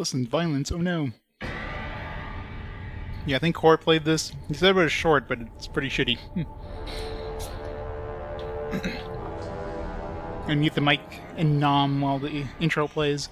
explicit violence, oh no. Yeah, I think Core played this. He said it was short, but it's pretty shitty. And mute the mic and nom while the intro plays.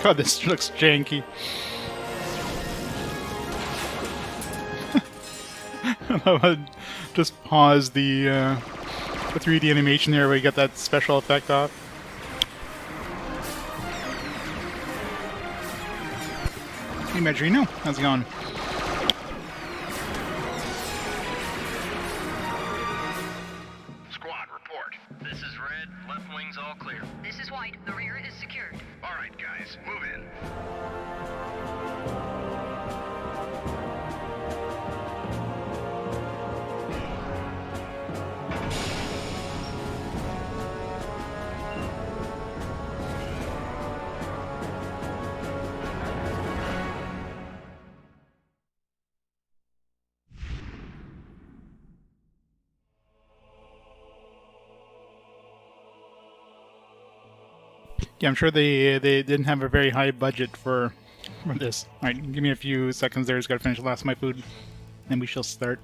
God, this looks janky. I just pause the 3D animation there where you get that special effect off. Hey Medrino, how's it going? Squad, report. This is Red, left wing's all clear. This is White, the rear is secured. Alright guys, move in. Yeah, I'm sure they didn't have a very high budget for this. Alright, give me a few seconds there, just gotta finish the last of my food, then we shall start.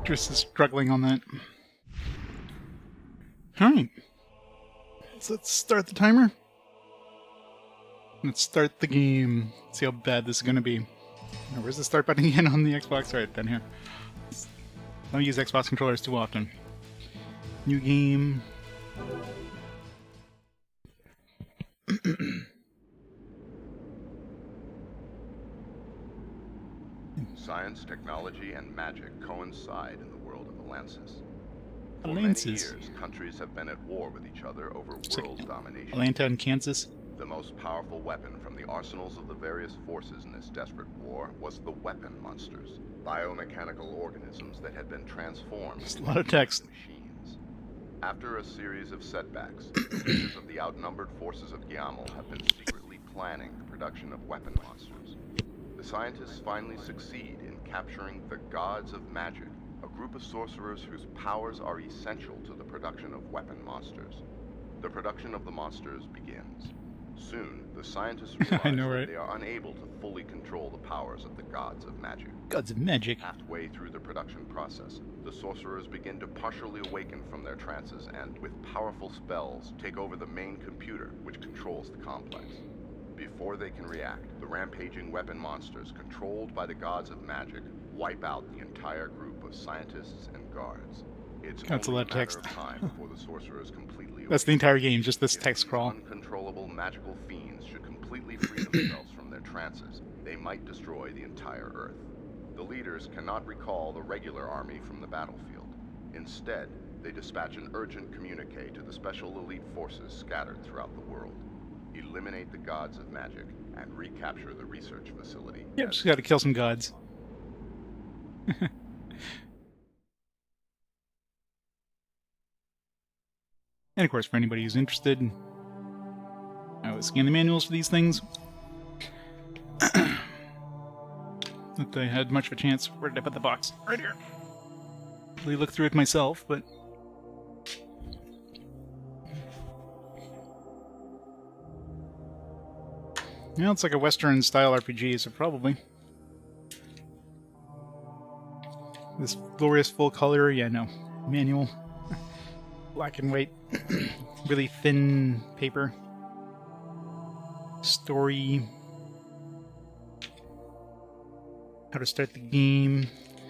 Just is struggling on that. Alright. So let's start the timer. Let's start the game. See how bad this is going to be. Now, where's the start button again on the Xbox? Right, down here. I don't use Xbox controllers too often. New game. Science, technology, and magic coincide in the world of Atlantis. For Atlantis. many years, countries have been at war with each other over world domination. Atlanta and Kansas. The most powerful weapon from the arsenals of the various forces in this desperate war was the weapon monsters, biomechanical organisms that had been transformed That's a into lot of text. machines. After a series of setbacks, the leaders of the outnumbered forces of Gyamel have been secretly planning the production of weapon monsters. The scientists finally succeed in capturing the Gods of Magic, a group of sorcerers whose powers are essential to the production of weapon monsters. The production of the monsters begins. Soon, the scientists realize I know, that right? they are unable to fully control the powers of the Gods of Magic. Gods of Magic. Halfway through the production process, the sorcerers begin to partially awaken from their trances and, with powerful spells, take over the main computer which controls the complex. Before they can react, the rampaging weapon monsters, controlled by the Gods of Magic, wipe out the entire group of scientists and guards. It's That's a only lot of matter text. of time before the sorcerers completely That's the awaken. entire game, just this If text these scroll. uncontrollable magical fiends should completely free themselves from their trances, they might destroy the entire Earth. The leaders cannot recall the regular army from the battlefield. Instead, they dispatch an urgent communique to the special elite forces scattered throughout the world. Eliminate the Gods of Magic and recapture the research facility. Yep, just gotta kill some gods. And of course, for anybody who's interested, I always scan the manuals for these things. Not that I had much of a chance. Where did I put the box? Right here. Really look through it myself, but yeah, it's like a Western style RPG, so probably. This glorious full color, yeah, no. Manual. Black and white. Really thin paper. Story. How to start the game.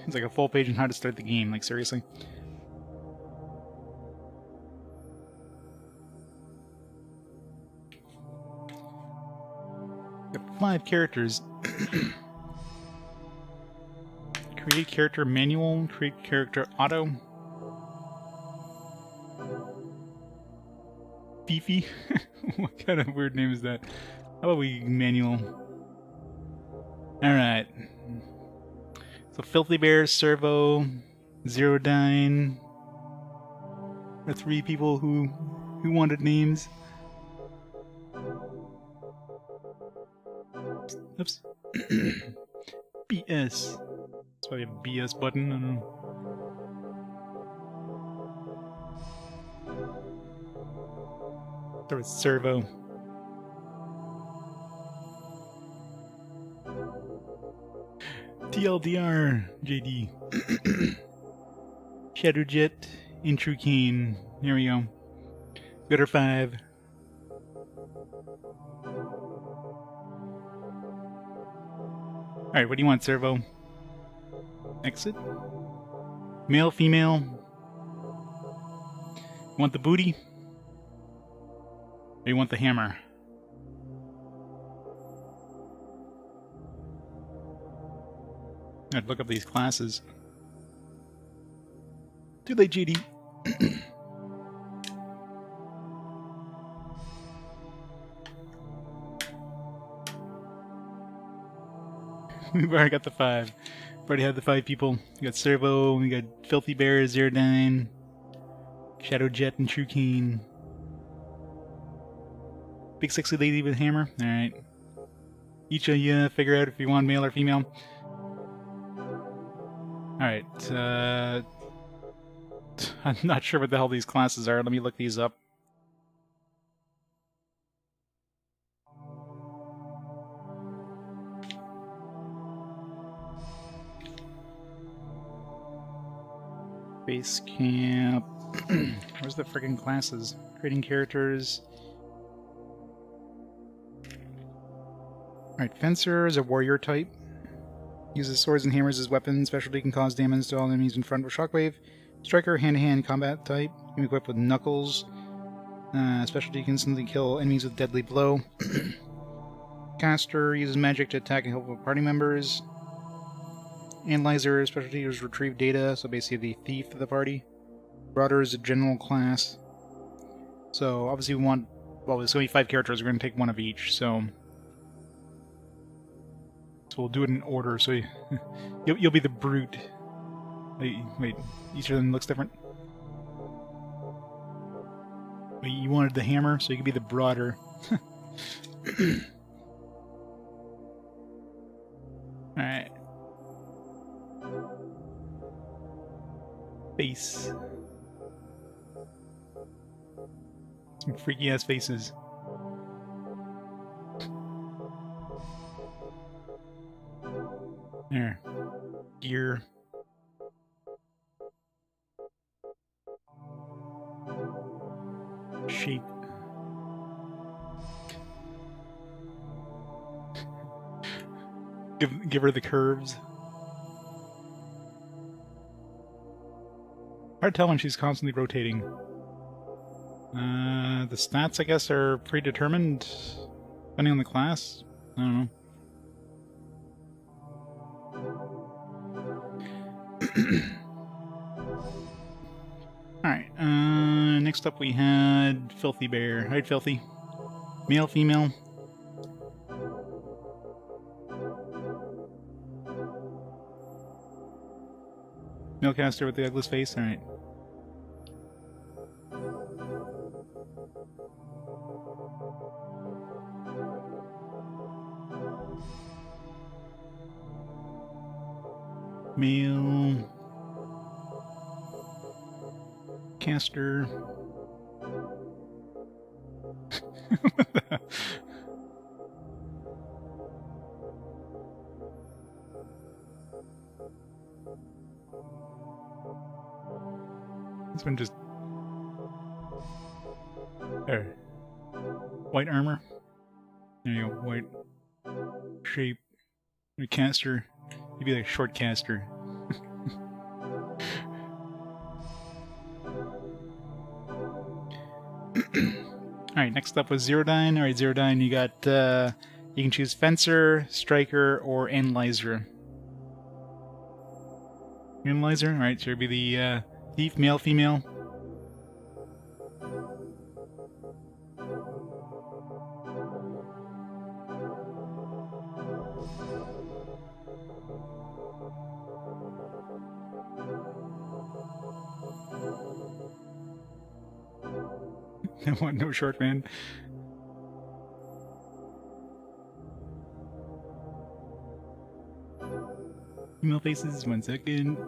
It's like a full page on how to start the game, like seriously. Got 5 characters. Create character manual, create character auto. Fifi? What kind of weird name is that? How about we manual? Alright. So Filthy Bear, Servo, Zerodyne. Are 3 people who wanted names. Oops. BS. That's why we have a BS button. I don't know. There was Servo. TLDR, JD. Shadowjet, Intrucane. There we go. Gutter 5. Alright, what do you want, Servo? Exit? Male, female? Want the booty? Or you want the hammer? I'd look up these classes. Too late, GD. We've already got the 5. We've already had the 5 people. We got Servo, we got Filthy Bear, Zerodyne, Shadowjet, and Truecane. Big sexy lady with hammer. Alright. Each of you figure out if you want male or female. Alright, I'm not sure what the hell these classes are. Let me look these up. Base camp. Where's the friggin' classes? Creating characters. Alright, Fencer is a warrior type. Uses swords and hammers as weapons. Specialty can cause damage to all enemies in front with Shockwave. Striker, hand-to-hand combat type. Can be equipped with Knuckles. Specialty can instantly kill enemies with Deadly Blow. Caster uses magic to attack and help with party members. Analyzer, specialty is retrieve data, so basically the thief of the party. Marauder is a general class. So obviously we want, well, there's only 5 characters, we're going to take one of each, so we'll do it in order, so you'll be the brute. Wait, each of them looks different? But you wanted the hammer, so you could be the broader. Alright. Face. Some freaky ass faces. There. Gear. Shape. Give her the curves. Hard to tell when she's constantly rotating. The stats, I guess, are predetermined depending on the class. I don't know. Alright, next up we had Filthy Bear. Alright, Filthy. Male, female. Male caster with the ugliest face? Alright. Male caster. This one just there. White armor. There you go. White shape. A caster. You'd be like a short caster. Alright, next up was Zerodyne. Alright, Zerodyne, you got, you can choose Fencer, Striker, or Analyzer. Analyzer? Alright, so it'd be the, Thief, male, female. I want no short man. Female faces, 1 second.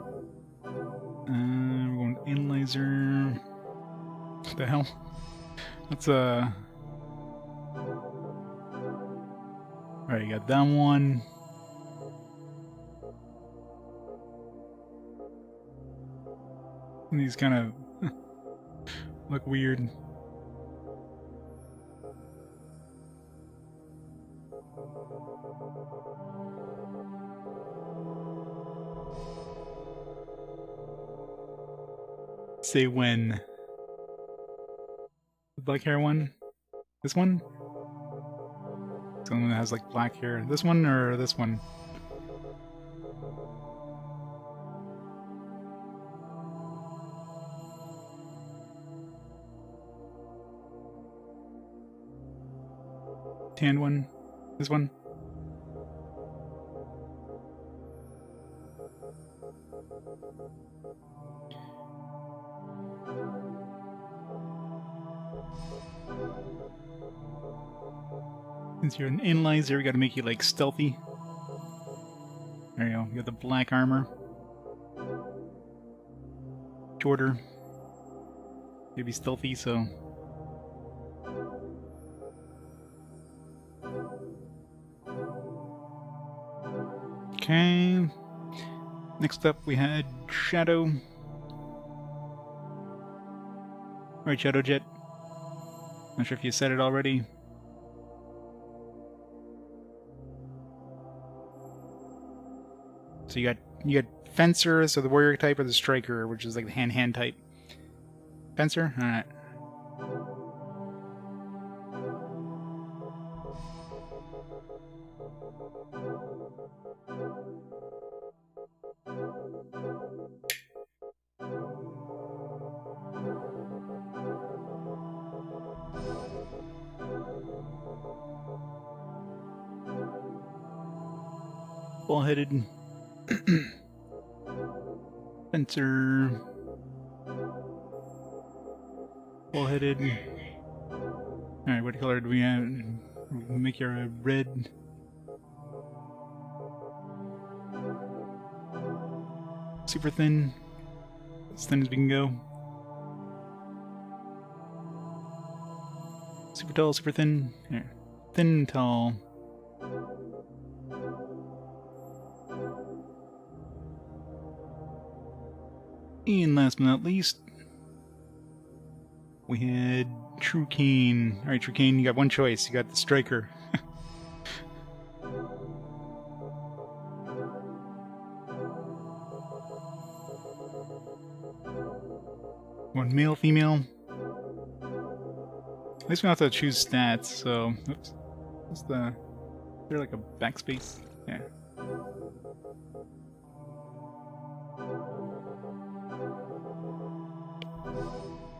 We're going Analyzer. What the hell? That's Alright, you got that one. And these kind of look weird. Say when. The black hair one? This one? Someone that has like black hair. This one or this one? Tan one? This one? Since you're an analyzer, we gotta make you like stealthy. There you go, you got the black armor. Shorter. Maybe stealthy, so. Okay. Next up we had Shadow. Alright, Shadow Jet. Not sure if you said it already. So you got Fencer, so the warrior type, or the striker, which is like the hand type. Fencer? Alright. Ball-headed. Fencer. Ball-headed. Alright, what color do we have? Make your red. Super thin. As thin as we can go. Super tall, super thin. Here. Thin and tall. And last but not least, we had True Kane. Alright, True Kane, you got one choice. You got the Striker. One male, female. At least we don't have to choose stats, so... Oops. What's the... Is there like a backspace? Yeah.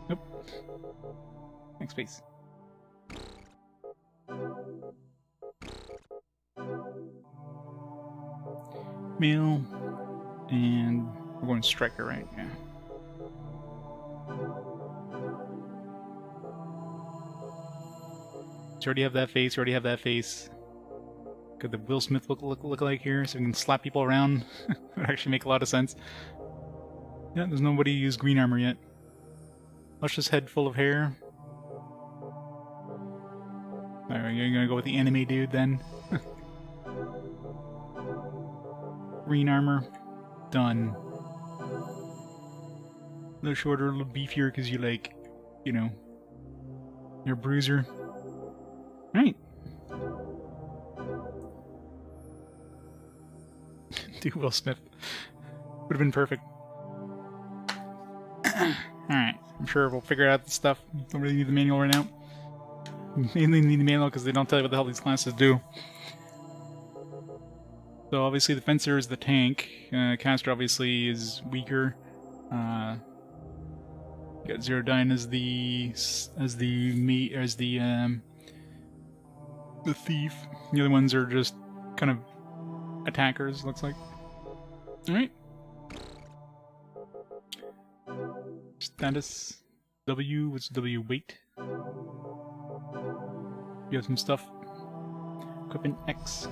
Nope. Backspace. Male. And we're going Striker, right? Yeah. You already have that face, you already have that face. Got the Will Smith look like here, so we can slap people around. That would actually make a lot of sense. Yeah, there's nobody who used green armor yet. Luscious head full of hair. Alright, you're gonna go with the anime dude then. Green armor. Done. A little shorter, a little beefier because you like, you know, you're a bruiser. Right. Dude, Will Smith. Would have been perfect. Alright, I'm sure we'll figure out the stuff. Don't really need the manual right now. Mainly need the manual because they don't tell you what the hell these classes do. So obviously the Fencer is the tank. Caster obviously is weaker. Got Zero Dyne as the thief. The other ones are just kind of attackers, looks like. Alright. Status. W. What's W? Weight. You have some stuff. Equipment X.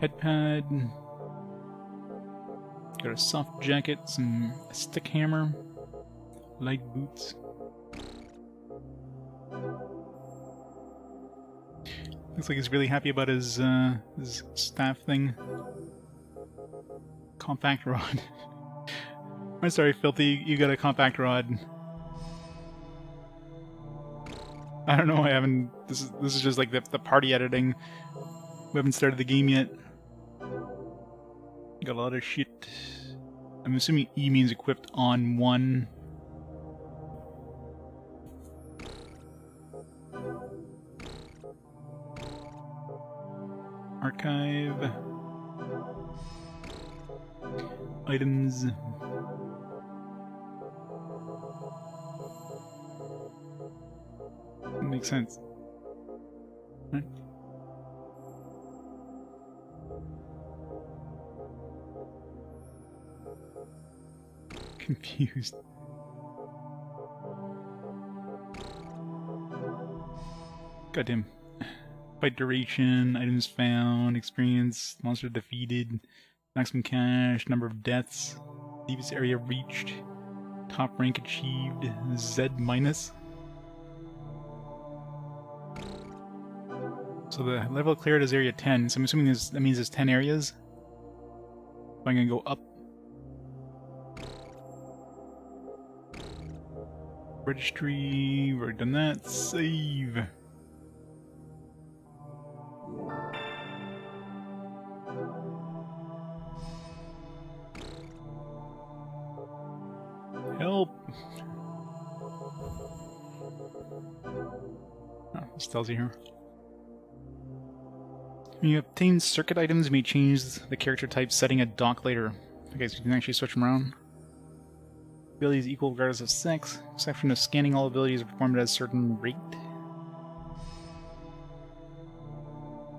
Headpad. Got a soft jacket, a stick hammer. Light boots. Looks like he's really happy about his staff thing. Compact rod. I'm sorry, Filthy, you got a compact rod. I don't know, I haven't... This is just like the party editing. We haven't started the game yet. Got a lot of shit. I'm assuming E means equipped on one. Archive. Items. Makes sense. Right. Confused. Goddamn. Fight duration, items found, experience, monster defeated, maximum cash, number of deaths, deepest area reached, top rank achieved, Z minus. So the level cleared is area 10, so I'm assuming that means there's 10 areas. So I'm gonna go up. Registry, we've already done that. Save. Help! Oh, this tells you here. When you obtain circuit items, you may change the character type setting a dock later. Okay, so you can actually switch them around. Abilities equal regardless of sex. Exception of scanning, all abilities are performed at a certain rate.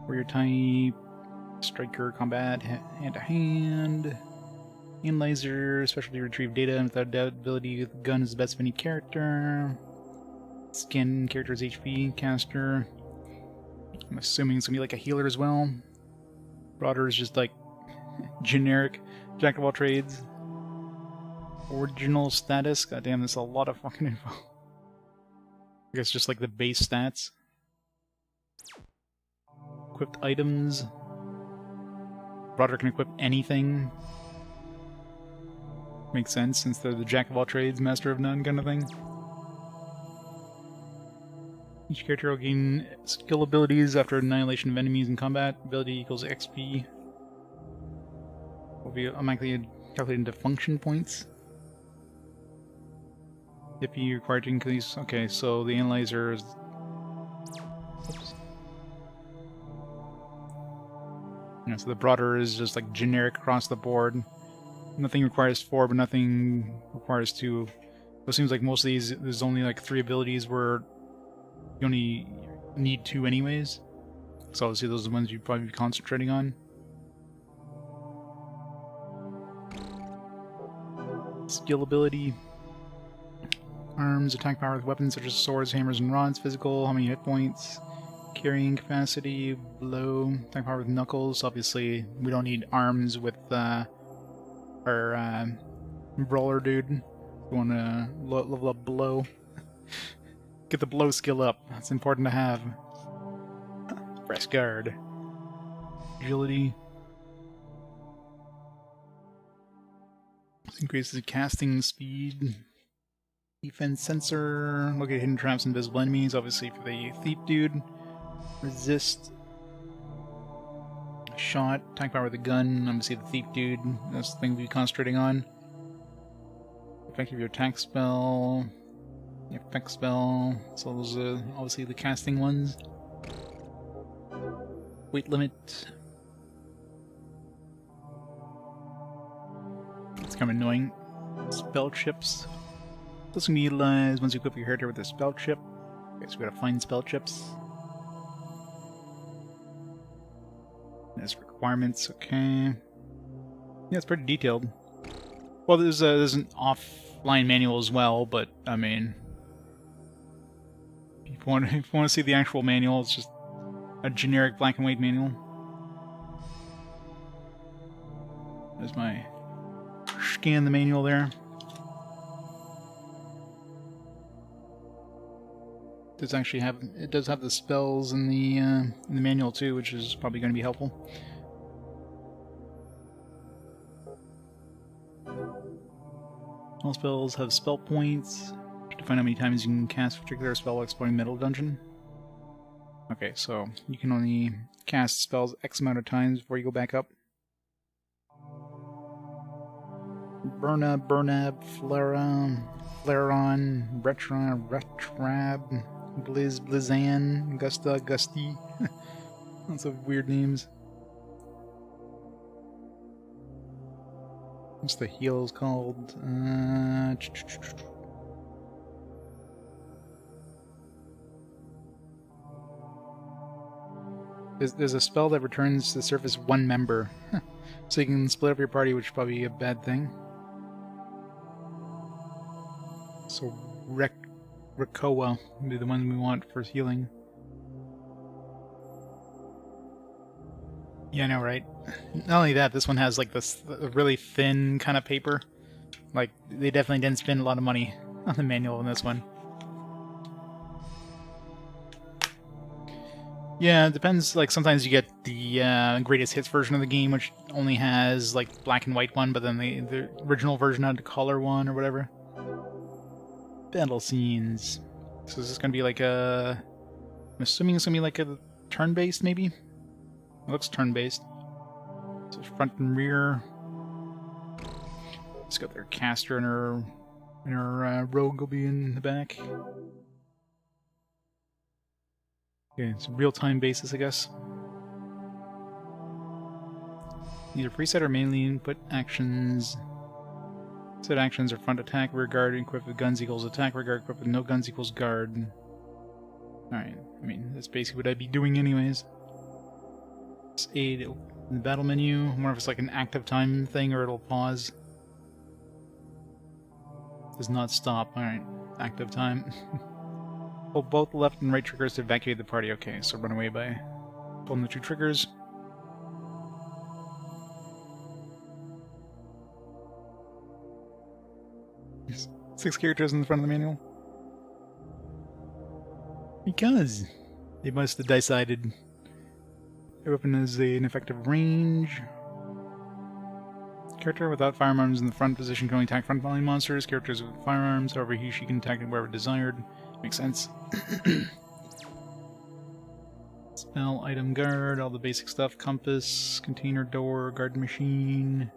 Warrior type, striker, combat, hand-to-hand, analyzer, specialty retrieve data, and without doubt ability with gun is the best of any character. Scan character's HP, caster. I'm assuming it's gonna be like a healer as well. Broader is just like generic jack of all trades. Original status. God damn, that's a lot of fucking info. I guess just like the base stats. Equipped items. Broader can equip anything. Makes sense since they're the jack of all trades, master of none kind of thing. Each character will gain skill abilities after annihilation of enemies in combat. Ability equals XP. Will be automatically calculated into function points. Yippee required to increase. Okay, so the analyzer is. Oops. Yeah, so the broader is just like generic across the board. Nothing requires 4, but nothing requires 2. So it seems like most of these, there's only like 3 abilities where you only need 2 anyways. So obviously those are the ones you'd probably be concentrating on. Skill ability. Arms, attack power with weapons such as swords, hammers, and rods. Physical, how many hit points. Carrying capacity, blow, attack power with knuckles. Obviously we don't need arms with our brawler dude. We want to level up blow. Get the blow skill up. That's important to have. Press guard. Agility. This increases casting speed. Defense sensor. Locate hidden traps and invisible enemies. Obviously for the thief dude. Resist. Shot. Attack power with a gun. Obviously the thief dude. That's the thing we'll be concentrating on. Effective your attack spell. Effect spell. So those are obviously the casting ones. Weight limit. It's kind of annoying. Spell chips. Those can be utilized once you equip your character with a spell chip. Okay, so we gotta find spell chips. There's requirements, okay. Yeah, it's pretty detailed. Well, there's an offline manual as well, but I mean, if you want to see the actual manual, it's just a generic black and white manual. There's my scan the manual there. It does have the spells in the manual too, which is probably going to be helpful. All spells have spell points. To find how many times you can cast a particular spell while exploring Metal Dungeon. Okay, so you can only cast spells X amount of times before you go back up. Burnab, Flera, Flareon, Retrab, Blizzan, Gusty. Lots of weird names. What's the heals called? There's a spell that returns to the surface one member. So you can split up your party, which is probably a bad thing. So Rekoa would be the one we want for healing. Yeah, I know, right? Not only that, this one has like this really thin kind of paper. Like, they definitely didn't spend a lot of money on the manual in this one. Yeah, it depends. Like, sometimes you get the greatest hits version of the game, which only has like black and white one, but then the original version had the color one or whatever. Battle scenes. So is this gonna be like a... I'm assuming it's gonna be like a turn-based, maybe? It looks turn-based. So front and rear. It's got their caster and her rogue will be in the back. Okay, it's a real-time basis, I guess. Either preset or mainly input actions. Set actions are front attack, rear guard, equipped with guns equals attack, rear guard, equipped with no guns equals guard. Alright, I mean, that's basically what I'd be doing anyways. It's aid in the battle menu. I wonder if it's like an active time thing or it'll pause. Does not stop. Alright, active time. Pull both left and right triggers to evacuate the party. Okay, so run away by pulling the 2 triggers. There's 6 characters in the front of the manual. Because they must have decided their weapon is an effective range. Character without firearms in the front position can only attack front-volley monsters. Characters with firearms, however, he or she can attack wherever desired. Makes sense. Spell, item, guard, all the basic stuff. Compass, container door, guard machine.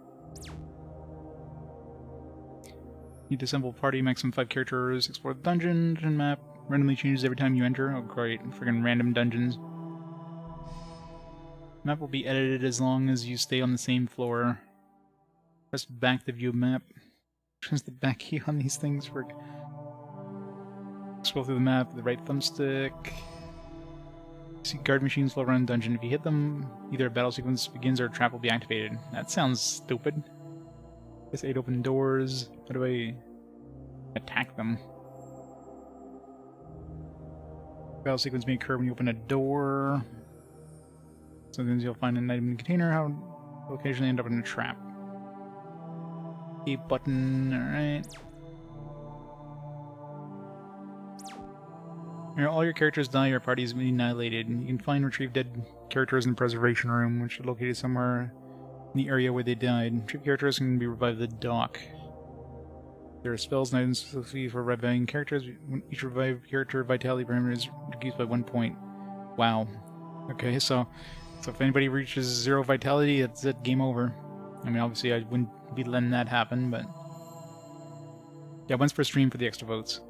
Need to assemble party, maximum 5 characters. Explore the dungeon map. Randomly changes every time you enter. Oh great, friggin' random dungeons. Map will be edited as long as you stay on the same floor. Press back to view map. Press the back key on these things for... Scroll through the map with the right thumbstick. See guard machines flow around the dungeon. If you hit them, either a battle sequence begins or a trap will be activated. That sounds stupid. Press 8 open doors. How do I attack them? Battle sequence may occur when you open a door. Sometimes you'll find an item in the container. How will occasionally end up in a trap. A button, alright. All your characters die, your party is annihilated. You can find and retrieve dead characters in the preservation room, which is located somewhere in the area where they died. Retrieve characters can be revived at the dock. There are spells and items specifically for reviving characters. Each revived character vitality parameter is reduced by 1 point. Wow. Okay, so if anybody reaches 0 vitality, that's it, game over. I mean, obviously I wouldn't be letting that happen, but... Yeah, once per stream for the extra votes.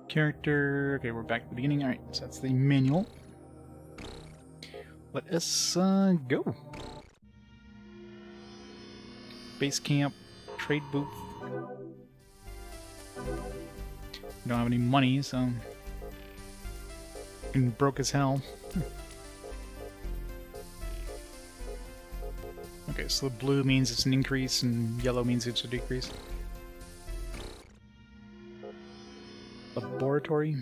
Character... Okay, we're back at the beginning. Alright, so that's the manual. Let us, go. Base camp. Trade booth. We don't have any money, so... Fucking broke as hell. Okay, so the blue means it's an increase, and yellow means it's a decrease. Laboratory.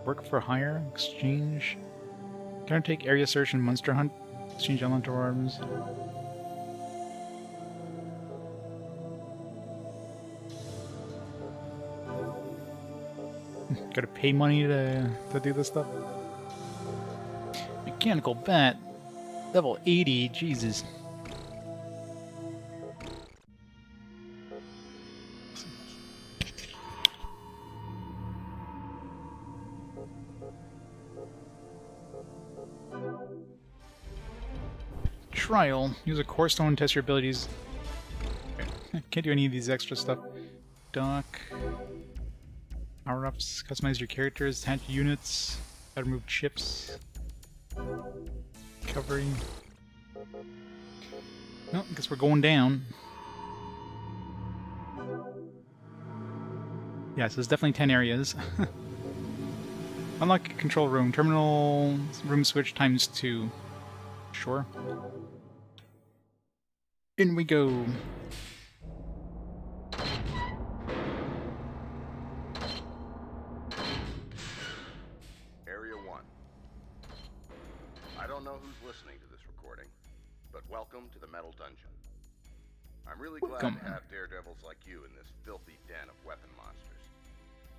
Work for hire. Exchange. Can I take area search and monster hunt? Exchange elemental arms. Gotta pay money to do this stuff. Mechanical bat. Level 80, Jesus. Trial. Use a core stone, test your abilities. Okay. Can't do any of these extra stuff. Dock. Power-ups. Customize your characters. Attach units. How to remove chips. Recovery. Well, I guess we're going down. Yeah, so there's definitely 10 areas. Unlock control room. Terminal room switch times 2. Sure. In we go. Area 1. I don't know who's listening to this recording, but welcome to the Metal Dungeon. I'm really glad to have daredevils like you in this filthy den of weapon monsters.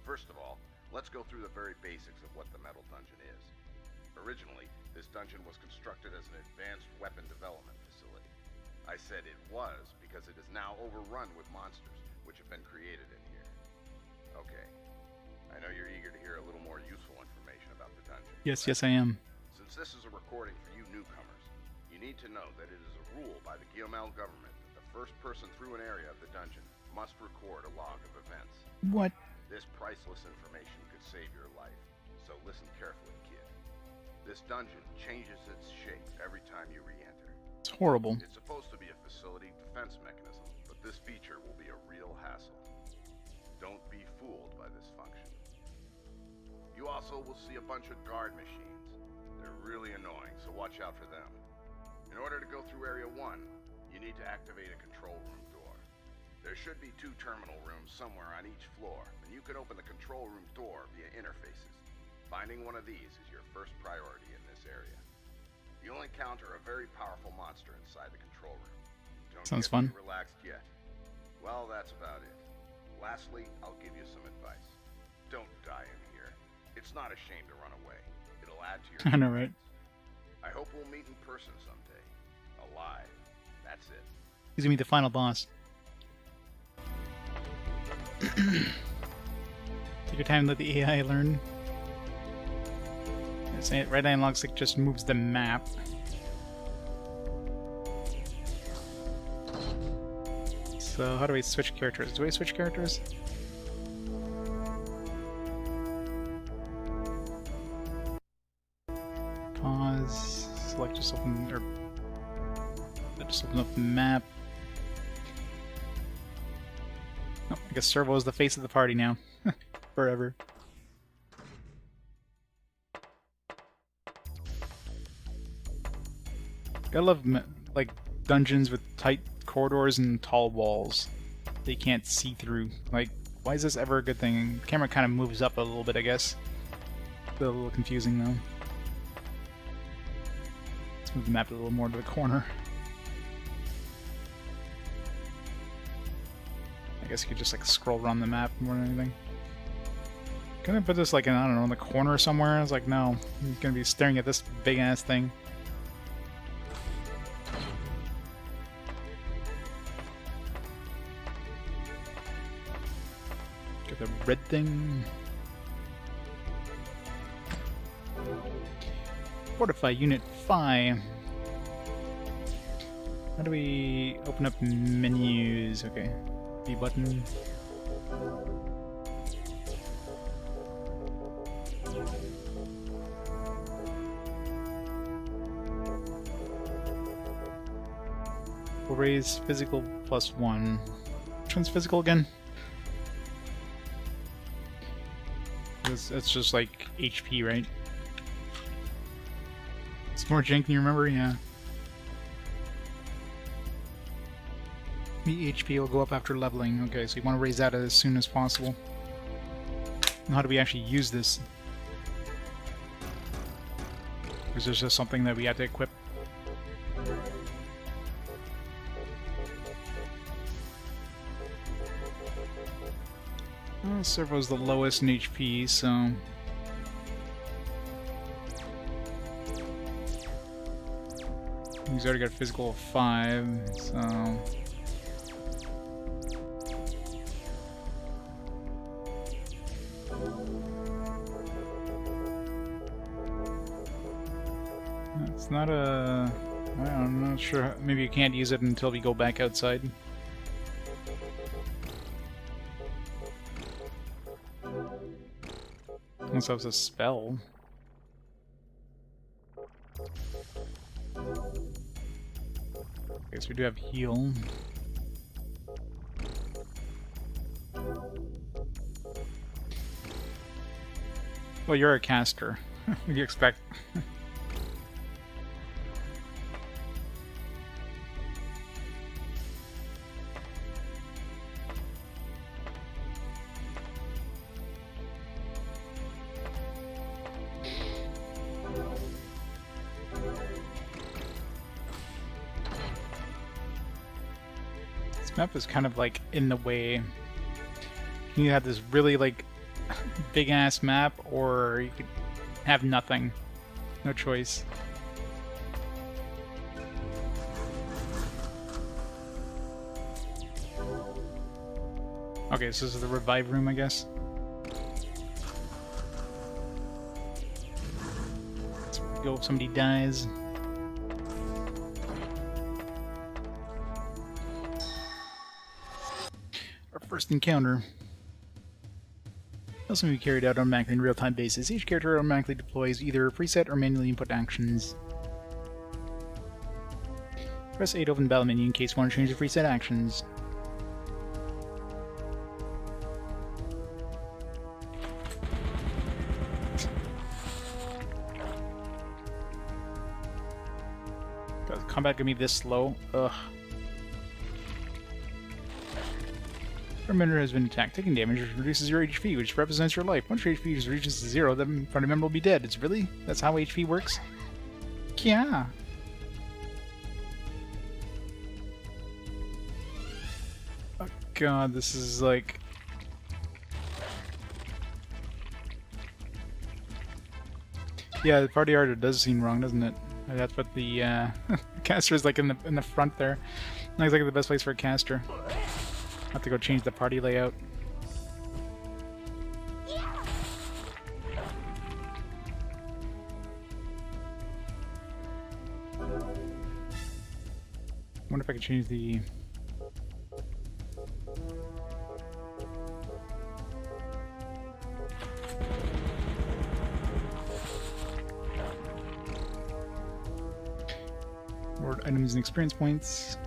First of all, let's go through the very basics of what the Metal Dungeon is. Originally, this dungeon was constructed as an advanced weapon development facility. I said it was because it is now overrun with monsters, which have been created in here. Okay. I know you're eager to hear a little more useful information about the dungeon. Yes, yes I am. Since this is a recording for you newcomers, you need to know that it is a rule by the Guillemel government that the first person through an area of the dungeon must record a log of events. What? This priceless information could save your life, so listen carefully, kid. This dungeon changes its shape every time you re-enter. It's horrible. It's supposed to be a facility defense mechanism, but this feature will be a real hassle. Don't be fooled by this function. You also will see a bunch of guard machines. They're really annoying, so watch out for them. In order to go through Area 1, you need to activate a control room door. There should be 2 terminal rooms somewhere on each floor, and you can open the control room door via interfaces. Finding one of these is your first priority in this area. You'll encounter a very powerful monster inside the control room. Don't Sounds get fun. too relaxed yet. Well, that's about it. Lastly, I'll give you some advice. Don't die in here. It's not a shame to run away. It'll add to your I know, right? I hope we'll meet in person someday. Alive. That's it. He's gonna be the final boss. Take your time to let the AI learn. Red analog stick just moves the map. So how do we switch characters? Do I switch characters? Pause. Select just open or just open up the map. Oh, I guess Servo is the face of the party now. Forever. I love like dungeons with tight corridors and tall walls that you can't see through. Like, why is this ever a good thing? The camera kind of moves up a little bit, I guess. A little confusing though. Let's move the map a little more to the corner. I guess you could just like scroll around the map more than anything. Can I put this like in, I don't know, in the corner somewhere? I was like, no, he's gonna be staring at this big ass thing. Get the red thing. Fortify Unit 5. How do we open up menus? Okay. B button. We'll raise physical +1. Which one's physical again? That's just like HP, right? It's more jank than you remember? Yeah. The HP will go up after leveling. Okay, so you want to raise that as soon as possible. And how do we actually use this? Or is this just something that we have to equip? Well, Servo's the lowest in HP, so... He's already got a physical of 5, so... It's not a... I'm not sure. Maybe you can't use it until we go back outside. Unless that was a spell. I guess we do have heal. Well, you're a caster. What do you expect? Map is kind of like in the way. You have this really like big ass map, or you could have nothing. No choice. Okay, so this is the revive room, I guess. Let's go if somebody dies. First encounter. Also can be carried out automatically in real-time basis. Each character automatically deploys either preset or manually input actions. Press A to open the battle menu in case you want to change the preset actions. God, combat gonna be this slow. Ugh. Party member has been attacked. Taking damage reduces your HP, which represents your life. Once your HP reaches 0, the party member will be dead. It's really? That's how HP works? Yeah. Oh god, this is like... Yeah, the party art does seem wrong, doesn't it? That's what the caster is like in the front there. Looks like the best place for a caster. I have to go change the party layout. Wonder if I could change the... Reward items and experience points.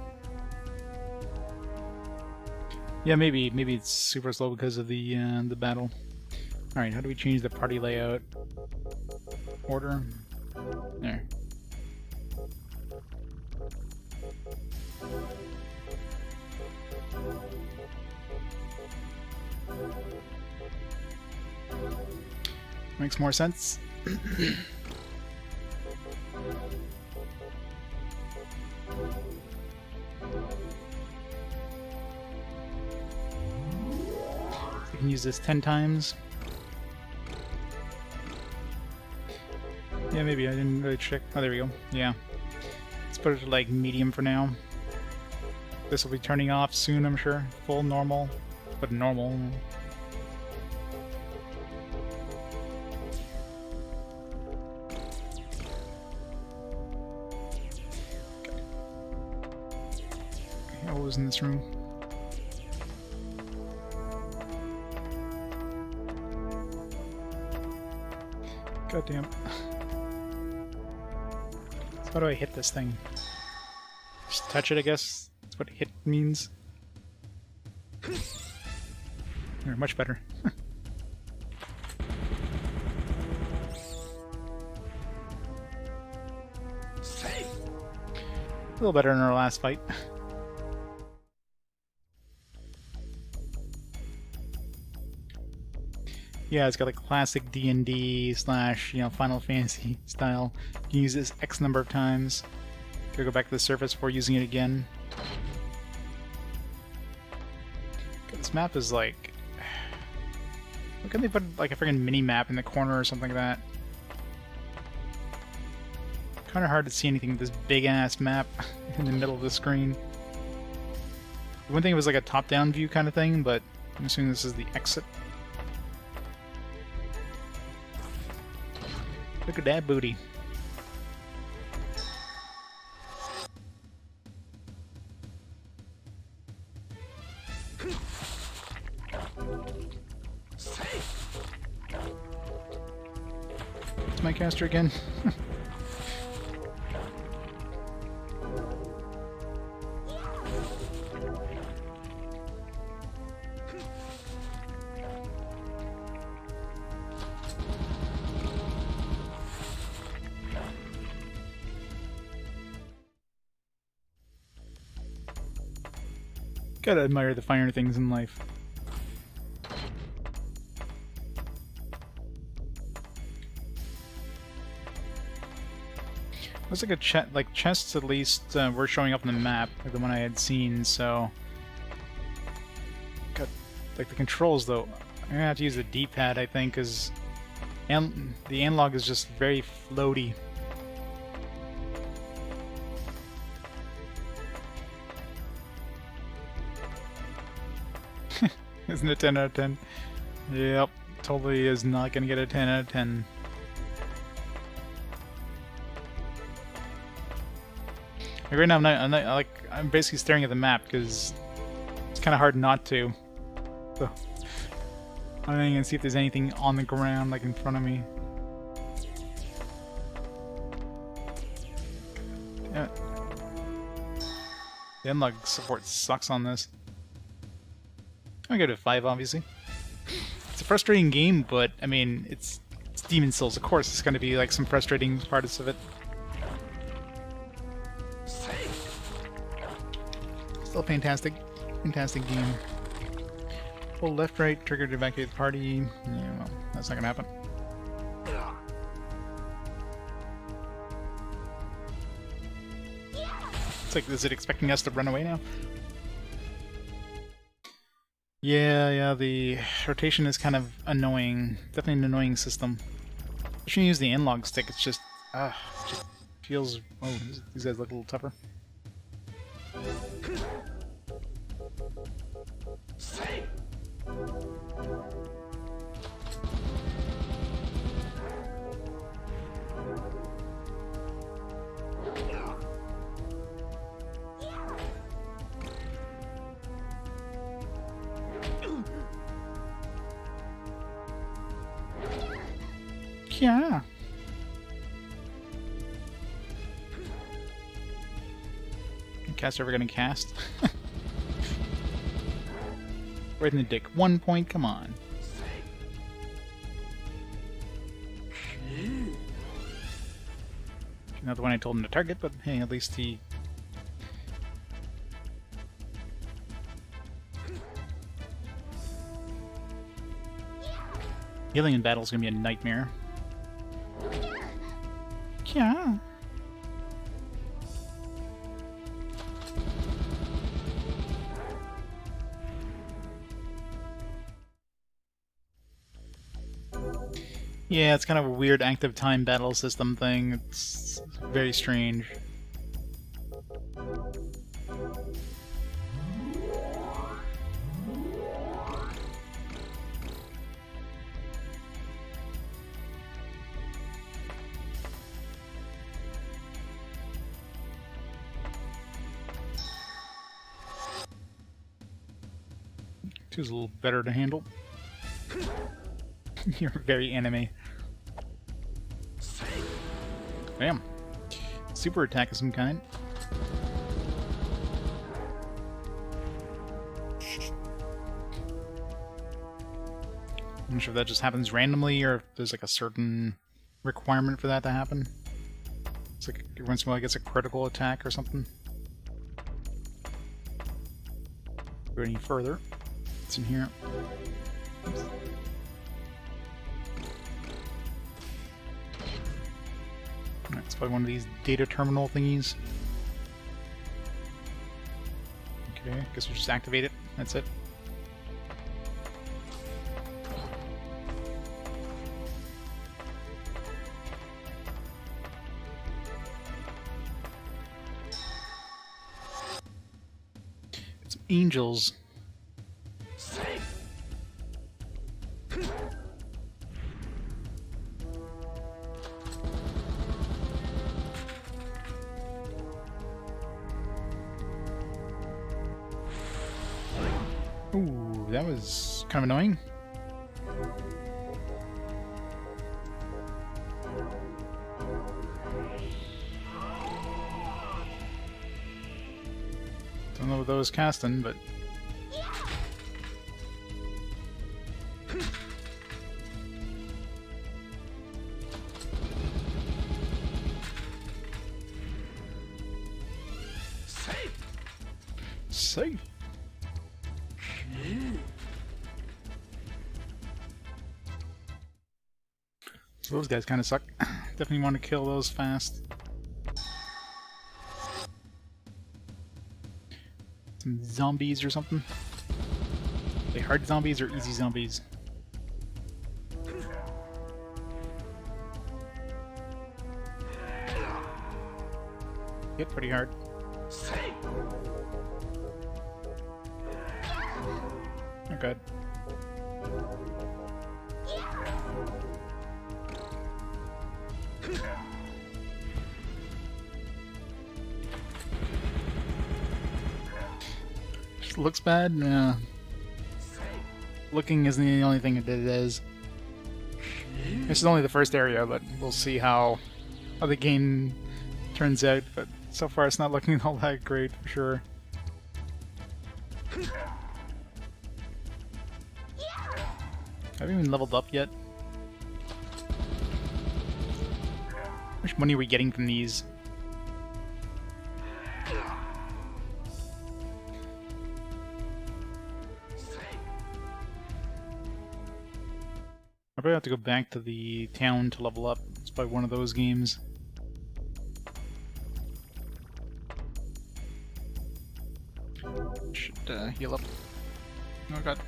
Yeah, maybe it's super slow because of the battle. All right, how do we change the party layout? Order. There. Makes more sense. I can use this 10 times. Yeah, maybe I didn't really check. Oh, there we go. Yeah. Let's put it to like medium for now. This will be turning off soon, I'm sure. Full normal, but normal. Okay, what was in this room? God damn. So how do I hit this thing? Just touch it, I guess. That's what hit means. There, much better. A little better than our last fight. Yeah, it's got like classic D&D slash, Final Fantasy style. You can use this X number of times. Gotta go back to the surface before using it again. This map is like... Why couldn't they put like a freaking mini-map in the corner or something like that? Kinda hard to see anything with this big-ass map in the middle of the screen. One thing it was like a top-down view kind of thing, but I'm assuming this is the exit. Look at that booty. It's my caster again. Gotta admire the finer things in life. Looks like a chests at least were showing up on the map, like the one I had seen. So, got like the controls though. I'm gonna have to use the D-pad, I think, because the analog is just very floaty. Isn't it 10 out of 10? Yep, totally is not gonna get a 10 out of 10. Like right now, I'm basically staring at the map because it's kind of hard not to. So I'm not even gonna see if there's anything on the ground, like in front of me. Yeah. The analog support sucks on this. I'm gonna give it a 5, obviously. It's a frustrating game, but I mean, it's Demon's Souls. Of course, it's gonna be like some frustrating parts of it. Still fantastic game. Hold left, right, trigger to evacuate the party. Yeah, well, that's not gonna happen. It's like, is it expecting us to run away now? Yeah, the rotation is kind of annoying. Definitely an annoying system. I should use the analog stick, it's just, it just feels... Oh, these guys look a little tougher. Yeah. Cast ever gonna cast? Right in the dick. 1 point, come on. Not the one I told him to target, but hey, at least he... Healing in battle is gonna be a nightmare. Yeah. Yeah, it's kind of a weird active time battle system thing. It's very strange. Two's a little better to handle. You're very anime. Bam. Super attack of some kind. I'm not sure if that just happens randomly or if there's like a certain requirement for that to happen. It's like every once in a while it gets a critical attack or something. Go any further. What's in here? Oops. It's probably one of these data terminal thingies. Okay, guess we'll just activate it. That's it. It's angels. Ooh, that was kind of annoying. Don't know what that was casting, but... Safe! So those guys kind of suck. Definitely want to kill those fast. Some zombies or something. Are they hard zombies or easy zombies? Hit pretty hard. Oh god. Just looks bad? Yeah. Looking isn't the only thing it is. This is only the first area, but we'll see how the game turns out. But so far it's not looking all that great for sure. I haven't even leveled up yet. How much money are we getting from these? have to go back to the town to level up. It's probably one of those games. Should heal up. Oh god.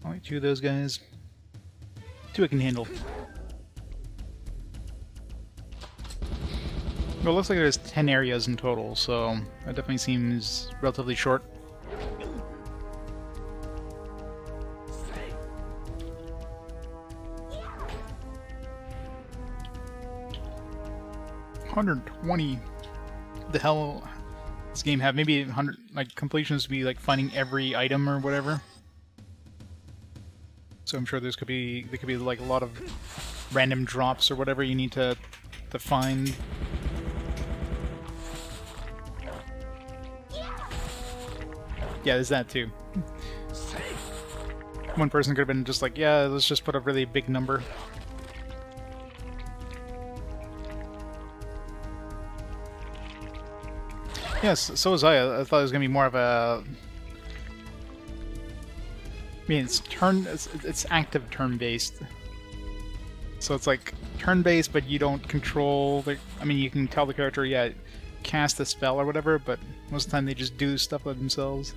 Only 2 of those guys. 2 I can handle. Well, it looks like there's 10 areas in total, so that definitely seems relatively short. $120. The hell does this game have? Maybe 100. Like completions would be like finding every item or whatever. So I'm sure there could be like a lot of random drops or whatever you need to find. Yeah, there's that too. One person could have been just like, yeah, let's just put a really big number. Yes, so was I. I thought it was gonna be more of a. I mean, it's active turn-based. So it's like turn-based, but you don't control the. I mean, you can tell the character, yeah, cast a spell or whatever, but most of the time they just do stuff by themselves.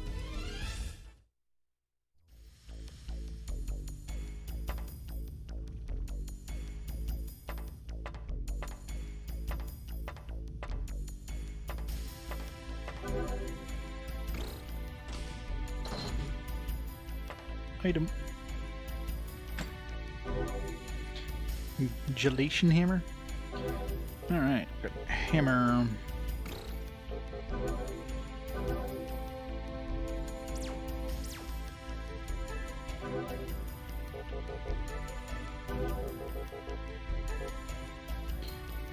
Item. Gelation hammer? Alright, good. Hammer.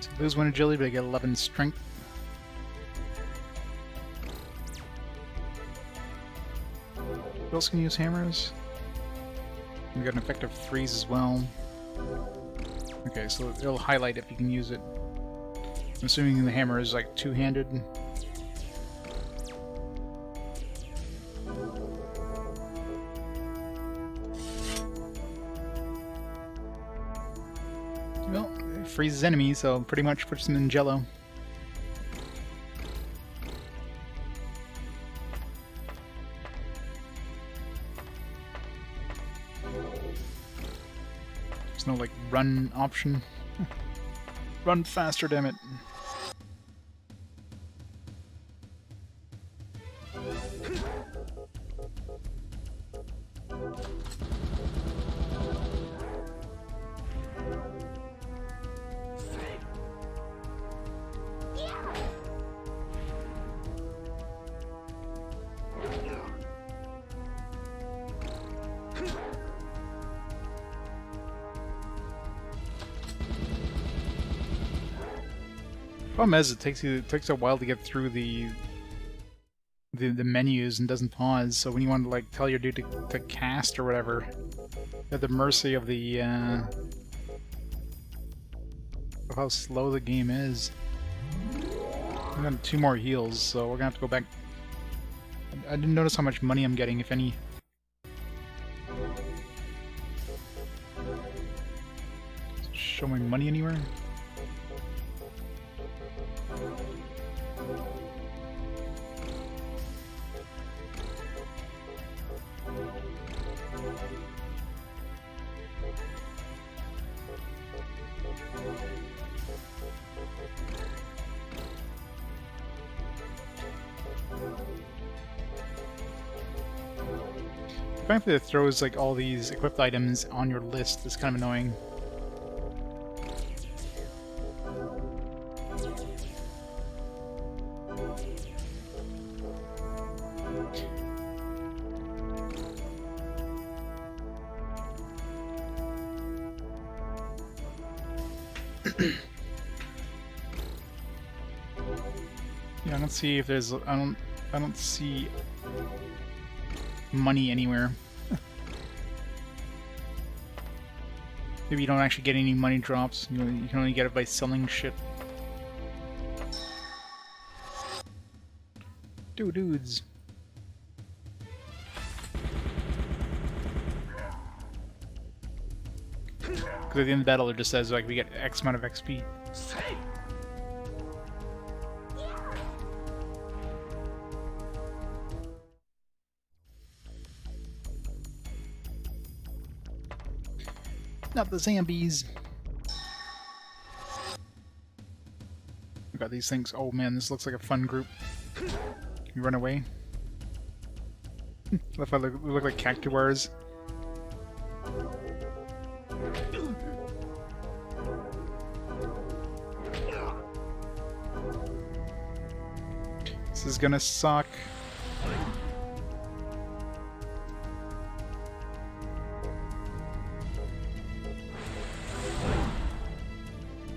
So lose 1 agility, but I get 11 strength. Who else can use hammers? We got an effective freeze as well. Okay, so it'll highlight if you can use it. I'm assuming the hammer is like two-handed. Well, it freezes enemies, so pretty much puts them in jello. There's no, like, run option. Run faster, damn it. Problem is, it takes a while to get through the menus and doesn't pause. So when you want to like tell your dude to cast or whatever, you're at the mercy of the of how slow the game is. I got 2 more heals, so we're gonna have to go back. I didn't notice how much money I'm getting, if any. Show my money anywhere? The fact that it throws like all these equipped items on your list is kind of annoying. Yeah, let's see if there's. I don't see money anywhere. Maybe you don't actually get any money drops. You can only get it by selling shit. Dudes. Because at the end of the battle, it just says like we get X amount of XP. Not the zombies. We got these things. Oh man, this looks like a fun group. You run away. Look like cactuars. This is gonna suck.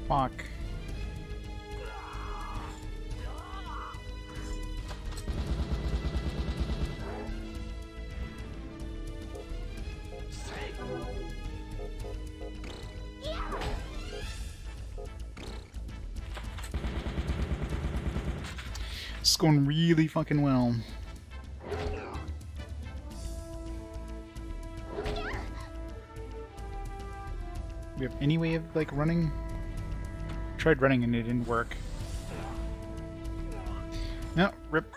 Fuck. It's going really fucking well. Do we have any way of like running? Tried running and it didn't work. No, rip.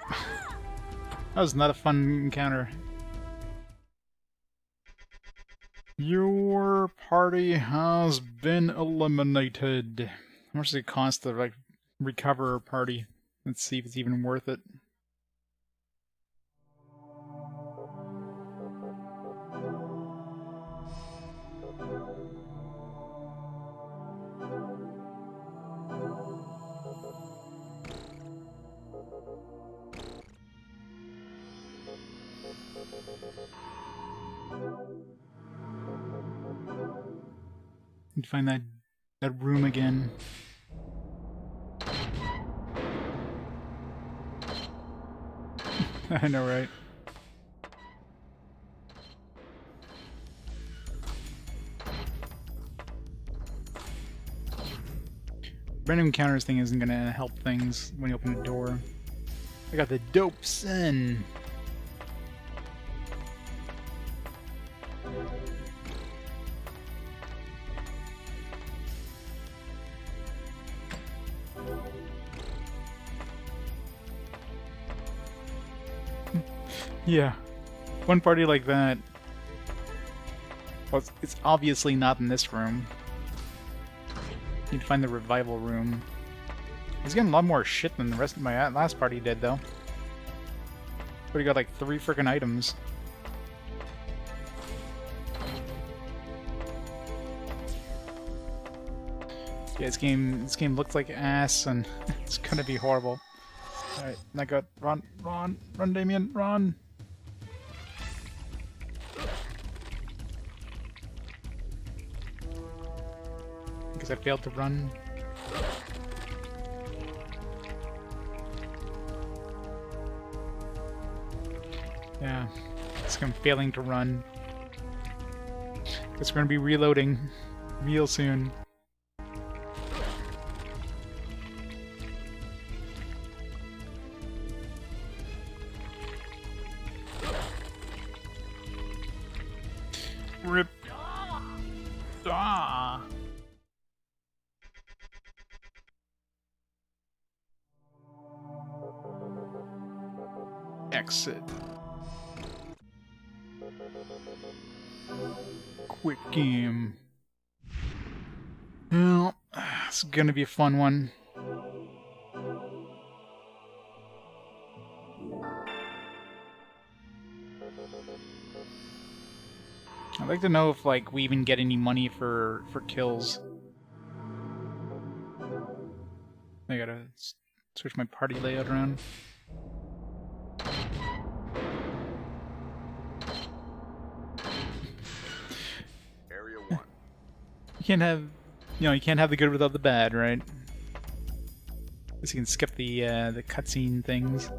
That was not a fun encounter. Your party has been eliminated. How much does it cost to like recover a party? Let's see if it's even worth it. Need to find that room again. I know, right? Random encounters thing isn't gonna help things when you open the door. I got the dope sin. Yeah, one party like that. Well, it's obviously not in this room. Need to find the revival room. He's getting a lot more shit than the rest of my last party did, though. But he got like 3 frickin' items. Yeah, this game looks like ass, and it's gonna be horrible. All right, I got run, Damien, run! Because I failed to run. Yeah, it's I'm failing to run. Guess we're gonna be reloading real soon. Rip. Ah. Exit. Quick game. Well, it's gonna be a fun one. I'd like to know if like we even get any money for kills. I gotta switch my party layout around. Area 1. You can't have, you can't have the good without the bad, right? Guess you can skip the cutscene things.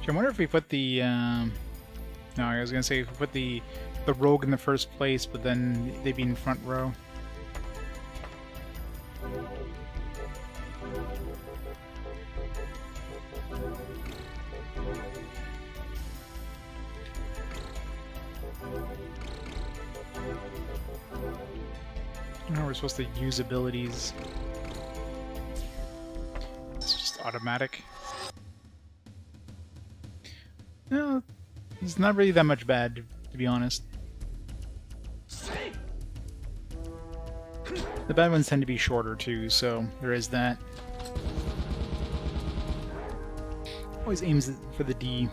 I wonder if we put the, no, I was gonna say if we put the rogue in the first place, but then they'd be in front row. I don't know how we're supposed to use abilities. It's just automatic. No, it's not really that much bad, to be honest. The bad ones tend to be shorter too, so there is that. Always aims for the D.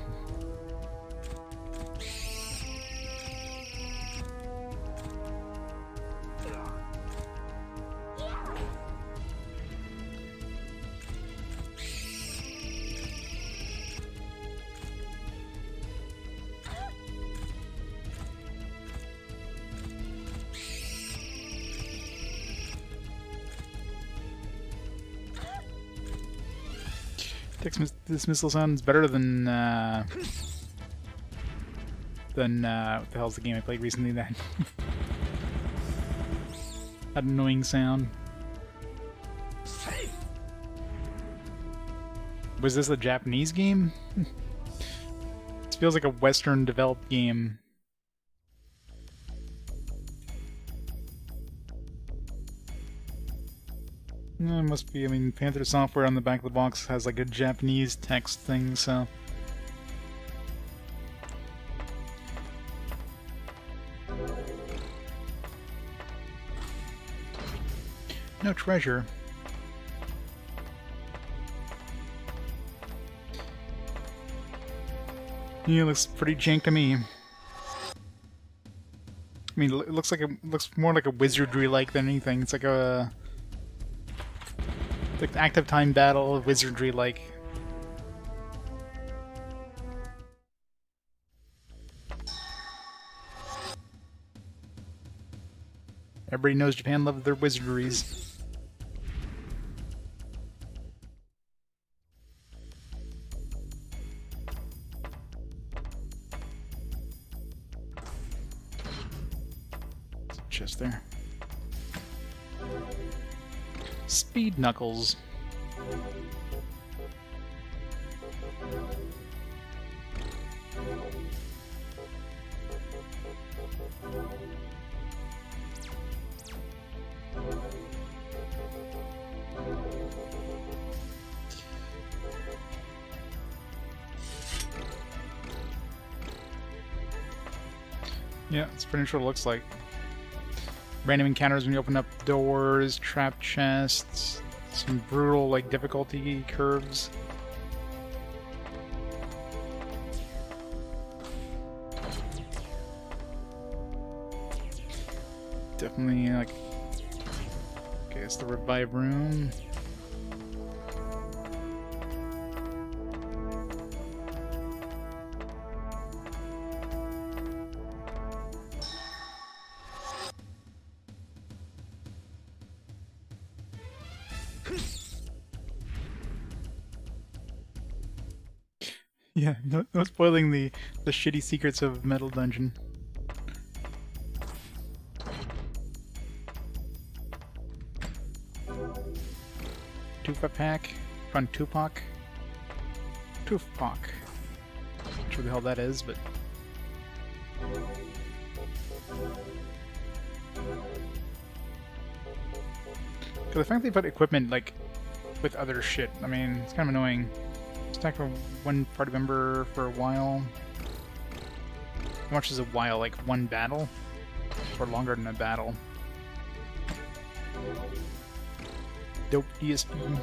This missile sounds better than what the hell's the game I played recently then? That annoying sound. Was this a Japanese game? This feels like a Western developed game. No, it must be. I mean, Panther Software on the back of the box has like a Japanese text thing, so. No treasure. Yeah, looks pretty jank to me. I mean, it looks more like a wizardry-like than anything. It's like a active time battle, wizardry-like. Everybody knows Japan loves their wizardries. Just there. Speed Knuckles. Yeah, it's pretty much what it looks like. Random encounters when you open up doors, trap chests, some brutal, like, difficulty curves. Definitely, like... Okay, it's the revive room. Yeah, no spoiling the shitty secrets of Metal Dungeon. Tufa pack from Tupac. Tupac. Not sure the hell that is, but the fact they put equipment like with other shit, I mean, it's kind of annoying. Stack for one party member for a while. How much is a while? Like one battle? Or longer than a battle? Dope DSP.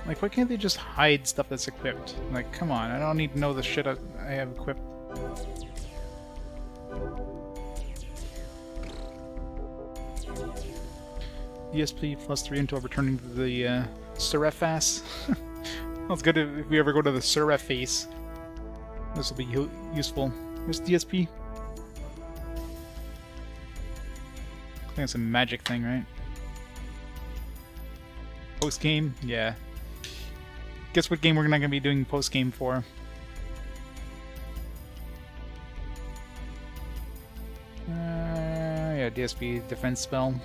Like, why can't they just hide stuff that's equipped? Like, come on, I don't need to know the shit I have equipped. ESP +3 until returning to the Surefas. That's good if we ever go to the Suref face. This will be useful. Where's DSP? I think it's a magic thing, right? Post game? Yeah. Guess what game we're not gonna be doing post game for? Yeah, DSP defense spell.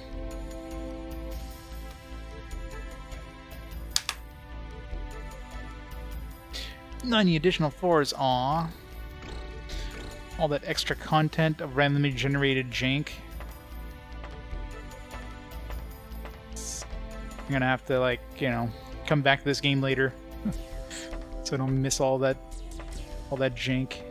Any additional floors, aw. All that extra content of randomly generated jank. I'm gonna have to, like, you know, come back to this game later. So I don't miss all that jank.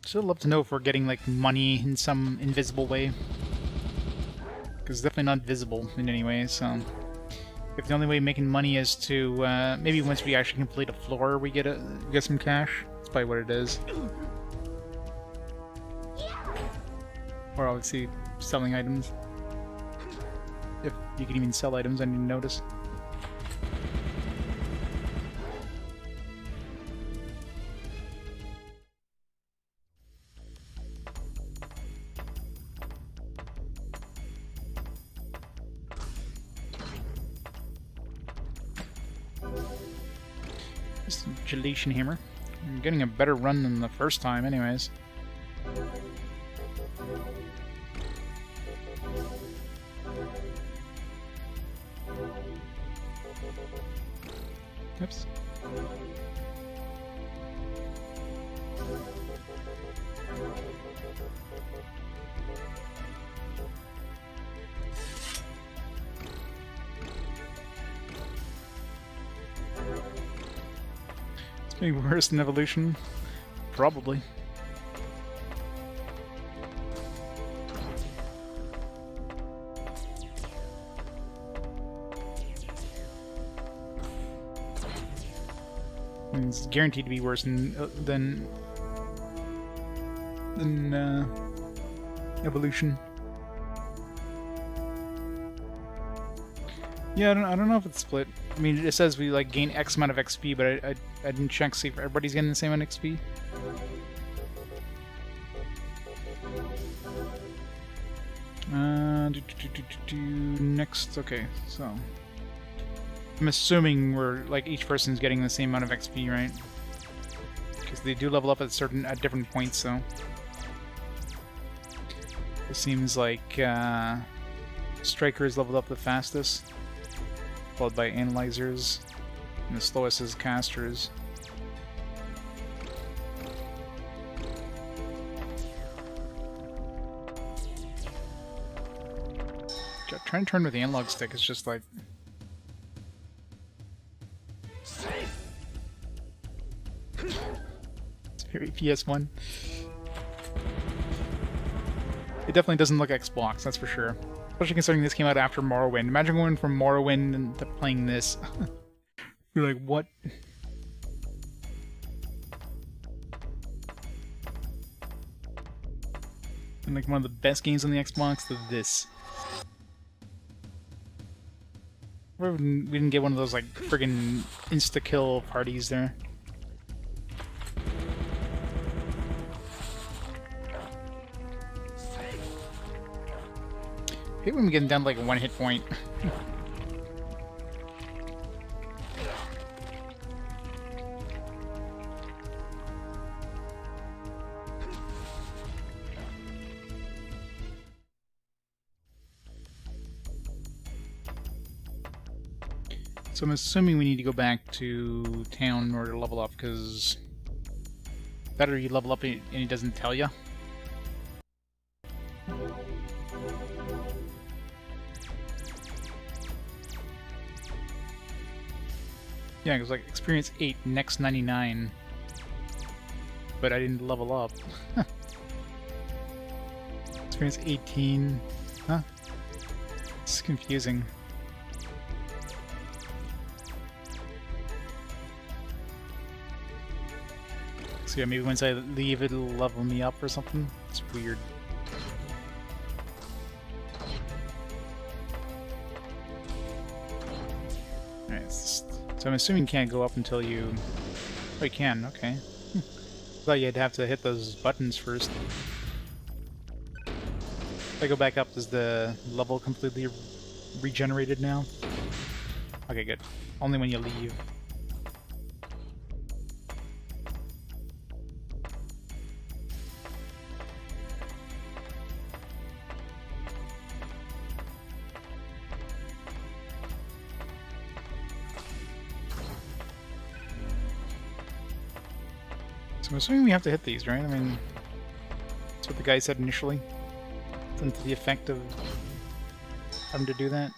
So I'd love to know if we're getting, like, money in some invisible way. Because it's definitely not visible in any way, so... If the only way of making money is to, maybe once we actually complete a floor, we get some cash. That's probably what it is. Or obviously selling items. If you can even sell items, I didn't notice. Just gelation hammer. I'm getting a better run than the first time anyways. Oops. It's maybe worse than evolution. Probably. It's guaranteed to be worse than evolution. Yeah, I don't know if it's split. I mean, it says we like gain X amount of XP, but I didn't check to see if everybody's getting the same amount of XP. Next, okay, so I'm assuming we're like each person's getting the same amount of XP, right? Because they do level up at different points, so it seems like Striker is leveled up the fastest, followed by Analyzers, and the slowest is Casters. God, trying to turn with the analog stick is just like... It's very PS1. It definitely doesn't look Xbox, that's for sure. Especially considering this came out after Morrowind. Imagine going from Morrowind to playing this. You're like, what? And like one of the best games on the Xbox to this. We didn't get one of those like friggin' insta-kill parties there. I hate when we get down to like one hit point. So I'm assuming we need to go back to town in order to level up, because better you level up and it doesn't tell you. Yeah, it was like experience 8, next 99. But I didn't level up. Experience 18. Huh? It's confusing. So yeah, maybe once I leave it'll level me up or something. It's weird. Alright, so I'm assuming you can't go up until you... Oh, you can, okay. Thought you'd have to hit those buttons first. If I go back up, is the level completely regenerated now? Okay, good. Only when you leave. So I'm assuming we have to hit these, right? I mean, that's what the guy said initially. Something to the effect of having to do that.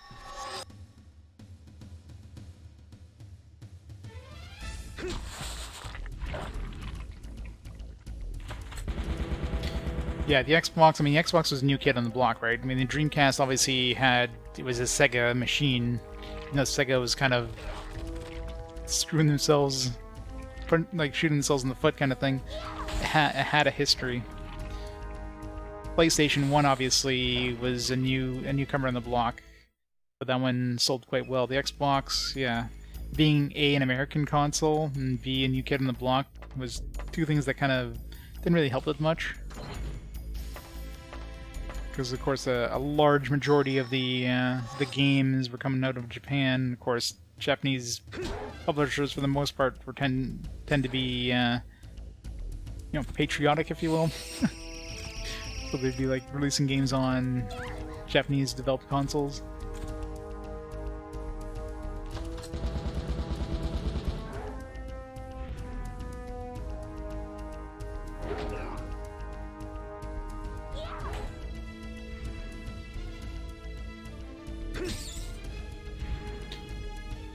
Yeah, the Xbox, I mean, the Xbox was a new kid on the block, right? I mean, the Dreamcast obviously had, it was a Sega machine. You know, Sega was kind of screwing themselves, like shooting themselves in the foot kind of thing. It had a history. PlayStation 1 obviously was a newcomer on the block, but that one sold quite well. The Xbox, yeah, being A, an American console, and B, a new kid on the block, was two things that kind of didn't really help it much. Because of course a large majority of the games were coming out of Japan. Of course, Japanese publishers, for the most part, tend to be you know, patriotic, if you will. So they'd be like releasing games on Japanese developed consoles.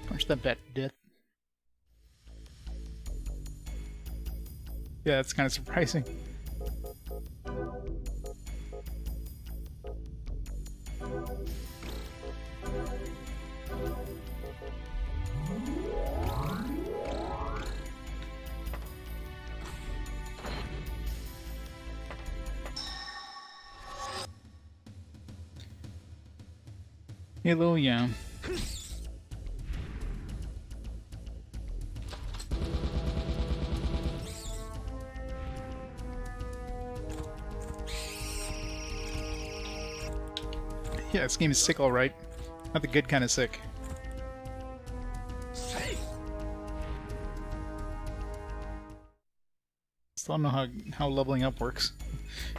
Punch that bat to death. Yeah, that's kind of surprising. Hello, yeah. Yeah, this game is sick, alright. Not the good kind of sick. Still don't know how leveling up works.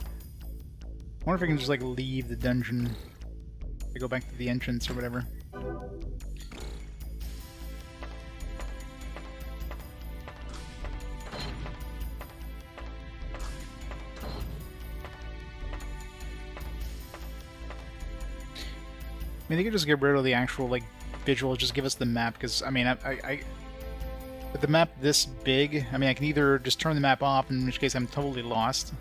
I wonder if I can just like leave the dungeon. I go back to the entrance or whatever. I mean, they could just get rid of the actual, like, visual, just give us the map, because, I mean, with the map this big, I mean, I can either just turn the map off, in which case I'm totally lost,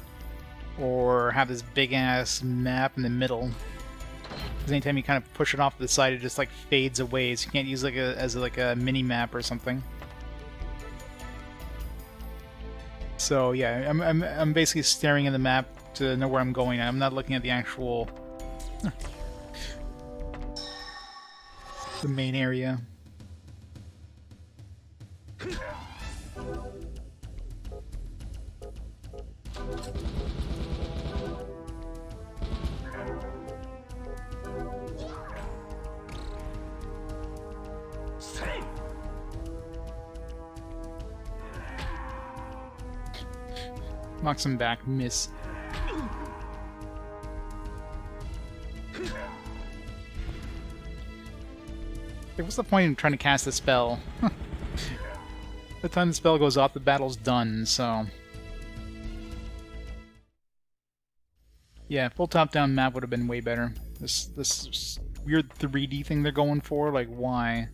or have this big-ass map in the middle. Because anytime you kind of push it off to the side, it just, like, fades away, so you can't use, like, as a mini-map or something. So, yeah, I'm basically staring at the map to know where I'm going. I'm not looking at the actual... the main area. Knocks him back, miss. What's the point in trying to cast a spell? By the time the spell goes off, the battle's done, so... Yeah, full top-down map would have been way better. This weird 3D thing they're going for, like, why?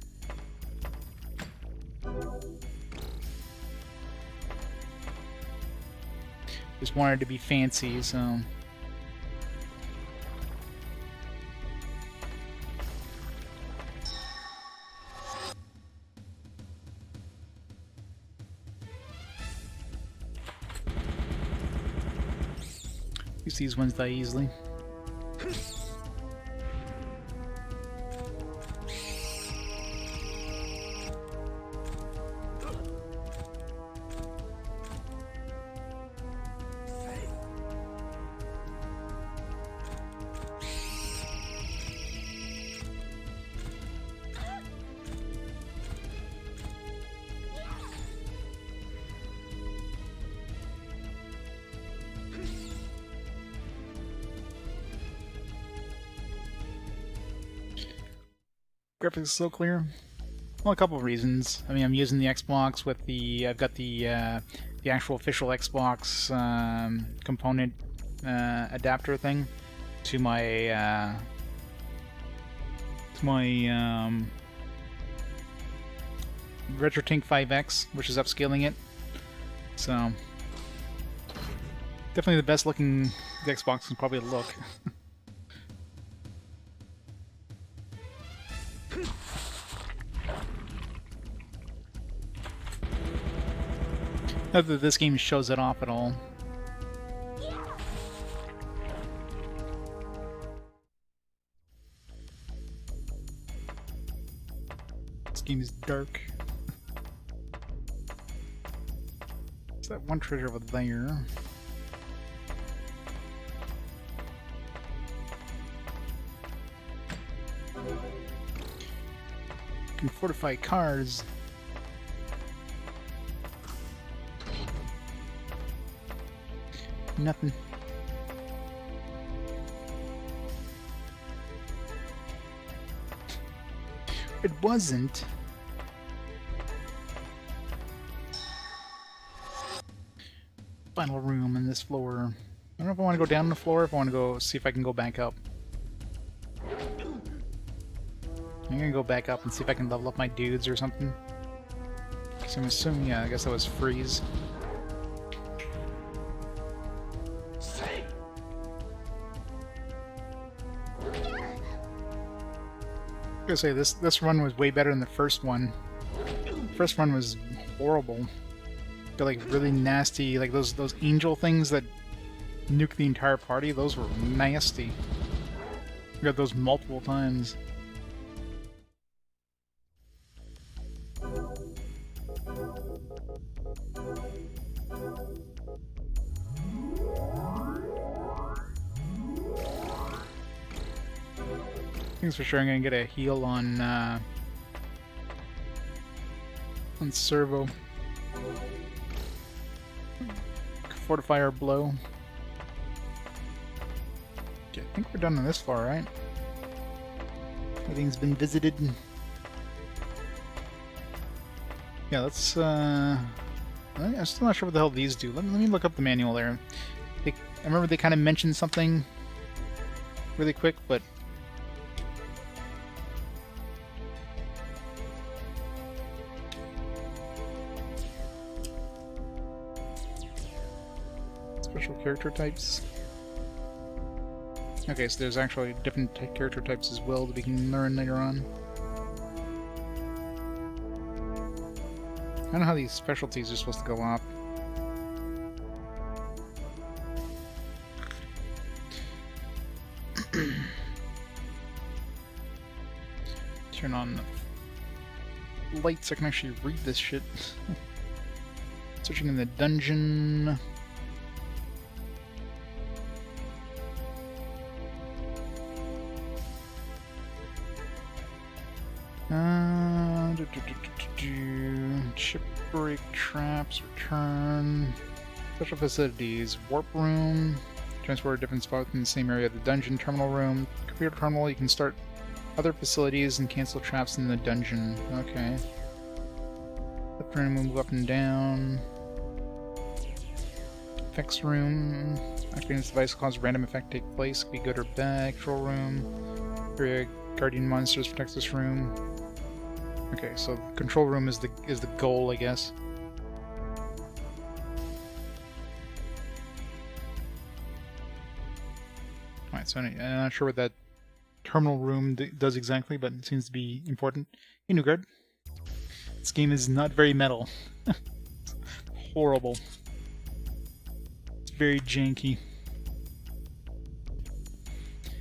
Just wanted to be fancy, so... These ones die easily. graphics is so clear? Well, a couple of reasons. I mean, I'm using the Xbox with the... I've got the actual official Xbox component adapter thing to my RetroTink 5X, which is upscaling it. So definitely the best looking the Xbox can probably look. Not that this game shows it off at all. This game is dark. There's that one treasure over there. You can fortify cars. Nothing. It wasn't. Final room in this floor. I don't know if I want to go down the floor or if I want to go see if I can go back up. I'm gonna go back up and see if I can level up my dudes or something. So I'm assuming, yeah, I guess that was freeze. I was gonna say this run was way better than the first one. The first one was horrible. They're like really nasty, like those angel things that nuke the entire party. Those were nasty. We got those multiple times. Things for sure. I'm gonna get a heal on Servo. Fortify our blow. Okay, I think we're done on this far, right? Everything's been visited. Yeah, let's I'm still not sure what the hell these do. Let me look up the manual there. I remember they kind of mentioned something really quick, but special character types. Okay, so there's actually different character types as well that we can learn later on. I don't know how these specialties are supposed to go up. Turn on the lights so I can actually read this shit. Searching in the dungeon. Shipbreak traps, return. Special facilities, warp room. Transport to different spots in the same area of the dungeon. Terminal room. Computer terminal, you can start other facilities and cancel traps in the dungeon. Okay. Left room, move up and down. Effects room. Activating this device causes random effect to take place. Could be good or bad. Control room. Area guardian monsters protects this room. Okay, so control room is the goal, I guess. Alright, so I'm not sure what that terminal room does exactly, but it seems to be important. Hey, Newgard. This game is not very metal. It's horrible. It's very janky.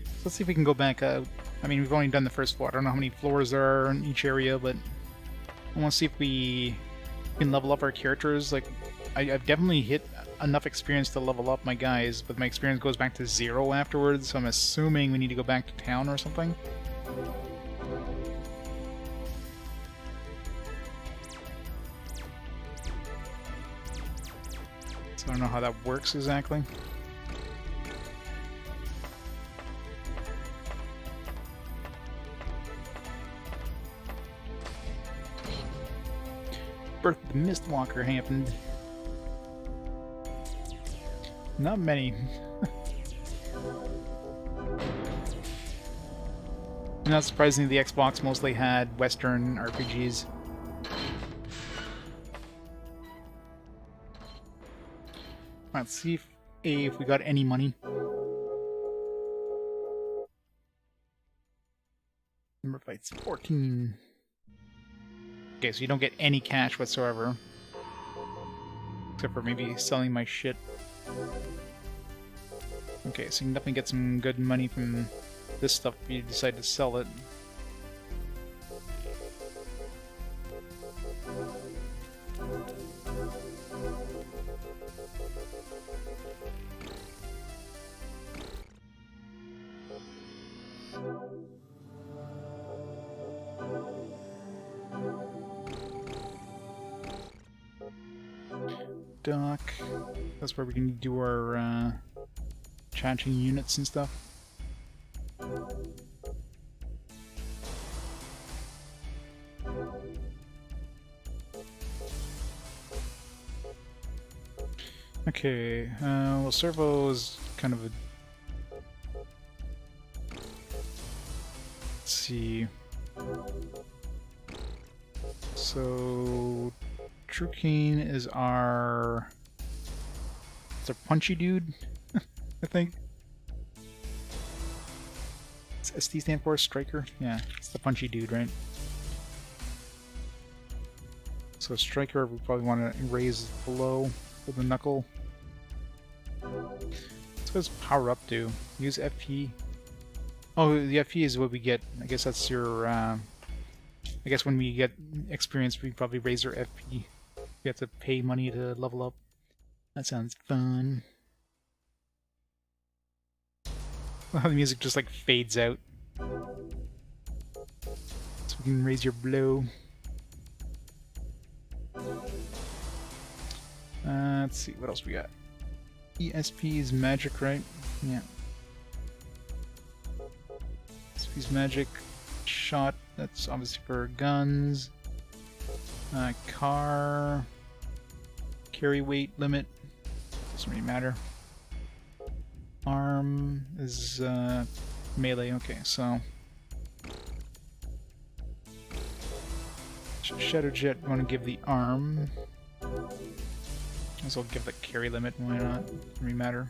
So let's see if we can go back out. I mean, we've only done the first floor. I don't know how many floors there are in each area, but I want to see if we can level up our characters. Like, I've definitely hit enough experience to level up my guys, but my experience goes back to 0 afterwards, so I'm assuming we need to go back to town or something. So I don't know how that works exactly. birth of the Mistwalker happened. Not many. Not surprisingly, the Xbox mostly had Western RPGs. Let's see if we got any money. Number of fights 14. Okay, so you don't get any cash whatsoever. Except for maybe selling my shit. Okay, so you can definitely get some good money from this stuff if you decide to sell it. Dock. That's where we can do our charging units and stuff. Okay, well, servo is kind of a... Let's see... So... Trucane is our... It's our punchy dude, I think. Does ST stand for Striker? Yeah, it's the punchy dude, right? So Striker, we probably want to raise below with the knuckle. What's his power up do? Use FP. Oh, the FP is what we get. I guess that's your. I guess when we get experience, we probably raise our FP. We have to pay money to level up. That sounds fun. How the music just like fades out. So we can raise your blow. Let's see, what else we got? ESP is magic, right? Yeah. ESP is magic. Shot, that's obviously for guns. Car. Carry weight limit. Doesn't really matter. Arm is melee, okay, so... Shadow Jet, we want to give the arm. I'll give the carry limit, why not? Doesn't really matter.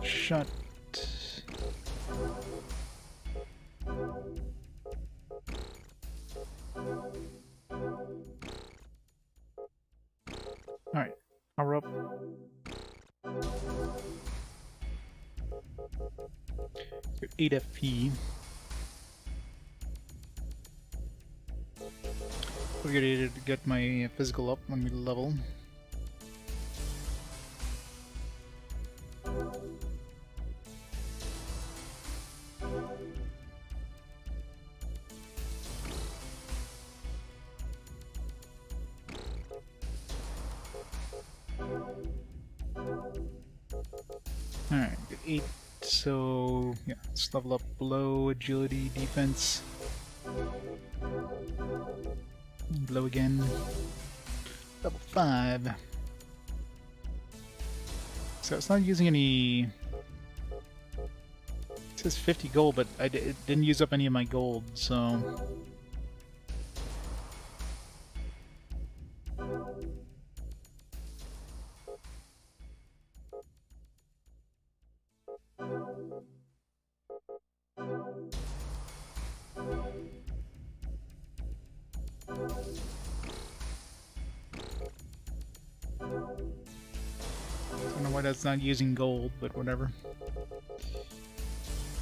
Shot. Alright, power up. 8 FP. We're gonna get my physical up when we level. Alright, get 8, so yeah, let's level up below agility, defense. Below again. Level 5. So it's not using any... It says 50 gold, but it didn't use up any of my gold, so... I don't know why that's not using gold, but whatever.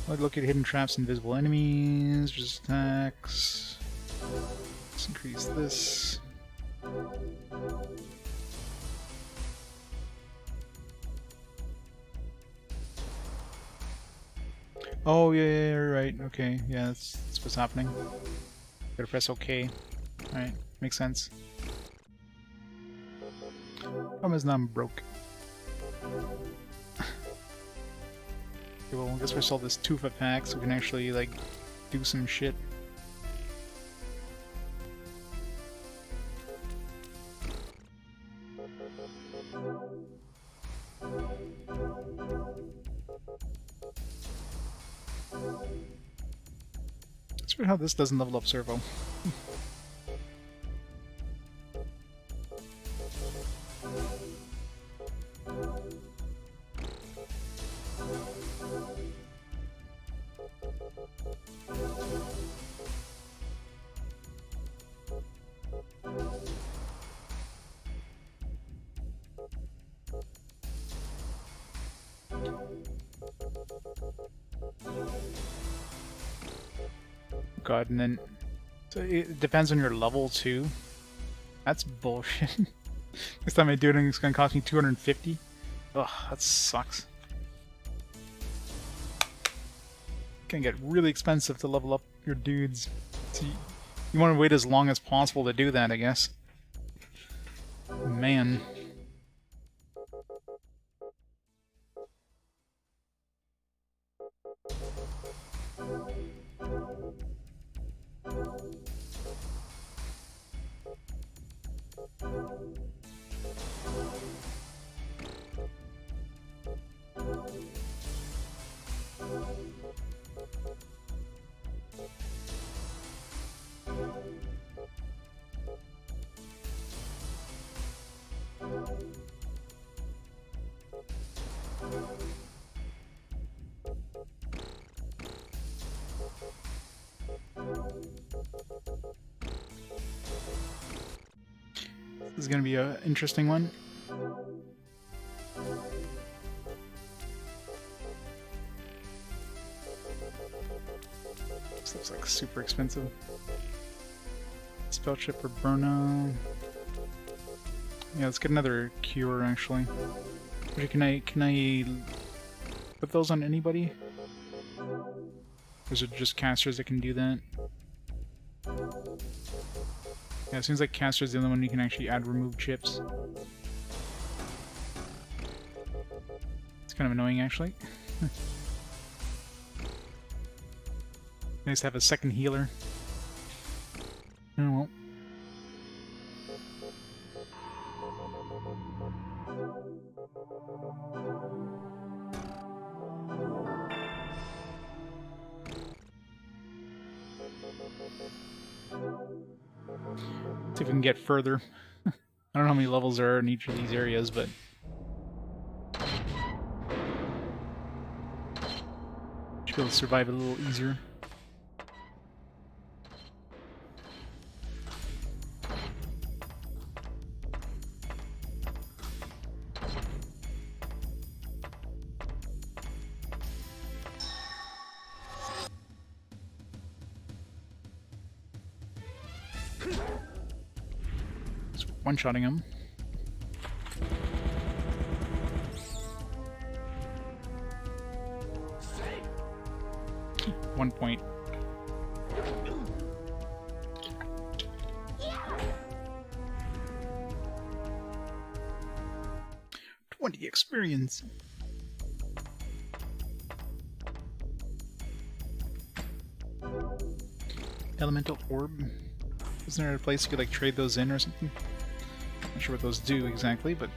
I'd look at hidden traps, invisible enemies, resist attacks. Let's increase this. Oh yeah, you're right. Okay, yeah, that's what's happening. Gotta press OK. Alright, makes sense. Problem is now I'm broke. Okay, well, I guess we sell this Tufa pack so we can actually, like, do some shit. Let's see how this doesn't level up Servo. God, and then so it depends on your level too. That's bullshit. Next time I do it, it's gonna cost me 250. Ugh, that sucks. Can get really expensive to level up your dudes. So you want to wait as long as possible to do that, I guess. Man. This is going to be an interesting one. This looks like super expensive. Spell chip for Burna. Yeah, let's get another cure actually. Actually, can I put those on anybody? Or is it just casters that can do that? Yeah, it seems like caster's the only one you can actually add remove chips. It's kind of annoying actually. Nice to have a second healer. Oh well. See if we can get further. I don't know how many levels there are in each of these areas, but should be able to survive a little easier. One-shotting him. One point. $20 experience. Elemental orb. Isn't there a place you could like trade those in or something? Not sure what those do exactly, but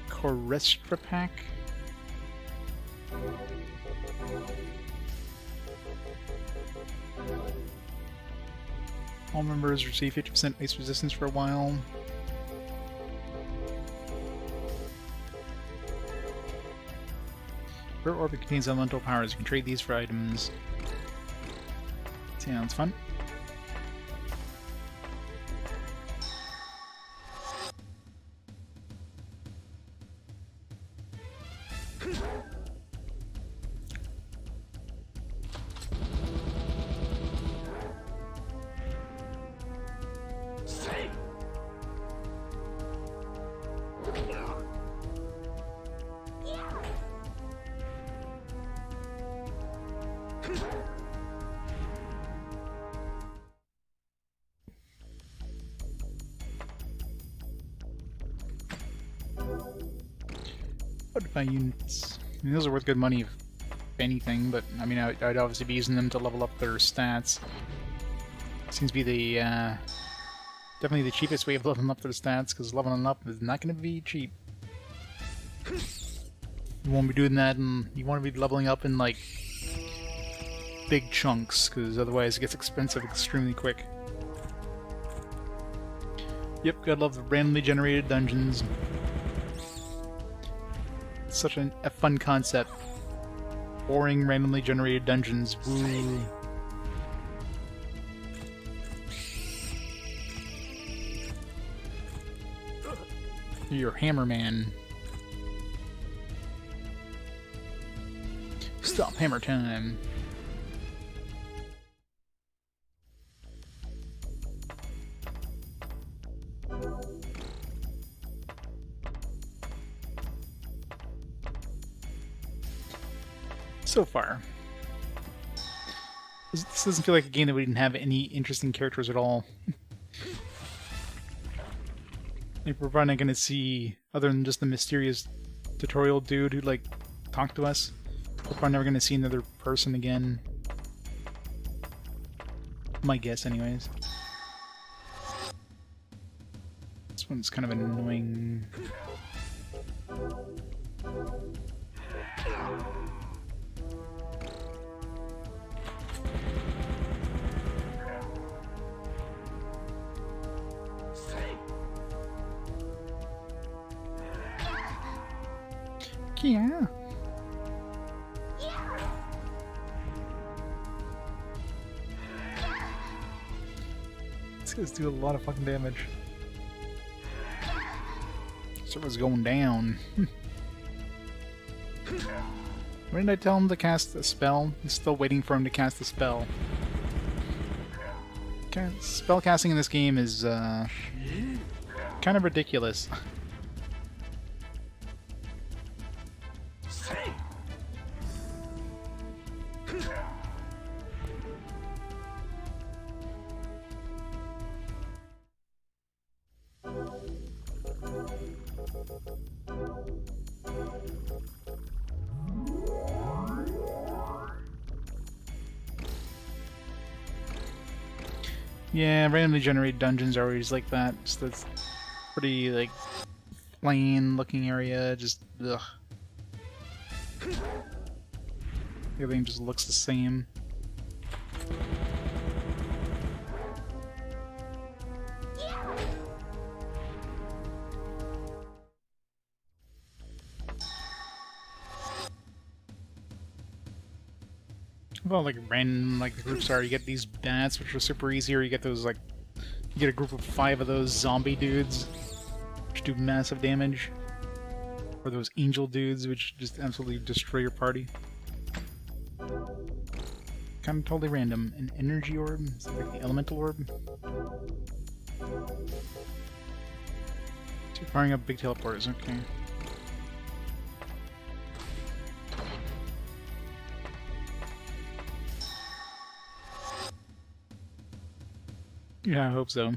Chorestra pack. All members receive 50% ice resistance for a while. Your orbit contains elemental powers. You can trade these for items. Sounds fun. Modify units. I mean, those are worth good money if anything, but I mean, I'd obviously be using them to level up their stats. Seems to be the definitely the cheapest way of leveling up their stats, because leveling up is not going to be cheap. You won't be doing that, and you want to be leveling up in like big chunks, because otherwise it gets expensive extremely quick. Yep, gotta love the randomly generated dungeons. It's such a fun concept. Boring randomly generated dungeons. Woo. You're Hammer Man. Stop hammer time. So far. This doesn't feel like a game that we didn't have any interesting characters at all. Like, we're probably not going to see, other than just the mysterious tutorial dude who, like, talked to us, we're probably never going to see another person again. My guess, anyways. This one's kind of annoying. Yeah. These guys do a lot of fucking damage. Server's going down. When did I tell him to cast a spell? I'm still waiting for him to cast a spell. Spell casting in this game is kind of ridiculous. Yeah, randomly generated dungeons are always like that. Just this pretty, like, plain looking area, just ugh. Everything just looks the same. Well, like random, like the groups are, you get these bats, which are super easy, or you get those, like, you get a group of 5 of those zombie dudes, which do massive damage, or those angel dudes, which just absolutely destroy your party. Kind of totally random. An energy orb? Is that like the elemental orb? So firing up big teleporters, okay. Yeah, I hope so.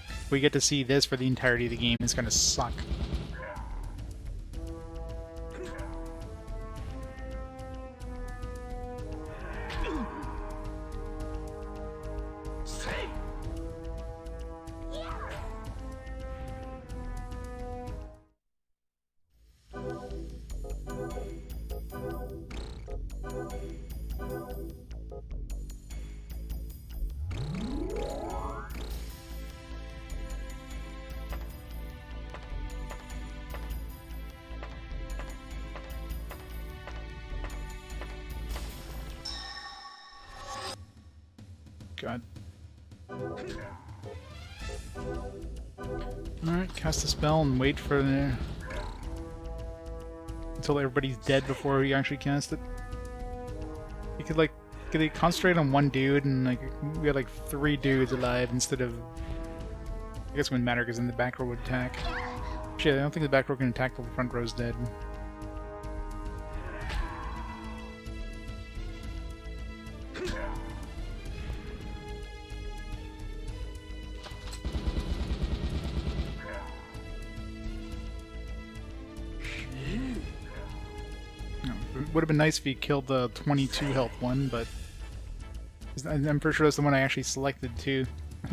If we get to see this for the entirety of the game, it's gonna suck. God. Alright, cast a spell and wait for the... until everybody's dead before we actually cast it. You could, like, could they concentrate on one dude and, like, we had, like, 3 dudes alive instead of... I guess it wouldn't matter because then the back row would attack. Shit, I don't think the back row can attack till the front row's dead. It would have been nice if he killed the 22 health one, but I'm pretty sure that's the one I actually selected too.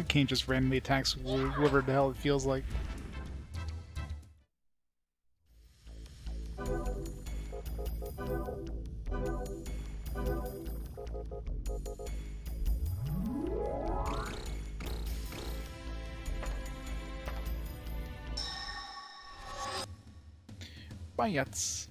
Kane just randomly attacks whoever the hell it feels like. Bayats.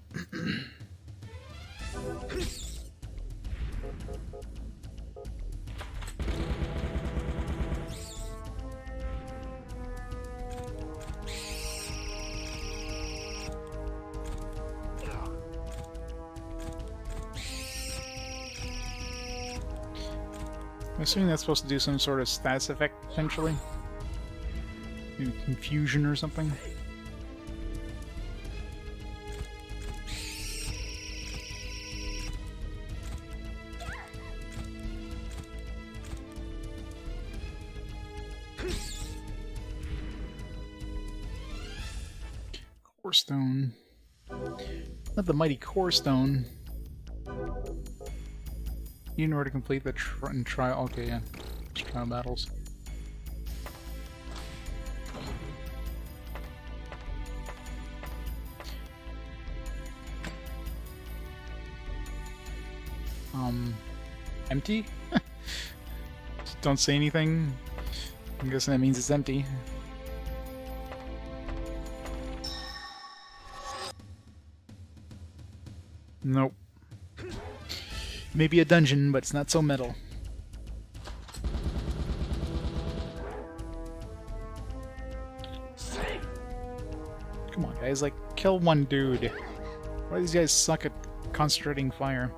I'm assuming that's supposed to do some sort of status effect, potentially. Maybe confusion or something. Core stone. Not the mighty core stone. You know where to complete the trial. Okay, yeah. Trial battles. Empty? Just don't say anything. I'm guessing that means it's empty. Nope. Maybe a dungeon, but it's not so metal. Come on, guys, like, kill one dude. Why do these guys suck at concentrating fire?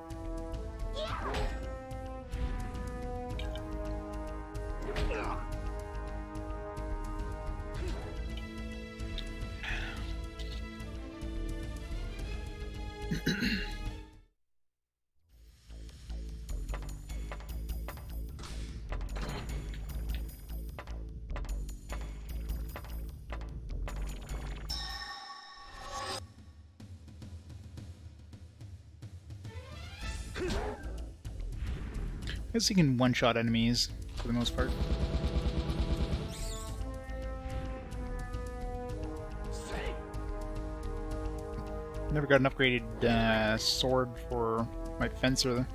I guess you can one-shot enemies, for the most part. Never got an upgraded sword for my fencer.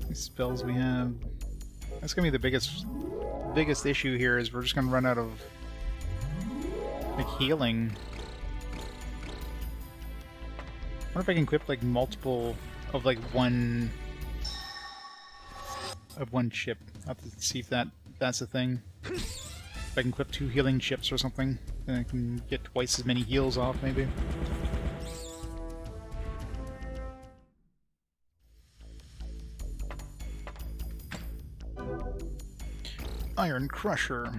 These spells we have. That's gonna be the biggest issue here. Is we're just gonna run out of like healing. I wonder if I can equip like multiple of like one chip. I'll have to see if that's a thing. If I can equip 2 healing chips or something, then I can get twice as many heals off, maybe. Iron Crusher.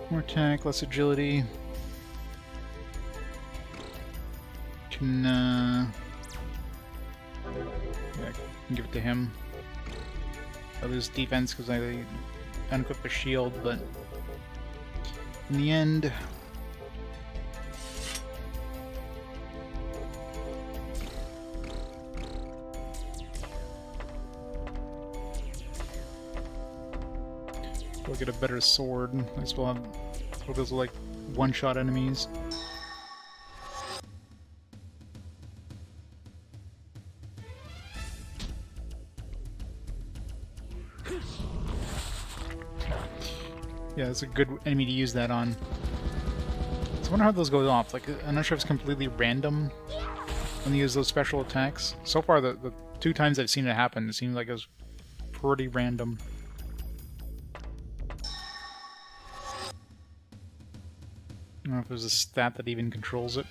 More attack, less agility. Can yeah, I can give it to him. I lose defense because I unequip a shield, but in the end, we'll get a better sword. At least we'll have those like one-shot enemies. Yeah, it's a good enemy to use that on. So I wonder how those go off. Like, I'm not sure if it's completely random when you use those special attacks. So far, the 2 times I've seen it happen, it seems like it was pretty random. I don't know if there's a stat that even controls it.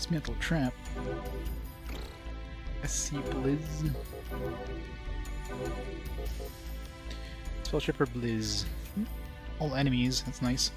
Dismantle trap. SC Blizz. Spellship for Blizz. All enemies, that's nice.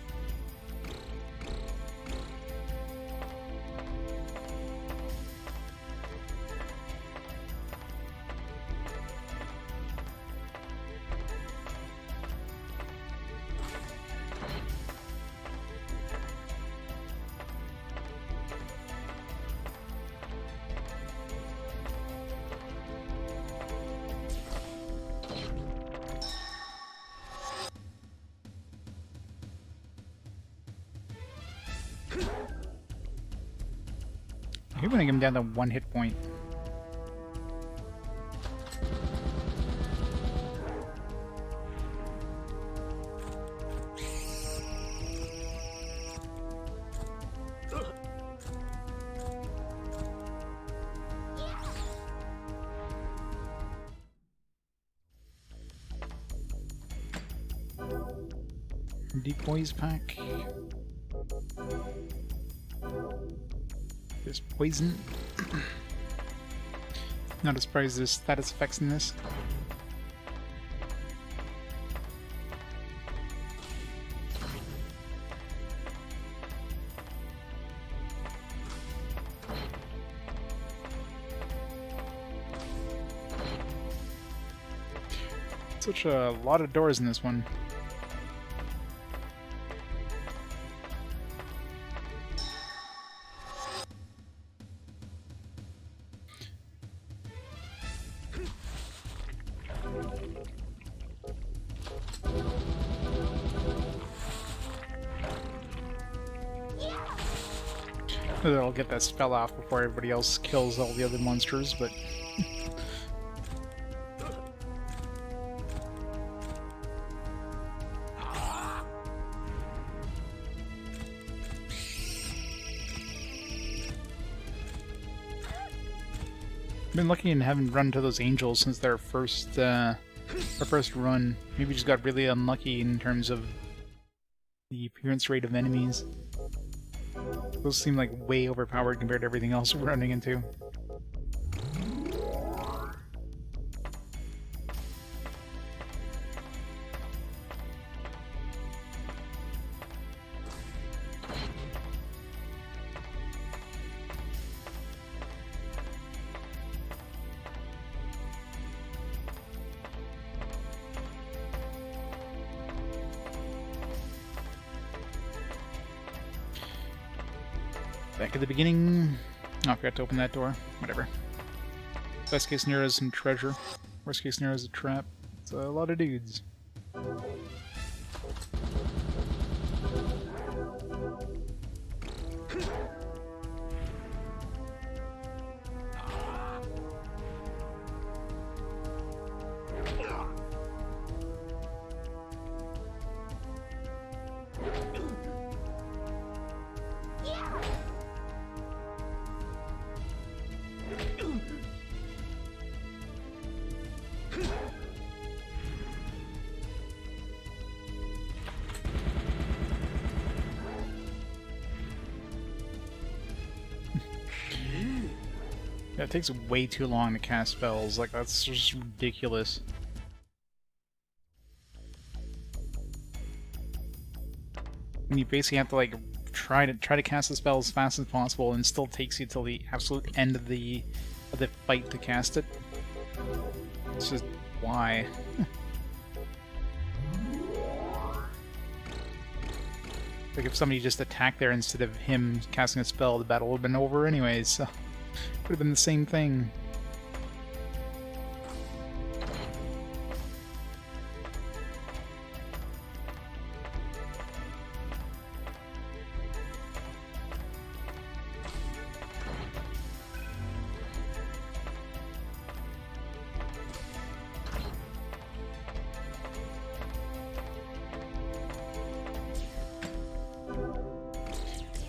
You're gonna get him down to 1 hit point. Decoys pack. There's poison. Not surprised there's status effects in this. Such a lot of doors in this one. I'll get that spell off before everybody else kills all the other monsters, but... I've been lucky and haven't run to those angels since their first run. Maybe just got really unlucky in terms of the appearance rate of enemies. Those seem like way overpowered compared to everything else we're running into. Back at the beginning. Oh, I forgot to open that door. Whatever. Best case scenario is some treasure. Worst case scenario is a trap. It's a lot of dudes. Yeah, it takes way too long to cast spells. Like, that's just ridiculous. And you basically have to like try to cast the spell as fast as possible, and it still takes you till the absolute end of the fight to cast it. It's just why. Like if somebody just attacked there instead of him casting a spell, the battle would have been over anyways. So. Would have been the same thing.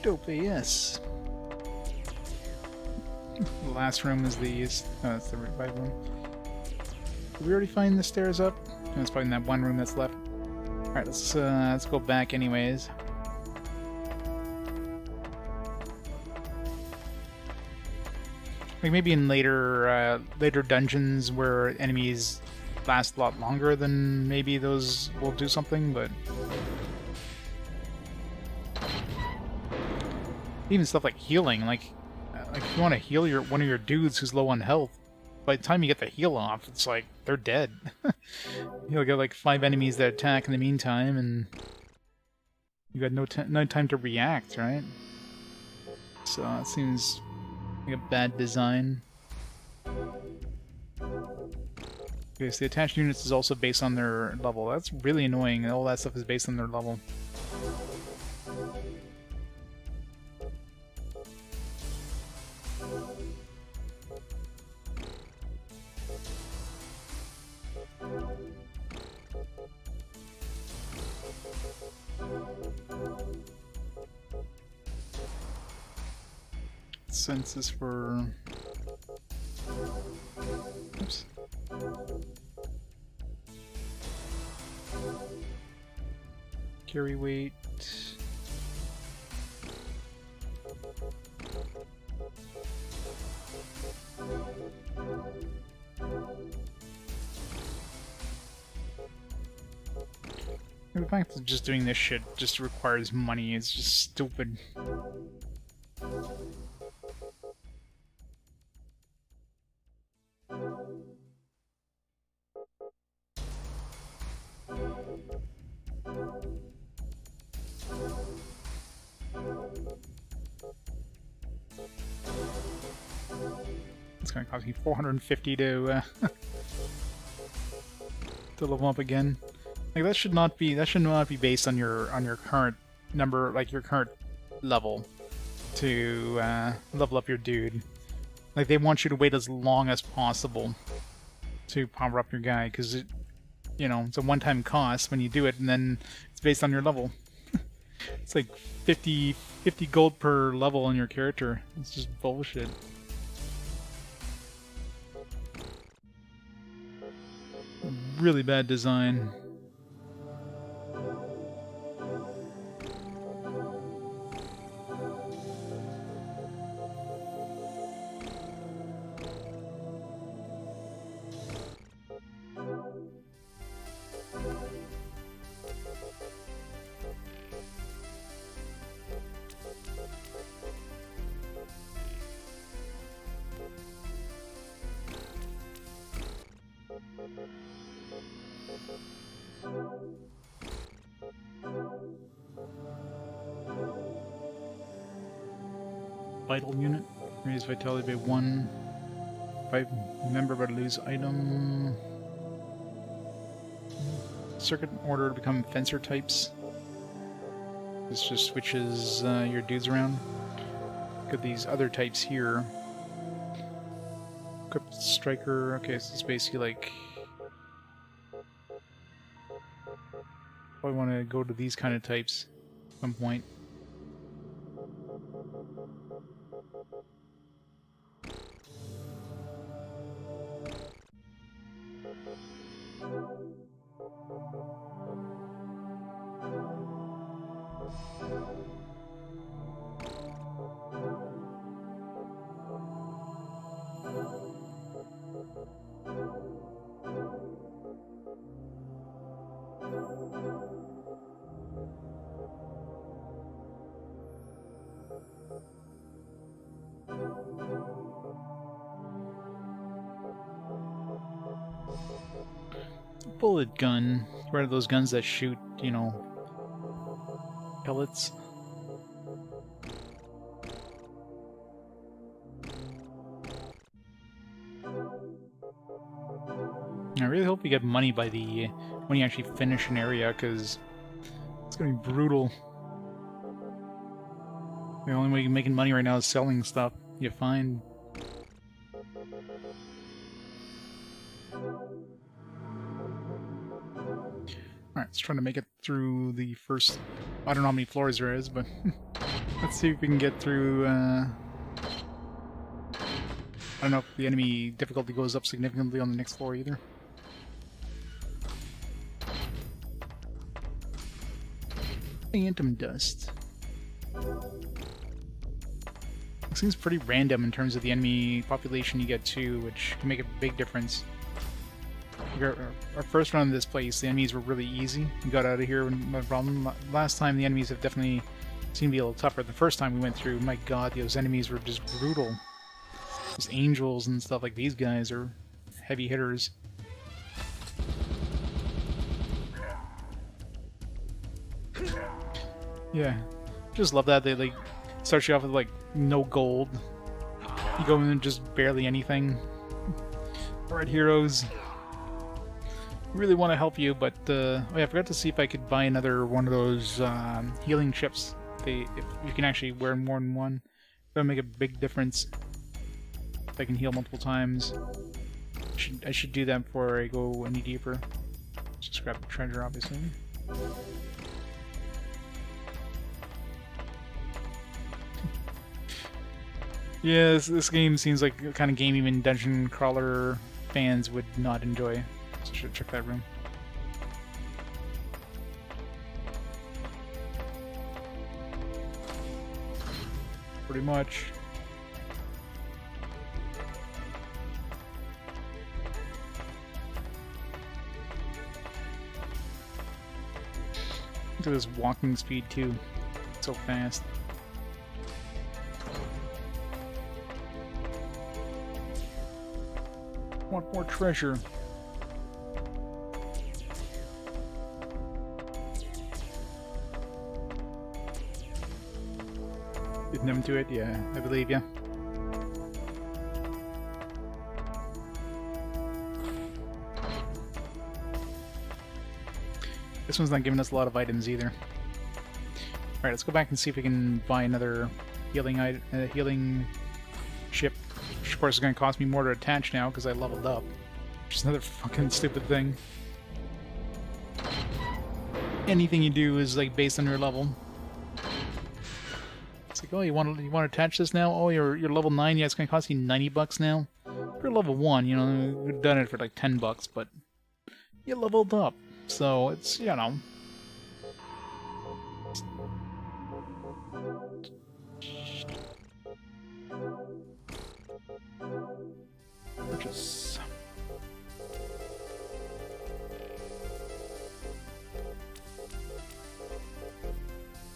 Dope, yes. The last room is that's the revive room. Did we already find the stairs up? That's probably in that one room that's left. Alright, let's go back anyways. Like maybe in later dungeons where enemies last a lot longer, than maybe those will do something, but even stuff like healing, like if you want to heal one of your dudes who's low on health, by the time you get the heal off, it's like they're dead. You'll get like 5 enemies that attack in the meantime, and you got no time to react, right? So it seems like a bad design. Okay, so the attached units is also based on their level. That's really annoying. All that stuff is based on their level. Census for... Oops. Carry weight. The fact that just doing this shit just requires money is just stupid. It's gonna cost me 450 to to level up again. Like that should not be based on your current number, like your current level, to level up your dude. Like they want you to wait as long as possible to power up your guy, because it, you know, it's a one-time cost when you do it, and then it's based on your level. It's like 50 gold per level on your character. It's just bullshit. Really bad design. Vital unit. Raise vitality by 1. If I remember about to lose item. Circuit order to become fencer types. This just switches your dudes around. Got these other types here. Equipped striker. Okay, so it's basically like... Probably want to go to these kind of types at some point. Bullet gun. One of those guns that shoot, you know, pellets. I really hope you get money by the when you actually finish an area, because it's gonna be brutal. The only way you're making money right now is selling stuff you find. Alright, let's try to make it through the first... I don't know how many floors there is, but let's see if we can get through... I don't know if the enemy difficulty goes up significantly on the next floor either. Phantom dust. It seems pretty random in terms of the enemy population you get too, which can make a big difference. Our first run of this place, the enemies were really easy. We got out of here with no problem. Last time, the enemies have definitely seemed to be a little tougher. The first time we went through, my god, those enemies were just brutal. Those angels and stuff like these guys are heavy hitters. Yeah, just love that they like start you off with like no gold. You go in and just barely anything. Alright, heroes. Really want to help you, but oh yeah, I forgot to see if I could buy another one of those healing chips. If you can actually wear more than one, that'll make a big difference. If I can heal multiple times, I should do that before I go any deeper. Just grab the treasure, obviously. Yeah, this game seems like the kind of game even dungeon crawler fans would not enjoy. So I should check that room. Pretty much. Look at this walking speed too. So fast. Want more treasure. Didn't them to it? Yeah, I believe ya. This one's not giving us a lot of items either. Alright, let's go back and see if we can buy another healing ship. Which of course is going to cost me more to attach now because I leveled up. Which is another fucking stupid thing. Anything you do is like based on your level. It's like, oh, you want to attach this now? Oh, you're level 9. Yeah, it's going to cost you $90 now. If you're level 1, you know, we've done it for like $10, but you leveled up. So it's, you know. Purchase.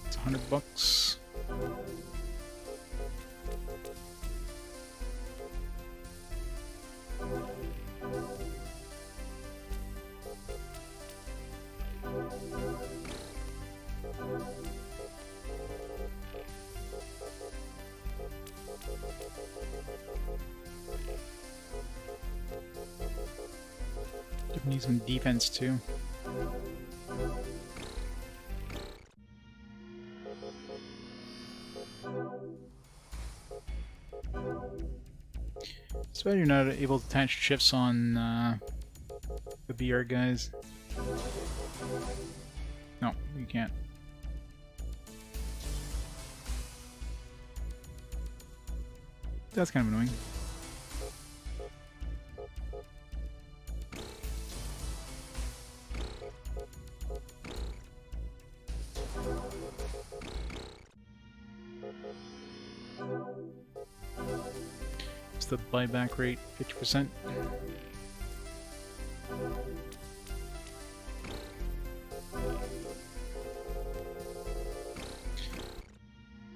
It's $100. Need some defense too. It's bad you're not able to attach shifts on the VR guys. No, you can't. That's kind of annoying. The buyback rate 50%.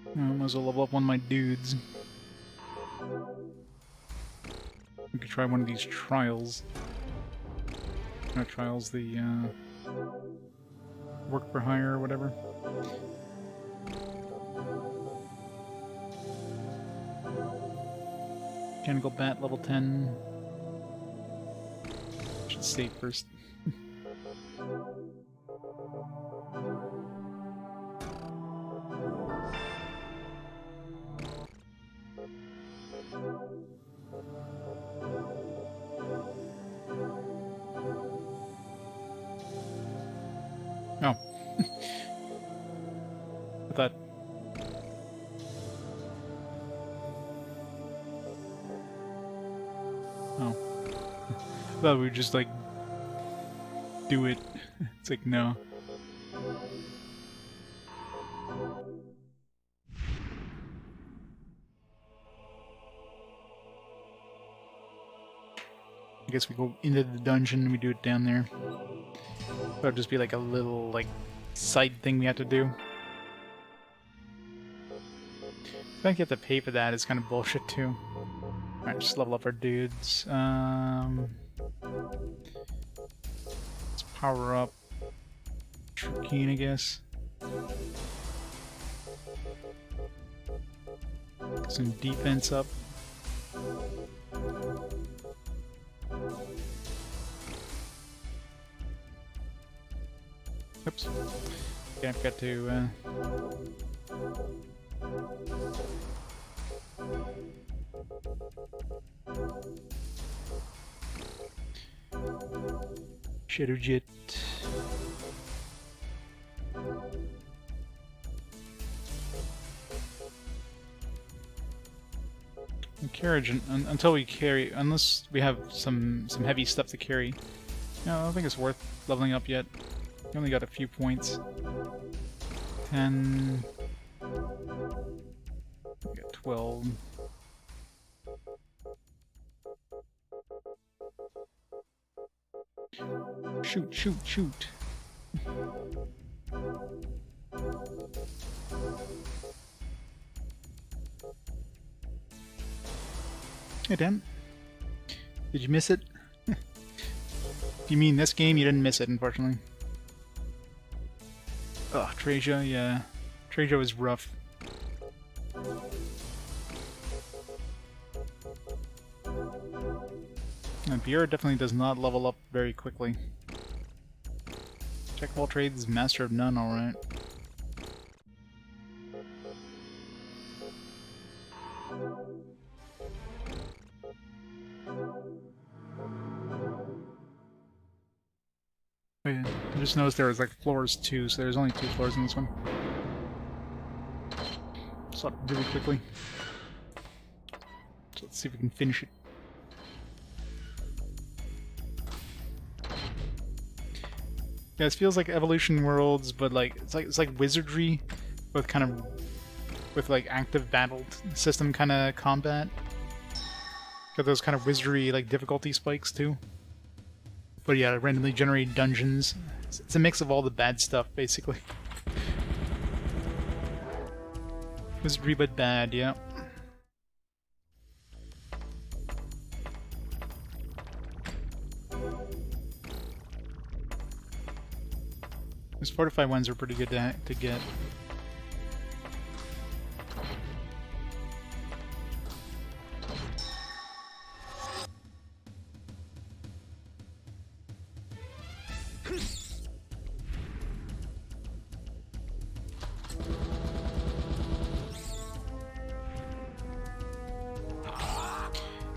I might as well level up one of my dudes. We could try one of these trials. Not trials, the work for hire or whatever. Mechanical bat level 10. Should save first. Oh. I thought. Oh. I thought we'd just like do it. It's like, no. guess we go into the dungeon and we do it down there. That'll just be like a little, like, side thing we have to do. The fact you have to pay for that is kind of bullshit, too. Alright, just level up our dudes. Let's power up Trukeen, I guess. Get some defense up. Oops. Okay, I've got to, Shadow Jet. Carriage until we carry, unless we have some heavy stuff to carry. No, I don't think it's worth leveling up yet. We only got a few points. 10. We got 12. Shoot, shoot, shoot. Hey, Dan. Did you miss it? If you mean this game, you didn't miss it, unfortunately. Ugh, Treja, yeah. Treja was rough. And Pierre definitely does not level up very quickly. Jack of all trades, master of none, alright. Wait, I just noticed there was like floors too, so there's only 2 floors in this one. So really quickly. So let's see if we can finish it. Yeah, this feels like Evolution Worlds, but like it's like wizardry with kind of like active battle system kind of combat. Got those kind of wizardry like difficulty spikes too. But yeah, randomly generated dungeons. It's a mix of all the bad stuff, basically. Wizardry but bad, yeah. Those fortified ones are pretty good to get.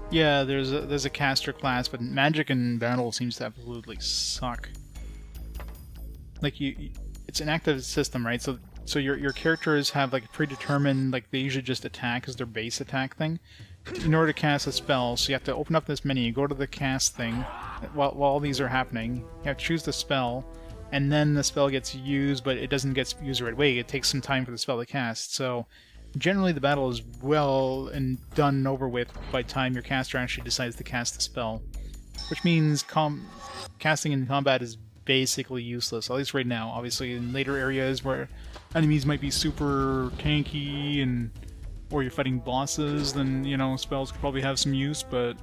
Yeah, there's a caster class, but magic in battle seems to absolutely suck. Like it's an active system, right? So your characters have like predetermined, like they usually just attack as their base attack thing. In order to cast a spell, so you have to open up this menu, go to the cast thing, while all these are happening. You have to choose the spell, and then the spell gets used, but it doesn't get used right away. It takes some time for the spell to cast. So generally the battle is well and done and over with by the time your caster actually decides to cast the spell. Which means casting in combat is basically useless, at least right now. Obviously in later areas where enemies might be super tanky and or you're fighting bosses, then, you know, spells could probably have some use, but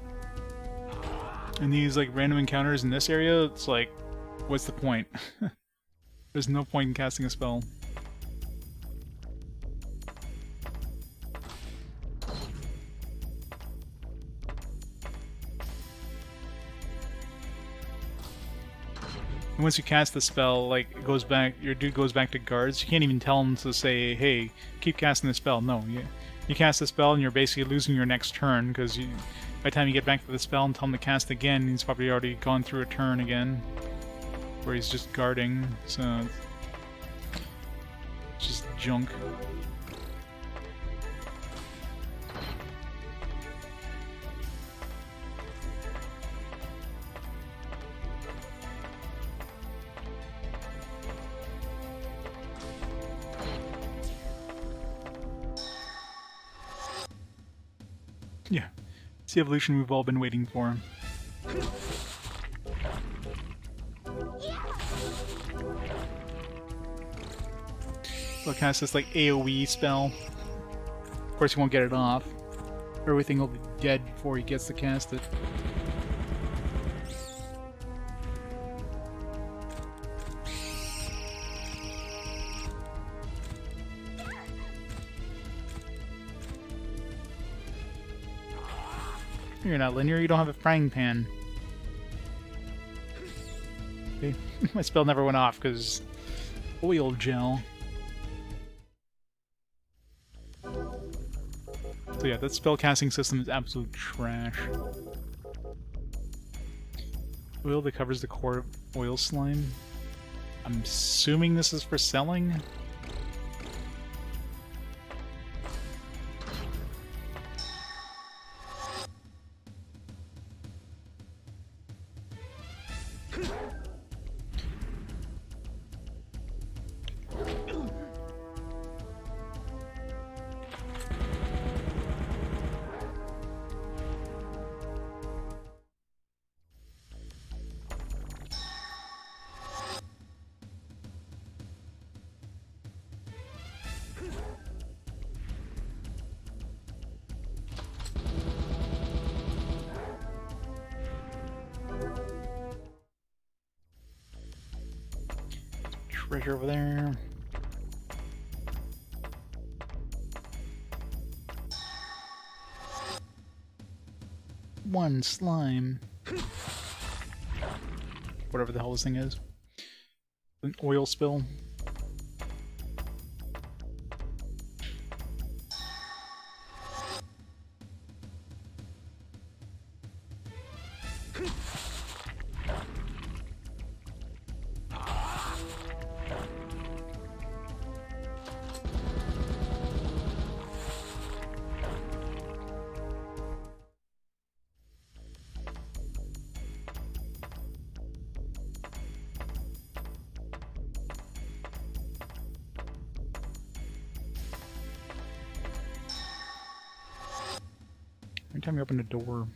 in these like random encounters in this area, it's like, what's the point? There's no point in casting a spell. And once you cast the spell, like, it goes back, your dude goes back to guards. You can't even tell him to say, hey, keep casting the spell. No, you cast the spell and you're basically losing your next turn, because by the time you get back to the spell and tell him to cast again, he's probably already gone through a turn again, where he's just guarding, so it's just junk. Yeah, it's the evolution we've all been waiting for. He'll cast this like AoE spell. Of course, he won't get it off. Everything will be dead before he gets to cast it. You're not linear, you don't have a frying pan. Okay. My spell never went off because oil gel. So yeah, that spellcasting system is absolute trash. Oil that covers the core of oil slime. I'm assuming this is for selling? Treasure over there. One slime. Whatever the hell this thing is. An oil spill. Every time you open a door.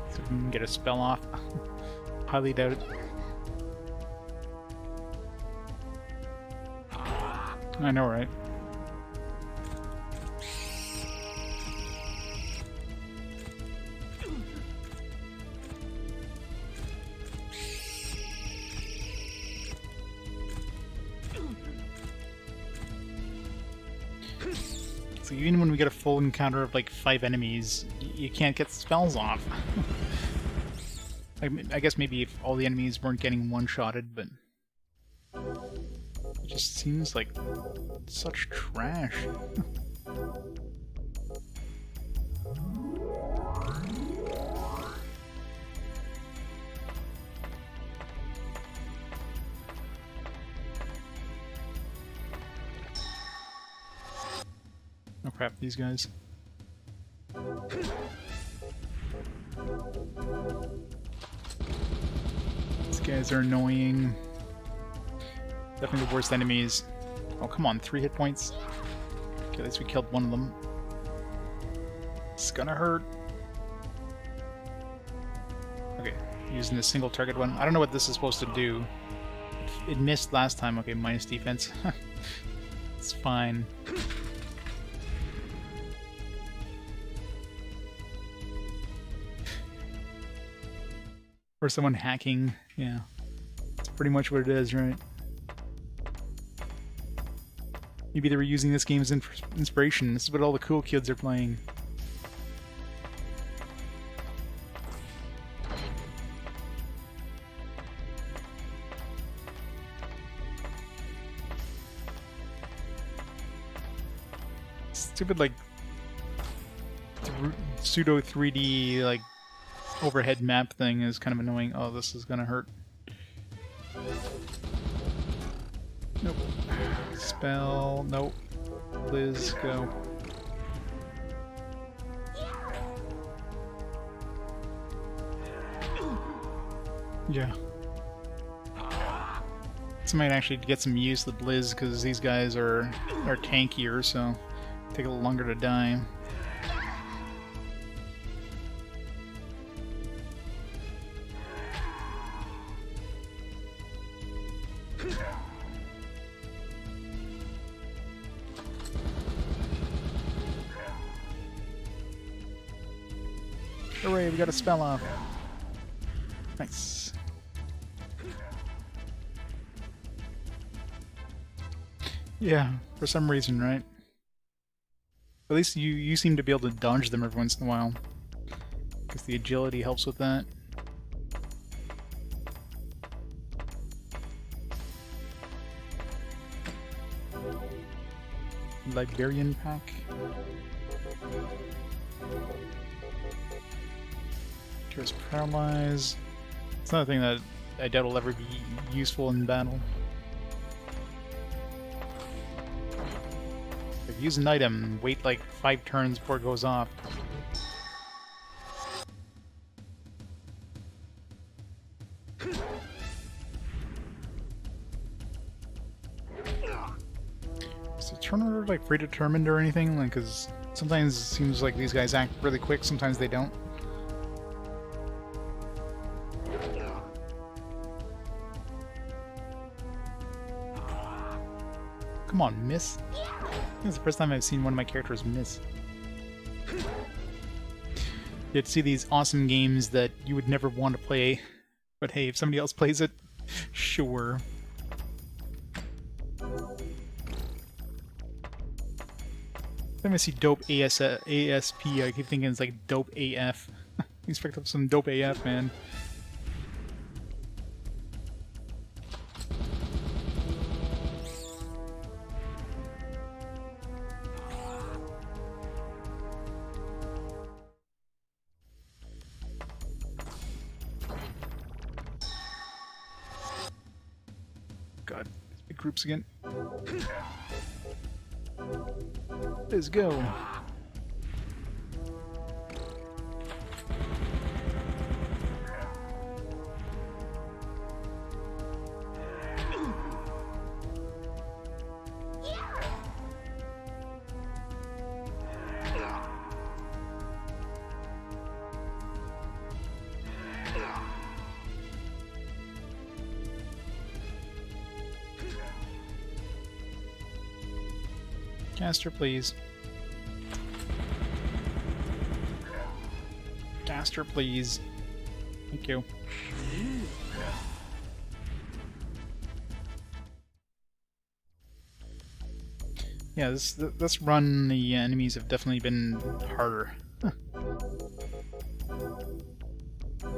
So we can get a spell off. Highly doubt it. I know, right? So even when we get a full encounter of like 5 enemies, you can't get spells off. I guess maybe if all the enemies weren't getting one-shotted, but it just seems like such trash. Oh crap, these guys. These guys are annoying. Definitely the worst enemies. Oh, come on, 3 hit points. Okay, at least we killed one of them. It's gonna hurt. Okay, using this single target one. I don't know what this is supposed to do. It missed last time. Okay, minus defense. It's fine. Or someone hacking. Yeah. That's pretty much what it is, right? Maybe they were using this game as inspiration. This is what all the cool kids are playing. Stupid, like, pseudo 3D, like, overhead map thing is kind of annoying. Oh, this is gonna hurt. Nope. Spell. Nope. Liz, go. Yeah. I might actually get some use with Blizz because these guys are tankier, so take a little longer to die. Hooray, we got a spell off. Nice. Yeah, for some reason, right? At least you seem to be able to dodge them every once in a while. Because the agility helps with that. Liberian pack. Cures paralyze. It's not a thing that I doubt will ever be useful in battle. If you use an item, wait like 5 turns before it goes off. Is the turn order like predetermined or anything? Like, cause sometimes it seems like these guys act really quick, sometimes they don't. Come on, miss. This is the first time I've seen one of my characters miss. You get to see these awesome games that you would never want to play, but hey, if somebody else plays it, sure. Every time I see dope ASP, I keep thinking it's like dope AF. He's picked up some dope AF, man. God, these big groups again. Let's go. Caster, please. Caster, please. Thank you. Yeah, this run, the enemies have definitely been harder. Huh.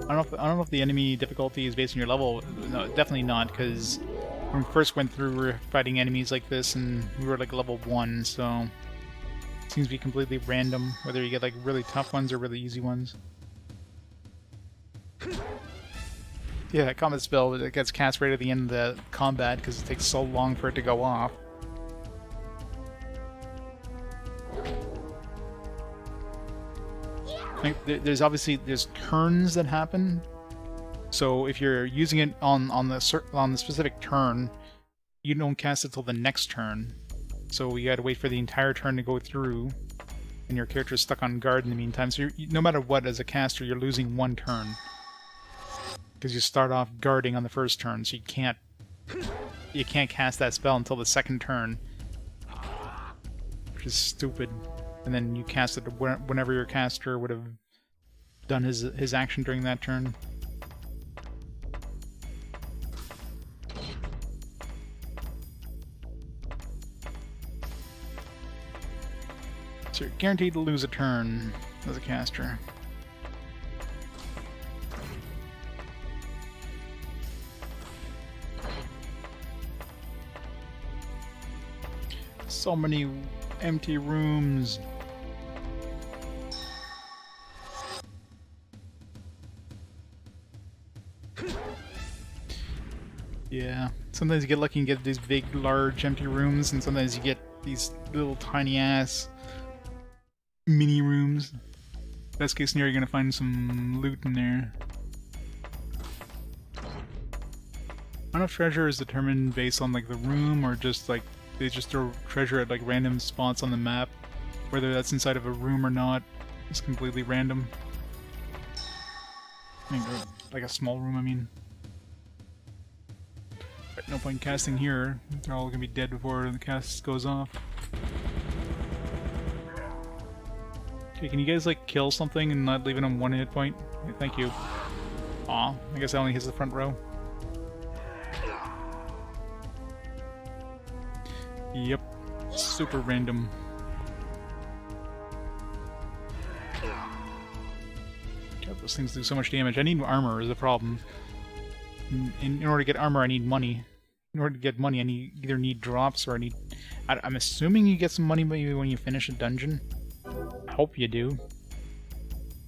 I don't know if the enemy difficulty is based on your level. No, definitely not, because when we first went through, we were fighting enemies like this, and we were like level 1, so it seems to be completely random, whether you get like really tough ones or really easy ones. Yeah, that combat spell that gets cast right at the end of the combat because it takes so long for it to go off. Like, there's obviously turns that happen. So if you're using it on the specific turn, you don't cast it till the next turn. So you gotta wait for the entire turn to go through, and your character's stuck on guard in the meantime. So no matter what, as a caster, you're losing 1 turn because you start off guarding on the first turn. So you can't cast that spell until the second turn, which is stupid. And then you cast it whenever your caster would have done his action during that turn. So you're guaranteed to lose a turn as a caster. So many empty rooms. Yeah, sometimes you get lucky and get these big, large, empty rooms, and sometimes you get these little tiny-ass mini rooms. Best case scenario, you're gonna find some loot in there. don't know if treasure is determined based on like the room or just like they just throw treasure at like random spots on the map. Whether that's inside of a room or not, it's completely random. I mean, like a small room, I mean. Right, no point casting here. They're all gonna be dead before the cast goes off. Okay, can you guys like kill something and not leave it on one hit point? Yeah, thank you. Aw, I guess that only hits the front row. Yep, super random. God, those things do so much damage. I need armor is the problem. In order to get armor, I need money. In order to get money, I either need drops or I need... I'm assuming you get some money maybe when you finish a dungeon. I hope you do.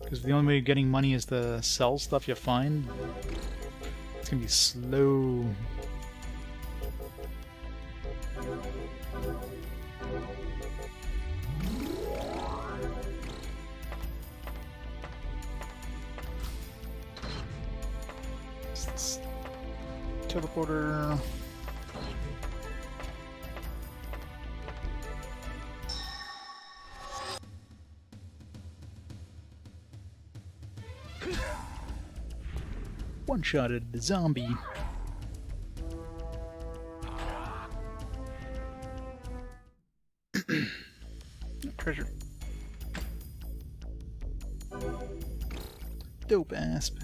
Because the only way of getting money is to sell stuff you find. It's gonna be slow. Teleporter. One-shotted the zombie. Treasure. Dope asp.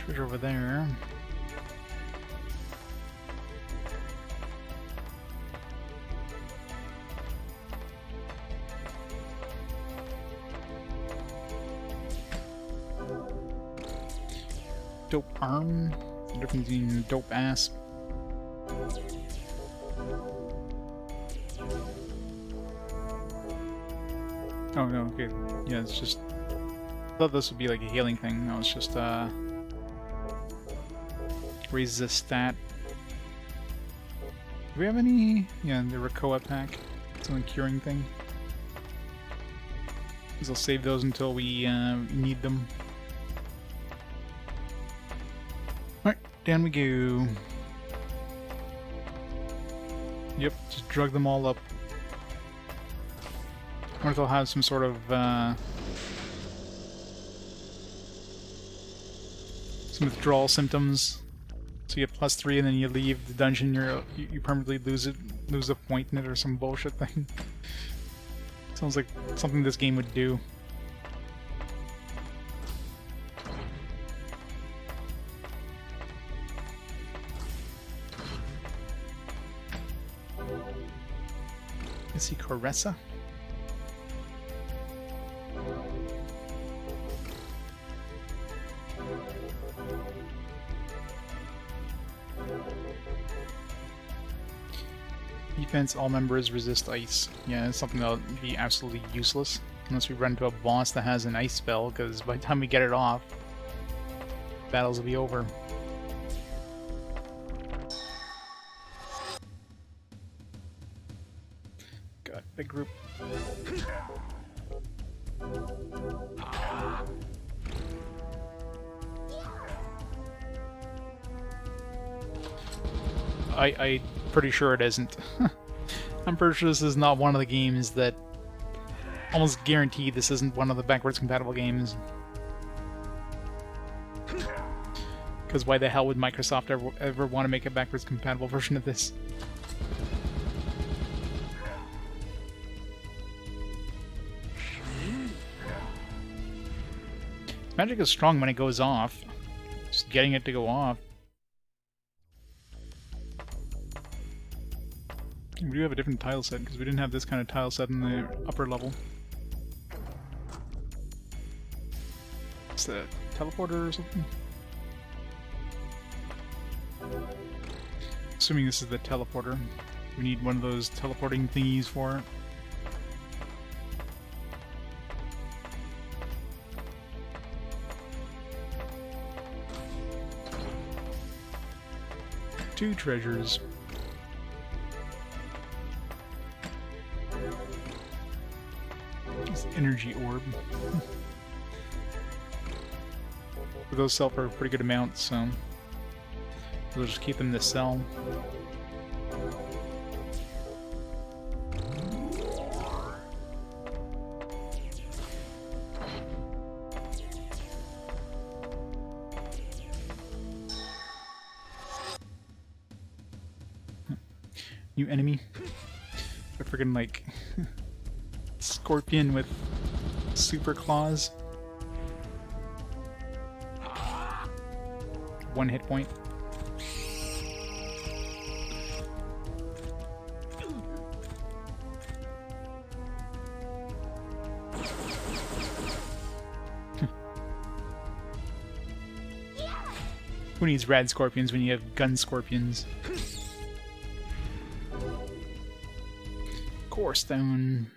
Treasure over there. Dope arm. The difference between dope ass. Oh no, okay. Yeah, it's just... I thought this would be like a healing thing. No, it's just raises a stat. Do we have any? Yeah, the Rakoa pack. It's only curing thing. Because I'll save those until we need them. Alright, down we go. Yep, just drug them all up. I wonder if they'll have some sort of some withdrawal symptoms. So you get +3 and then you leave the dungeon, you permanently lose a point in it or some bullshit thing. Sounds like something this game would do. Is he Caressa? Defense, all members resist ice. Yeah, it's something that'll be absolutely useless. Unless we run into a boss that has an ice spell, because by the time we get it off, battles will be over. God, big group. I'm pretty sure it isn't. I'm pretty sure this is not one of the games that... Almost guaranteed this isn't one of the backwards compatible games. Because why the hell would Microsoft ever want to make a backwards compatible version of this? Magic is strong when it goes off. Just getting it to go off. We do have a different tile set, because we didn't have this kind of tile set in the upper level. It's a teleporter or something? Assuming this is the teleporter. We need one of those teleporting thingies for it. Two treasures. Just energy orb. Those sell for a pretty good amount, so we'll just keep them to sell. New enemy. A friggin' like scorpion with super claws. 1 hit point. Who needs rad scorpions when you have gun scorpions? Core stone.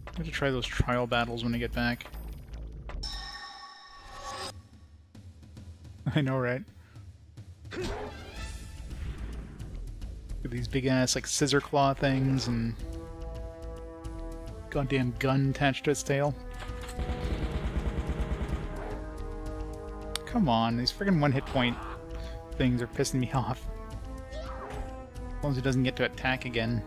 I have to try those trial battles when I get back. I know, right? With these big ass like scissor claw things and goddamn gun attached to its tail. Come on, these friggin' 1 hit point things are pissing me off. As long as it doesn't get to attack again.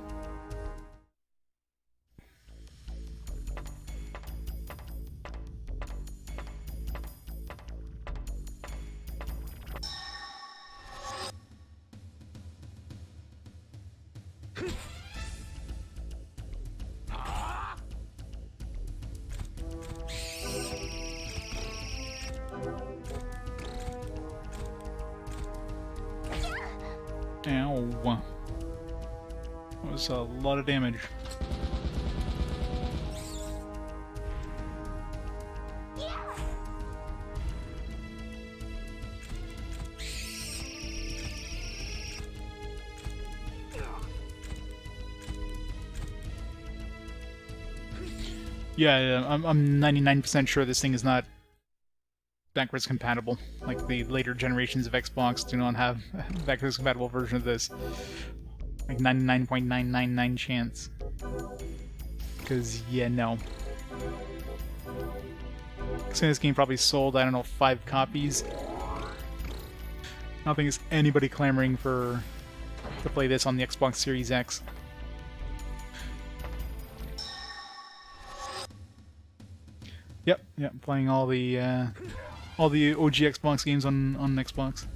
Ow. That was a lot of damage. Yeah, I'm 99% sure this thing is not backwards compatible. Like the later generations of Xbox do not have a backwards compatible version of this. Like 99.999 chance. Because, yeah, no. So this game probably sold, I don't know, 5 copies. I don't think there's anybody clamoring to play this on the Xbox Series X. Yep, playing all the OG Xbox games on Xbox.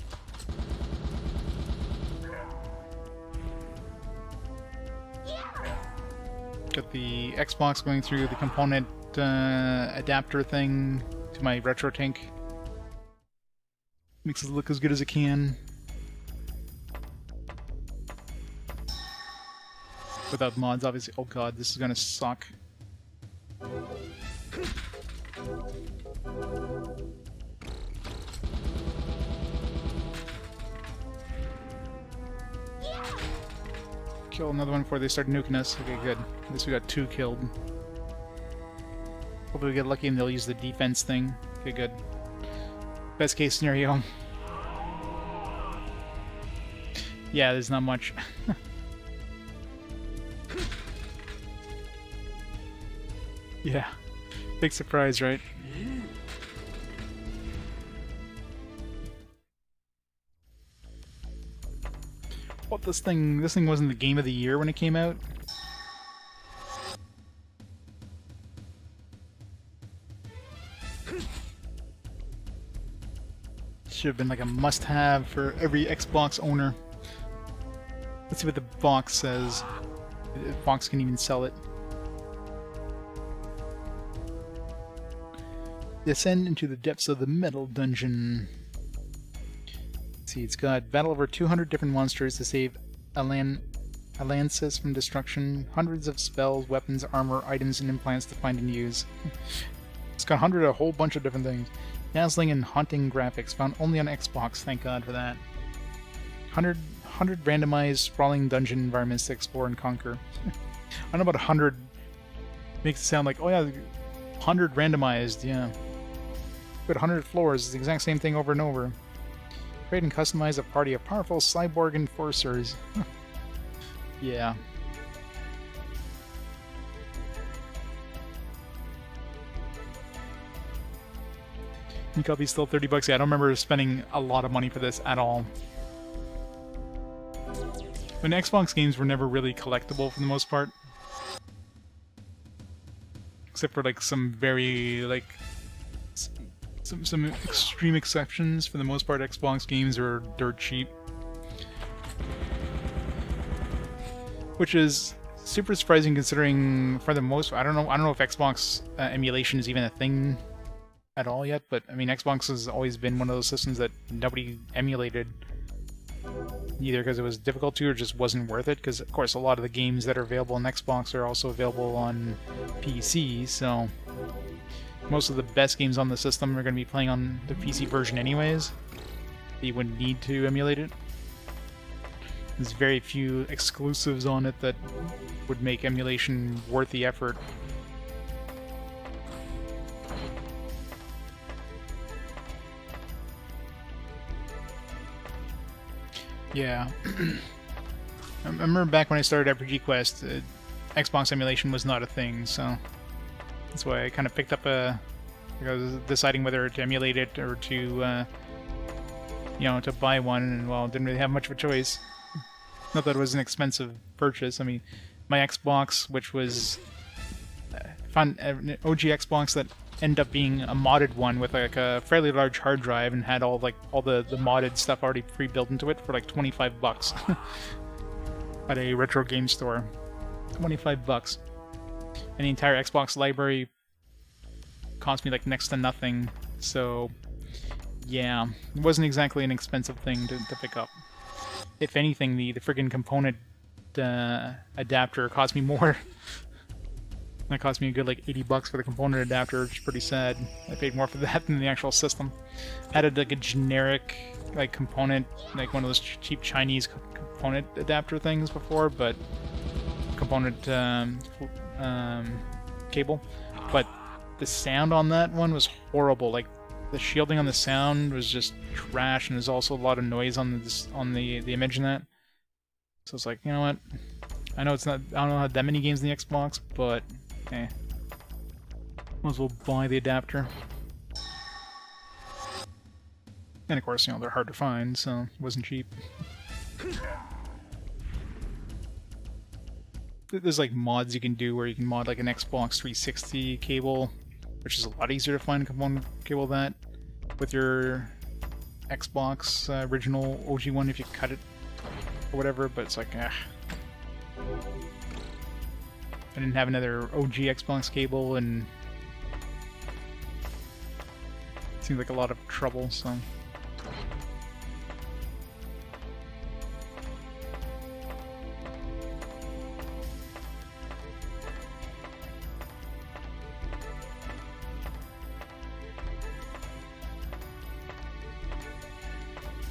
Got the Xbox going through the component adapter thing to my RetroTink. Makes it look as good as it can. Without mods, obviously. Oh god, this is gonna suck. Kill another one before they start nuking us. Okay, good. At least we got 2 killed. Hopefully we get lucky and they'll use the defense thing. Okay, good. Best case scenario. Yeah, there's not much. Yeah. Big surprise, right? What, this thing wasn't the game of the year when it came out? Should have been like a must-have for every Xbox owner. Let's see what the box says. If Fox can even sell it. Descend into the depths of the metal dungeon. Let's see, it's got battle over 200 different monsters to save Atlantis from destruction, hundreds of spells, weapons, armor, items, and implants to find and use. It's got a whole bunch of different things. Dazzling and haunting graphics, found only on Xbox, thank God for that. 100 randomized sprawling dungeon environments to explore and conquer. I don't know about 100. Makes it sound like, oh yeah, 100 randomized, yeah. But 100 floors is the exact same thing over and over. Create and customize a party of powerful cyborg enforcers. Yeah. New copy's still $30. Yeah, I don't remember spending a lot of money for this at all. When Xbox games were never really collectible for the most part. Except for like some very like some extreme exceptions. For the most part, Xbox games are dirt cheap. Which is super surprising considering for the most I don't know if Xbox emulation is even a thing at all yet, but I mean Xbox has always been one of those systems that nobody emulated, either because it was difficult to or just wasn't worth it, because of course a lot of the games that are available on Xbox are also available on PC, so most of the best games on the system are going to be playing on the PC version anyways. You wouldn't need to emulate it. There's very few exclusives on it that would make emulation worth the effort. Yeah. I remember back when I started RPG Quest, Xbox emulation was not a thing, so that's why I kind of picked up I was deciding whether to emulate it or to, you know, to buy one, and well, didn't really have much of a choice. Not that it was an expensive purchase. I mean, my Xbox, which was found an OG Xbox that ended up being a modded one with like a fairly large hard drive and had all the modded stuff already pre-built into it for like $25 at a retro game store. $25. And the entire Xbox library cost me like next to nothing. So yeah, it wasn't exactly an expensive thing to pick up. If anything, the friggin' component adapter cost me more. That cost me a good like $80 for the component adapter, which is pretty sad. I paid more for that than the actual system. I added like a generic like component, like one of those cheap Chinese component adapter things before, but component cable. But the sound on that one was horrible. Like the shielding on the sound was just trash, and there's also a lot of noise on the image in that. So it's like, you know what? I know it's not. I don't know that many games in the Xbox, but eh. Might as well buy the adapter. And of course, you know, they're hard to find, so it wasn't cheap. There's like mods you can do where you can mod like an Xbox 360 cable, which is a lot easier to find a component cable that with your Xbox original OG one if you cut it or whatever, but it's like, I didn't have another OG Xbox cable, and it seemed like a lot of trouble, so...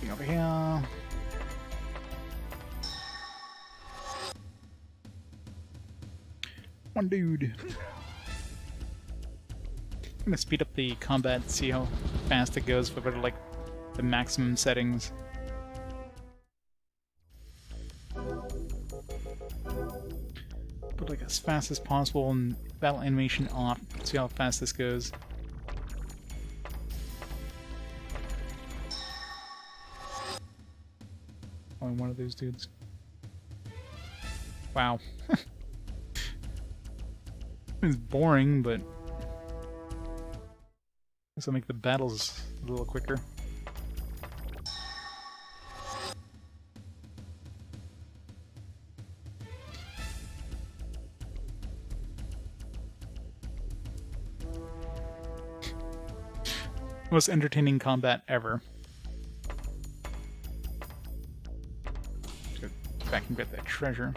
Over here. One dude. I'm gonna speed up the combat, see how fast it goes for like the maximum settings. Put like as fast as possible and battle animation off. See how fast this goes. Only one of those dudes. Wow. It's boring, but this will make the battles a little quicker. Most entertaining combat ever. Go back and get that treasure.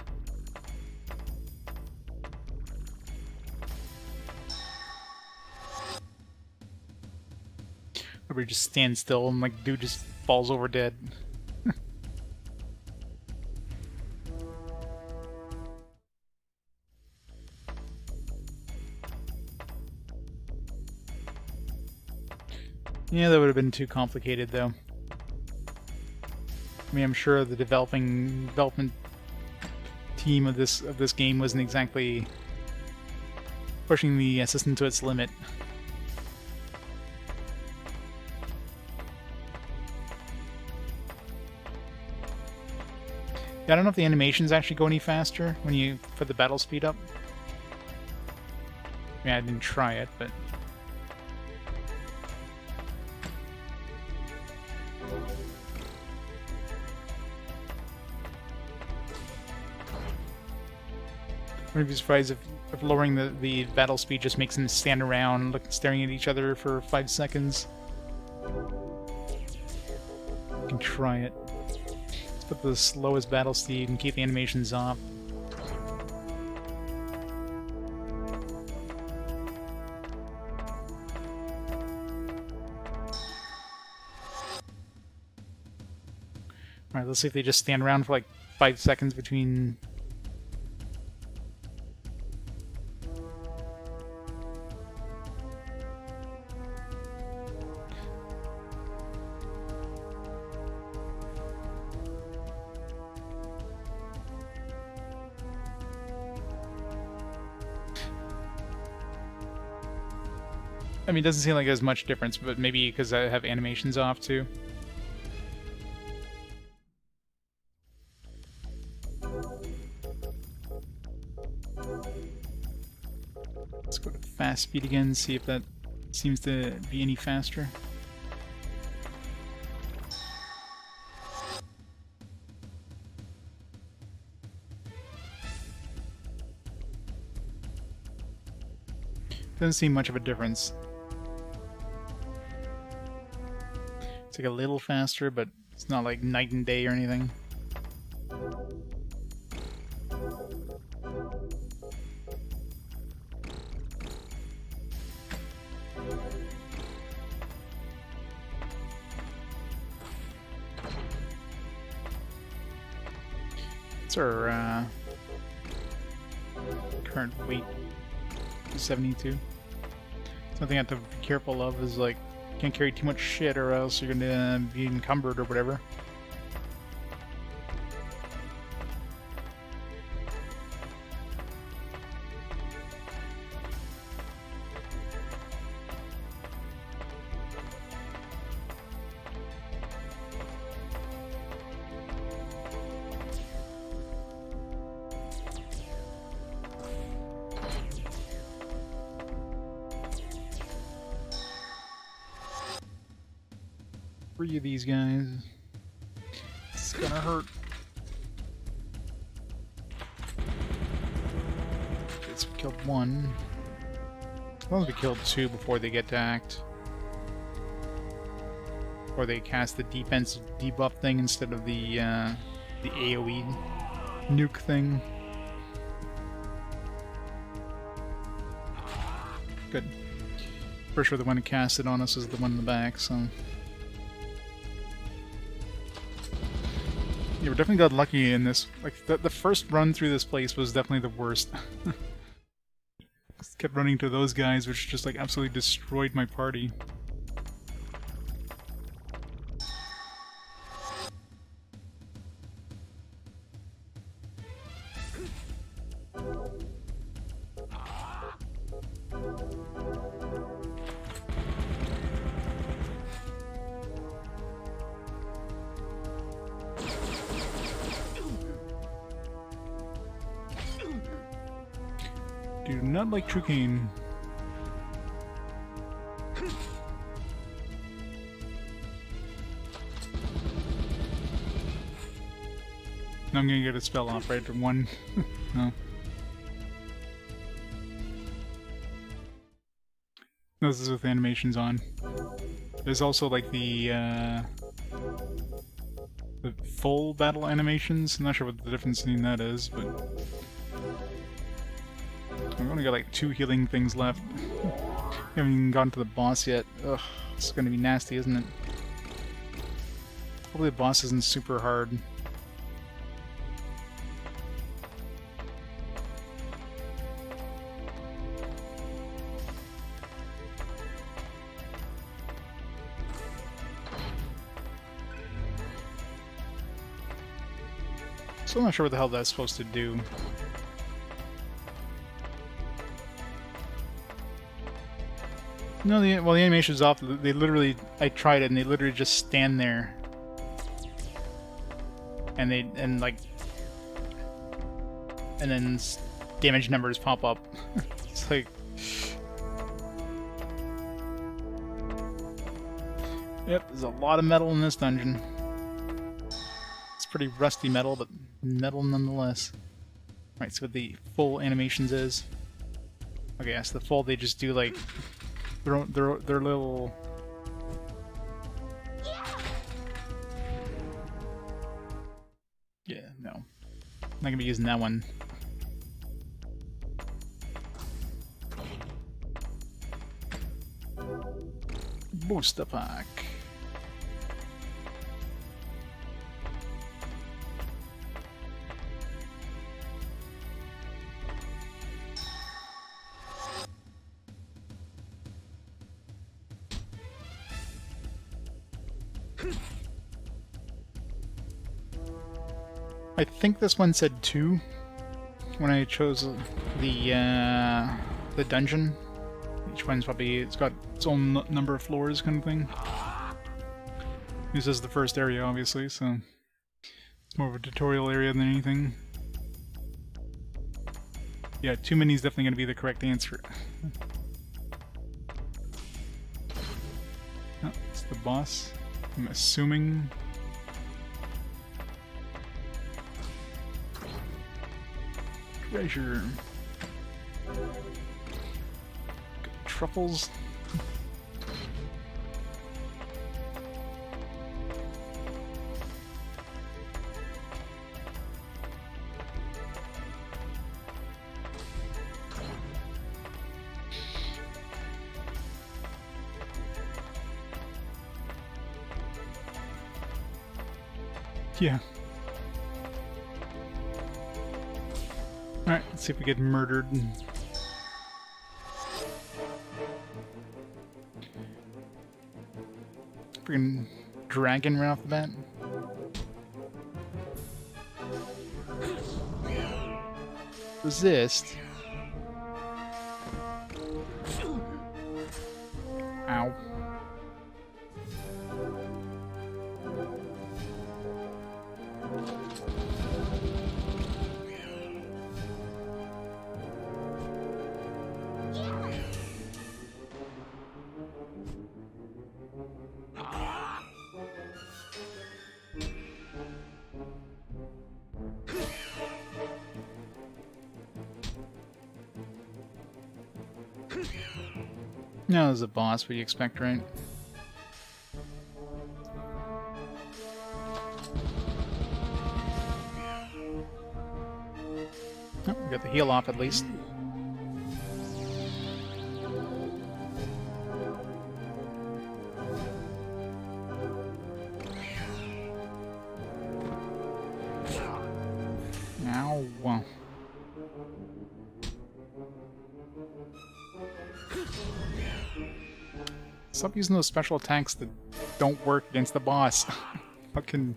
Everybody just stands still and like dude just falls over dead. Yeah, that would have been too complicated though. I mean, I'm sure the development team of this game wasn't exactly pushing the system to its limit. Yeah, I don't know if the animations actually go any faster when you put the battle speed up. I mean, I didn't try it, but... I wouldn't be surprised if lowering the battle speed just makes them stand around, staring at each other for 5 seconds. You can try it. Let's put the slowest battle speed and keep the animations off. Alright, let's see if they just stand around for like 5 seconds between... I mean, it doesn't seem like there's much difference, but maybe because I have animations off too. Let's go to fast speed again, see if that seems to be any faster. Doesn't seem much of a difference. It's like a little faster, but it's not like night and day or anything. What's our current weight? 72. Something I have to be careful of is like, can't carry too much shit or else you're gonna be encumbered or whatever. Three of these guys. It's gonna hurt. It's killed one. As long as we killed two before they get to act. Or they cast the defense debuff thing instead of the AoE nuke thing. Good. For sure the one who cast it on us is the one in the back, so... Yeah, we definitely got lucky in this. Like, the first run through this place was definitely the worst. Just kept running to those guys, which just, like, absolutely destroyed my party. Do not like Trucane. Now I'm gonna get a spell off right from one. No. No, this is with animations on. There's also like the full battle animations. I'm not sure what the difference in that is, but we've only got like 2 healing things left. Haven't even gotten to the boss yet. Ugh, it's gonna be nasty, isn't it? Hopefully the boss isn't super hard. Still not sure what the hell that's supposed to do. No, the animation's off. They literally, I tried it, and they literally just stand there, and then damage numbers pop up. It's like, yep, there's a lot of metal in this dungeon. It's pretty rusty metal, but metal nonetheless. Right, so what the full animations is. Okay, yeah, so the full, they just do like their little. Yeah, no, I'm not gonna be using that one. Booster pack. I think this one said 2 when I chose the dungeon. Each one's probably, it's got its own number of floors kind of thing. This is the first area, obviously, so it's more of a tutorial area than anything. Yeah, 2 mini is definitely going to be the correct answer. Oh, it's the boss, I'm assuming. Treasure. Truffles. Yeah. Alright, let's see if we get murdered. Freaking dragon right off the bat. Resist. Ow. No, there's a boss, what do you expect, right? Oh, we got the heal off at least. Ow. Stop using those special attacks that don't work against the boss. Fucking...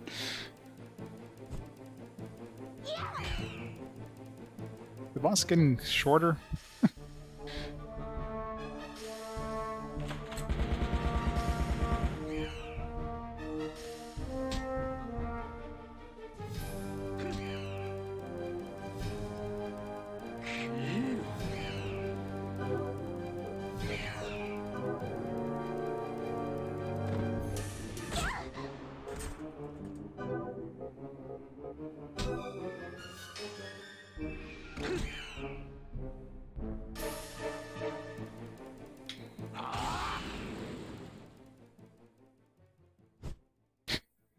The boss getting shorter?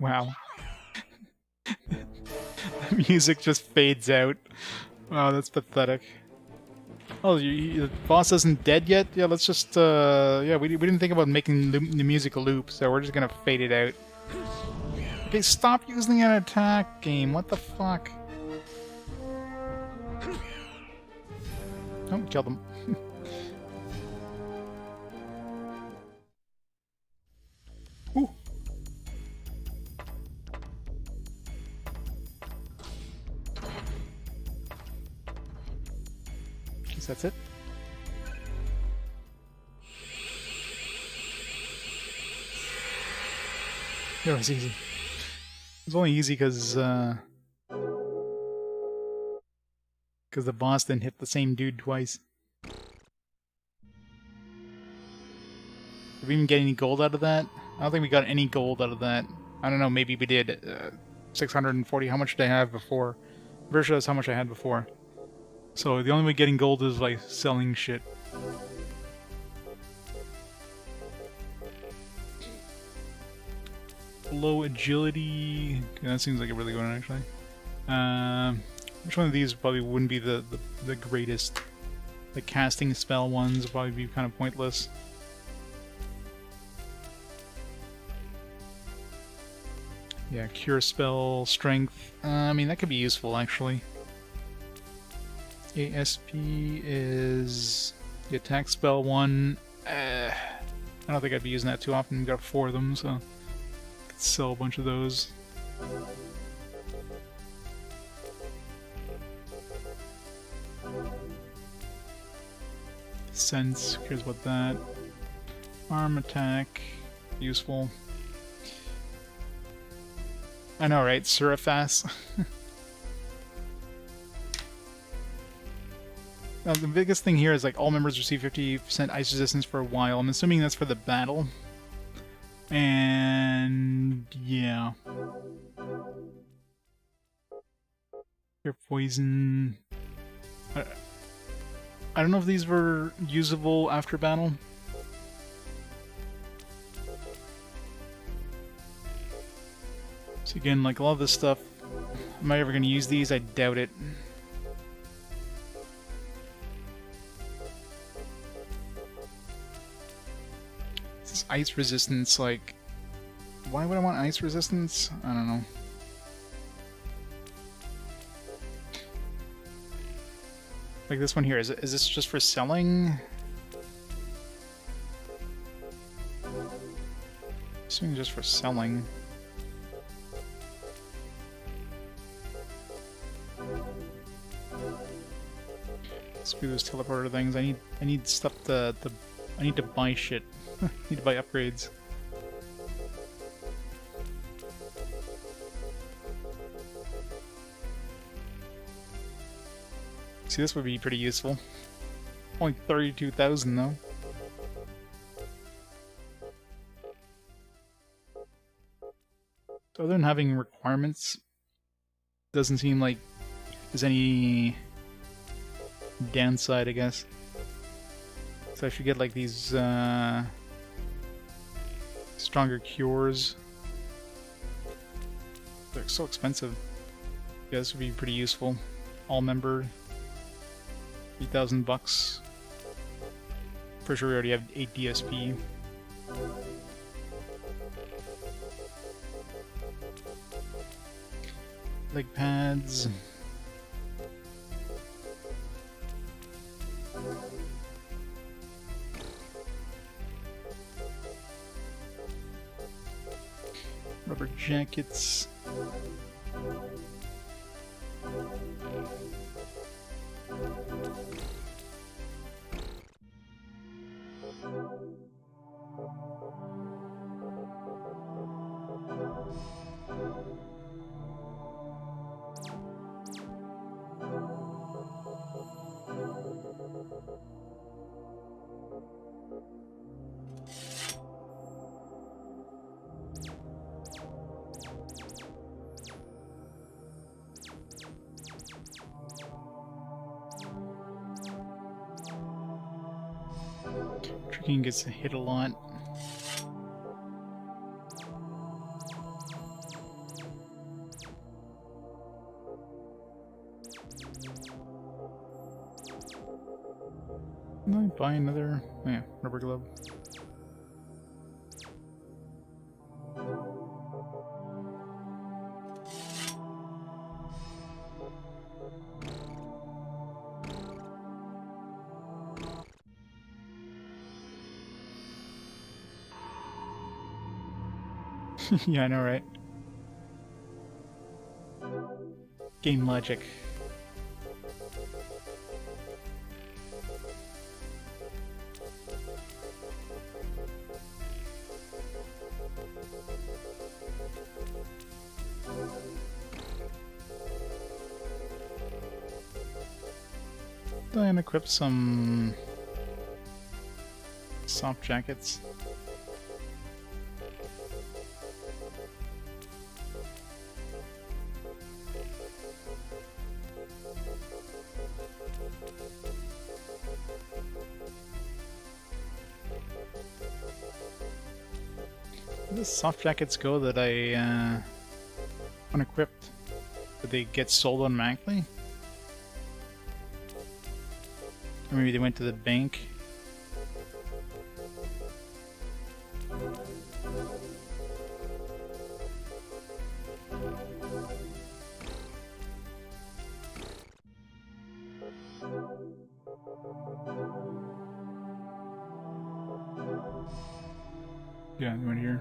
Wow. The music just fades out. Wow, that's pathetic. Oh, the boss isn't dead yet? Yeah, let's just, yeah, we didn't think about making the music a loop, so we're just gonna fade it out. Okay, stop using an attack game, what the fuck? Oh, killed him. Ooh. Guess that's it. It was easy. It was only easy because the boss didn't hit the same dude twice. Did we even get any gold out of that? I don't think we got any gold out of that. I don't know, maybe we did. 640, how much did I have before? Very sure that's how much I had before. So the only way getting gold is like selling shit. Low agility. Okay, that seems like a really good one actually. Which one of these probably wouldn't be the greatest? The casting spell ones would probably be kind of pointless. Yeah, cure spell, strength. I mean, that could be useful actually. ASP is the attack spell one. I don't think I'd be using that too often. We've got 4 of them, so I could sell a bunch of those. Sense, cares about that. Arm attack, useful. I know, right? Surifas. Now, the biggest thing here is like all members receive 50% ice resistance for a while. I'm assuming that's for the battle. And yeah. Your poison. I don't know if these were usable after battle. So again, like a lot of this stuff, am I ever going to use these? I doubt it. This ice resistance, like, why would I want ice resistance? I don't know. Like this one here, is this just for selling? Assuming just for selling. Screw those teleporter things. I need stuff I need to buy shit. I need to buy upgrades. See, this would be pretty useful. Only 32,000 though. So other than having requirements, doesn't seem like there's any downside, I guess. So I should get like these stronger cures. They're so expensive. Yeah, this would be pretty useful. All member. 3,000 bucks. For sure we already have 8 DSP. Leg pads. Rubber jackets. Tricking gets hit a lot. buy another... Oh yeah, rubber glove. Yeah, I know, right? Game logic. Then equip some soft jackets. Where does soft jackets go that I unequipped? Did they get sold automatically? Or maybe they went to the bank. Yeah, they went here.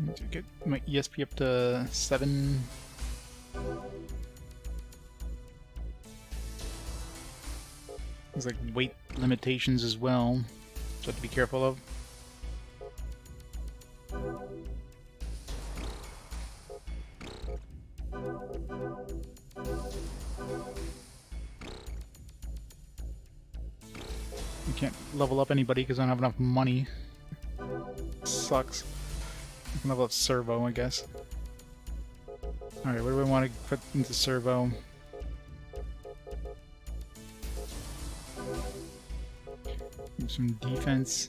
Need to get my ESP up to 7. There's like weight limitations as well, so I have to be careful of. You can't level up anybody because I don't have enough money. Sucks. I can level up Servo, I guess. Alright, what do I want to put into Servo? Some defense.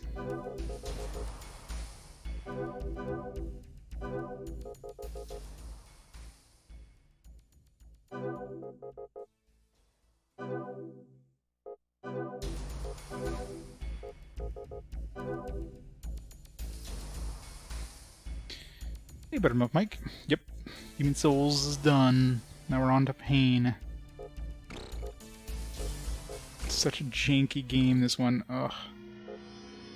Hey, Buttermilk Mike. Yep. Human Souls is done. Now we're on to Pain. Such a janky game, this one. Ugh.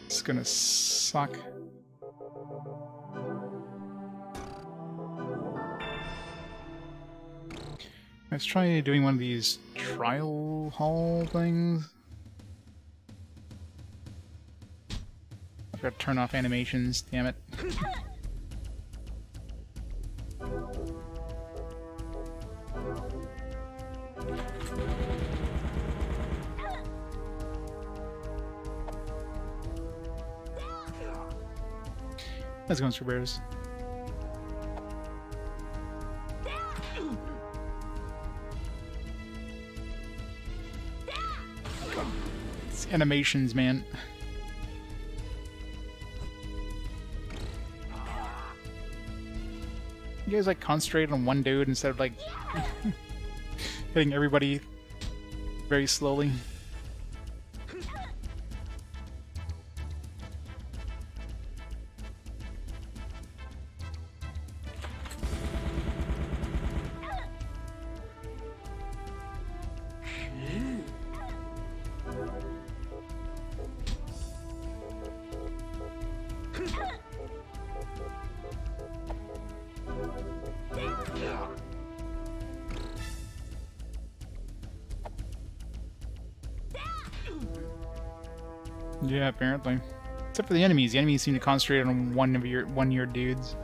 It's gonna suck. Let's try doing one of these trial hall things. I've got to turn off animations, damn it. Let's go, Mr. Bears. It's animations, man. You guys like concentrate on one dude instead of like hitting everybody very slowly. Yeah, apparently. Except for the enemies. The enemies seem to concentrate on one of your dudes.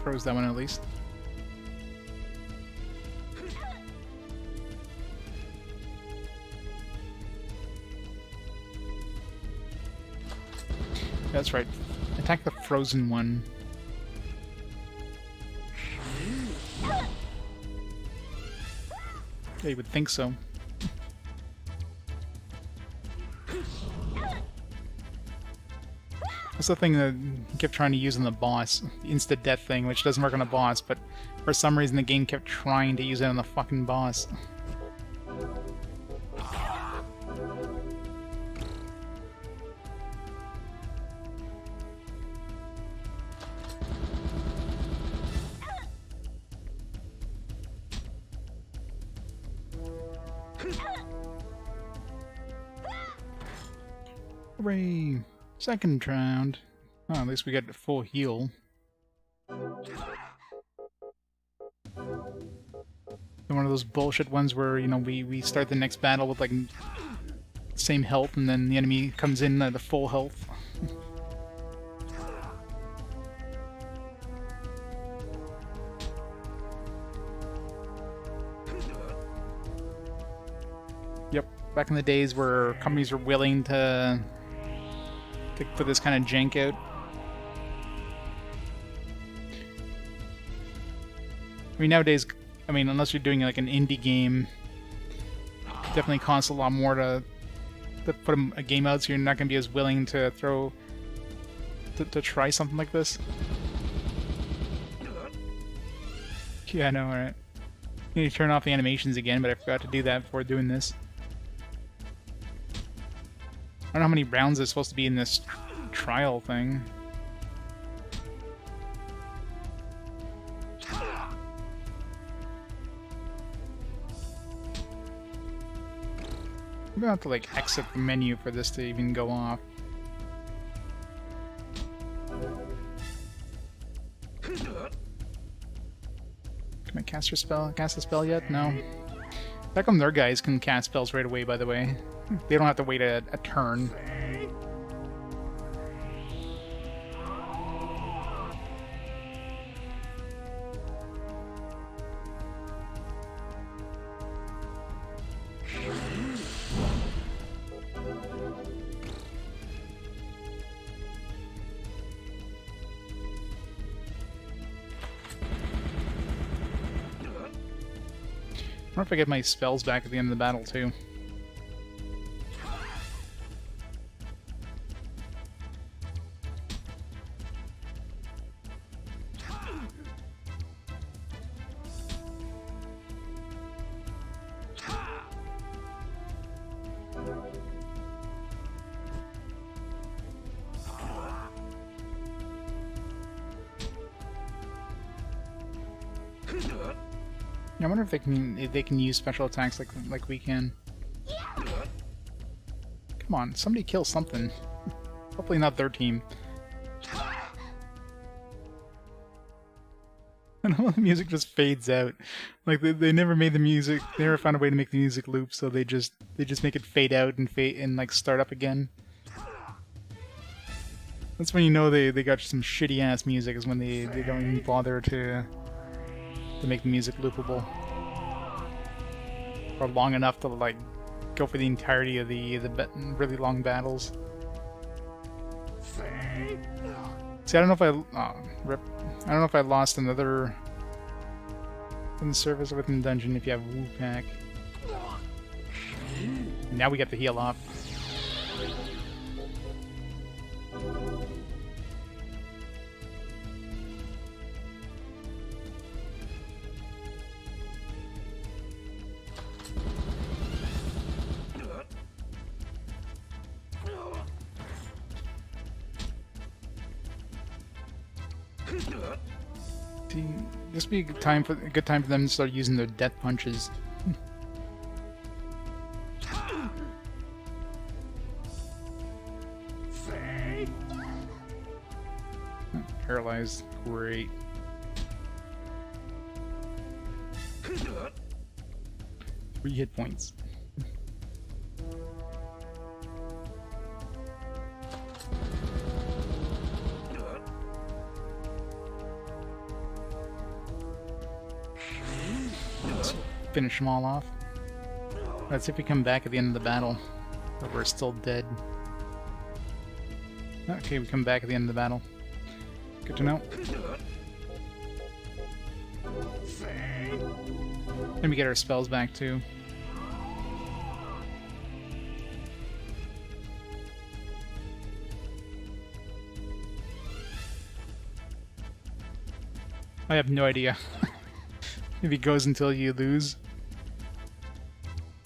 Froze that one at least. That's right. Attack the frozen one. Yeah, you would think so. That's the thing that I kept trying to use on the boss. The insta-death thing, which doesn't work on a boss, but for some reason the game kept trying to use it on the fucking boss. Hooray! Second round. Oh, at least we got a full heal. One of those bullshit ones where, you know, we start the next battle with, like, same health, and then the enemy comes in at the full health. Yep, back in the days where companies were willing to put this kind of jank out. I mean, nowadays, I mean, unless you're doing like an indie game, it definitely costs a lot more to put a game out, so you're not going to be as willing to to try something like this. Yeah, I know, alright. I need to turn off the animations again, but I forgot to do that before doing this. I don't know how many rounds there's supposed to be in this trial thing. I'm gonna have to like exit the menu for this to even go off. Can I cast a spell yet? No. How come their guys can cast spells right away, by the way? They don't have to wait a turn. I wonder if I get my spells back at the end of the battle, too. I wonder if they can use special attacks like we can. Come on, somebody kill something. Hopefully not their team. And all the music just fades out. Like they never made the music. They never found a way to make the music loop, so they just make it fade out and like start up again. That's when you know they got some shitty ass music. Is when they don't even bother to make the music loopable. Or long enough to like go for the entirety of the really long battles. See, I don't know if I rip. I don't know if I lost another in the service or within the dungeon if you have Woo Pack. Now we get the heal off. This would be a good time for them to start using their death punches. Paralyzed, great. 3 hit points. finish them all off. Let's see if we come back at the end of the battle. Or we're still dead. Okay, we come back at the end of the battle. Good to know. And we get our spells back too. I have no idea. If it goes until you lose.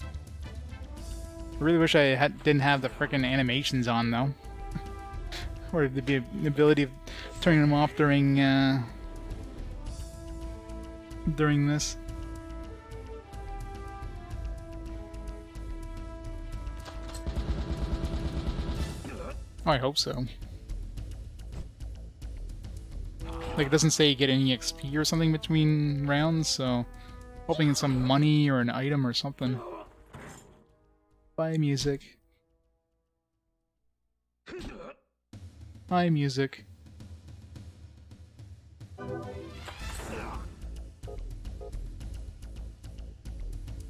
I really wish I didn't have the frickin' animations on though. Or the ability of turning them off during this. Oh, I hope so. Like, it doesn't say you get any XP or something between rounds, so hoping it's some money or an item or something. Buy music. Buy music.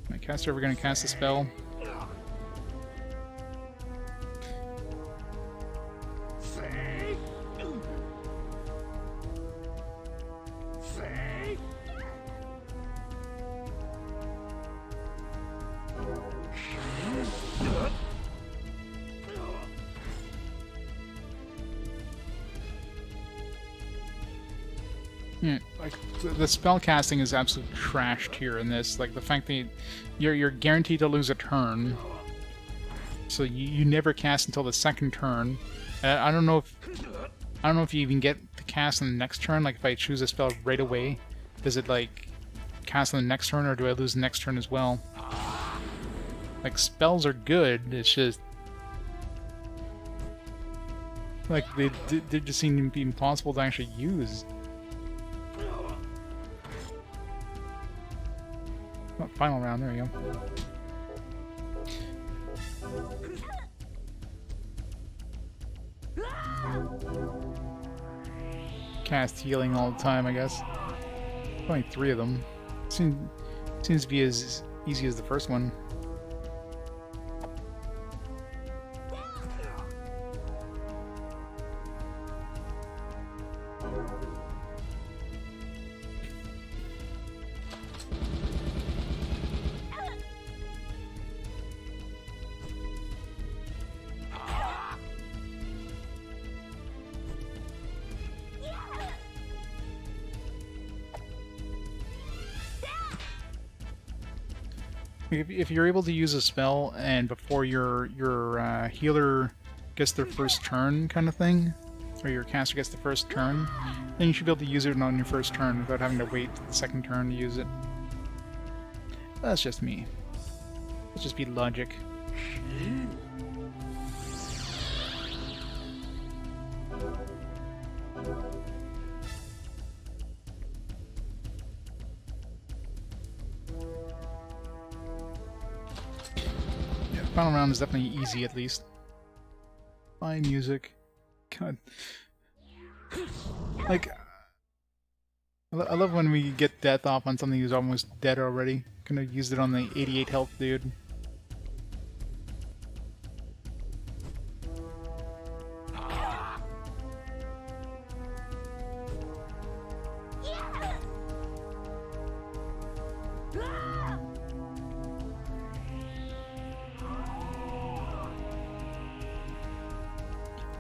My caster ever gonna cast a spell? Yeah, like the spell casting is absolute trash here in this. Like the fact that you're guaranteed to lose a turn, so you never cast until the second turn. I don't know if you even get to cast on the next turn. Like if I choose a spell right away, does it like cast on the next turn, or do I lose the next turn as well? Like spells are good. It's just like they just seem to be impossible to actually use. Oh, final round, there you go. Cast healing all the time, I guess. Only 3 of them. Seems to be as easy as the first one. If you're able to use a spell and before your healer gets their first turn, kind of thing, or your caster gets the first turn, then you should be able to use it on your first turn without having to wait the second turn to use it. That's just me. Let's just be logic. Final round is definitely easy, at least. Buy music. God. Like, I love when we get death off on something who's almost dead already. Could have used it on the 88 health dude.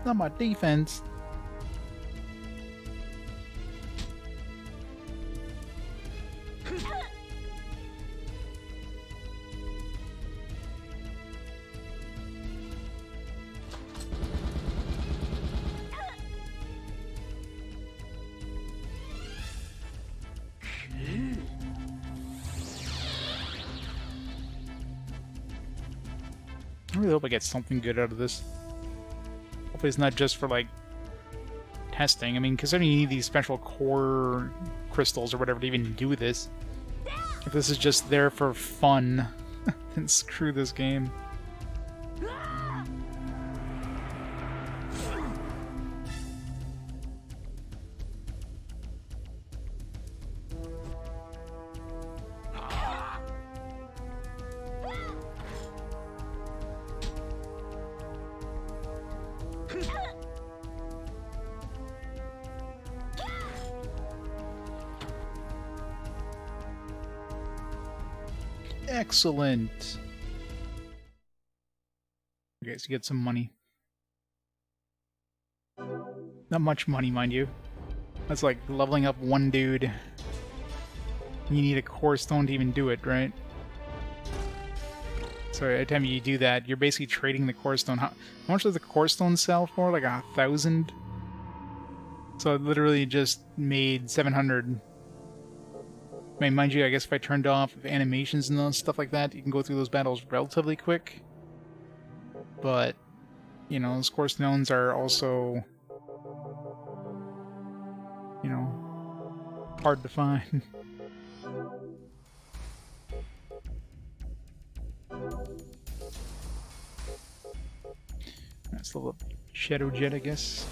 Not my defense. I really hope I get something good out of this. Hopefully it's not just for, like, testing. I mean, considering you need these special core crystals or whatever to even do this. If this is just there for fun, then screw this game. Excellent. Okay, so you get some money. Not much money, mind you. That's like leveling up one dude. You need a core stone to even do it, right? So every time you do that, you're basically trading the core stone. How much does the core stone sell for? Like 1,000? So it literally just made 700. I mean, mind you, I guess if I turned off animations and stuff like that, you can go through those battles relatively quick. But, you know, those core stones are also, you know, hard to find. That's a little Shadow Jet, I guess.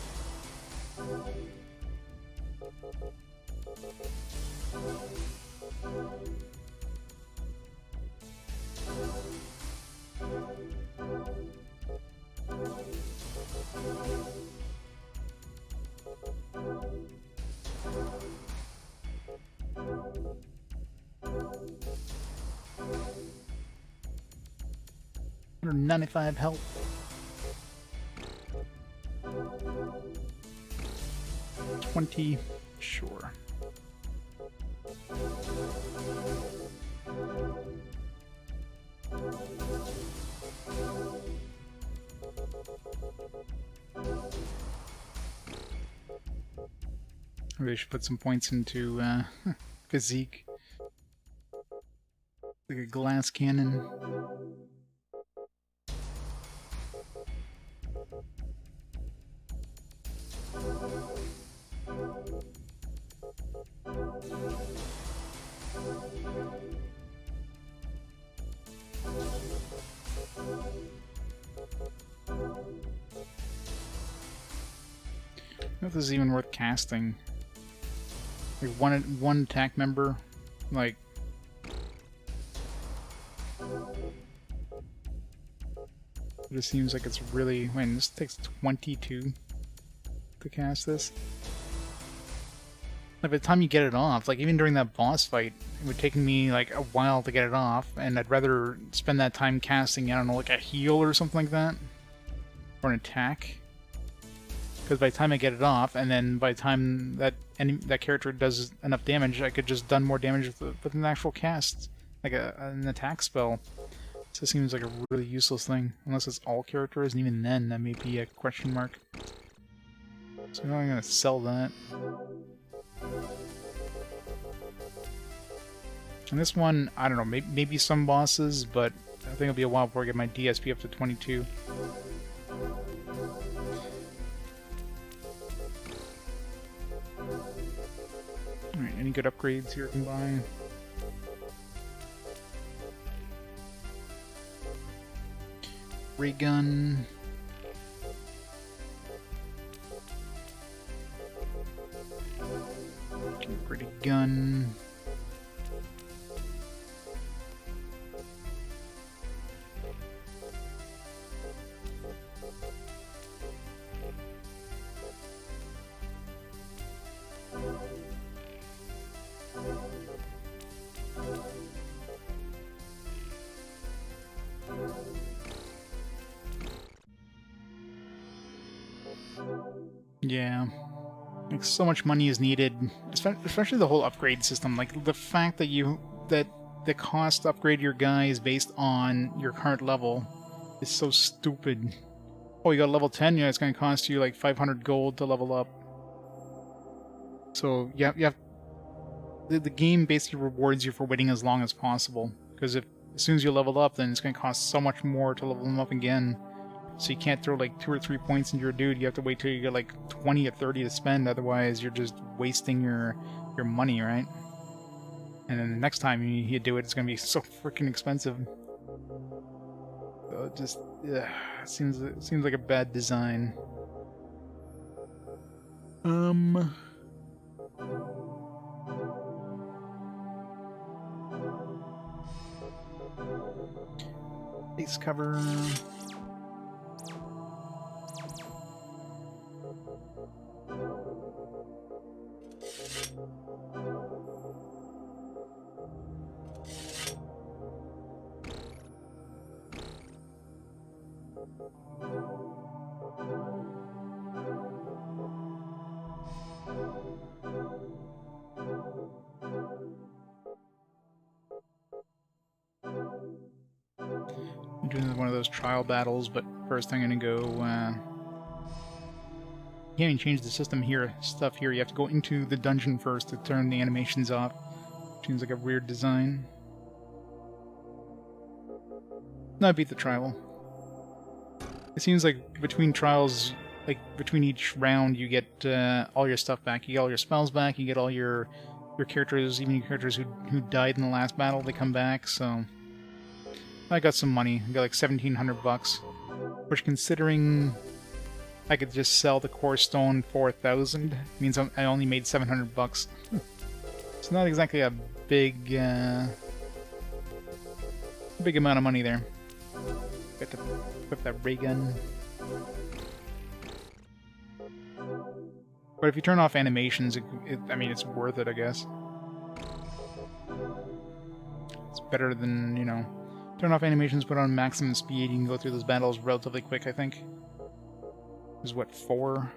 Or 95 health. 20, sure. Maybe I should put some points into physique. Like a glass cannon. I don't know if this is even worth casting. Like one attack member, like it just seems like it's really. Wait, this takes 22 to cast this. Like by the time you get it off, like even during that boss fight, it would take me like a while to get it off, and I'd rather spend that time casting, I don't know, like a heal or something like that, or an attack. Because by the time I get it off, and then by the time that that character does enough damage, I could just done more damage with an actual cast, like an attack spell. So it seems like a really useless thing, unless it's all characters, and even then, that may be a question mark. So I'm going to sell that. And this one, I don't know, maybe some bosses, but I think it'll be a while before I get my DSP up to 22. Alright, any good upgrades here I can buy? Ray gun. Upgrade a gun. Yeah. Like, so much money is needed, especially the whole upgrade system. Like, the fact that the cost to upgrade your guy is based on your current level is so stupid. Oh, you got level 10? Yeah, it's going to cost you like 500 gold to level up. So, yeah, the game basically rewards you for waiting as long as possible. Because as soon as you level up, then it's going to cost so much more to level them up again. So you can't throw like 2 or 3 points into your dude. You have to wait till you get like 20 or 30 to spend. Otherwise, you're just wasting your money, right? And then the next time you do it, it's gonna be so freaking expensive. So it just it seems like a bad design. Base cover. those trial battles, but first I'm gonna go, you can't even change the system here, stuff here. You have to go into the dungeon first to turn the animations off. Seems like a weird design. No, I beat the trial. It seems like between trials, like between each round, you get all your stuff back. You get all your spells back, you get all your characters, even your characters who died in the last battle, they come back, so... I got some money. I got like 1,700 bucks. Which, considering I could just sell the core stone for 1,000, means I only made 700 bucks. It's not exactly a big, big amount of money there. Got to equip that ray gun. But if you turn off animations, I mean, it's worth it, I guess. It's better than, you know... Turn off animations, put on maximum speed, you can go through those battles relatively quick, I think. There's what, 4?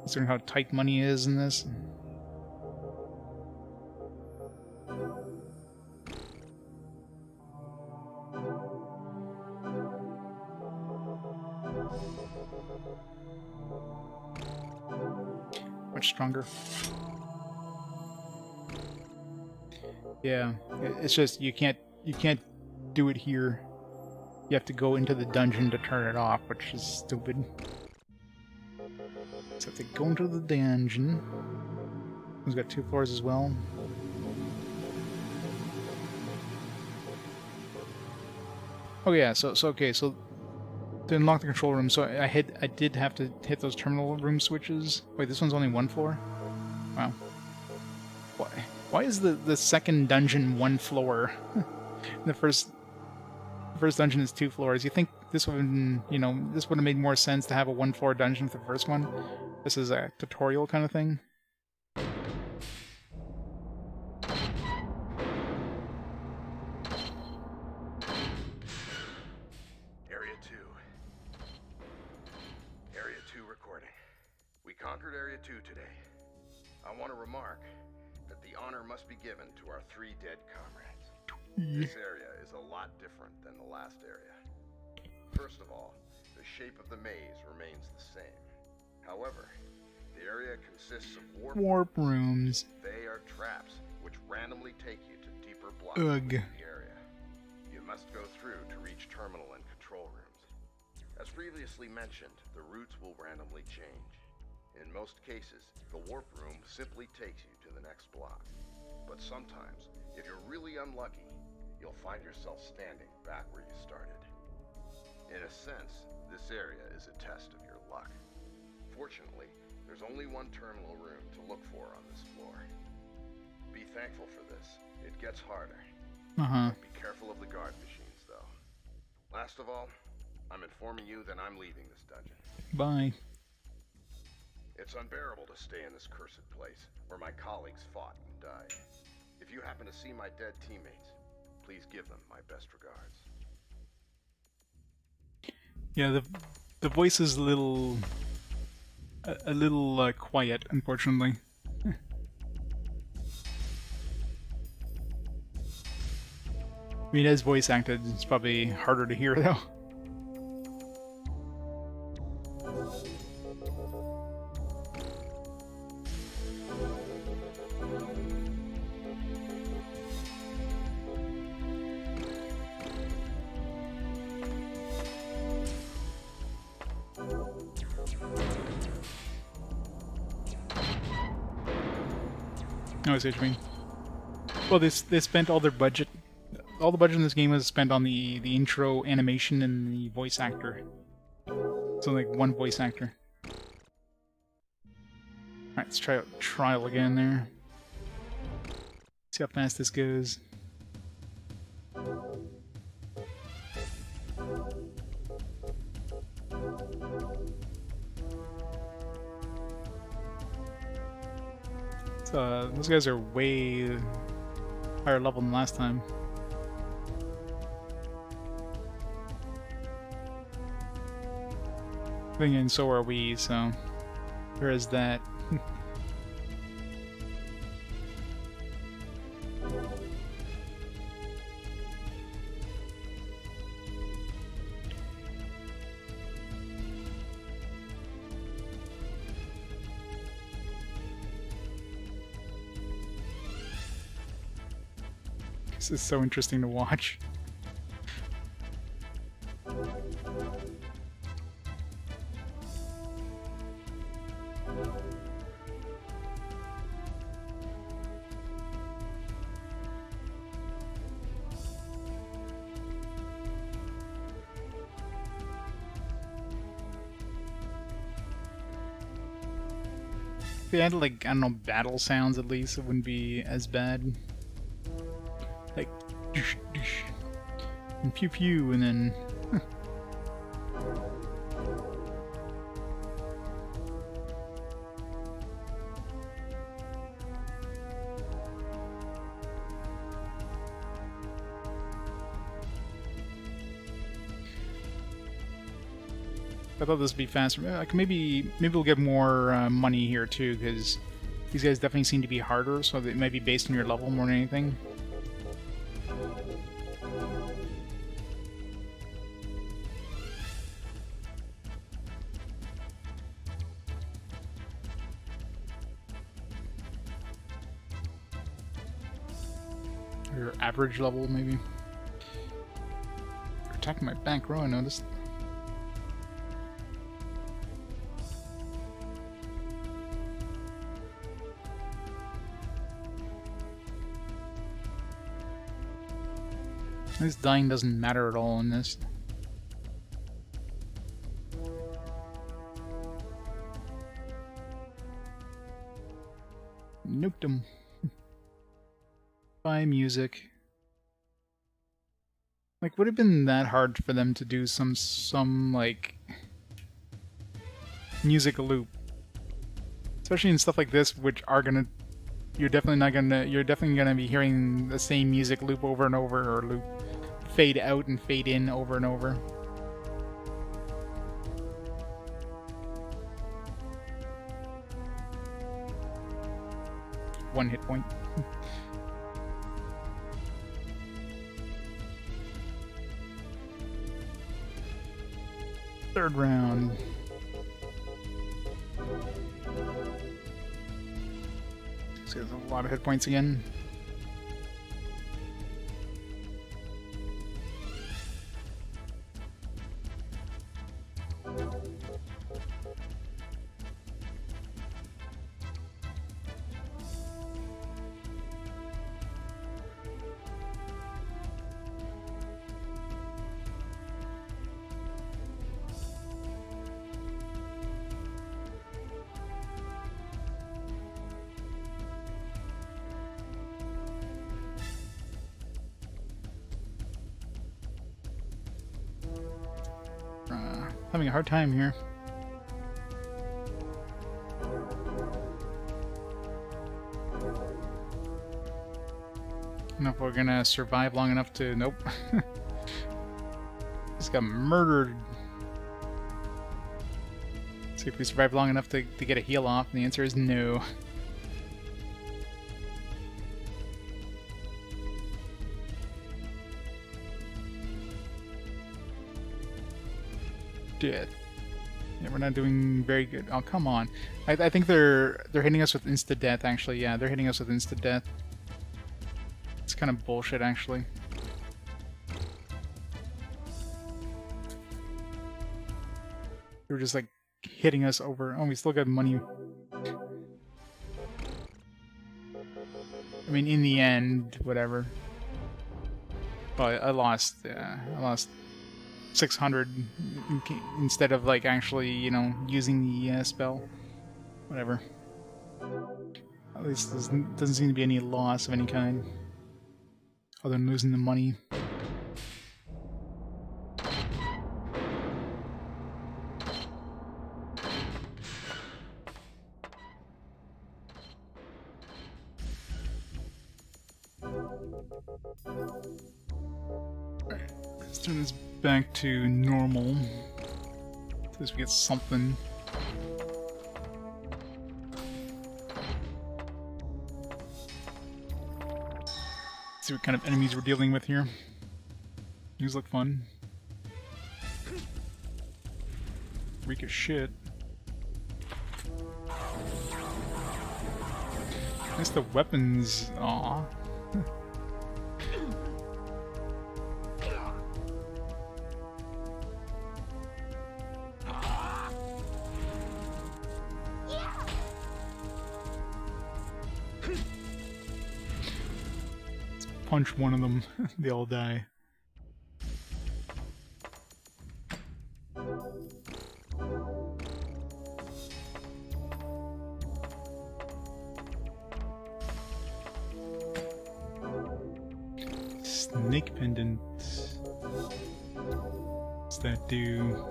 Considering how tight money is in this. Much stronger. Yeah, it's just you can't do it here. You have to go into the dungeon to turn it off, which is stupid. So have to go into the dungeon. It's got 2 floors as well. Oh yeah, so okay, so to unlock the control room, so I did have to hit those terminal room switches. Wait, this one's only 1 floor? Wow. Why is the second dungeon 1 floor? The first dungeon is 2 floors. You think this would, you know, this would have made more sense to have a 1-floor dungeon for the first one? This is a tutorial kind of thing. Area 2. Area 2 recording. We conquered Area 2 today. I want to remark that the honor must be given to our 3 dead comrades. This area is a lot different than the last area. First of all, the shape of the maze remains the same. However, the area consists of warp rooms. They are traps which randomly take you to deeper blocks Ugh. within the area. You must go through to reach terminal and control rooms. As previously mentioned, the routes will randomly change. In most cases, the warp room simply takes you to the next block. But sometimes, if you're really unlucky, you'll find yourself standing back where you started. In a sense, this area is a test of your luck. Fortunately, there's only 1 terminal room to look for on this floor. Be thankful for this. It gets harder. Be careful of the guard machines, though. Last of all, I'm informing you that I'm leaving this dungeon. Bye. It's unbearable to stay in this cursed place, where my colleagues fought and died. If you happen to see my dead teammates, please give them my best regards. Yeah, the voice is a little quiet, unfortunately. I mean, as voice acted, it's probably harder to hear, though. I see what you mean. Well, they spent all their budget. All the budget in this game was spent on the intro animation and the voice actor. So like 1 voice actor. Alright, let's try out trial again there. See how fast this goes. Those guys are way higher level than last time. And so are we, so there is that. This is so interesting to watch. If they had like, I don't know, battle sounds at least, it wouldn't be as bad. Like, doosh, doosh, and pew pew, and then... I thought this would be faster. Like maybe we'll get more money here too, because these guys definitely seem to be harder, so it might be based on your level more than anything. Your average level, maybe. You're attacking my back row, I noticed. This dying doesn't matter at all in this. Nuked him. By music. Like, would it have been that hard for them to do some like music loop? Especially in stuff like this, which are gonna you're definitely gonna be hearing the same music loop over and over, or loop fade out and fade in over and over. One hit point. Third round. So there's a lot of hit points again. Having a hard time here. I don't know if we're gonna survive long enough to... Nope. Just got murdered. See if we survive long enough to get a heal off, and the answer is no. Death. Yeah, we're not doing very good. Oh, come on. I think they're hitting us with insta-death, actually. Yeah, they're hitting us with insta-death. It's kind of bullshit, actually. They were just, like, hitting us over... Oh, we still got money. I mean, in the end, whatever. But I lost 600 instead of, like, actually, you know, using the spell. Whatever. At least there doesn't seem to be any loss of any kind. Other than losing the money. Alright, let's turn this back to normal. At least we get something. See what kind of enemies we're dealing with here. These look fun. Weak as shit. I guess the weapons... Aww. punch one of them, they all die. Snake pendant. What's that do?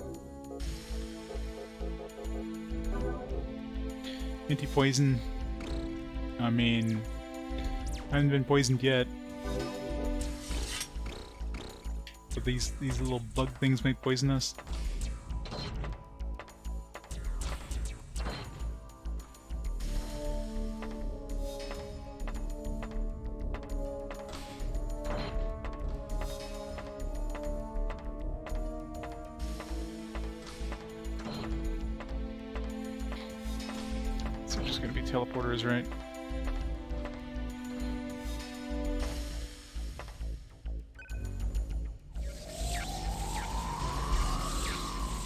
Anti-poison. I mean, I haven't been poisoned yet. So these little bug things might poison us. So just gonna be teleporters, right?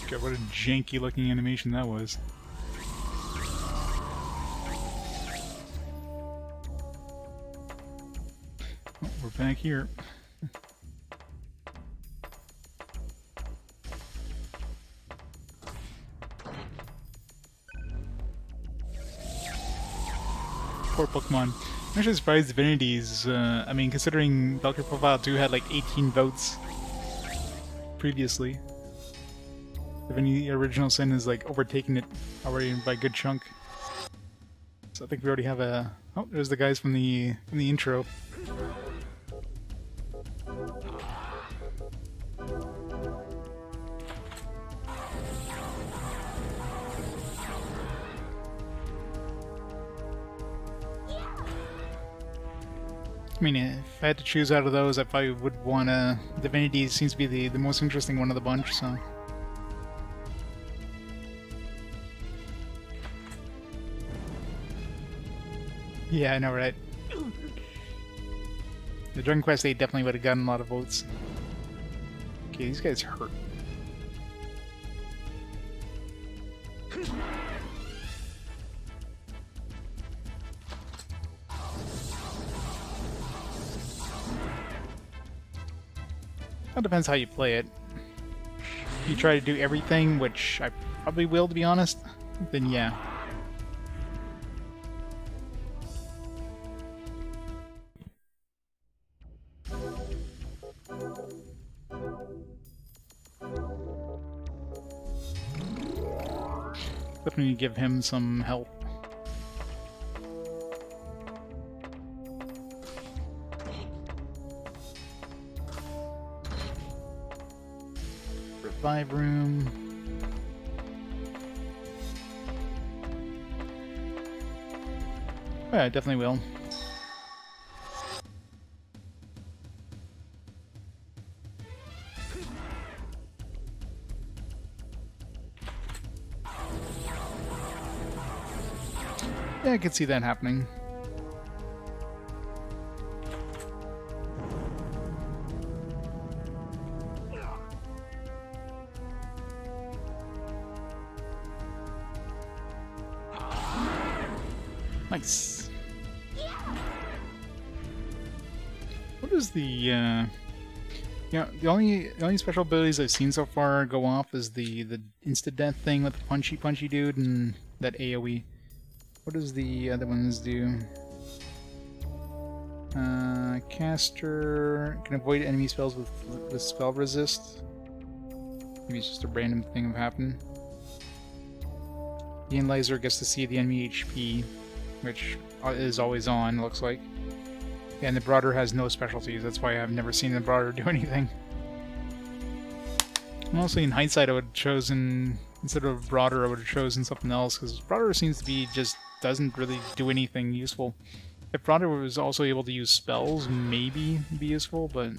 God, what a janky looking animation that was. Oh, we're back here. Poor Pokemon. I'm actually surprised Divinities, I mean, considering Valkyrie Profile 2 had like 18 votes previously. Divinity Original Sin is like overtaking it already by a good chunk. So I think we already have a... Oh, there's the guys from the intro. I mean, if I had to choose out of those, I probably would want to... Divinity seems to be the most interesting one of the bunch, so... Yeah, I know, right? The Dragon Quest 8 definitely would have gotten a lot of votes. Okay, these guys hurt. That depends how you play it. If you try to do everything, which I probably will, to be honest, then yeah. Definitely give him some help. Revive room. Oh, yeah, I definitely will. Yeah, I could see that happening. Nice. What is the yeah, the only special abilities I've seen so far go off is the insta death thing with the punchy dude and that AoE. What does the other ones do? Caster can avoid enemy spells with spell resist. Maybe it's just a random thing that happened. The Analyzer gets to see the enemy HP, which is always on, looks like. And the Broader has no specialties, that's why I've never seen the Broader do anything. Mostly in hindsight I would have chosen, instead of Broader I would have chosen something else, because Broader seems to be just doesn't really do anything useful. If Broader was also able to use spells, maybe be useful, but...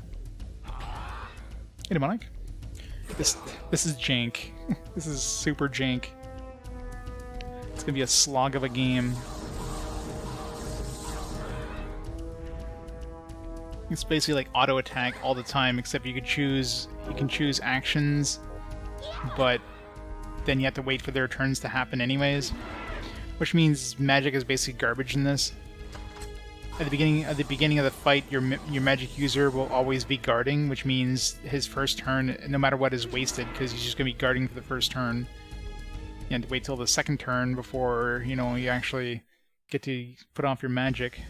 Hey, Demonic. This is jank. This is super jank. It's gonna be a slog of a game. It's basically like auto attack all the time, except you can choose actions, but then you have to wait for their turns to happen anyways. Which means magic is basically garbage in this. at the beginning of the fight, your magic user will always be guarding, which means his first turn, no matter what, is wasted because he's just gonna be guarding for the first turn. You have to wait till the second turn before you actually get to put off your magic.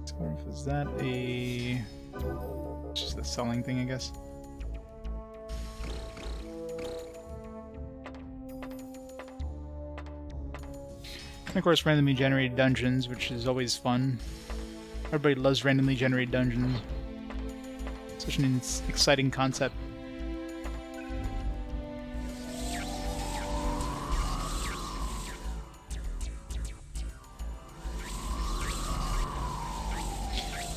So is that a just a selling thing, I guess? And of course, randomly generated dungeons, which is always fun. Everybody loves randomly generated dungeons. Such an exciting concept.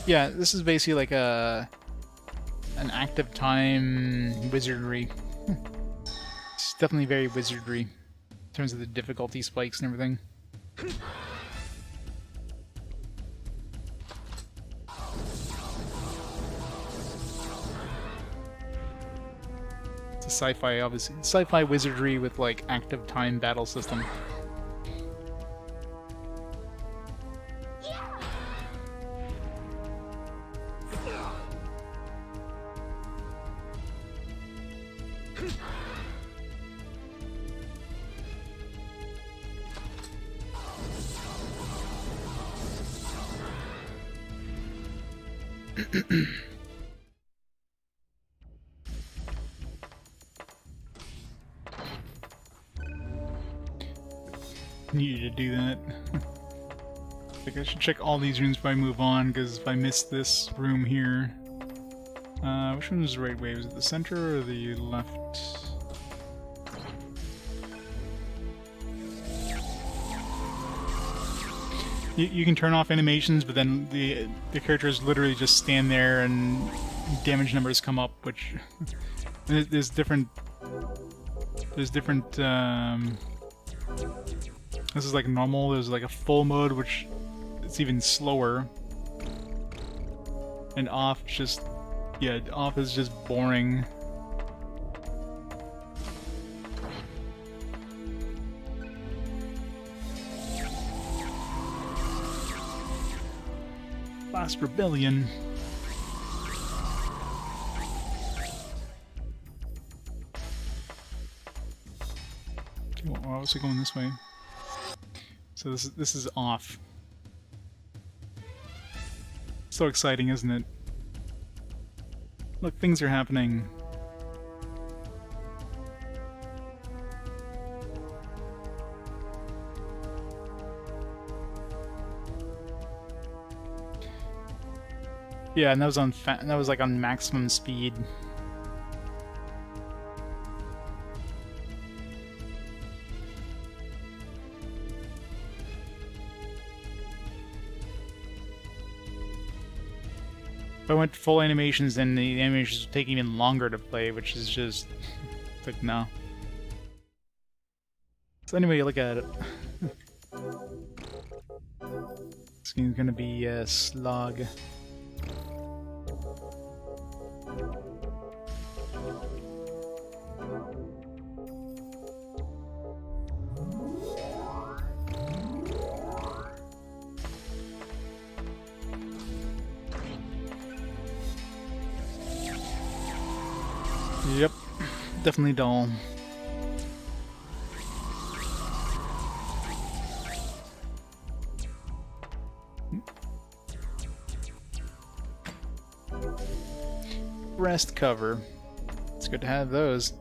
Yeah, this is basically like an active time wizardry. It's definitely very wizardry in terms of the difficulty spikes and everything. It's a sci-fi, obviously. Sci-fi wizardry with like active time battle system. Needed to do that. Like, I should check all these rooms before I move on, because if I miss this room here... which one was the right way? Was it the center or the left? You can turn off animations, but then the characters literally just stand there and damage numbers come up, which... there's different... This is like normal, there's like a full mode, which it's even slower. And off just... yeah, off is just boring. Last Rebellion. Okay, well, we're also going this way. So this is off. So exciting, isn't it? Look, things are happening. Yeah, and that was like on maximum speed. If I went to full animations, then the animations would take even longer to play, which is just... like, no. So anyway, look at it. This game's gonna be a slog. Yep, definitely dull. Rest cover. It's good to have those.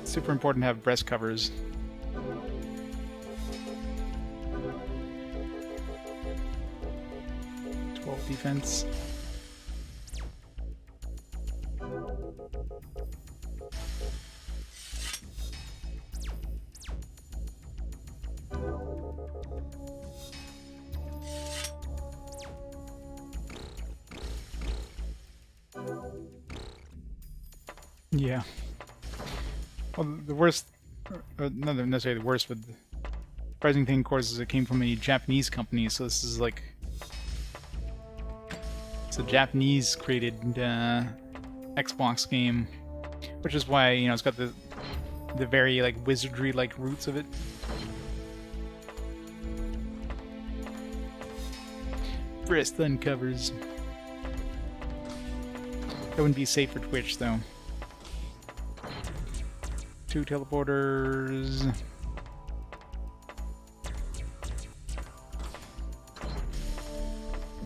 Super important to have breast covers. Defense. Yeah. Well, the worst, or not necessarily the worst, but the surprising thing, of course, is it came from a Japanese company, so this is like... it's a Japanese-created Xbox game, Which is why, you know, it's got the very, like, wizardry-like roots of it. Breast uncovers. That wouldn't be safe for Twitch, though. 2 teleporters.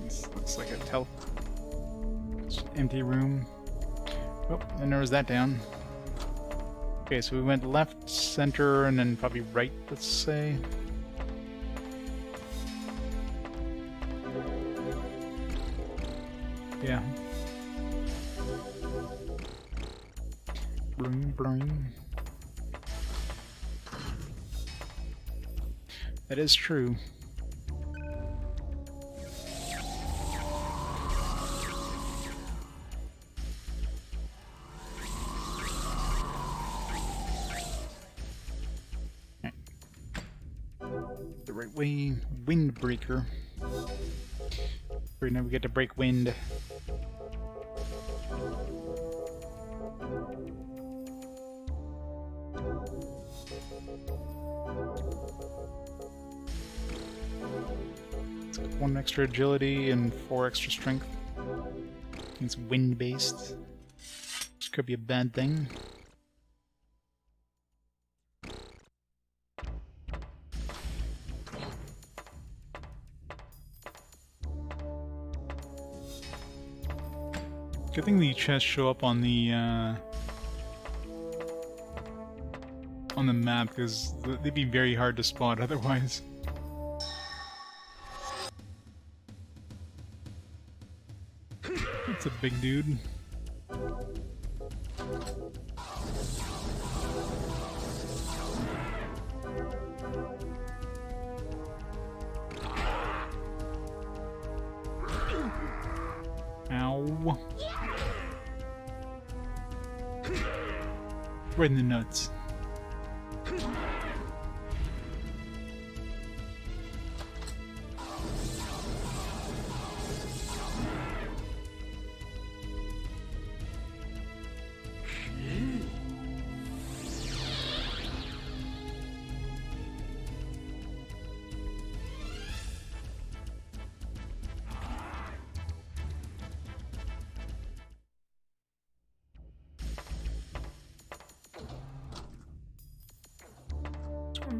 This looks like a empty room. Oh, and there was that down. Okay, so we went left, center, and then probably right, let's say. Yeah. Bling, bling. That is true. The right way, windbreaker. Right now we get to break wind. It's got 1 extra agility and 4 extra strength. It's wind-based, which could be a bad thing. Good thing the chests show up on the map, because they'd be very hard to spot otherwise. That's a big dude. Ow. Right in the nuts.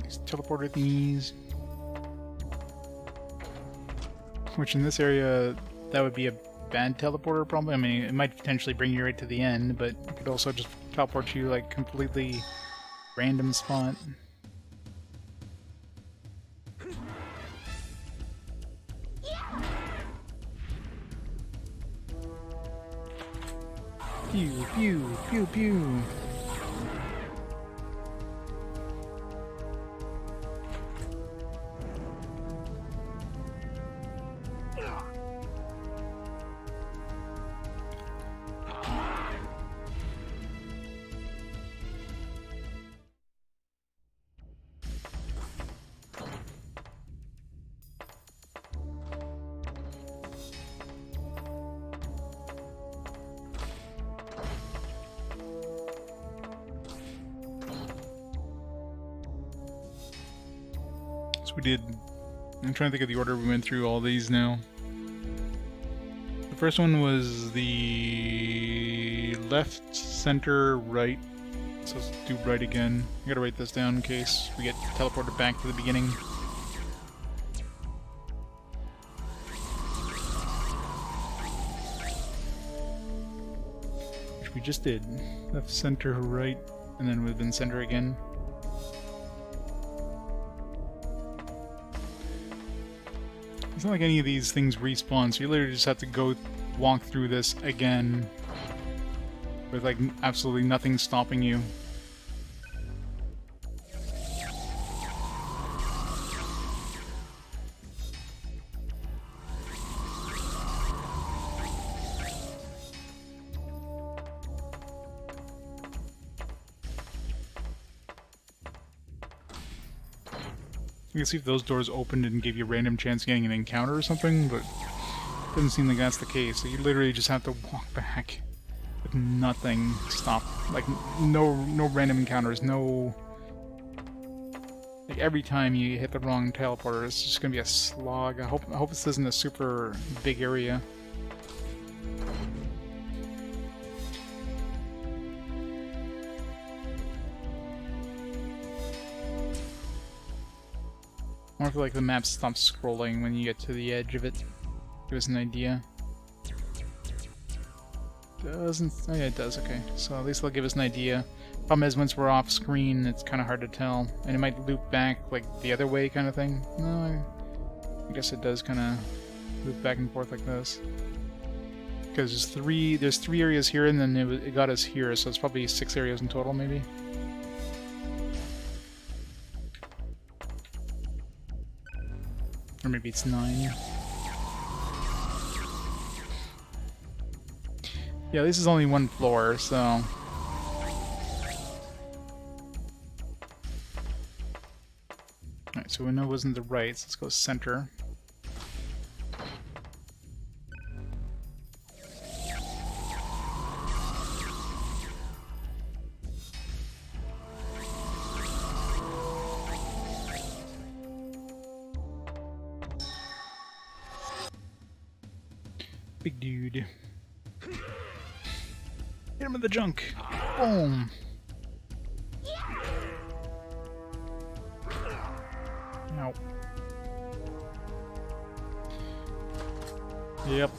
These teleporter thingies. Which in this area, that would be a bad teleporter probably. I mean, it might potentially bring you right to the end, but it could also just teleport you like completely random spot. Pew, pew, pew, pew. We did. I'm trying to think of the order we went through all these now. The first one was the left, center, right. So let's do right again. I gotta write this down in case we get teleported back to the beginning. Which we just did. Left, center, right, and then within center again. It's not like any of these things respawn, so you literally just have to go walk through this again with like absolutely nothing stopping you. You can see if those doors opened and gave you a random chance of getting an encounter or something, but it doesn't seem like that's the case. So you literally just have to walk back. with nothing stopped. Like, no random encounters, no... Like, every time you hit the wrong teleporter, it's just gonna be a slog. I hope this isn't a super big area. I wonder if like the map stops scrolling when you get to the edge of it. Give us an idea. Doesn't... Oh yeah, it does, okay. So at least they'll give us an idea. Problem is, once we're off screen, it's kind of hard to tell. And it might loop back like the other way kind of thing. No, I guess it does kind of loop back and forth like this. Because there's three areas here, and then it got us here, so it's probably 6 areas in total, maybe. Or maybe it's 9. Yeah, this is only 1 floor, so... Alright, so we know it wasn't the right, so let's go center. Big dude. Hit him with the junk. Boom. Ow. Yep.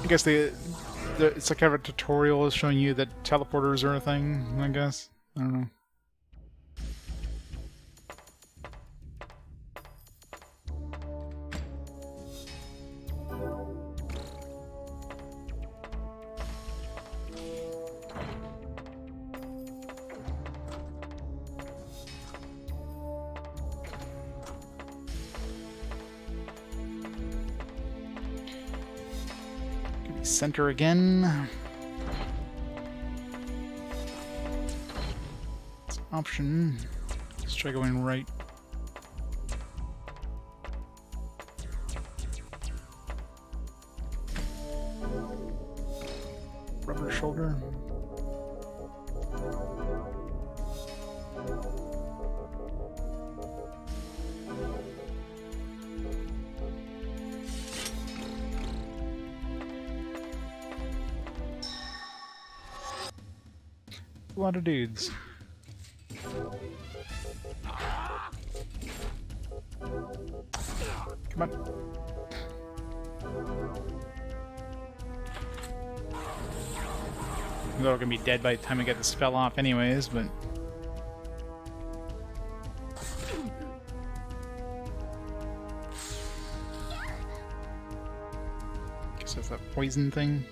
I guess it's like kind of a tutorial showing you that teleporters are a thing, I guess. I don't know. Center again. It's an option. Let's try going right. Rubber shoulder. A lot of dudes. Come on. They're all gonna be dead by the time we get the spell off anyways, but... Guess that's that poison thing.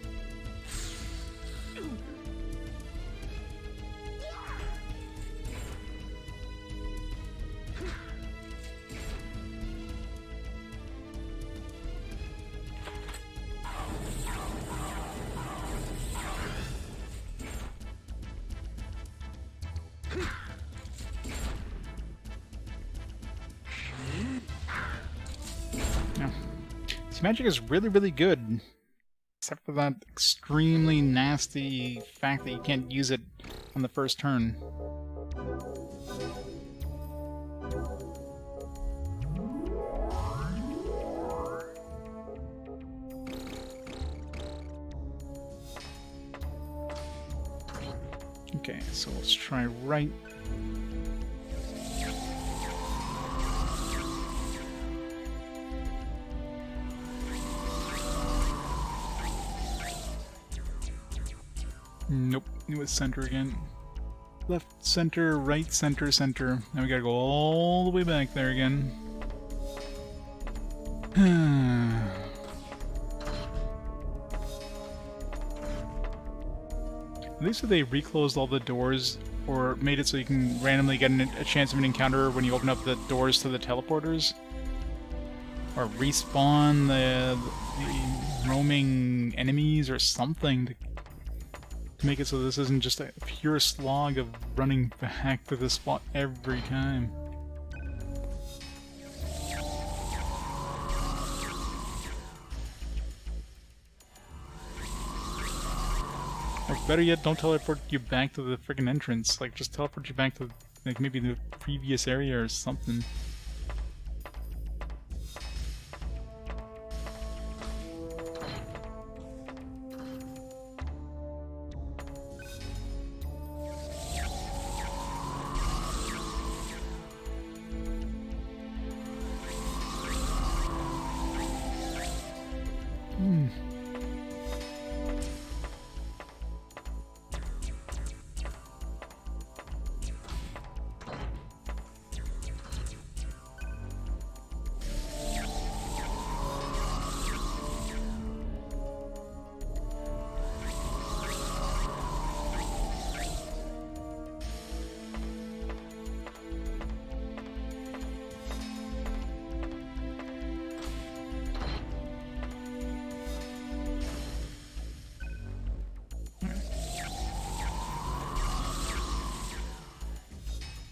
Magic is really, really good, except for that extremely nasty fact that you can't use it on the first turn. Okay, so let's try right. Nope, it was center again. Left, center, right, center, center. Now we gotta go all the way back there again. At least if they reclosed all the doors, or made it so you can randomly get a chance of an encounter when you open up the doors to the teleporters. Or respawn the roaming enemies or something to make it so this isn't just a pure slog of running back to the spot every time. better yet, don't teleport you back to the freaking entrance. Like, just teleport you back to, like, maybe the previous area or something.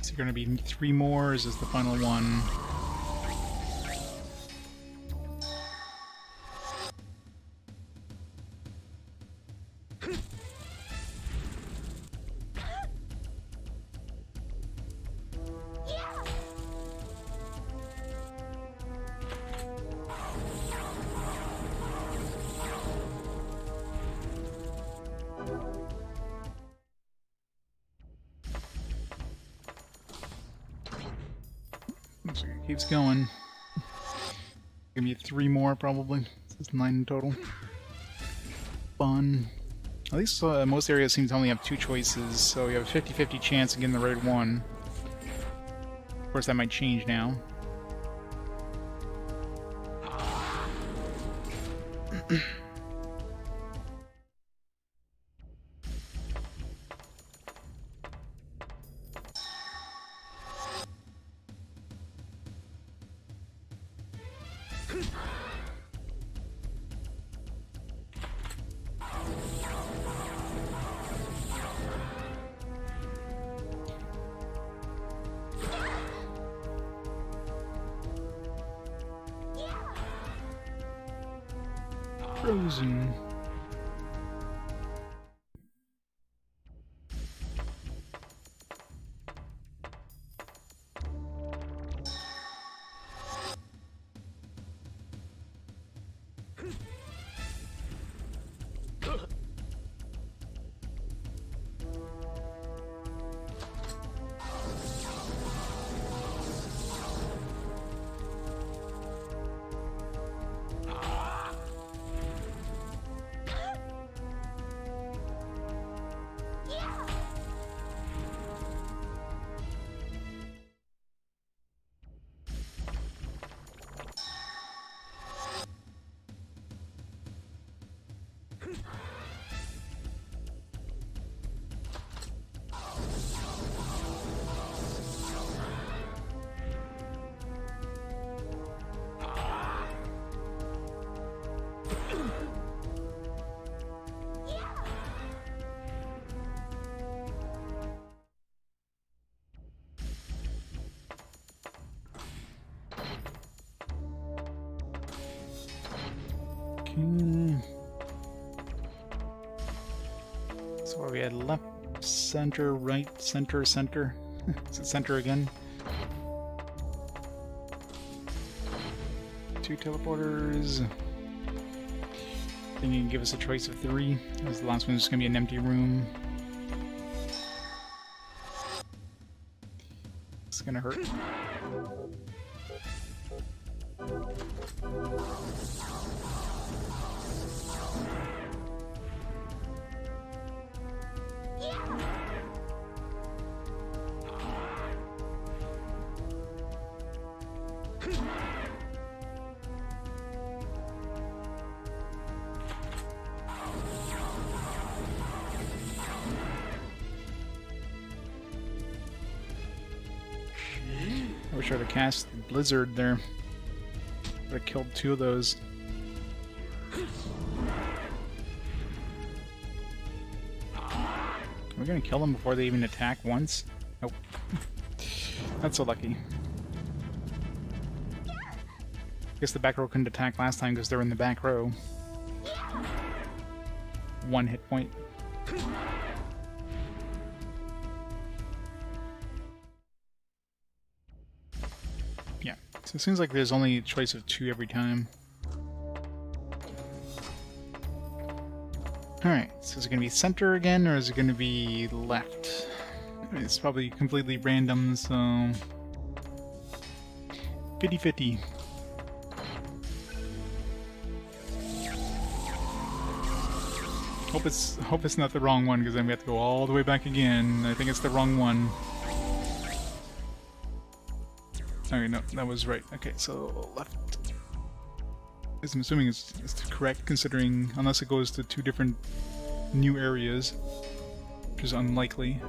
Is there going to be 3 more, or is this the final one? Looks like it keeps going. Give me 3 more, probably. This is 9 in total. Fun. At least most areas seem to only have 2 choices, so you have a 50-50 chance of getting the right one. Of course, that might change now. Frozen. So what we had left, center, right, center, center. Is it center again? 2 teleporters. Then you can give us a choice of 3. As the last one's just gonna be an empty room. It's gonna hurt. I wish I would have cast Blizzard there. Would have killed 2 of those. Are we gonna kill them before they even attack once? Nope. That's so lucky. Guess the back row couldn't attack last time because they were in the back row. 1 hit point. Yeah, so it seems like there's only a choice of 2 every time. Alright, so is it going to be center again, or is it going to be left? It's probably completely random, so... 50-50. Hope it's not the wrong one, because then we have to go all the way back again. I think it's the wrong one. Okay, no, that was right. Okay, so left. I'm assuming it's correct, considering unless it goes to 2 different new areas, which is unlikely.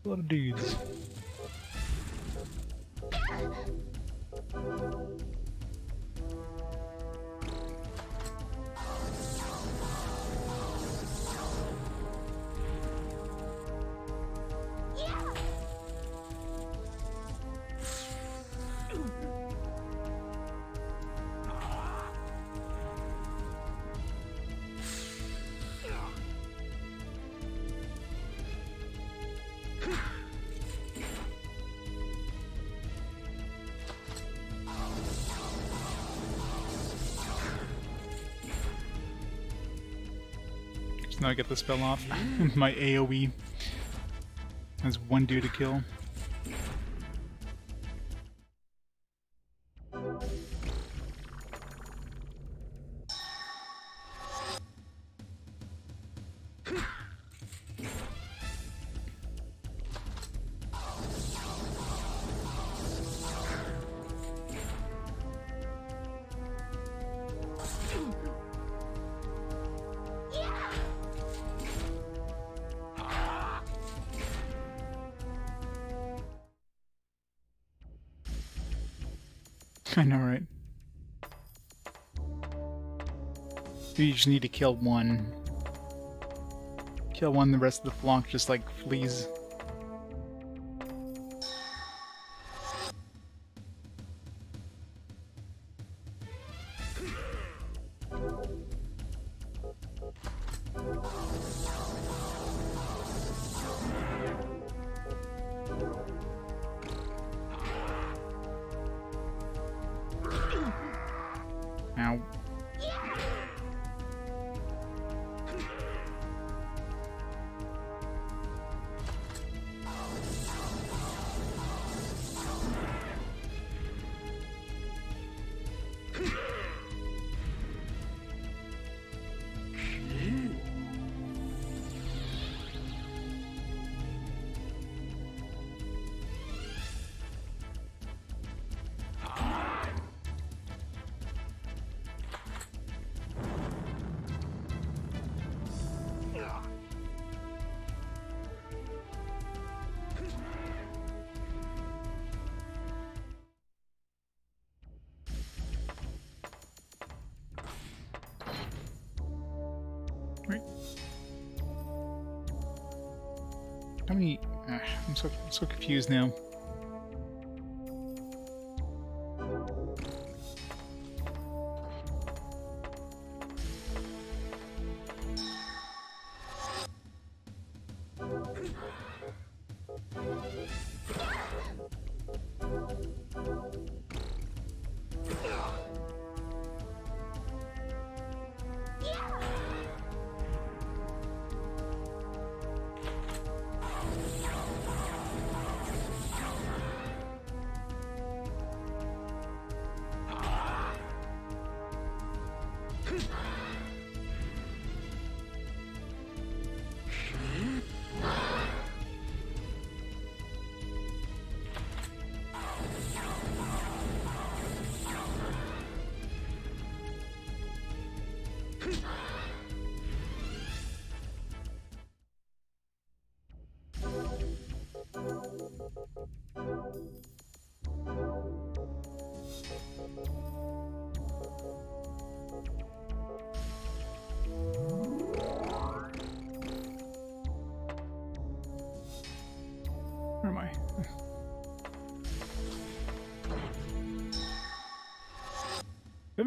A lot of dudes. Now I get the spell off. My AoE has 1 dude to kill. I know, right? You just need to kill 1. Kill 1, the rest of the flock just like flees. Ow. Right. How many? I'm so confused now.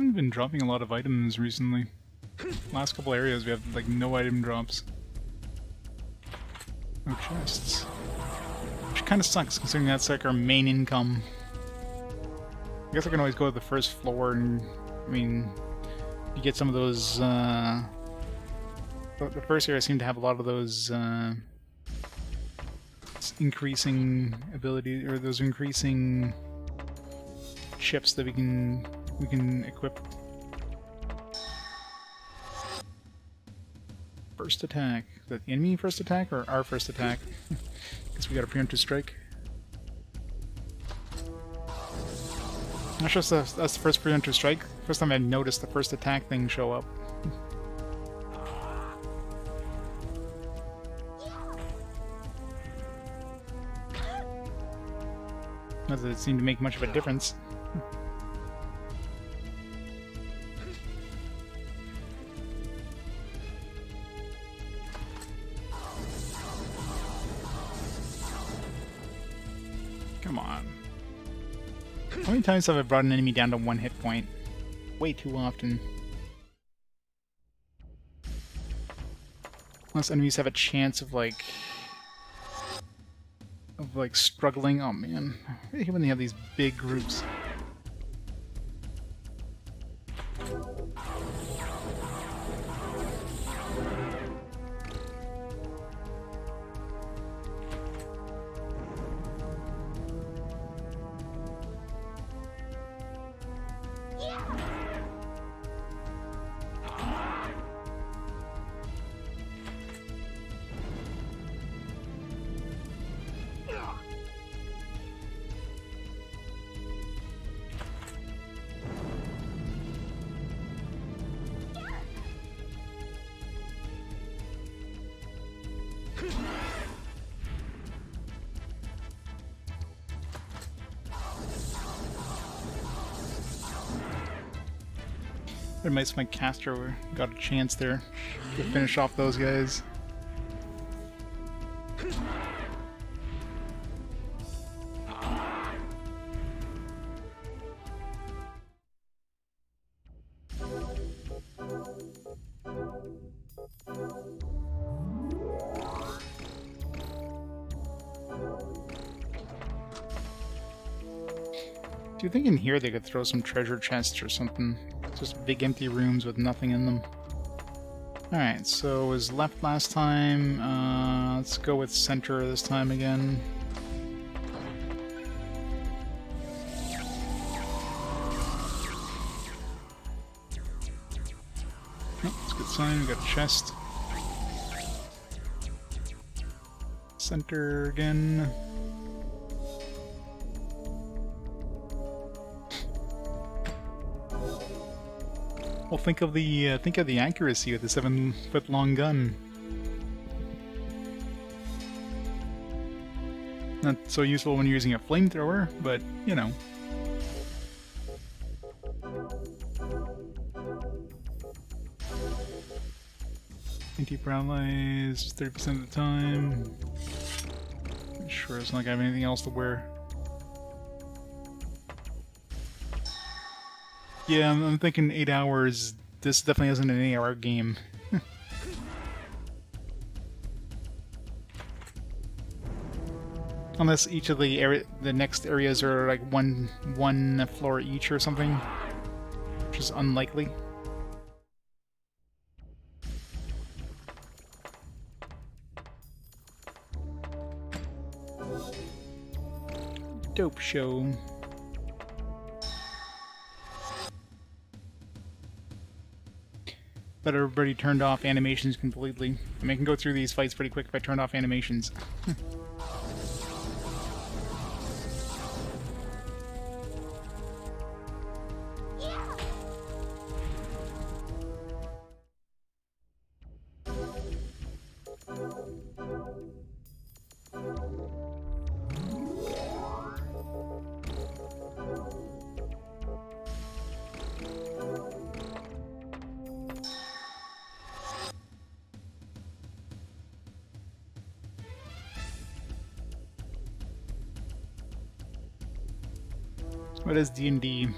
haven't been dropping a lot of items recently. Last couple areas we have like no item drops. No chests. Which kind of sucks considering that's like our main income. I guess I can always go to the first floor and, I mean, you get some of those, the first area seem to have a lot of those, increasing ability, or those increasing chips that we can equip. First attack. Is that the enemy first attack or our first attack? Guess we got a preemptive strike. I'm not sure if that's the first preemptive strike. First time I noticed the first attack thing show up. Not that it seemed to make much of a difference. Come on. How many times have I brought an enemy down to 1 hit point? Way too often. Unless enemies have a chance of like struggling. Oh man, I hate when they have these big groups. It might my caster got a chance there to finish off those guys. Do you think in here they could throw some treasure chests or something? Just big empty rooms with nothing in them. Alright, so it was left last time. Let's go with center this time again. Oh, that's a good sign. We got a chest. Center again. Well, think of the accuracy of the 7-foot-long gun. Not so useful when you're using a flamethrower, but you know. Anti-paralyze 30% of the time. Sure, it's not like I have anything else to wear. Yeah, I'm thinking 8 hours. This definitely isn't an 8-hour game. Unless each of the next areas are like one floor each or something, which is unlikely. Dope show. But everybody turned off animations completely. I mean, I can go through these fights pretty quick if I turned off animations. What is D&D?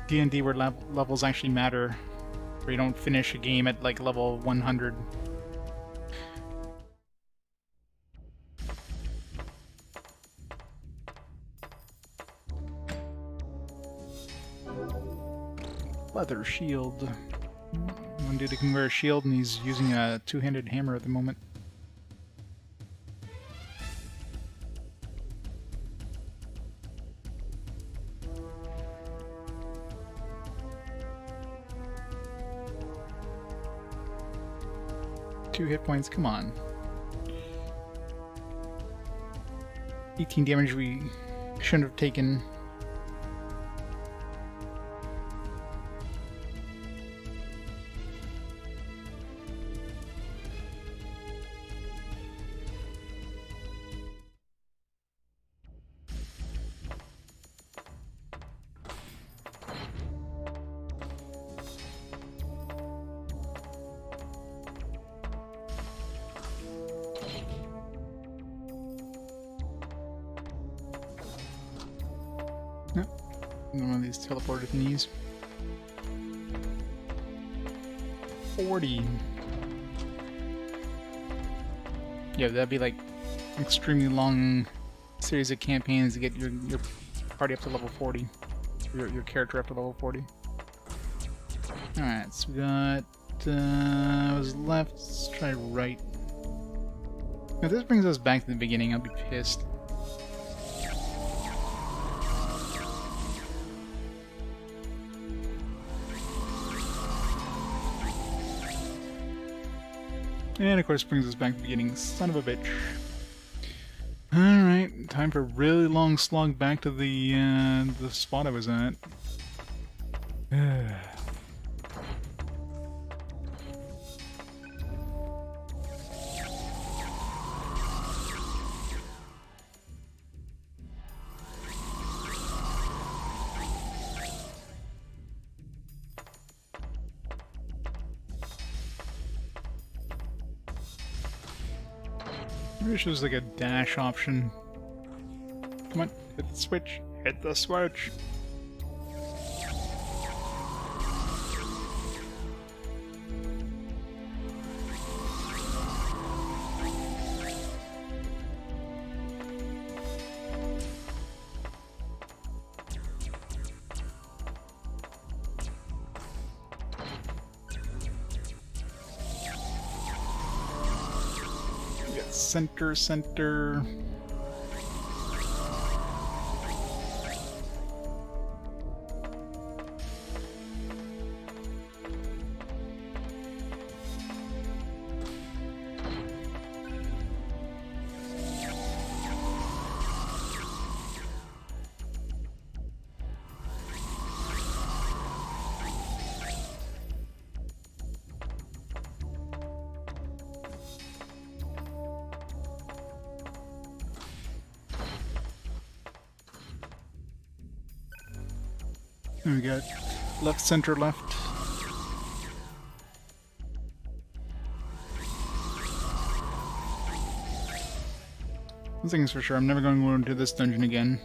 D&D where levels actually matter, where you don't finish a game at like level 100. Leather shield. One dude can wear a shield and he's using a two-handed hammer at the moment. Two hit points, come on. 18 damage we shouldn't have taken. One of these teleporter thingies. 40. Yeah, that'd be like an extremely long series of campaigns to get your party up to level 40. Your character up to level 40. Alright, so we got was left, let's try right. Now this brings us back to the beginning, I'll be pissed. And of course brings us back to the beginning, son of a bitch. Alright, time for a really long slog back to the spot I was at. I wish there was like a dash option. Come on, hit the switch. Hit the switch. Center. There we go. Left, center, left. One thing is for sure, I'm never going to go into this dungeon again.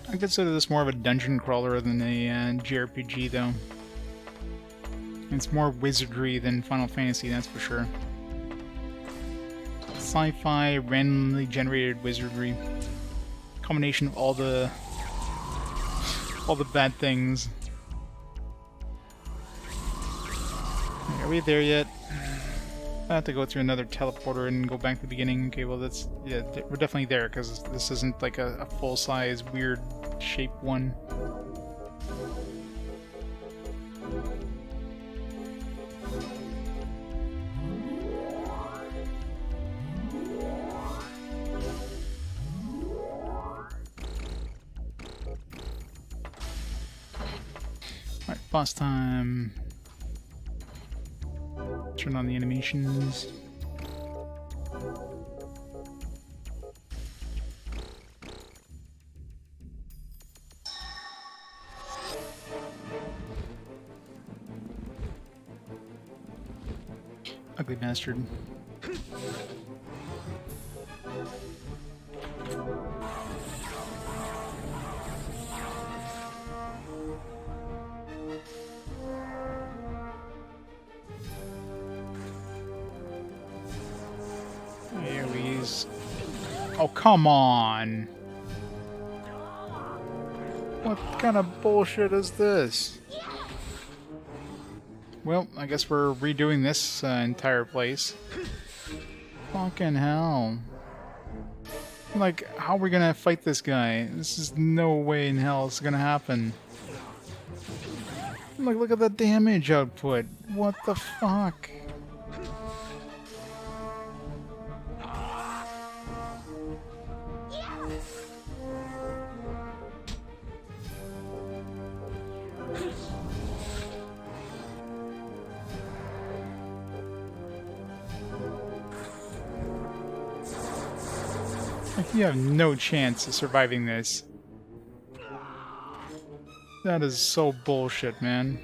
I consider this more of a dungeon crawler than a JRPG, though. It's more wizardry than Final Fantasy, that's for sure. Sci-fi, randomly generated wizardry. Combination of all the bad things. Are we there yet? I have to go through another teleporter and go back to the beginning. Okay, well that's, yeah, we're definitely there, because this isn't like a full-size, weird shape one. Boss time. Turn on the animations. Ugly bastard. AoEs. Oh, come on! What kind of bullshit is this? Well, I guess we're redoing this entire place. Fucking hell. Like, how are we gonna fight this guy? This is no way in hell it's gonna happen. Like, look at the damage output. What the fuck? Like, you have no chance of surviving this. That is so bullshit, man.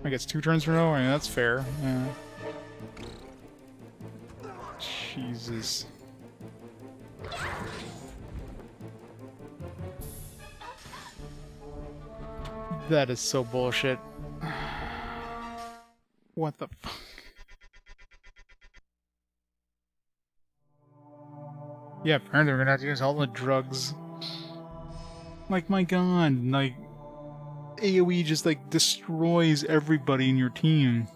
I guess 2 turns in a row? I mean, that's fair. Yeah. Jesus. That is so bullshit. What the fuck? Yeah, apparently we're gonna have to use all the drugs. Like, my god, like, AoE just, like, destroys everybody in your team.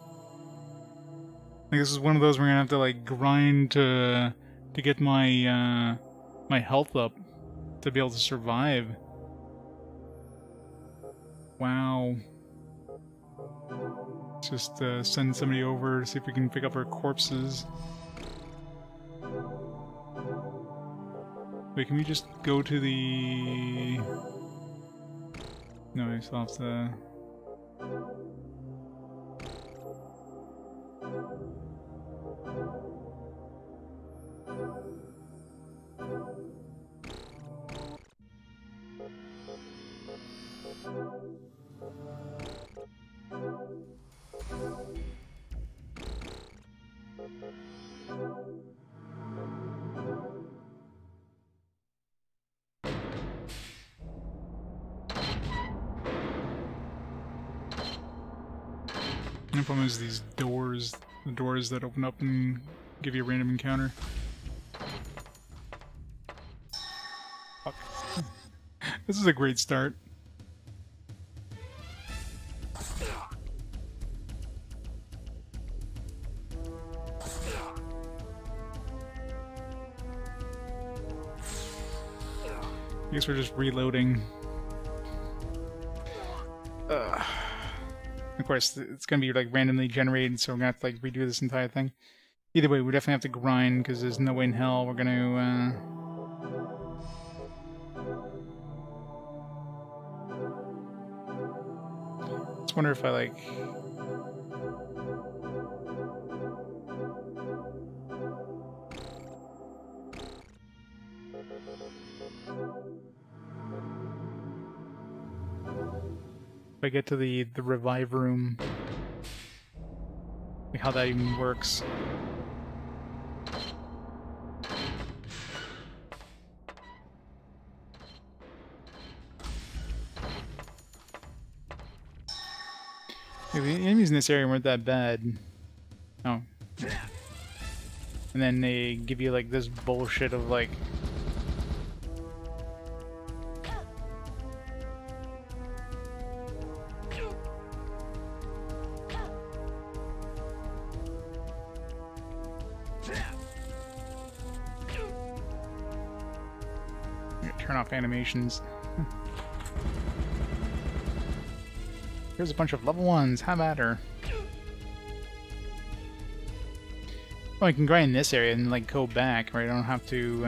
Like, this is one of those where we're gonna have to, like, grind to get my, my health up to be able to survive. Wow. Let's just, send somebody over to see if we can pick up our corpses. Wait, can we just go to the... No, I still have to... The problem is these doors, the doors that open up and give you a random encounter. Fuck. This is a great start. I guess we're just reloading. Of course, it's gonna be like randomly generated, so we're gonna have to like redo this entire thing. Either way, we definitely have to grind because there's no way in hell we're gonna. Let's wonder if I like. If I get to the revive room, like how that even works. Yeah, the enemies in this area weren't that bad. Oh. And then they give you like this bullshit of like... Turn off animations. Here's a bunch of level 1s, have at her. Oh, I can grind this area and like go back, right? I don't have to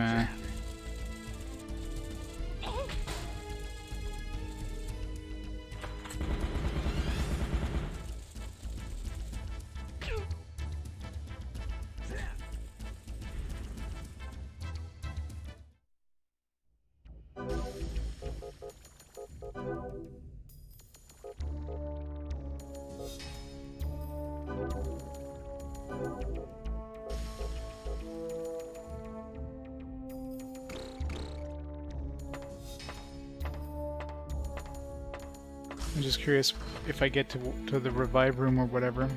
I'm just curious if I get to the revive room or whatever.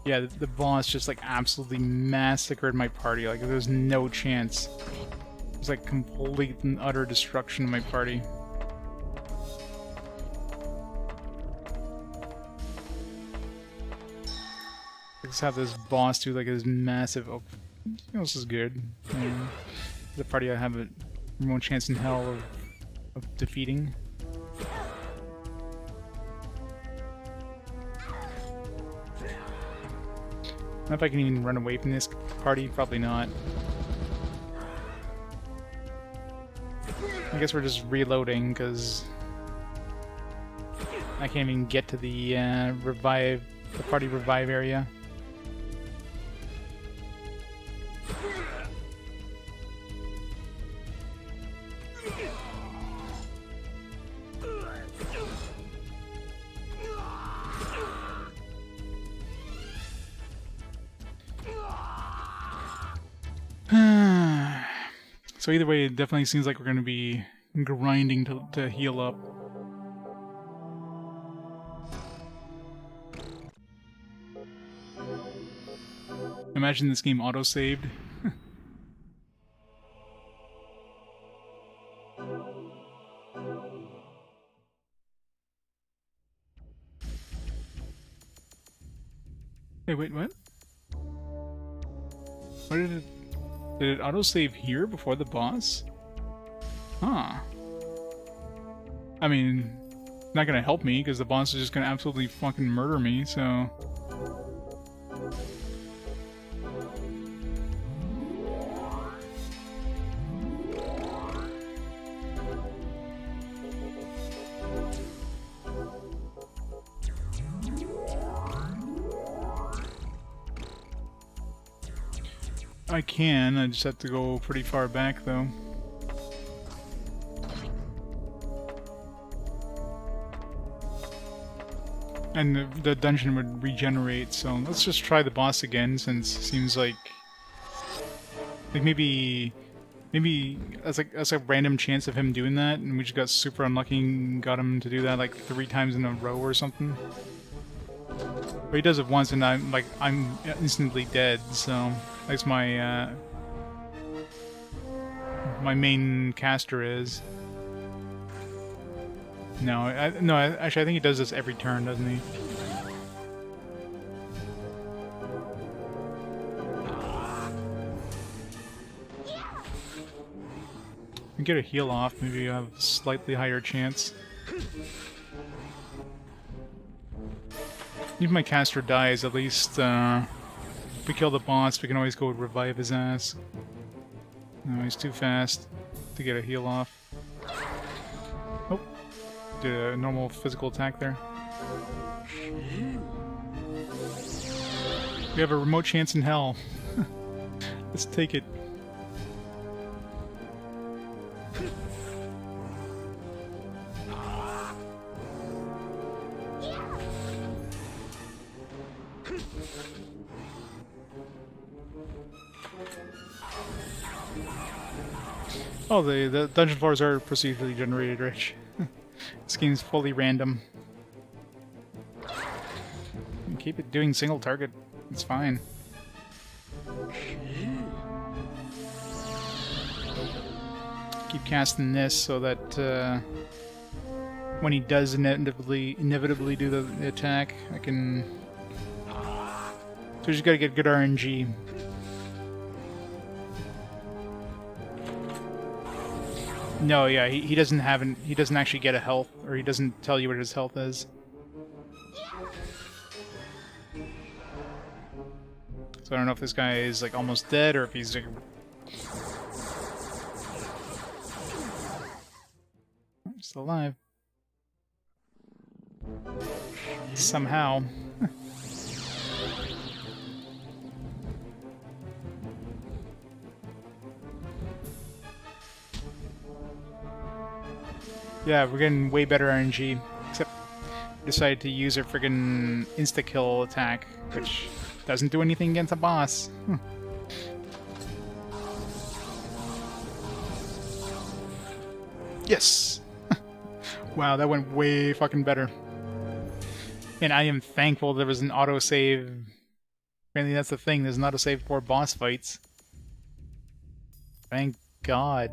Yeah, the boss just like absolutely massacred my party. Like there's no chance. It was like complete and utter destruction of my party. Let's have this boss do like this massive. Oh, this is good. The party I have a remote chance in hell of defeating. I don't know if I can even run away from this party. Probably not. I guess we're just reloading because I can't even get to the party revive area. So either way, it definitely seems like we're going to be grinding to heal up. Imagine this game auto-saved. Hey, wait, what? What did it... Did it autosave here before the boss? Huh. I mean, not gonna help me because the boss is just gonna absolutely fucking murder me, so... I can, I just have to go pretty far back though. And the dungeon would regenerate, so let's just try the boss again since it seems like maybe that's a random chance of him doing that and we just got super unlucky and got him to do that like 3 times in a row or something. But he does it once and I'm instantly dead, so that's my my main caster is. No, actually I think he does this every turn, doesn't he? We get a heal off, maybe you have a slightly higher chance. If my caster dies, at least if we kill the boss, we can always go revive his ass. No, he's too fast to get a heal off. Oh, did a normal physical attack there. We have a remote chance in hell. Let's take it. Oh, the dungeon floors are procedurally generated, Rich. This game's fully random. And keep it doing single target. It's fine. Keep casting this so that when he does inevitably do the attack, I can... So we just gotta get good RNG. No, yeah, he doesn't actually get a health, or he doesn't tell you what his health is. So I don't know if this guy is like almost dead or if he's like... still alive. Somehow. Yeah, we're getting way better RNG. Except decided to use her friggin' insta-kill attack, which doesn't do anything against a boss. Yes! Wow, that went way fucking better. And I am thankful there was an autosave. Apparently that's the thing, there's an autosave for boss fights. Thank God.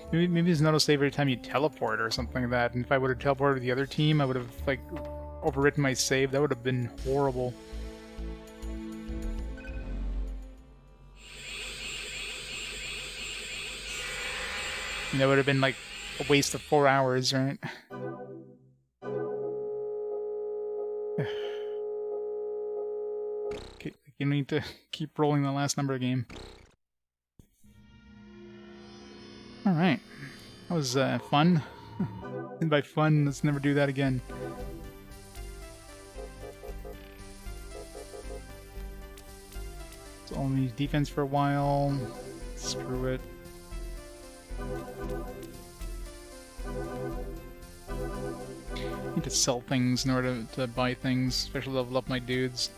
Maybe there's an autosave every time you teleport or something like that, and if I would have teleported to the other team, I would have, like, overwritten my save. That would have been horrible. And that would have been, like, a waste of 4 hours, right? Okay, you need to keep rolling the last number game. Alright. That was fun. And by fun, let's never do that again. So I'll need defense for a while. Screw it. Need to sell things in order to buy things, especially level up my dudes.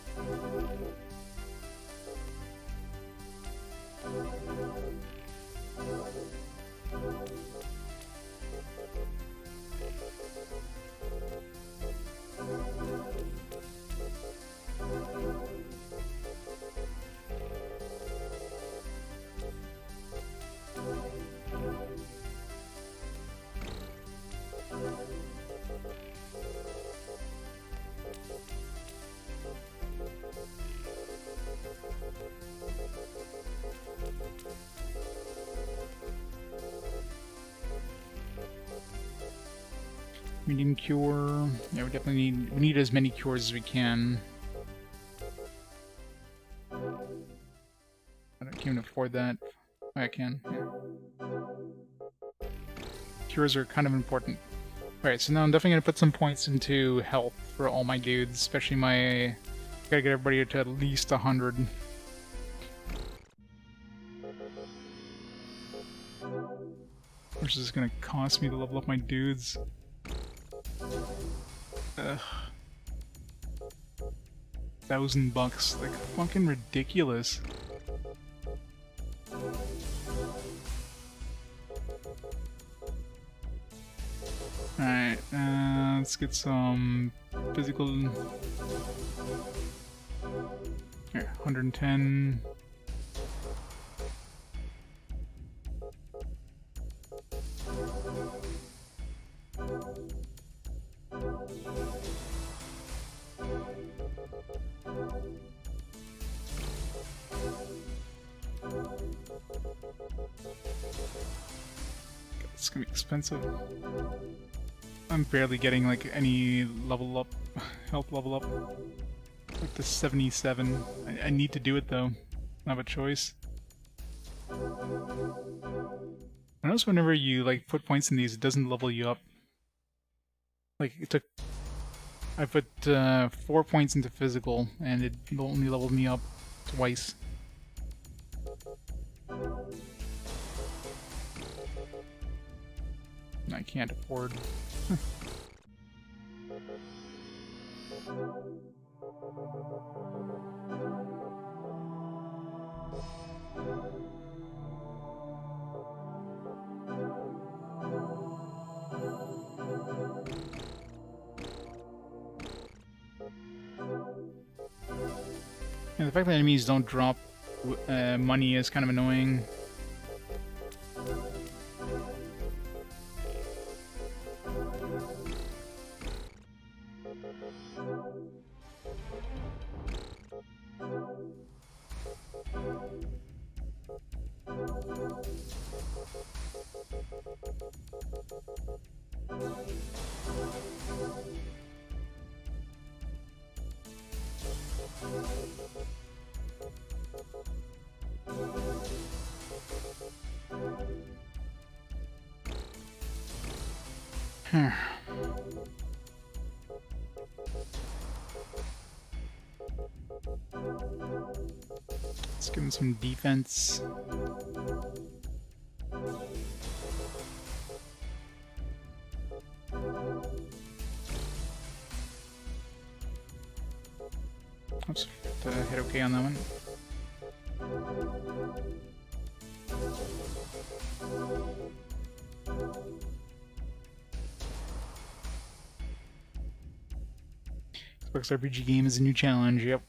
Medium cure. Yeah, we definitely need as many cures as we can. I can't even afford that. Oh, I can. Yeah. Cures are kind of important. Alright, so now I'm definitely gonna put some points into health for all my dudes, especially my... Gotta get everybody to at least 100. Which is gonna cost me to level up my dudes. Ugh. $1,000, like fucking ridiculous. Alright, let's get some physical. Here, 110. It's gonna be expensive. I'm barely getting like any level up, health level up. Like to 77. I need to do it though. I have a choice. I notice whenever you like put points in these, it doesn't level you up. Like it took. I put 4 points into physical, and it only leveled me up twice. I can't afford. And the fact that enemies don't drop money is kind of annoying. Let's give him some defense. hit okay on that one. Xbox RPG game is a new challenge, yep.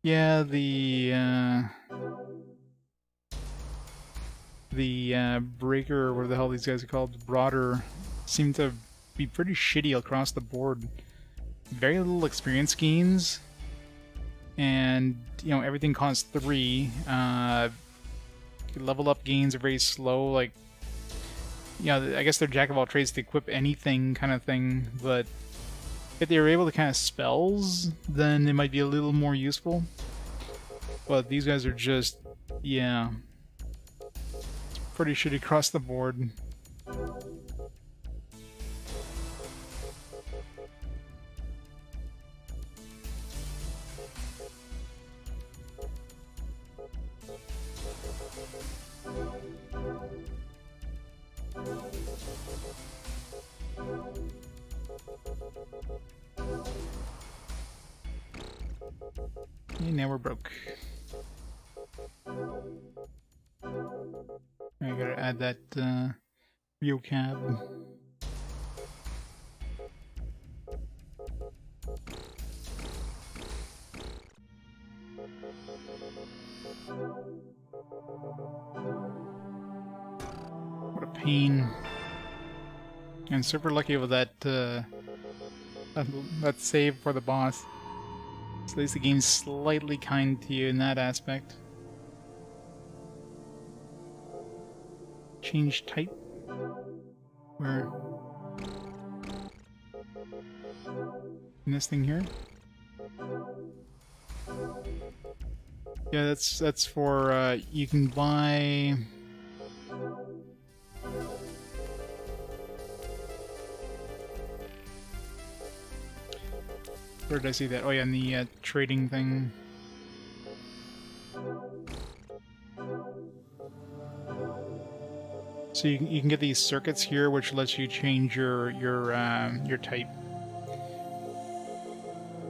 Yeah, the breaker, or whatever the hell these guys are called, broader, seem to be pretty shitty across the board. Very little experience gains, and you know, everything costs 3. Level up gains are very slow. Like, you know, I guess they're jack of all trades to equip anything kind of thing, but if they were able to kind of spells, then it might be a little more useful. But these guys are just, yeah, pretty shitty across the board. And now we're broke. I gotta add that Rio cab. What a pain. I'm super lucky with that that save for the boss. So at least the game's slightly kind to you in that aspect. Change type? Where? In this thing here? Yeah, that's for you can buy. Where did I see that? Oh yeah, in the trading thing. So you can get these circuits here, which lets you change your type.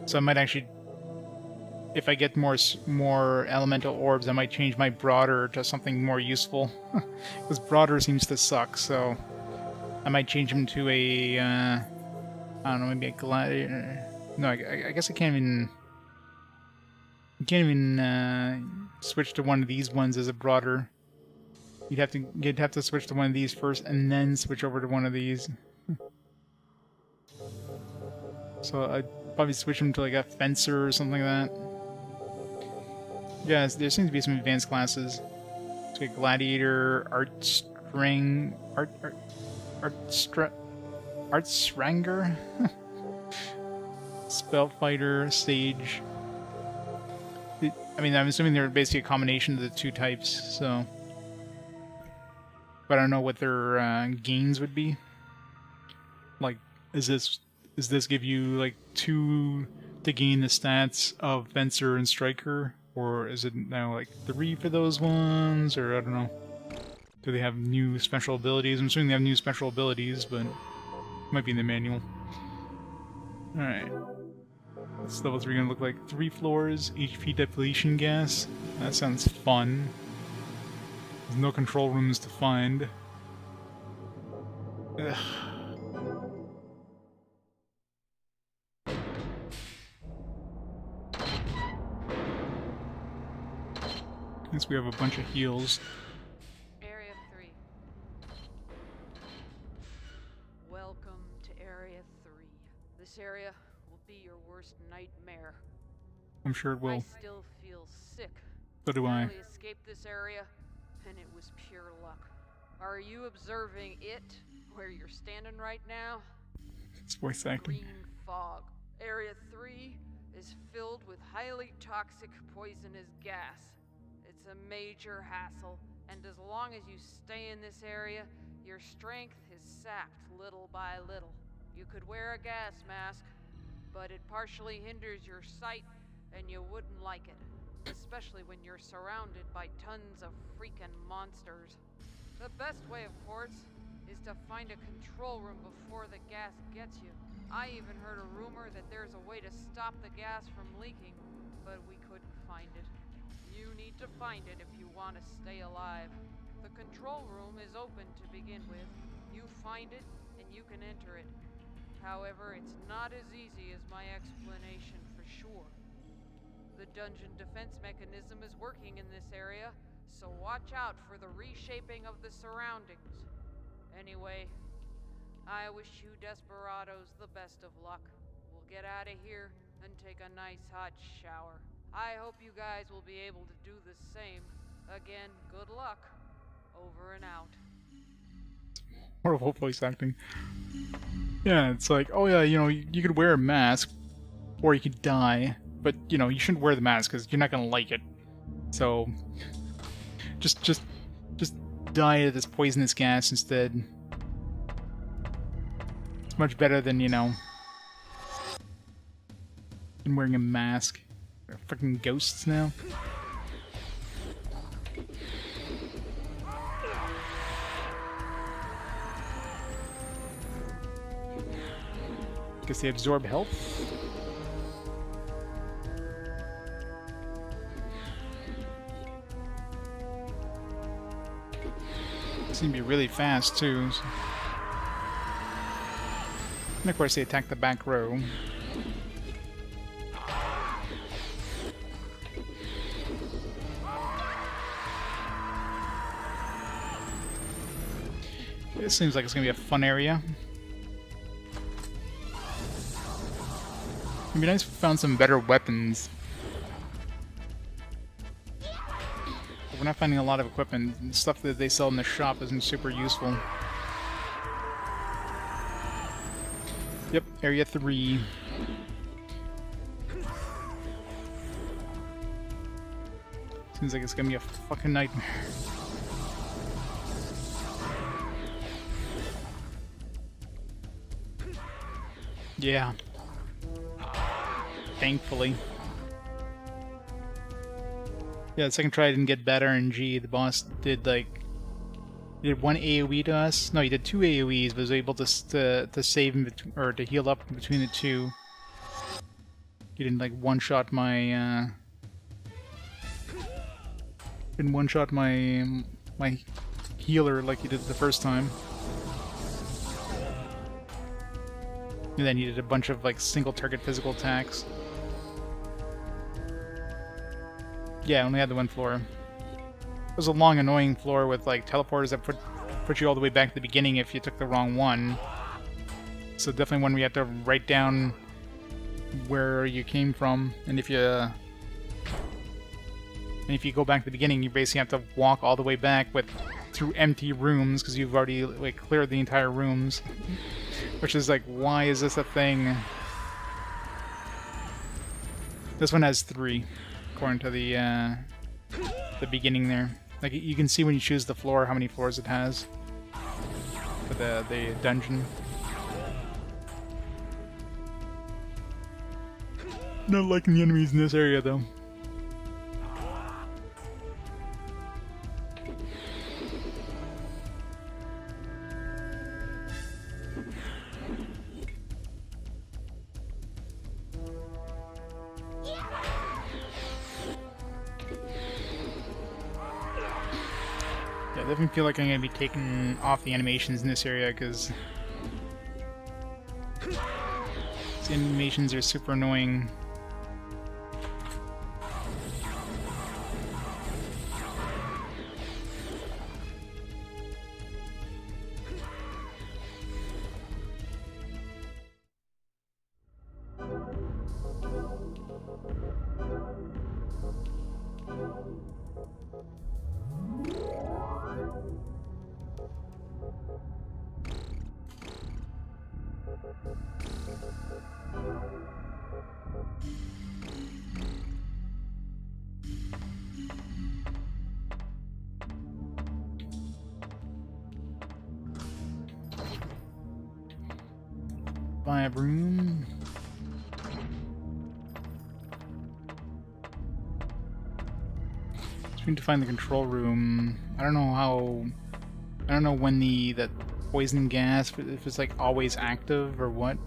So I might actually, if I get more elemental orbs, I might change my broader to something more useful, because broader seems to suck. So I might change them to a I don't know, maybe a gladiator. No, I guess I can't even. You can't even switch to one of these ones as a broader. You'd have to switch to one of these first, and then switch over to one of these. So I'd probably switch them to like a fencer or something like that. Yeah, there seems to be some advanced classes. It's like gladiator, art stranger, spell fighter, sage. I mean, I'm assuming they're basically a combination of the two types, so. But I don't know what their gains would be. Like, is this give you like 2 to gain the stats of fencer and striker, or is it now like 3 for those ones, or I don't know. Do they have new special abilities? I'm assuming they have new special abilities, but it might be in the manual. All right. What's level 3 gonna look like? 3 floors, HP depletion gas. That sounds fun. There's no control rooms to find. Ugh. Guess we have a bunch of heals. Area 3. Welcome to Area 3. This area will be your worst nightmare. I'm sure it I will. still feel sick. So do I. Barely escaped this area, and it was pure luck. Are you observing it, where you're standing right now? It's voice acting. Green fog. Area 3 is filled with highly toxic poisonous gas. It's a major hassle, and as long as you stay in this area, your strength is sapped little by little. You could wear a gas mask, but it partially hinders your sight, and you wouldn't like it. Especially when you're surrounded by tons of freaking monsters. The best way, of course, is to find a control room before the gas gets you. I even heard a rumor that there's a way to stop the gas from leaking, but we couldn't find it. You need to find it if you want to stay alive. The control room is open to begin with. You find it, and you can enter it. However, it's not as easy as my explanation for sure. The dungeon defense mechanism is working in this area, so watch out for the reshaping of the surroundings. Anyway, I wish you desperados the best of luck. We'll get out of here and take a nice hot shower. I hope you guys will be able to do the same. Again, good luck. Over and out. Horrible voice acting. Yeah, it's like, oh yeah, you know, you could wear a mask, or you could die, but you know, you shouldn't wear the mask because you're not gonna like it. So, just die of this poisonous gas instead. It's much better than, you know, than wearing a mask. They're fucking ghosts now. Guess they absorb health. Seem to be really fast too. And of course they attack the back row. This seems like it's gonna be a fun area. It'd be nice if we found some better weapons. But we're not finding a lot of equipment. The stuff that they sell in the shop isn't super useful. Yep, Area 3. Seems like it's gonna be a fucking nightmare. Yeah. Thankfully. Yeah, the second try didn't get better, and G, the boss did like... He did one AoE to us? No, he did two AoEs, but was able to save him, or to heal up between the two. He didn't like one-shot my, didn't one-shot my healer like he did the first time. And then he did a bunch of like single-target physical attacks. Yeah, I only had the one floor. It was a long, annoying floor with like teleporters that put you all the way back to the beginning if you took the wrong one. So definitely one where you have to write down where you came from, and if you go back to the beginning, you basically have to walk all the way back through empty rooms because you've already like cleared the entire rooms. Which is like, why is this a thing? This one has 3, according to the beginning there. Like you can see when you choose the floor how many floors it has for the dungeon. Not liking the enemies in this area though. I definitely feel like I'm going to be taking off the animations in this area because the animations are super annoying. Buy a room. Just need to find the control room. I don't know when that poison gas, if it's like always active or what.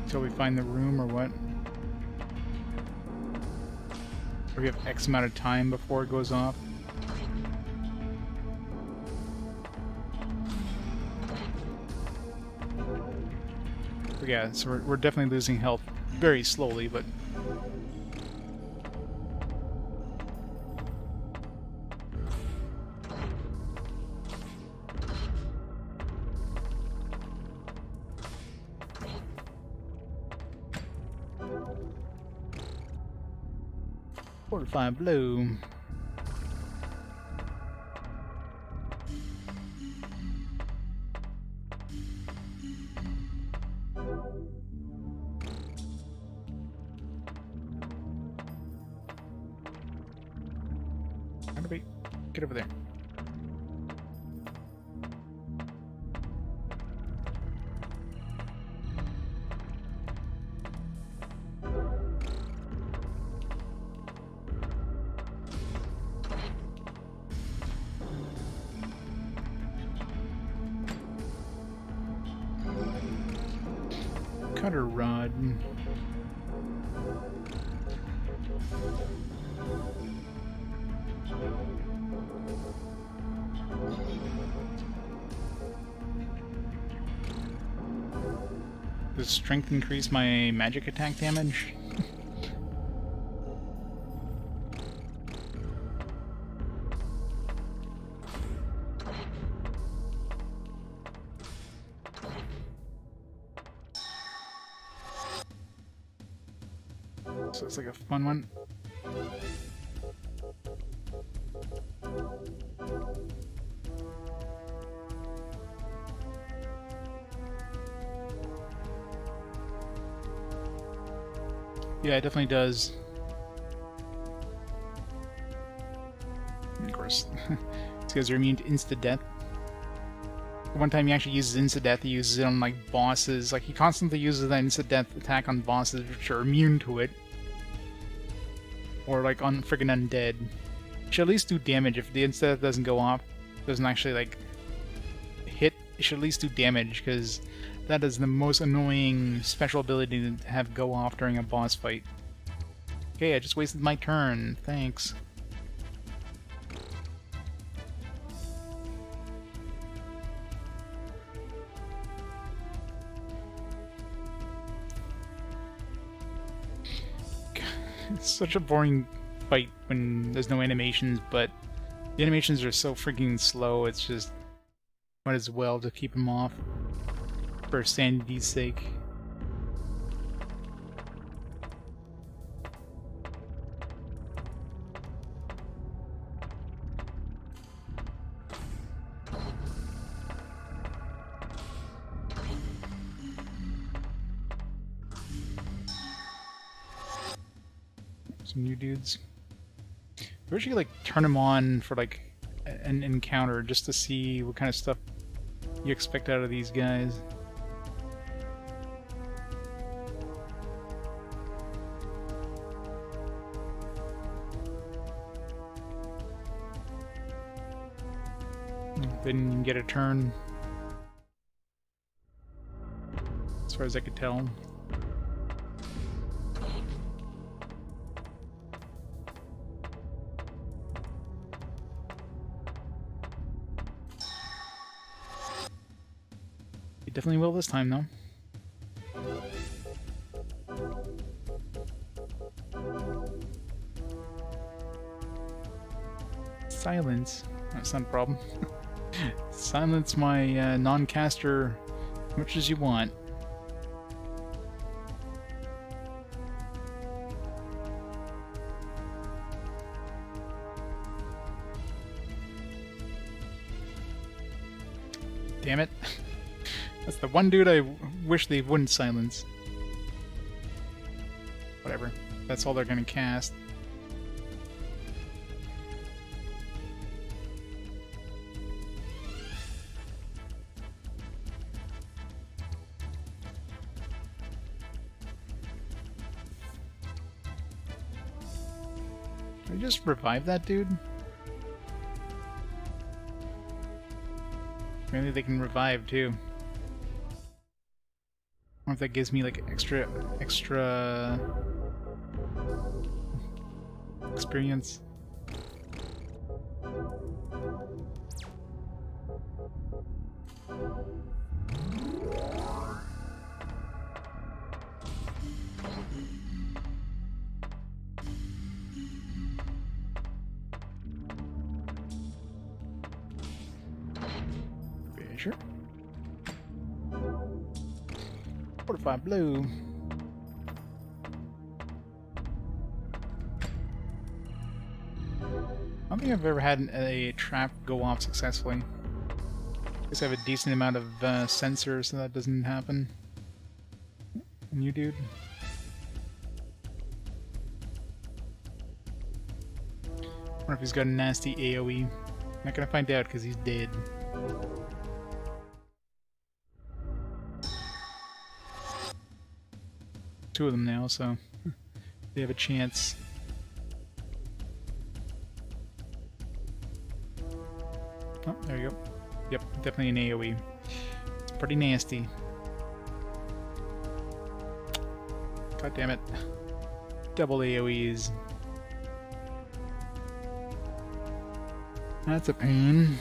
Until we find the room or what? Or we have X amount of time before it goes off. But yeah, so we're definitely losing health very slowly, but... Fortify blue. How do we get over there? Cutter rod. Does strength increase my magic attack damage? So it's like a fun one. Yeah, it definitely does. And of course, these guys are immune to insta-death. One time he actually uses insta-death, he uses it on like bosses. Like he constantly uses that insta-death attack on bosses which are immune to it. Or like on friggin' undead. It should at least do damage. If the insta-death doesn't go off, doesn't actually like hit, it should at least do damage, because that is the most annoying special ability to have go off during a boss fight. Okay, I just wasted my turn. Thanks. It's such a boring fight when there's no animations, but the animations are so freaking slow, it's just might as well to keep them off for sanity's sake. Some new dudes. We usually like turn them on for like an encounter just to see what kind of stuff you expect out of these guys. Didn't even get a turn, as far as I could tell. You definitely will this time, though. Silence. That's not a problem. Silence my non-caster as much as you want. Damn it. That's the one dude I wish they wouldn't silence. Whatever. That's all they're gonna cast. Can we just revive that dude? Maybe they can revive too. or if that gives me like extra experience. Sure. 45 blue. I don't think I've ever had a trap go off successfully. I guess I have a decent amount of sensors, so that doesn't happen. And you, dude? I wonder if he's got a nasty AoE. Not gonna find out because he's dead. Two of them now, so they have a chance. Oh, there you go. Yep, definitely an AoE. It's pretty nasty. God damn it. Double AoEs. That's a pain.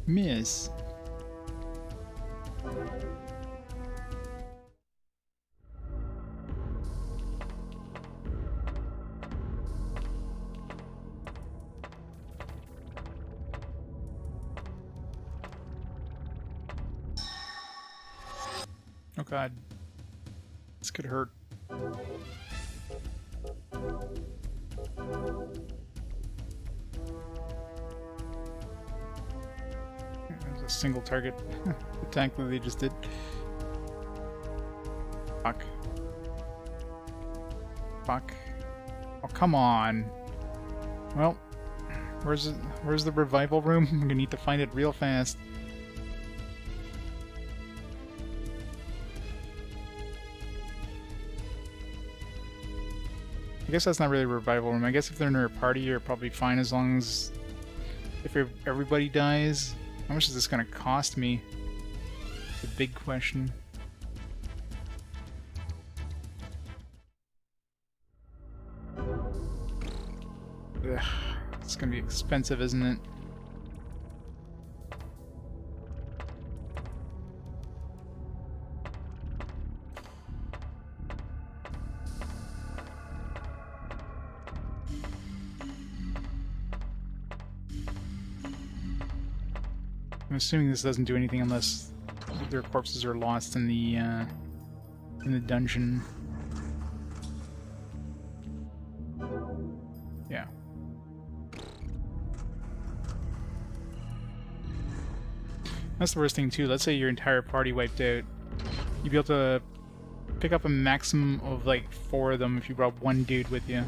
Miss. Oh god. This could hurt. There's a single target attack that they just did. Fuck. Fuck. Oh, come on. Well, where's the revival room? I'm gonna need to find it real fast. I guess that's not really a revival room. I guess if they're in a party, you're probably fine as long as... if everybody dies. How much is this gonna cost me? The big question. Ugh, it's gonna be expensive, isn't it? I'm assuming this doesn't do anything unless their corpses are lost in the dungeon. Yeah. That's the worst thing too. Let's say your entire party wiped out. You'd be able to pick up a maximum of like 4 of them if you brought one dude with you.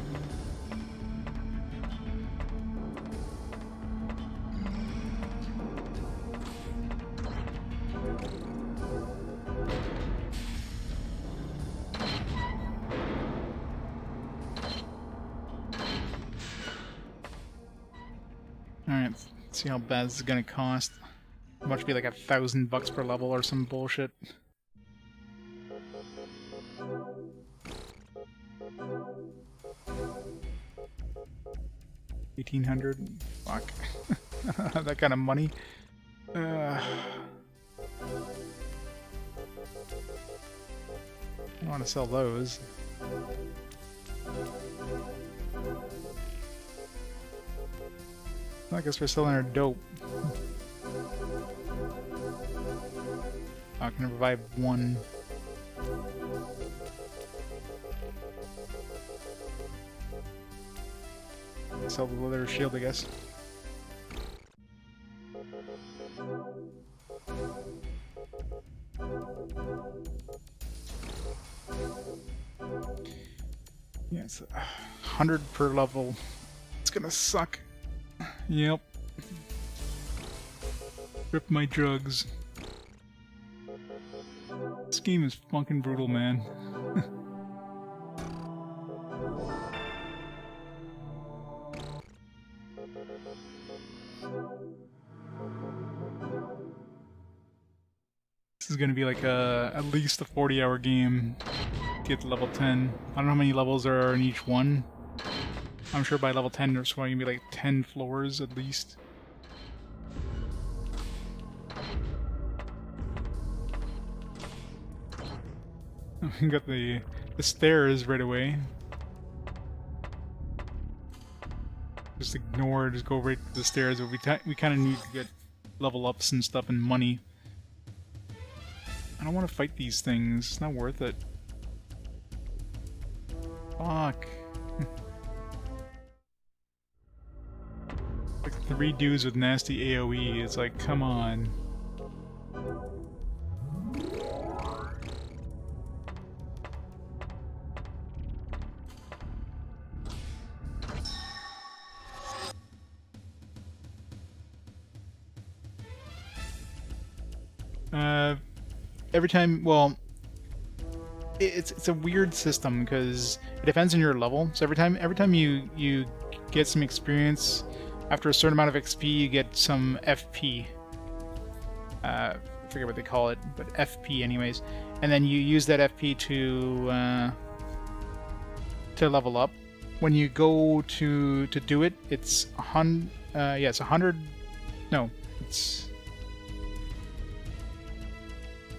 Alright, let's see how bad this is gonna cost. It must be like $1,000 per level or some bullshit. $1,800? Fuck. That kind of money. I don't want to sell those. I guess we're selling our dope. I can revive 1. Sell the leather shield, I guess. Yeah, it's 100 per level. It's gonna suck. Yep. Rip my drugs. This game is fucking brutal, man. This is gonna be like at least a 40-hour game. Get to level 10. I don't know how many levels there are in each one. I'm sure by level 10 there's going to be like 10 floors at least. We got the stairs right away. Just ignore, just go right to the stairs. But we kind of need to get level ups and stuff and money. I don't want to fight these things. It's not worth it. Fuck. Like 3 dudes with nasty AoE. It's like, come on. Every time, well, it's a weird system because it depends on your level. So every time you get some experience, after a certain amount of XP, you get some FP. I forget what they call it, but FP anyways. And then you use that FP to level up. When you go to do it, it's 100. Yeah, it's 100. No, it's.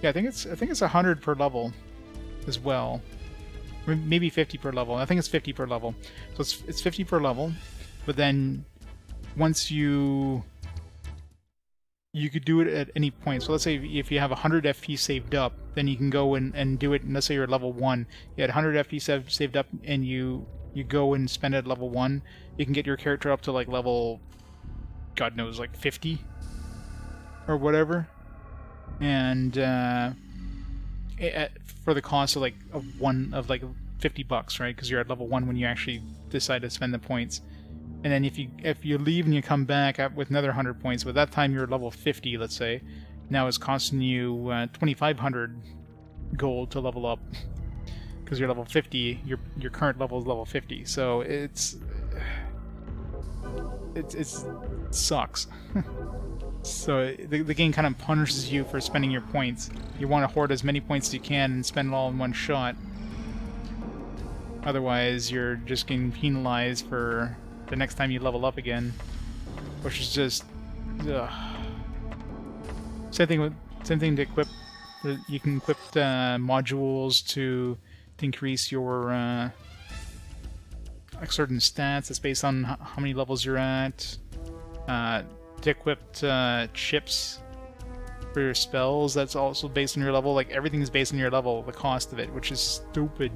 Yeah, I think it's 100 per level, as well. Maybe 50 per level. I think it's 50 per level. So it's 50 per level, but then once you could do it at any point. So let's say if you have 100 FP saved up, then you can go and do it. And let's say you're at level 1, you had 100 FP saved up, and you go and spend it at level 1. You can get your character up to like level, God knows, like 50 or whatever. And for the cost of like like $50, right? Because you're at level 1 when you actually decide to spend the points. And then if you leave and you come back with another 100 points, but that time you're level 50, let's say, now it's costing you 2,500 gold to level up because you're level 50. Your current level is level 50, so it sucks. So the game kind of punishes you for spending your points. You want to hoard as many points as you can and spend it all in one shot. Otherwise, you're just getting penalized for the next time you level up again, which is just ugh. Same thing to equip. You can equip modules to increase your like certain stats. It's based on how many levels you're at. To equip chips for your spells, that's also based on your level. Like, everything's based on your level, the cost of it, which is stupid.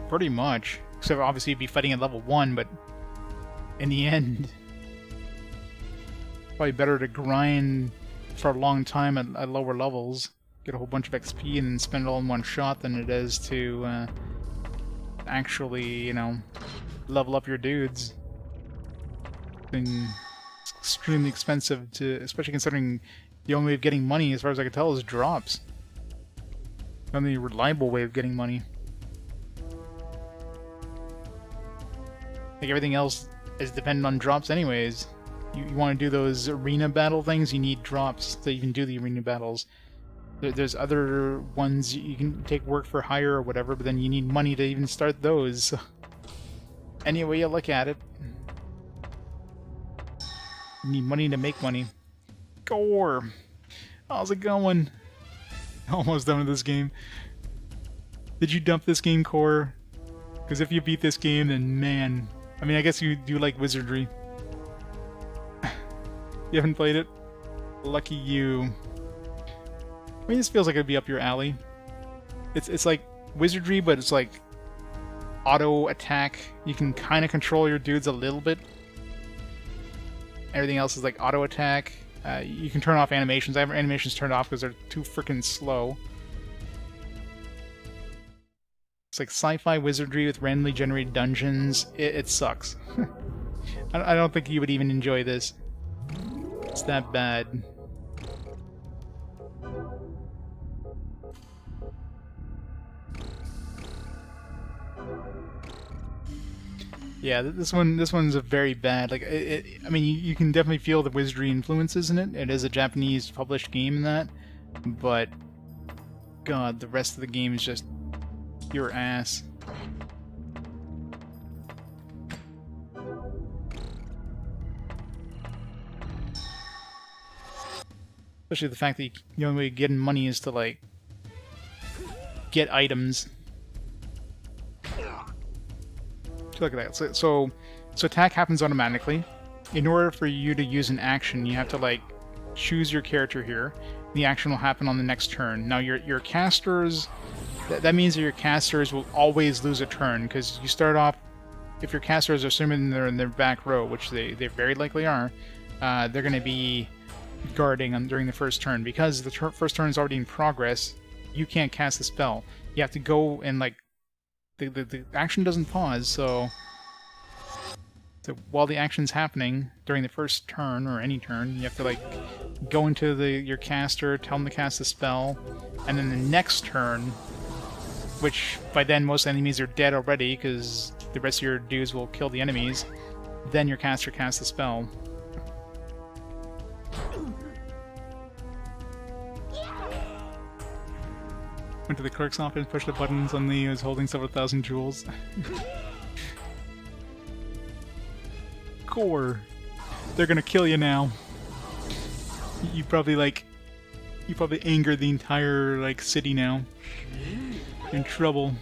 Pretty much. Except obviously you'd be fighting at level 1, but in the end, probably better to grind for a long time at lower levels, get a whole bunch of XP and then spend it all in one shot than it is to actually, you know, level up your dudes. It's extremely expensive to, especially considering the only way of getting money, as far as I can tell, is drops. The only reliable way of getting money. Like, everything else is dependent on drops anyways. You want to do those arena battle things, you need drops to even do the arena battles. There's other ones you can take work for hire or whatever, but then you need money to even start those. Any way you look at it. You need money to make money. Gore! How's it going? Almost done with this game. Did you dump this game, Core? Because if you beat this game, then man... I mean, I guess you do like wizardry. You haven't played it? Lucky you. I mean, this feels like it'd be up your alley. It's like wizardry, but it's like auto attack. You can kind of control your dudes a little bit. Everything else is like auto attack. You can turn off animations. I have animations turned off because they're too freaking slow. It's like sci-fi wizardry with randomly generated dungeons. It sucks. I don't think you would even enjoy this. It's that bad. Yeah, this one's a very bad. Like, I mean, you can definitely feel the wizardry influences in it. It is a Japanese published game in that, but God, the rest of the game is just pure ass. Especially the fact that the only way you're getting money is to, like, get items. Look at that. So attack happens automatically. In order for you to use an action, you have to, like, choose your character here. The action will happen on the next turn. Now, your casters... That means that your casters will always lose a turn, because you start off... If your casters are assuming they're in their back row, which they very likely are, they're going to be guarding during the first turn. Because the first turn is already in progress, you can't cast the spell. You have to go and, like... The action doesn't pause, so while the action's happening during the first turn, or any turn, you have to, like, go into your caster, tell them to cast the spell, and then the next turn, which by then most enemies are dead already, because the rest of your dudes will kill the enemies, then your caster casts the spell. Went to the clerk's office, pushed the buttons on he was holding several thousand jewels. Gore. They're gonna kill you now. You probably angered the entire, like, city now. You're in trouble.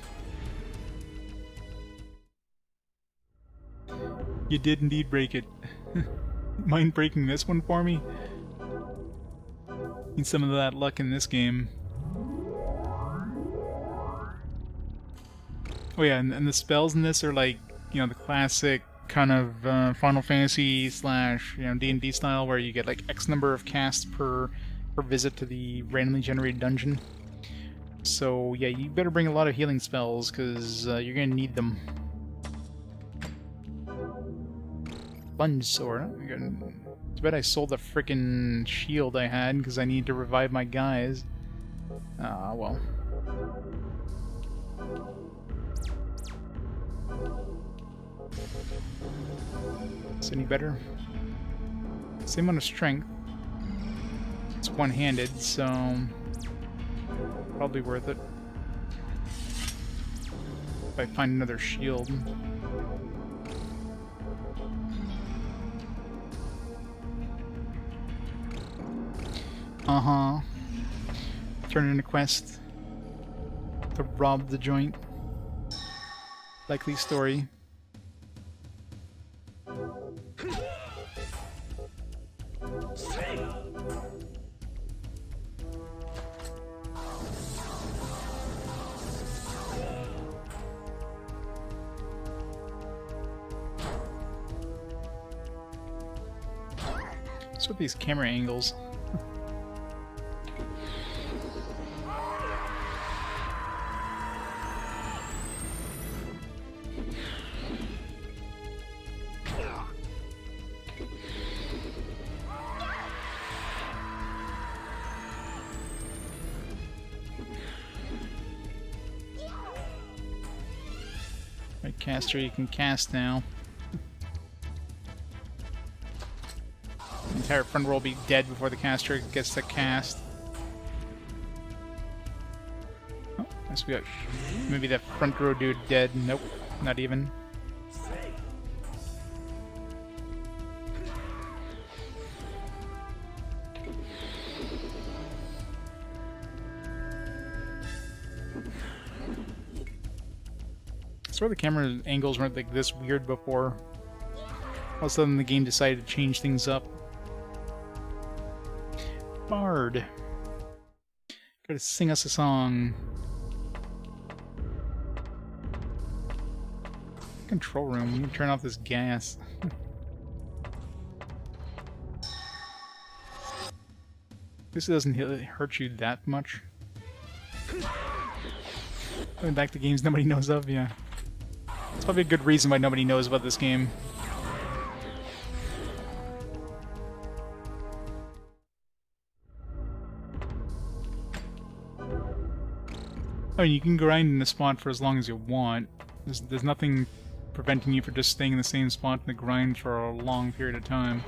You did indeed break it. Mind breaking this one for me? Need some of that luck in this game. Oh yeah, and the spells in this are, like, you know, the classic kind of Final Fantasy / D&D style, where you get, like, X number of casts per visit to the randomly generated dungeon. So yeah, you better bring a lot of healing spells, because you're gonna need them. Lunge sword. Too bad I sold the frickin' shield I had, because I need to revive my guys. Ah, well. Is it any better? Same amount of strength. It's one-handed, so probably worth it. If I find another shield. Uh-huh. Turn in a quest to rob the joint. Likely story. What's with these camera angles? Right, caster, you can cast now. The entire front row will be dead before the caster gets to cast. Oh, I guess we got maybe that front row dude dead. Nope, not even. I swear the camera angles weren't like this weird before. All of a sudden the game decided to change things up. Bard. Gotta sing us a song. Control room, you can turn off this gas. This doesn't hurt you that much. Going back to games nobody knows of, yeah. It's probably a good reason why nobody knows about this game. I mean, you can grind in the spot for as long as you want. There's nothing preventing you from just staying in the same spot in the grind for a long period of time.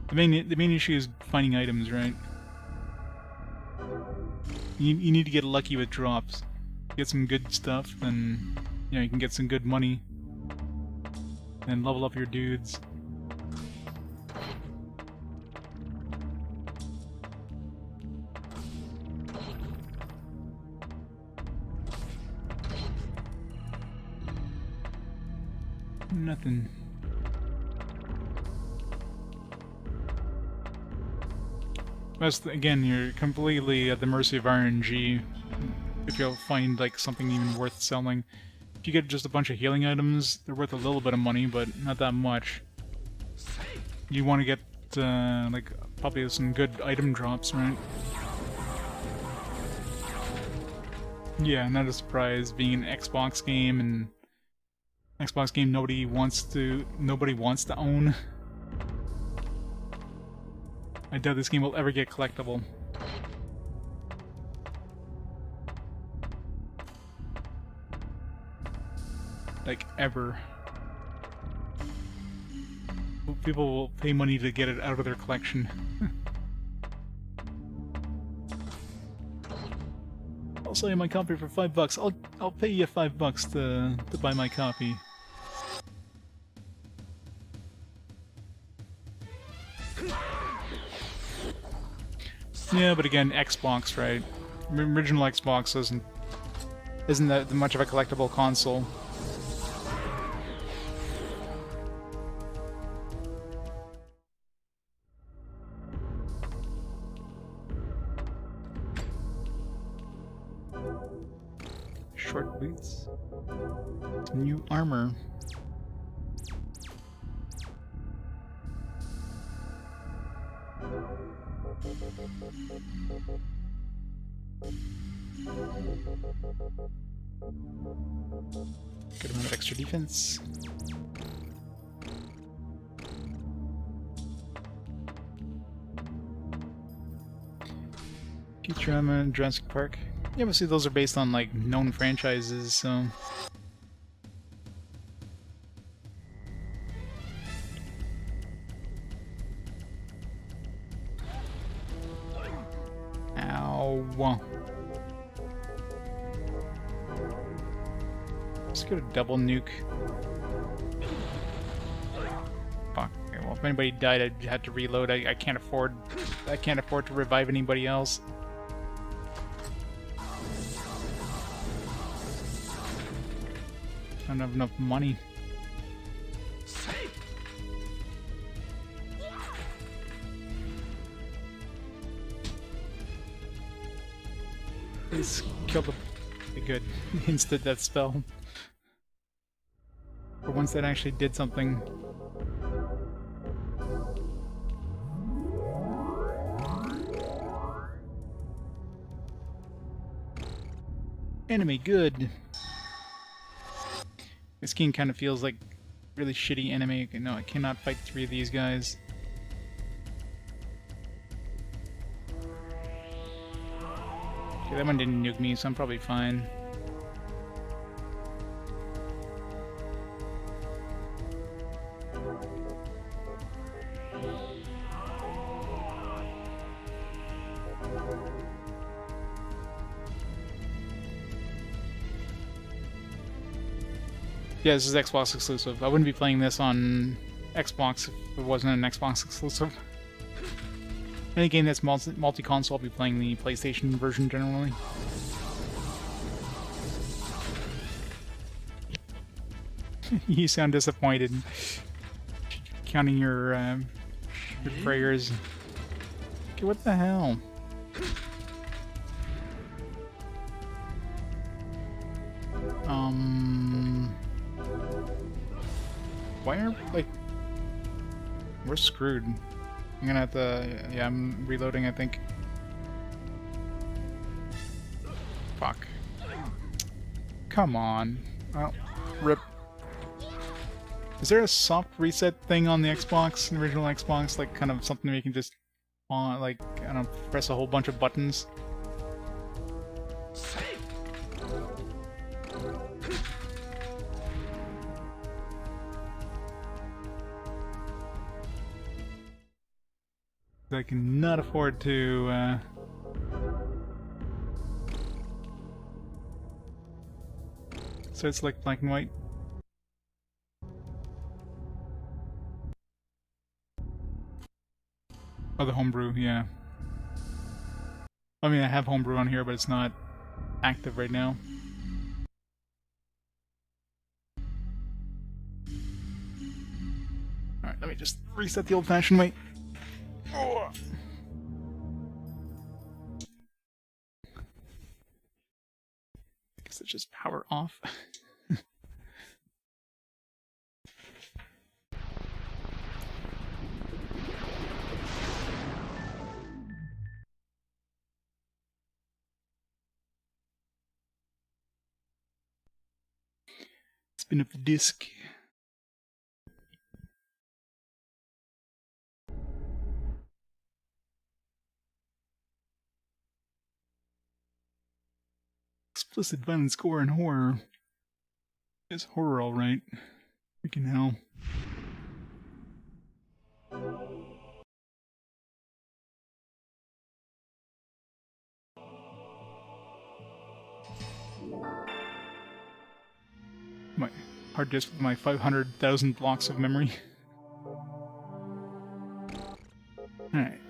The main issue is finding items, right? You need to get lucky with drops. Get some good stuff, then you know you can get some good money. Then level up your dudes. Nothing. That's, again, you're completely at the mercy of RNG if you'll find like something even worth selling. If you get just a bunch of healing items, they're worth a little bit of money, but not that much. You want to get like probably some good item drops, right? Yeah, not a surprise being an Xbox game, and Xbox game nobody wants to own. I doubt this game will ever get collectible. Like, ever. People will pay money to get it out of their collection. I'll sell you my copy for $5. I'll pay you $5 to buy my copy. Yeah, but again, Xbox, right? Original Xbox isn't that much of a collectible console. Short boots. Some new armor. Good amount of extra defense. Futurama and Jurassic Park. Yeah, but see, those are based on like known franchises, so. Ow. Let's go to double nuke. Fuck. Okay, well, if anybody died, I'd have to reload. I can't afford to revive anybody else. I don't have enough money. Please kill the good instant death spell. For once that actually did something. Enemy good. This game kind of feels like really shitty enemy. No, I cannot fight 3 of these guys. Okay, that one didn't nuke me, so I'm probably fine. Yeah, this is Xbox exclusive. I wouldn't be playing this on Xbox if it wasn't an Xbox exclusive. Any game that's multi-console, I'll be playing the PlayStation version generally. You sound disappointed. Counting your prayers. Okay, what the hell? Why are, like... We're screwed. I'm gonna have to... Yeah, I'm reloading, I think. Fuck. Come on. Oh, rip. Is there a soft reset thing on the Xbox, the original Xbox? Like, kind of something where you can just, like, I don't know, press a whole bunch of buttons? I cannot afford to, so it's like black and white. Oh, the homebrew, yeah. I mean, I have homebrew on here, but it's not active right now. Alright, let me just reset the old-fashioned way. Oh. Guess it's just power off. Spin up the disc. Explicit violence, gore, and horror. It's horror, alright. Freaking hell. My hard disk with my 500,000 blocks of memory. Alright.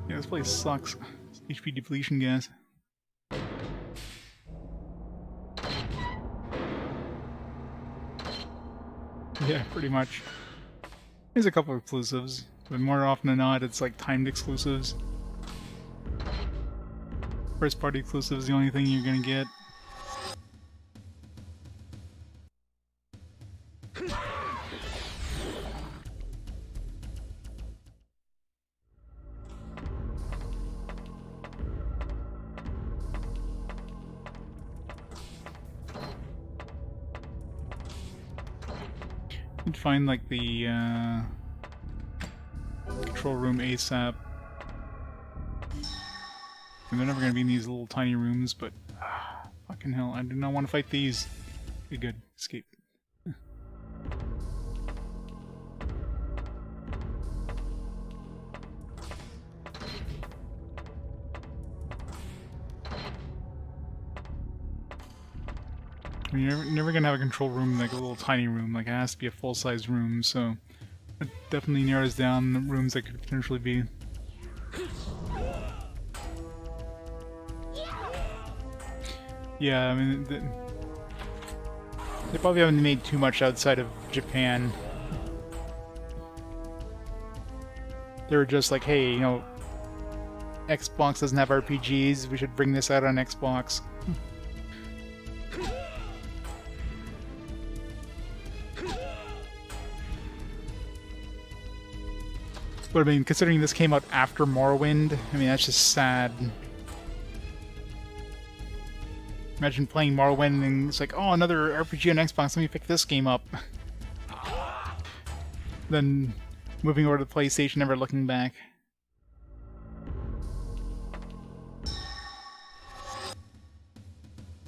Yeah, this place sucks. It's HP depletion gas. Yeah, pretty much. There's a couple of exclusives, but more often than not, it's like timed exclusives. First party exclusive is the only thing you're gonna get. You'd find like the control room ASAP. And they're never gonna be in these little tiny rooms, but fucking hell, I do not want to fight these. Okay, good. Escape. I mean, you're never gonna have a control room like a little tiny room. Like, it has to be a full-size room, so it definitely narrows down the rooms that could potentially be. Yeah, I mean, they probably haven't made too much outside of Japan. They were just like, hey, you know, Xbox doesn't have RPGs, we should bring this out on Xbox. But I mean, considering this came out after Morrowind, I mean, that's just sad. Imagine playing Morrowind and it's like, oh, another RPG on Xbox, let me pick this game up. Then moving over to the PlayStation, never looking back.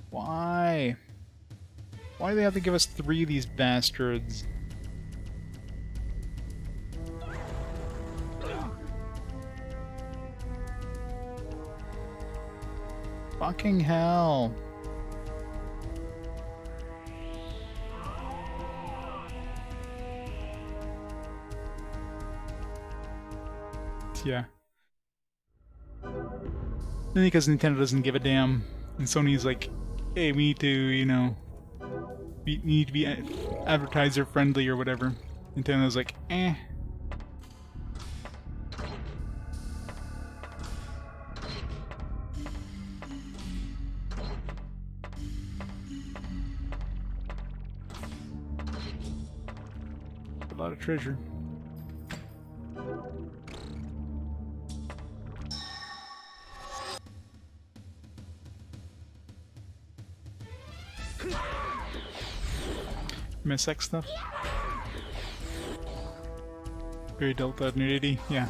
Why? Why do they have to give us 3 of these bastards? Fucking hell. Yeah. I think because Nintendo doesn't give a damn, and Sony's like, hey, we need to, you know, we need to be advertiser friendly or whatever. Nintendo's like, eh. A lot of treasure. MSX stuff. Very Delta nudity, yeah.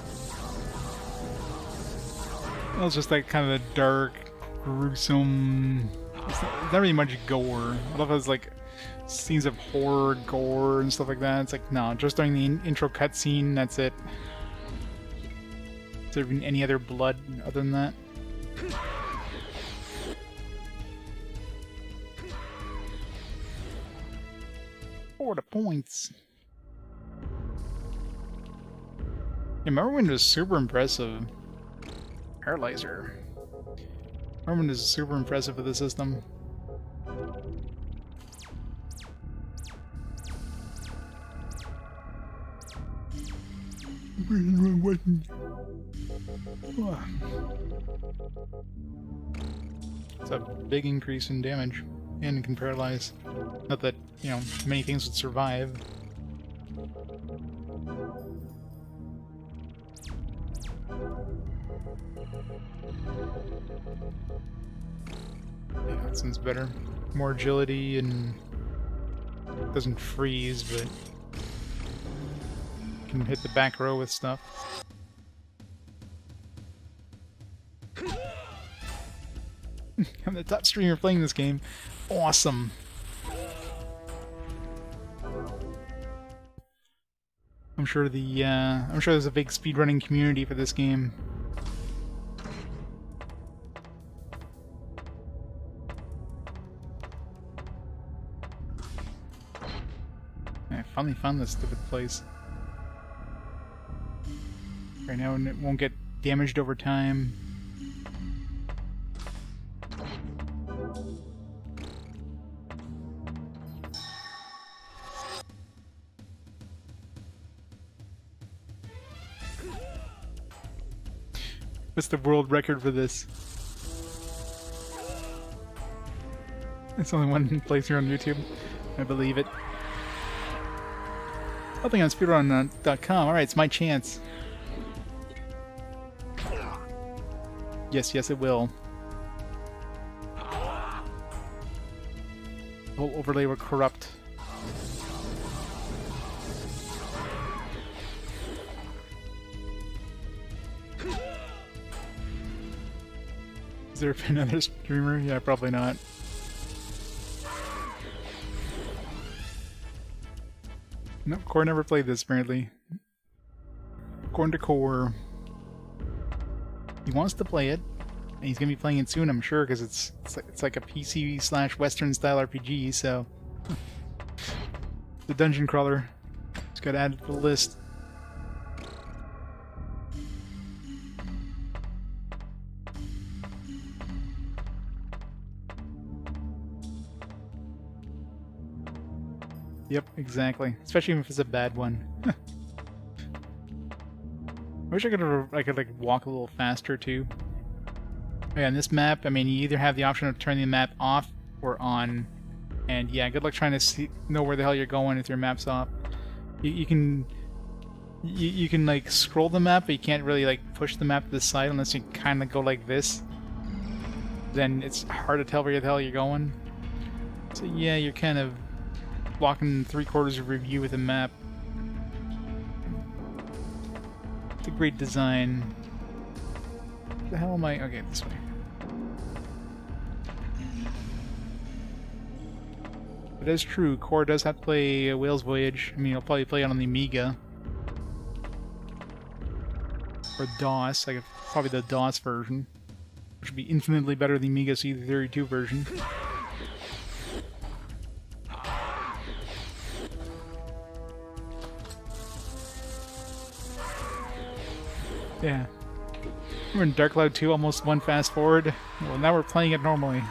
That was just like kind of a dark, gruesome. It's not really much gore. I love how it's like scenes of horror, gore, and stuff like that. It's like, no, just during the intro cutscene, that's it. Is there been any other blood other than that? 40 points. Yeah, remember when it was super impressive? Paralyzer. Remember when it was super impressive for the system? It's a big increase in damage, and it can paralyze. Not that, you know, many things would survive. Yeah, that sounds better. More agility and doesn't freeze, but can hit the back row with stuff. I'm the top streamer playing this game. Awesome. I'm sure there's a big speedrunning community for this game. I finally found this stupid place. Right now, and it won't get damaged over time. What's the world record for this? It's only one place here on YouTube. I believe it. Nothing on speedrun.com. Alright, it's my chance. Yes, yes, it will. Whole overlay will corrupt. Is there another streamer? Yeah, probably not. Nope, Core never played this, apparently. According to Core, he wants to play it, and he's gonna be playing it soon, I'm sure, because it's like a PC/Western style RPG. So the dungeon crawler just got added to the list. Yep, exactly. Especially if it's a bad one. I wish I could like walk a little faster too. Yeah, on this map, I mean, you either have the option of turning the map off or on, and yeah, good luck trying to know where the hell you're going if your map's off. You can like scroll the map, but you can't really like push the map to the side unless you kind of go like this. Then it's hard to tell where the hell you're going. So yeah, you're kind of blocking 3/4 of your view with a map. It's a great design. Where the hell am I? Okay, this way. It is true, Core does have to play Whale's Voyage. I mean, he'll probably play it on the Amiga. Or DOS, like probably the DOS version. Which would be infinitely better than the Amiga C32 version. Yeah. We're in Dark Cloud 2, almost one fast forward. Well, now we're playing it normally.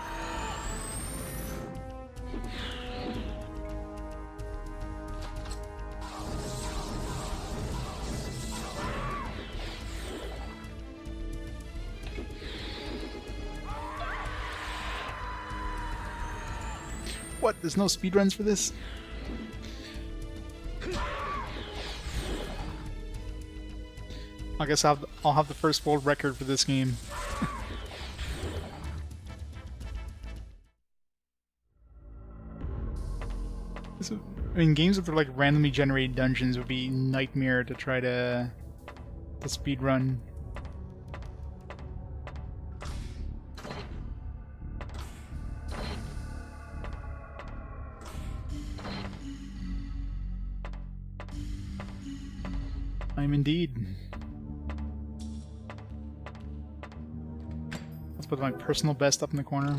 What? There's no speedruns for this? I guess I'll have the first world record for this game. I mean, games with like randomly generated dungeons would be nightmare to try to speed run. I'm indeed. Let's put my personal best up in the corner.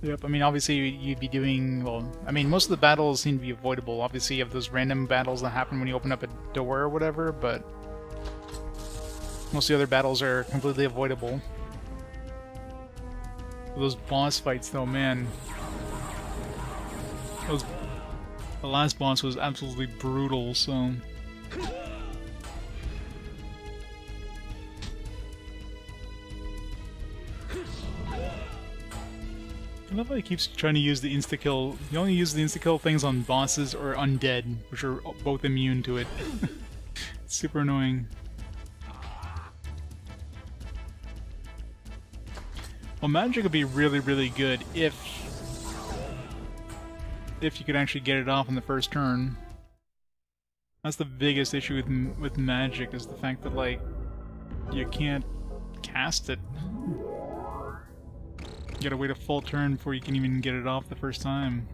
Yep, I mean, obviously you'd be doing, well, I mean, most of the battles seem to be avoidable. Obviously you have those random battles that happen when you open up a door or whatever, but most of the other battles are completely avoidable. Those boss fights, though, man. The last boss was absolutely brutal, so... I love how he keeps trying to use the insta-kill. You only use the insta-kill things on bosses or undead, which are both immune to it. It's super annoying. Well, magic would be really, really good if you could actually get it off in the first turn. That's the biggest issue with magic, is the fact that, like, you can't cast it. You gotta wait a full turn before you can even get it off the first time.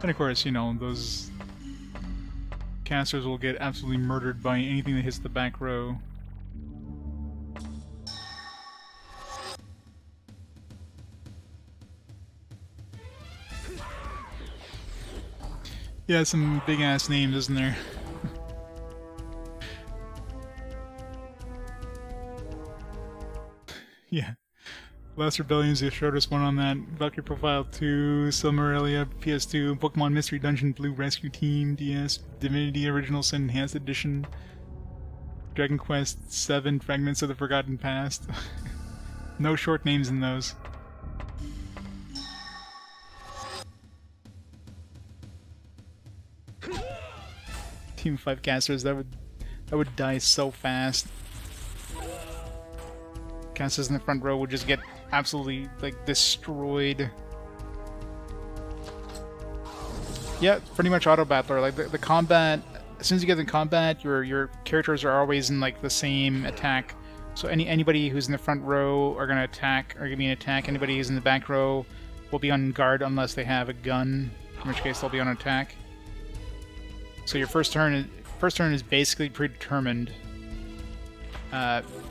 And of course, you know, those casters will get absolutely murdered by anything that hits the back row. Yeah, some big-ass names, isn't there? Yeah. Last Rebellions, they showed us one on that. Valkyrie Profile 2, Silmarillia, PS2, Pokemon Mystery Dungeon Blue Rescue Team, DS, Divinity Original Sin Enhanced Edition, Dragon Quest 7, Fragments of the Forgotten Past. No short names in those. Team 5 casters, that would die so fast. Casters in the front row would just get absolutely, like, destroyed. Yeah, pretty much auto-battler. Like, the combat, as soon as you get in combat, your characters are always in, like, the same attack. So anybody who's in the front row are gonna attack, or give me an attack. Anybody who's in the back row will be on guard unless they have a gun, in which case they'll be on attack. So your first turn is basically predetermined.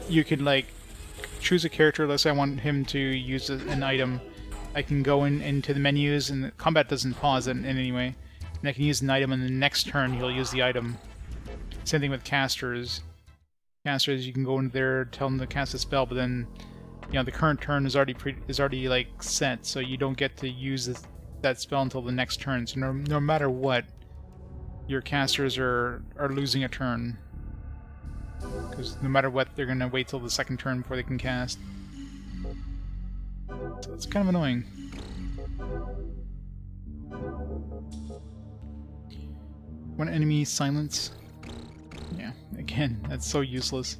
You could, like, choose a character. Let's say I want him to use an item. I can go into the menus, and the combat doesn't pause in any way. And I can use an item, and the next turn he'll use the item. Same thing with casters. Casters, you can go into there, tell them to cast a spell, but then, you know, the current turn is already like set, so you don't get to use that spell until the next turn. So no matter what, your casters are losing a turn. Because no matter what, they're gonna wait till the second turn before they can cast. So it's kind of annoying. One enemy silence. Yeah, again, that's so useless.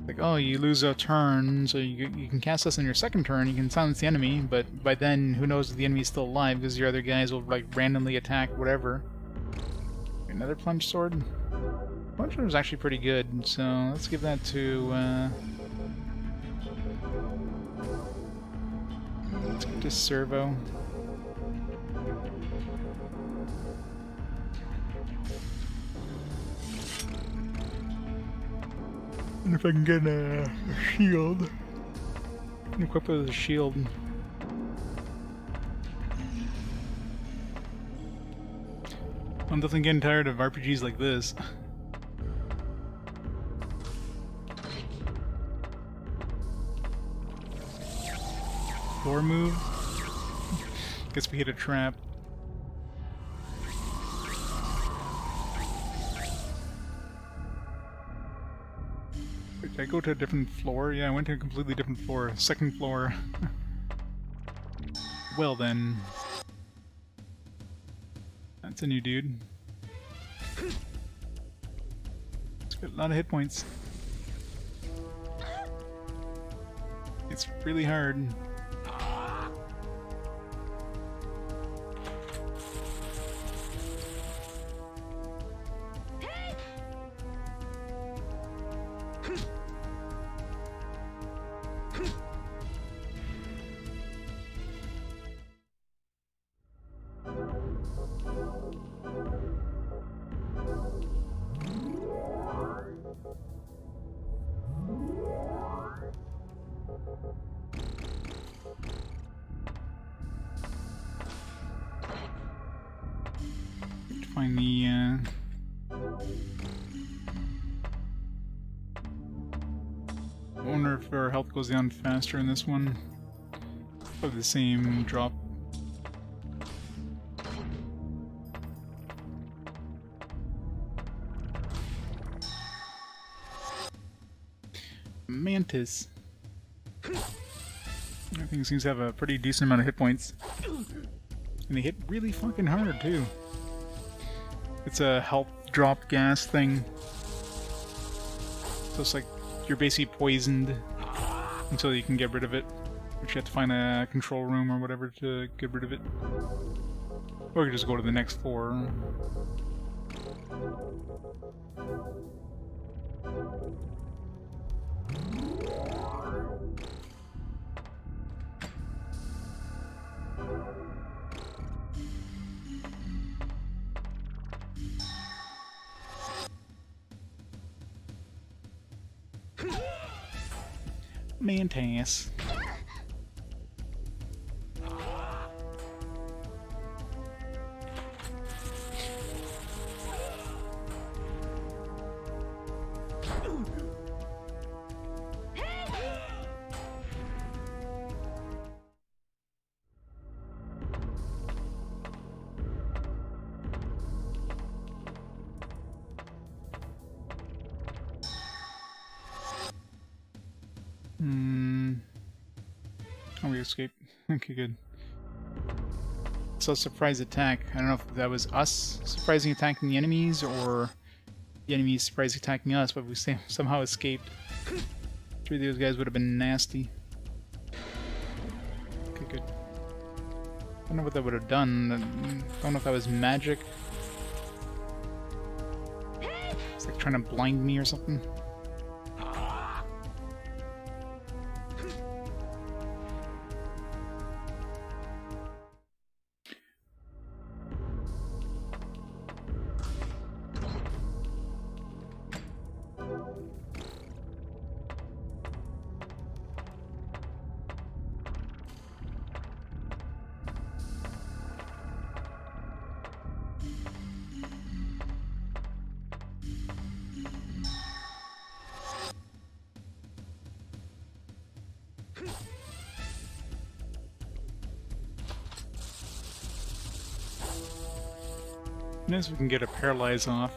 Like, oh, you lose a turn, so you can cast this on your second turn, you can silence the enemy, but by then, who knows if the enemy's still alive, because your other guys will, like, randomly attack whatever. Another plunge sword? Plunge sword was actually pretty good, so let's give that to, let's give it to Servo. And if I can get a shield, I can equip it with a shield. I'm definitely getting tired of RPGs like this. Floor move? Guess we hit a trap. Did I go to a different floor? Yeah, I went to a completely different floor. Second floor. Well then. That's a new dude. It's got a lot of hit points. It's really hard. Find the I wonder if our health goes down faster in this one. Probably the same drop. Mantis. Everything seems to have a pretty decent amount of hit points. And they hit really fucking hard too. It's a health drop gas thing. So it's like you're basically poisoned until you can get rid of it. But you have to find a control room or whatever to get rid of it. Or you can just go to the next floor. Mantis. Oh, we escaped. Okay, good. So, surprise attack. I don't know if that was us surprising attacking the enemies, or the enemies surprise attacking us, but we somehow escaped. Sure, those guys would have been nasty. Okay, good. I don't know what that would have done. I don't know if that was magic. It's like trying to blind me or something. As we can get a paralyze off.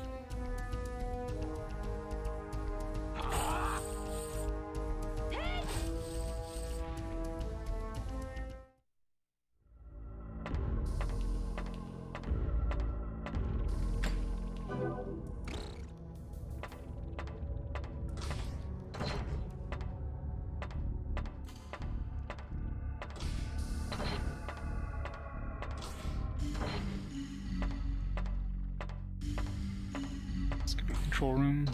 Control room.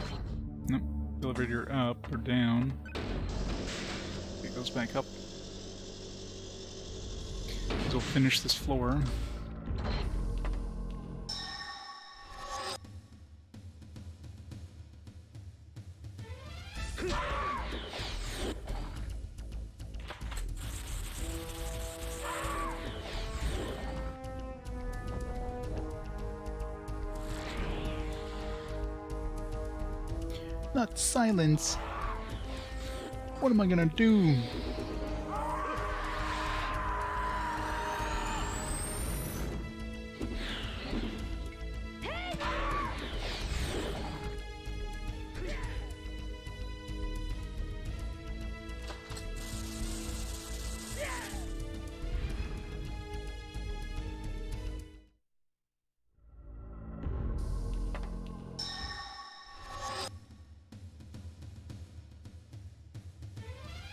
Nope. Elevator up or down. It goes back up. So we'll finish this floor. Not silence. What am I gonna do?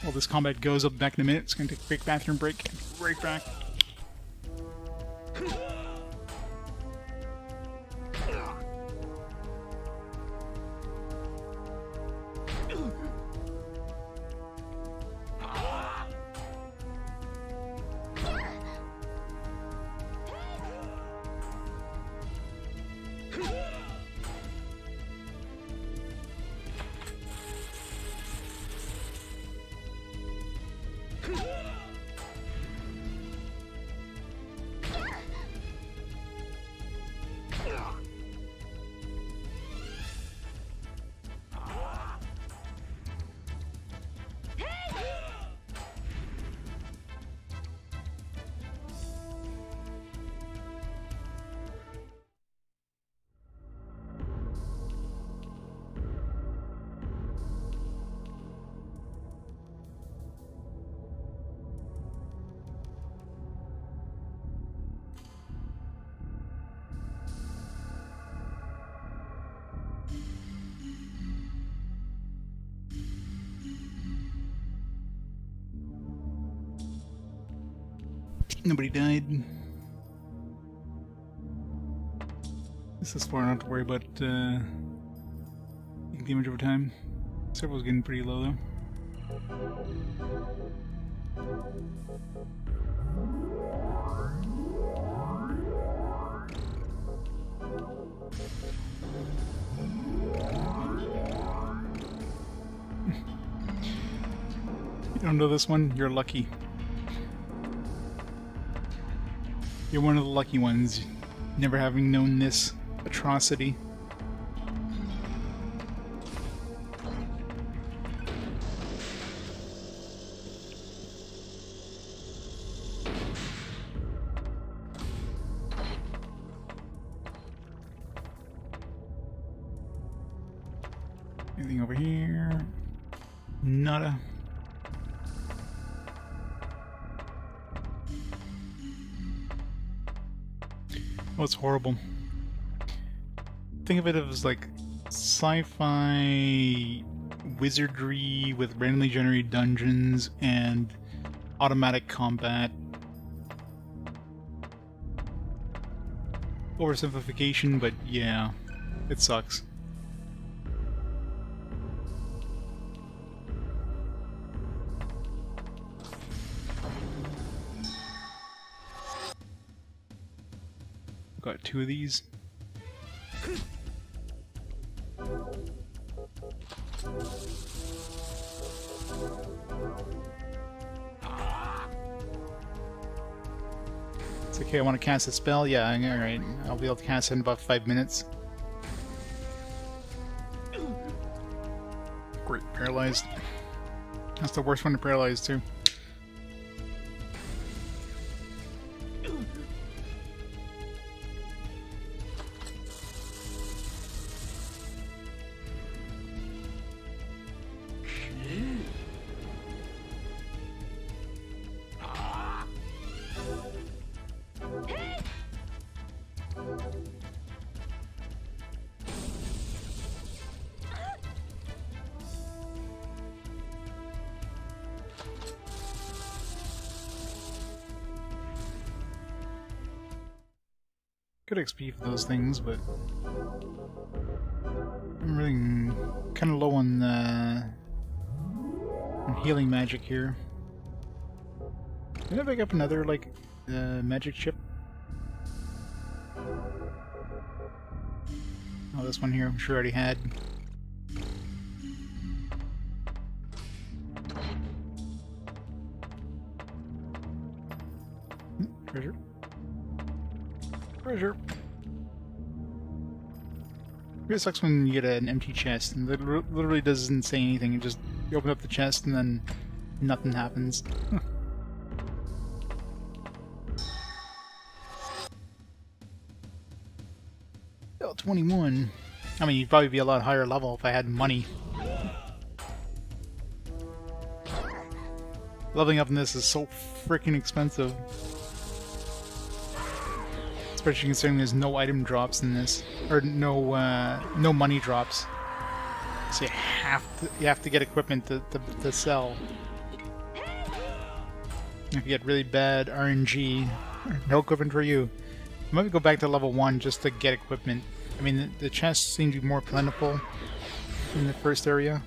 While this combat goes, I'll be back in a minute. It's gonna take a quick bathroom break. Right back. Nobody died. This is far enough to worry about taking damage over time. Servo's getting pretty low though. You don't know this one? You're lucky. You're one of the lucky ones, never having known this atrocity. Anything over here? Nada. Oh, it's horrible. Think of it as like sci-fi wizardry with randomly generated dungeons and automatic combat. Oversimplification, but yeah, it sucks. Got 2 of these. It's okay, I want to cast a spell? Yeah, alright. I'll be able to cast it in about 5 minutes. Great, paralyzed. That's the worst one to paralyze too. Good XP for those things, but I'm really kind of low on healing magic here. Did I pick up another like magic chip? Oh, this one here I'm sure I already had. Treasure. Treasure. It really sucks when you get an empty chest and it literally doesn't say anything. You just you open up the chest and then nothing happens. Level 21. I mean, you'd probably be a lot higher level if I had money. Leveling up in this is so freaking expensive. Especially considering there's no item drops in this, or no money drops. So you have to get equipment to sell. If you get really bad RNG, no equipment for you. Maybe go back to level 1 just to get equipment. I mean, the chests seem to be more plentiful in the first area.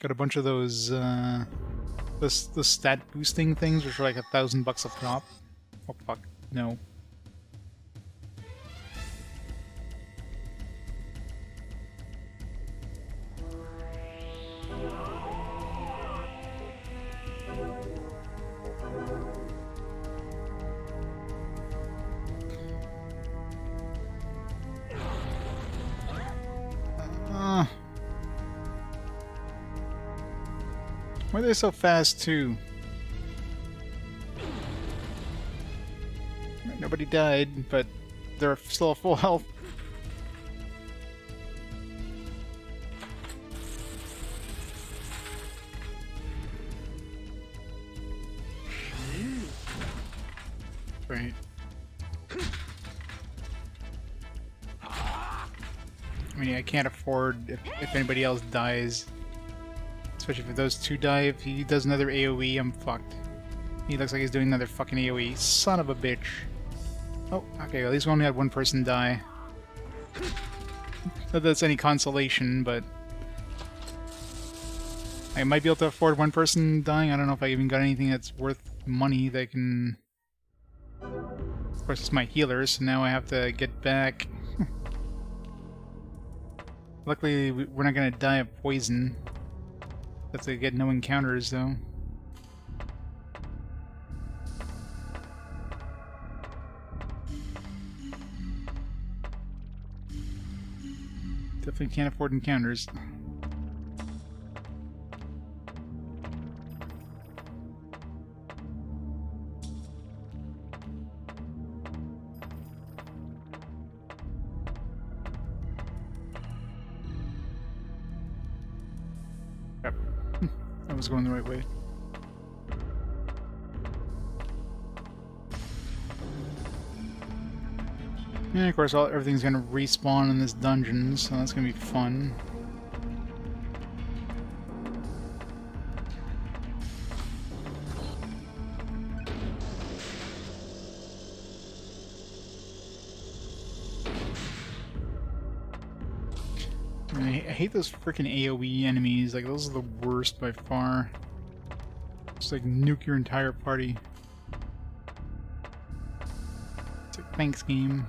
Got a bunch of those, the stat boosting things, which are like $1,000 up top. Oh fuck, no. Why are they so fast, too? Nobody died, but they're still full health. Right. I mean, I can't afford if anybody else dies. Especially if those two die. If he does another AoE, I'm fucked. He looks like he's doing another fucking AoE. Son of a bitch. Oh, okay, at least we only had one person die. Not that that's any consolation, but... I might be able to afford one person dying. I don't know if I even got anything that's worth money that can... Of course, it's my healer, so now I have to get back. Luckily, we're not gonna die of poison. Have to get no encounters, though. Definitely can't afford encounters. Yep. I was going the right way. And of course, everything's gonna respawn in this dungeon, so that's gonna be fun. I hate those freaking AoE enemies. Like, those are the worst by far. Just like nuke your entire party. It's like, thanks, game.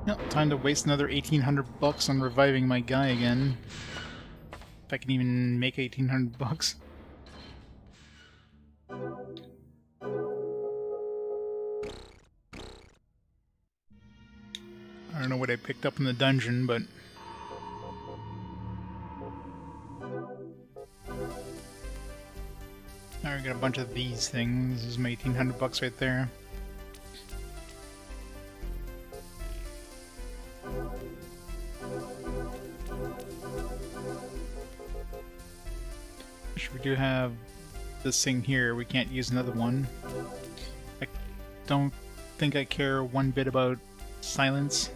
Yep, time to waste another $1,800 on reviving my guy again. If I can even make $1,800. I don't know what I picked up in the dungeon, but... Now we got a bunch of these things. This is my $1,800 right there. We do have this thing here. We can't use another one. I don't think I care one bit about silence.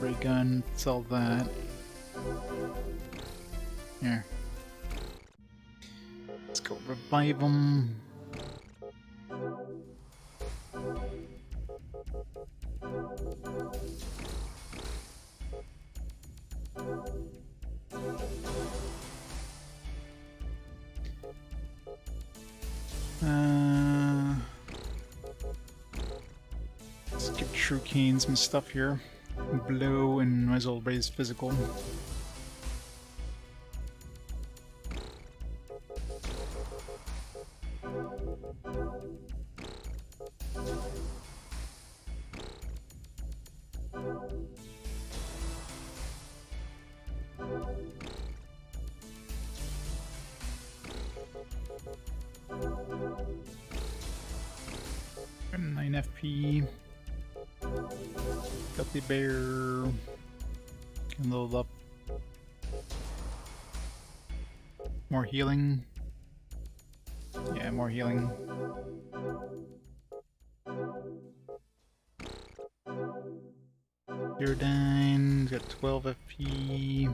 Ray gun, sell that. Here. Let's go revive them. Let's give True Kane some stuff here. Blow and might as well raise physical. Got 9 FP. Guppy Bear. Can load up. More healing. Yeah, more healing. Do Pyridine, he's got 12 FP.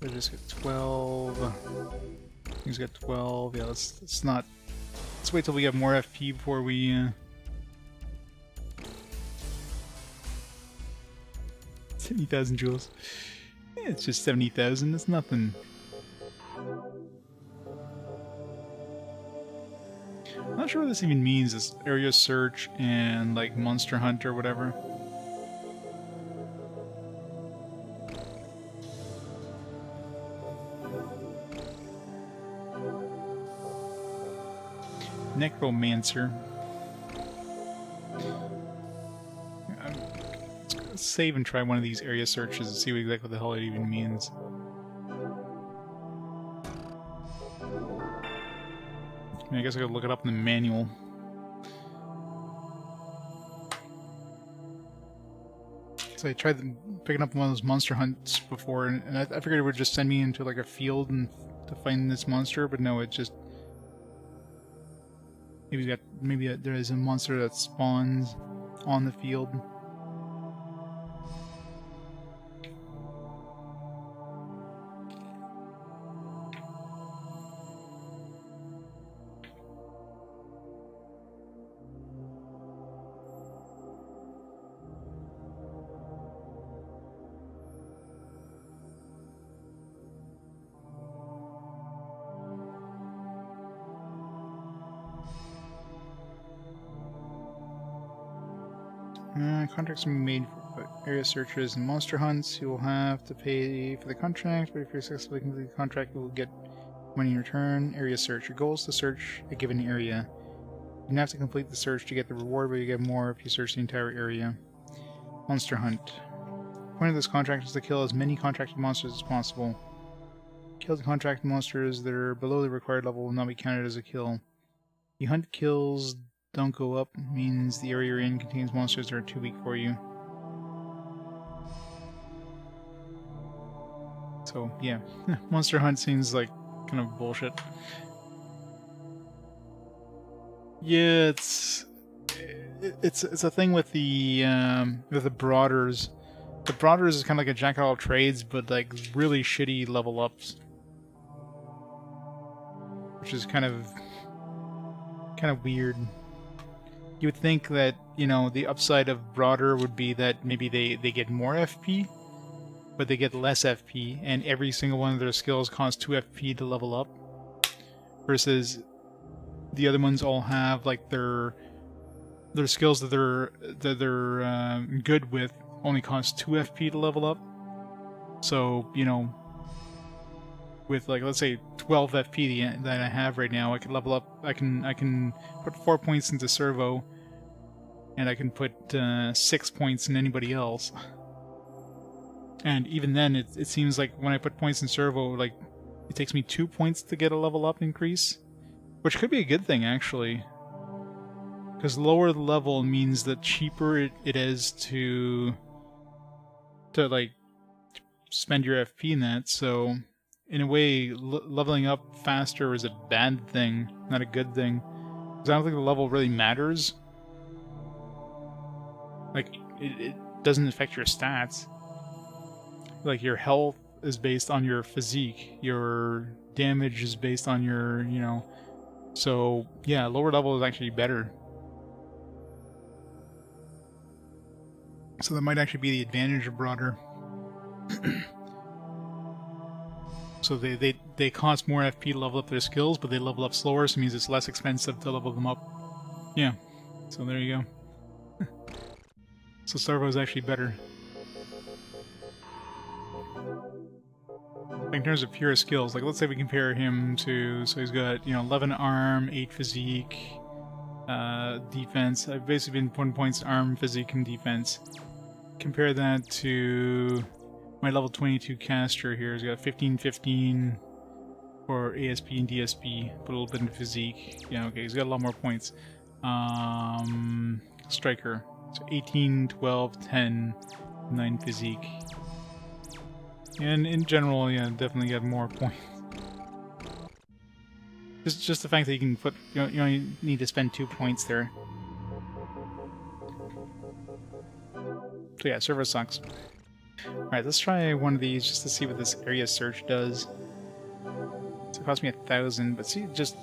I just got 12. He's got 12. Yeah, let's not. Let's wait till we have more FP before we. 70,000 joules. Yeah, it's just 70,000. It's nothing. I'm not sure what this even means. This area search and like monster hunt or whatever. Necromancer. Let's save and try one of these area searches and see exactly what the hell it even means. I guess I could look it up in the manual. So I tried picking up one of those monster hunts before, and I figured it would just send me into like a field and to find this monster, but no, it just maybe there is a monster that spawns on the field. Contracts are made for area searches and monster hunts. You will have to pay for the contract, but if you successfully complete the contract, you will get money in return. Area search. Your goal is to search a given area. You don't have to complete the search to get the reward, but you get more if you search the entire area. Monster hunt. The point of this contract is to kill as many contracted monsters as possible. Kill the contracted monsters that are below the required level will not be counted as a kill. The hunt kills don't go up means the area you're in contains monsters that are too weak for you. So yeah, monster hunt seems like kind of bullshit. Yeah, it's a thing with the Broaders. The Broaders is kind of like a jack of all trades, but like really shitty level ups, which is kind of weird. You would think that, you know, the upside of Broader would be that maybe they get more FP, but they get less FP, and every single one of their skills costs 2 FP to level up, versus the other ones all have like their skills that they're good with only cost 2 FP to level up. So, you know, with like, let's say 12 FP that I have right now, I can level up. I can put 4 points into Servo, and I can put 6 points in anybody else. And even then, it seems like when I put points in Servo, like it takes me 2 points to get a level up increase, which could be a good thing actually, because lower the level means that cheaper it is to like spend your FP in that. So in a way, leveling up faster is a bad thing, not a good thing. Because I don't think the level really matters. Like, it doesn't affect your stats. Like, your health is based on your physique. Your damage is based on your, you know... So, yeah, lower level is actually better. So that might actually be the advantage of Broader. So they cost more FP to level up their skills, but they level up slower, so it means it's less expensive to level them up. Yeah, so there you go. So Servo is actually better. Like in terms of pure skills, like let's say we compare him to, so he's got, you know, 11 arm, 8 physique, defense. I've basically been putting points in arm, physique, and defense. Compare that to my level 22 caster here. He's got 15 for ASP and DSP, put a little bit in physique. Yeah, okay, he's got a lot more points. Striker. So 18, 12, 10, 9 physique. And in general, yeah, definitely got more points. Just the fact that you can put, you only need to spend 2 points there. So yeah, server sucks. Alright, let's try one of these just to see what this area search does. So it cost me 1,000, but see, just...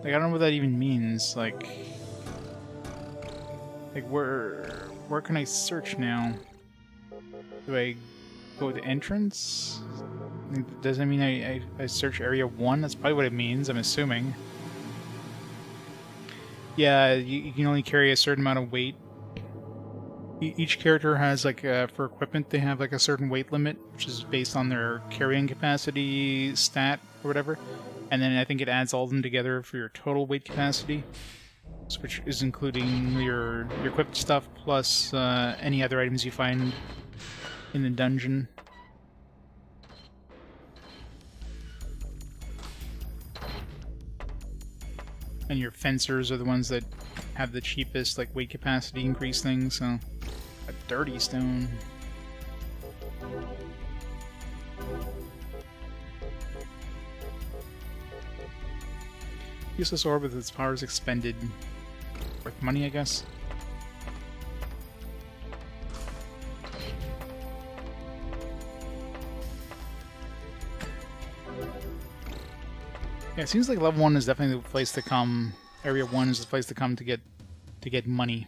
Like, I don't know what that even means, like, where can I search now? Do I go to entrance? Does that mean I search area 1? That's probably what it means, I'm assuming. Yeah, you can only carry a certain amount of weight. Each character has, like, for equipment, they have, like, a certain weight limit, which is based on their carrying capacity stat or whatever. And then I think it adds all of them together for your total weight capacity, which is including your equipped stuff plus any other items you find in the dungeon. And your fencers are the ones that have the cheapest like weight capacity increase things, so a dirty stone. Useless orb with its powers expended. Worth money, I guess. Yeah, it seems like level 1 is definitely the place to come. Area 1 is the place to come to get money.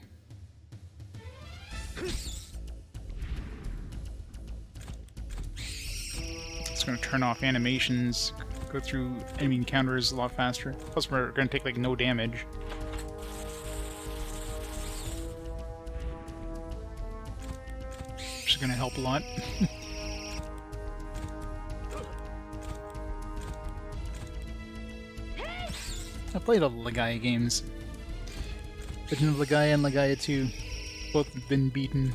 It's gonna turn off animations, go through enemy encounters a lot faster. Plus we're gonna take like no damage. Which is gonna help a lot. I played all the Legaia games. Legend of Legaia and Legaia 2. Both have been beaten.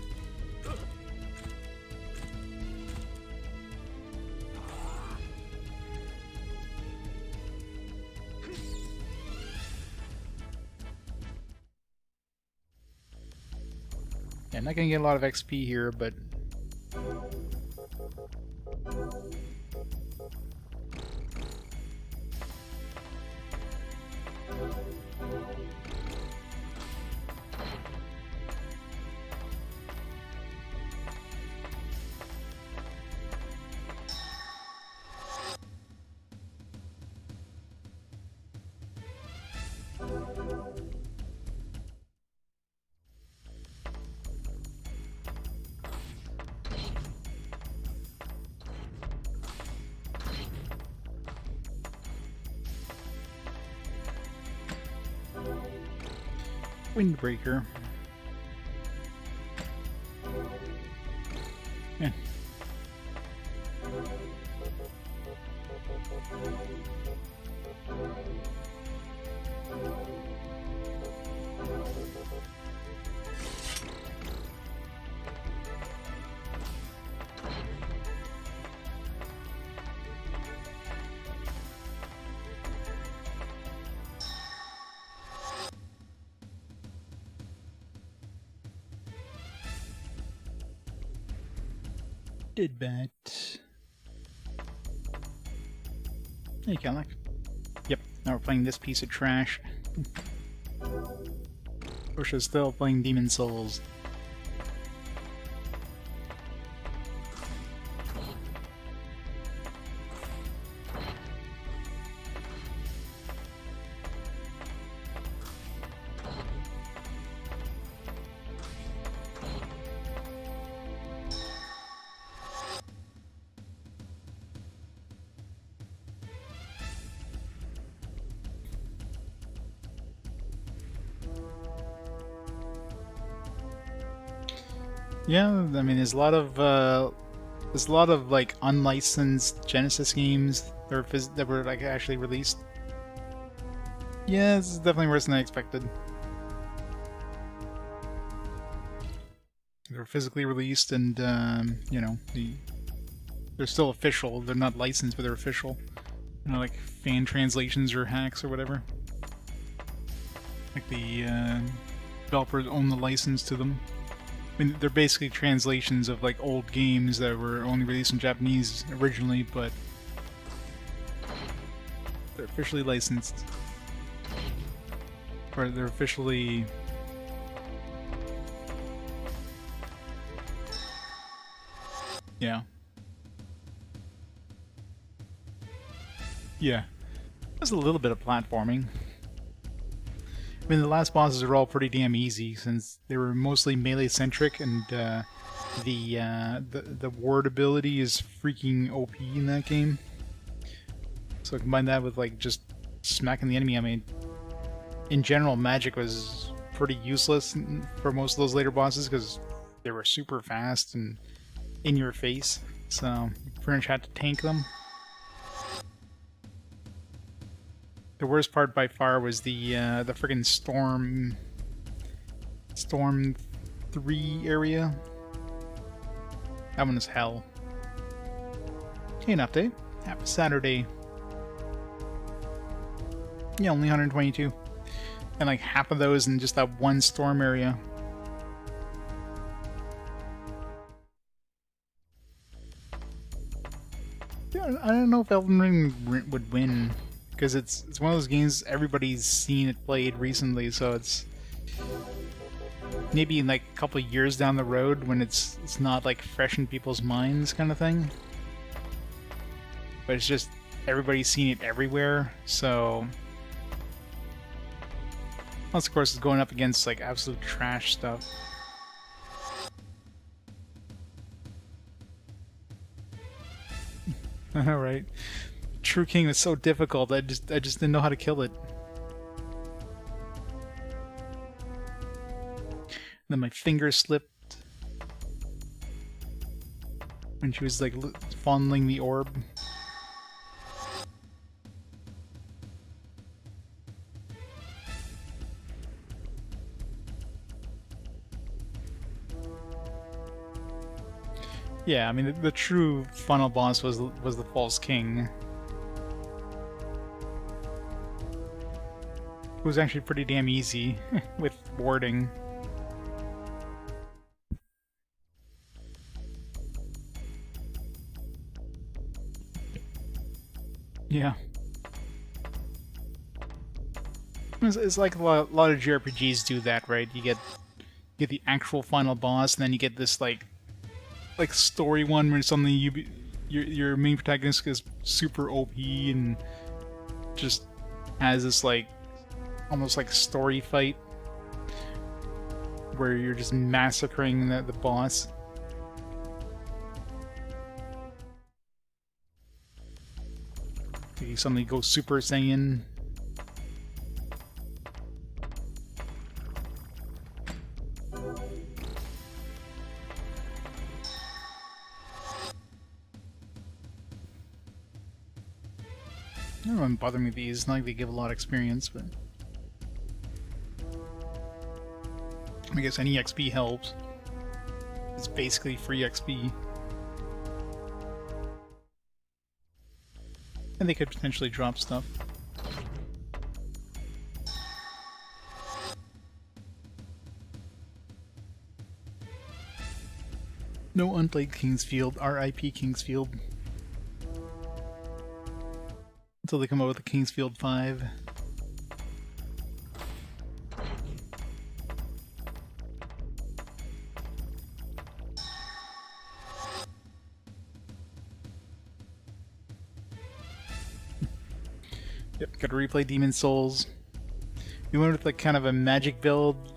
Yeah, I'm not gonna get a lot of XP here, but Windbreaker. Yeah. Did bat. Hey, Kellock. Yep, now we're playing this piece of trash. Portia's still playing Demon Souls. Yeah, I mean, there's a lot of like unlicensed Genesis games that were like actually released. Yeah, this is definitely worse than I expected. They were physically released, and you know, they're still official. They're not licensed, but they're official. You know, like fan translations or hacks or whatever. Like the developers own the license to them. I mean, they're basically translations of like old games that were only released in Japanese originally, but they're officially licensed. Or they're officially Yeah. Yeah. There's a little bit of platforming. I mean, the last bosses are all pretty damn easy since they were mostly melee-centric, and the ward ability is freaking OP in that game. So combine that with like just smacking the enemy. I mean, in general, magic was pretty useless for most of those later bosses because they were super fast and in your face. So you pretty much had to tank them. The worst part by far was the friggin' Storm 3 area. That one is hell. Okay, an update. Happy Saturday. Yeah, only 122. And like half of those in just that one storm area. Yeah, I don't know if Elden Ring would win. Because it's one of those games everybody's seen it played recently, so it's maybe in like a couple of years down the road when it's not like fresh in people's minds kind of thing. But it's just everybody's seen it everywhere, so plus of course it's going up against like absolute trash stuff. I know, right? True King was so difficult. I just didn't know how to kill it. Then my finger slipped when she was like fondling the orb. Yeah, I mean the true final boss was the False King. It was actually pretty damn easy with warding. Yeah. It's like a lot of JRPGs do that, right? You get the actual final boss, and then you get this like story one where suddenly your main protagonist is super OP and just has this like almost like story fight where you're just massacring the boss. You suddenly go Super Saiyan. I don't know, bother me with these. It's not like they give a lot of experience, but I guess any XP helps. It's basically free XP. And they could potentially drop stuff. No unplayed Kingsfield. R.I.P. Kingsfield. Until they come out with the Kingsfield 5. Yep, gotta replay Demon's Souls. We went with like kind of a magic build.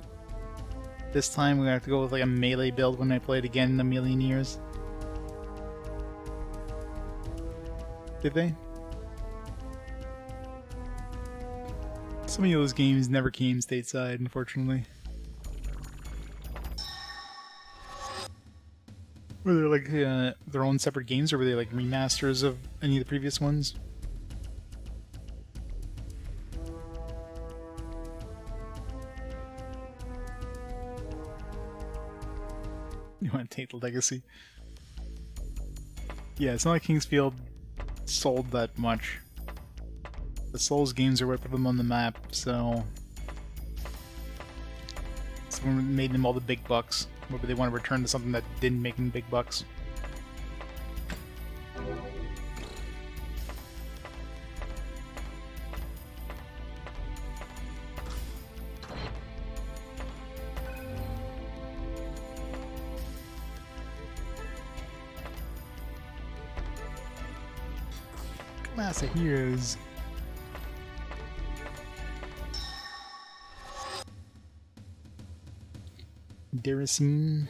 This time we're gonna have to go with like a melee build when I play it again in a million years. Did they? Some of those games never came stateside, unfortunately. Were they like their own separate games, or were they like remasters of any of the previous ones? You want to take the legacy? Yeah, it's not like Kingsfield sold that much. The Souls games are what put them on the map, so someone made them all the big bucks. Maybe they want to return to something that didn't make them big bucks. Class of Heroes. Deracine.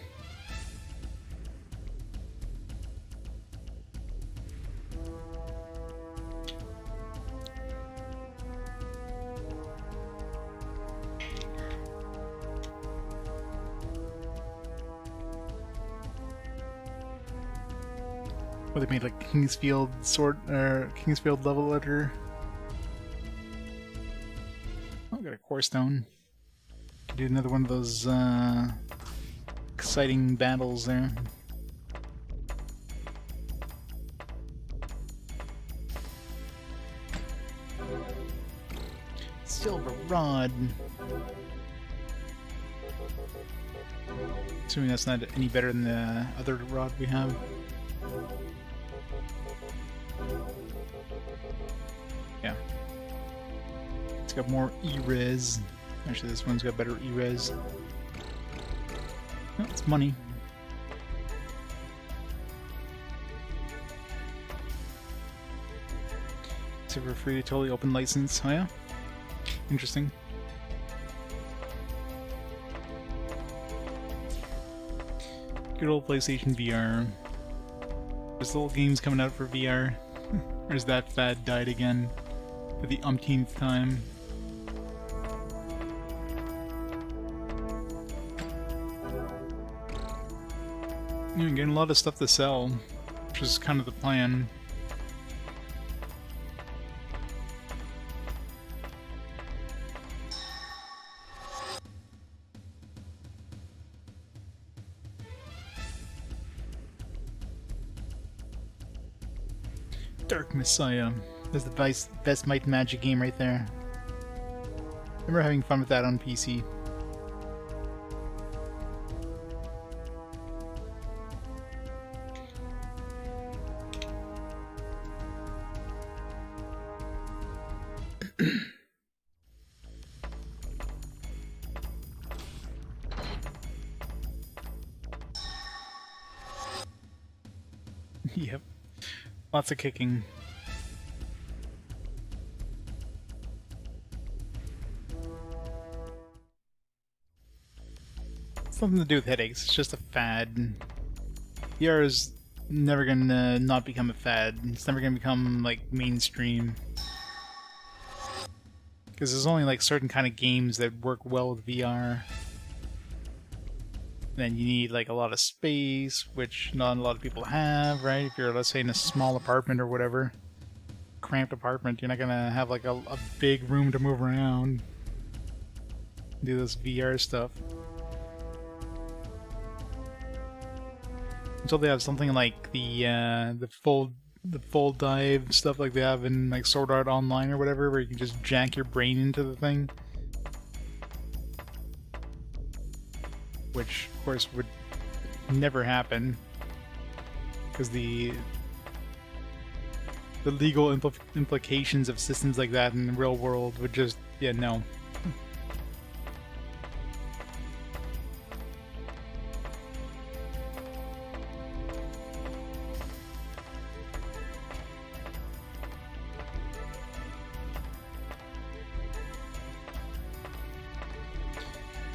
Well, they made like Kingsfield Kingsfield level editor. Oh, got a core stone. Do another one of those exciting battles there. Silver rod. Assuming that's not any better than the other rod we have. Yeah. It's got more E-res. Actually, this one's got better E-res. Oh, it's money. So for free, totally open license. Oh yeah? Interesting. Good old PlayStation VR. There's little games coming out for VR. Or has that fad died again for the umpteenth time? You're getting a lot of stuff to sell, which is kind of the plan. Dark Messiah. That's the best Might and Magic game right there. I remember having fun with that on PC. Yep. Lots of kicking. Something to do with headaches. It's just a fad. VR is never gonna not become a fad. It's never gonna become like mainstream. Because there's only like certain kind of games that work well with VR. Then you need like a lot of space, which not a lot of people have, right? If you're, let's say, in a small apartment or whatever, cramped apartment, you're not gonna have like a big room to move around, do this VR stuff. Until they have something like the full dive stuff like they have in like Sword Art Online or whatever, where you can just jack your brain into the thing. Which, of course, would never happen, because the legal implications of systems like that in the real world would just, yeah, no.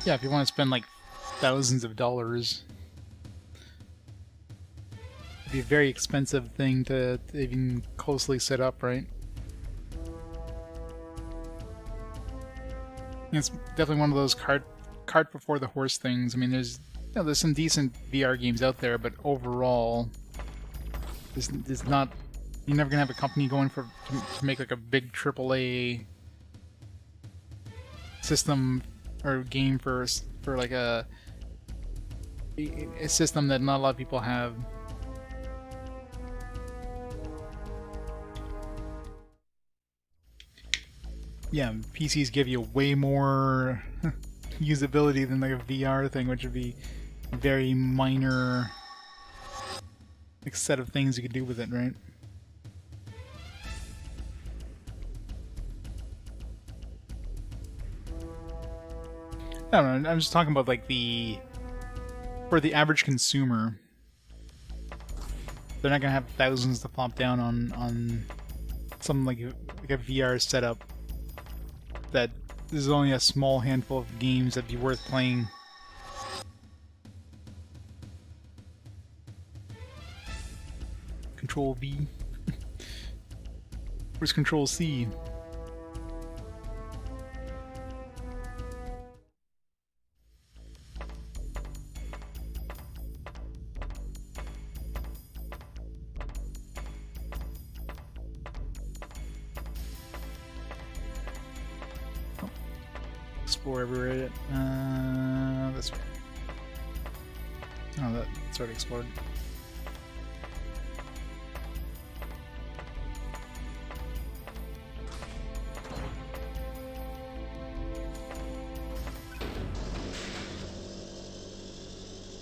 Yeah, if you want to spend like thousands of dollars, it'd be a very expensive thing to even closely set up, right? It's definitely one of those cart before the horse things. I mean, there's some decent VR games out there, but overall, there's not. You're never gonna have a company going to make like a big AAA system or game for like a system that not a lot of people have. Yeah, PCs give you way more usability than like a VR thing, which would be a very minor like, set of things you could do with it, right? I don't know, I'm just talking about like for the average consumer, they're not gonna have thousands to plop down on something like a VR setup, that there's only a small handful of games that'd be worth playing. Control V. Where's Control C? Explore everywhere. This way. Oh, that's already explored.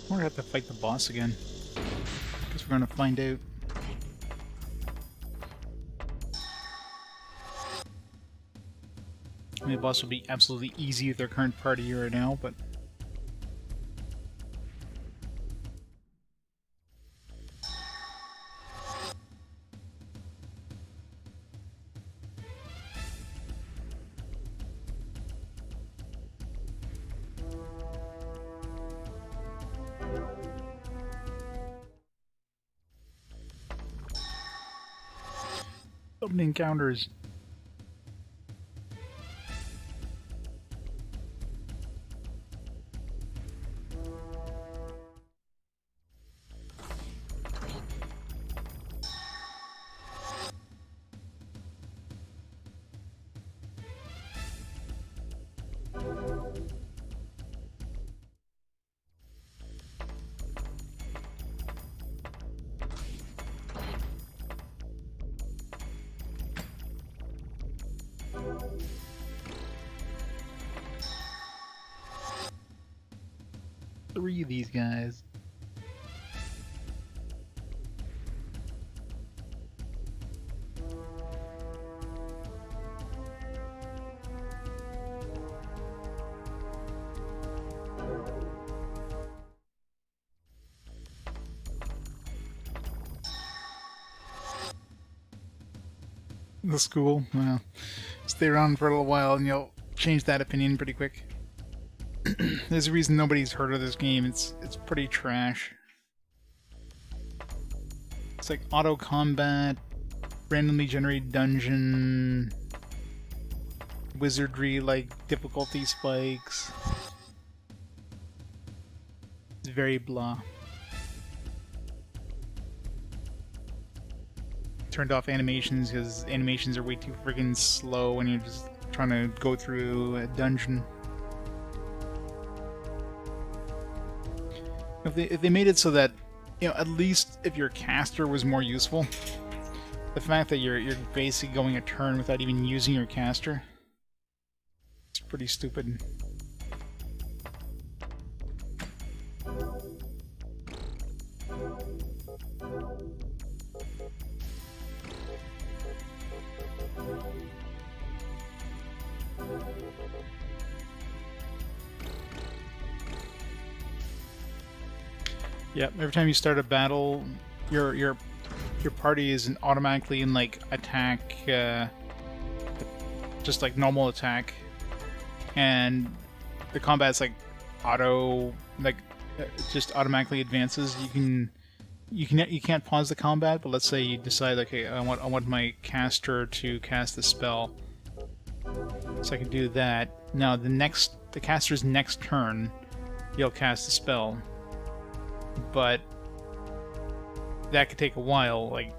We're gonna have to fight the boss again. Guess we're gonna find out. I mean, the boss will be absolutely easy with their current party right now, but... opening encounters. Three of these guys. The school, well, stay around for a little while and you'll change that opinion pretty quick. There's a reason nobody's heard of this game. It's pretty trash. It's like auto combat, randomly generated dungeon, wizardry like difficulty spikes. It's very blah. Turned off animations because animations are way too friggin' slow when you're just trying to go through a dungeon. If they made it so that, you know, at least if your caster was more useful, the fact that you're basically going a turn without even using your caster, it's pretty stupid. Yep, every time you start a battle, your party isn't automatically in like attack, just like normal attack, and the combat's like auto, like just automatically advances. You can't pause the combat, but let's say you decide, okay, I want my caster to cast the spell, so I can do that. Now the caster's next turn, he'll cast the spell. But that could take a while. Like,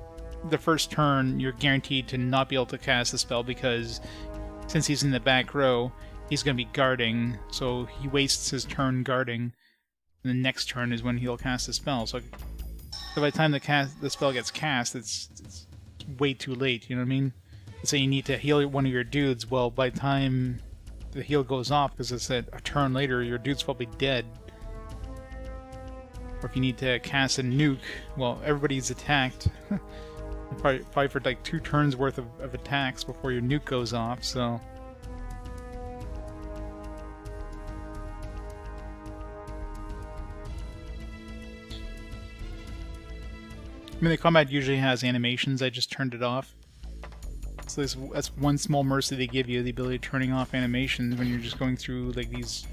the first turn, you're guaranteed to not be able to cast the spell because since he's in the back row, he's going to be guarding, so he wastes his turn guarding, and the next turn is when he'll cast the spell. So by the time the spell gets cast, it's way too late, you know what I mean? Let's say you need to heal one of your dudes, well, by the time the heal goes off, because it's a turn later, your dude's probably dead. Or if you need to cast a nuke, well, everybody's attacked. probably for like 2 turns worth of attacks before your nuke goes off, so... I mean, the combat usually has animations, I just turned it off. So that's one small mercy they give you, the ability of turning off animations when you're just going through like these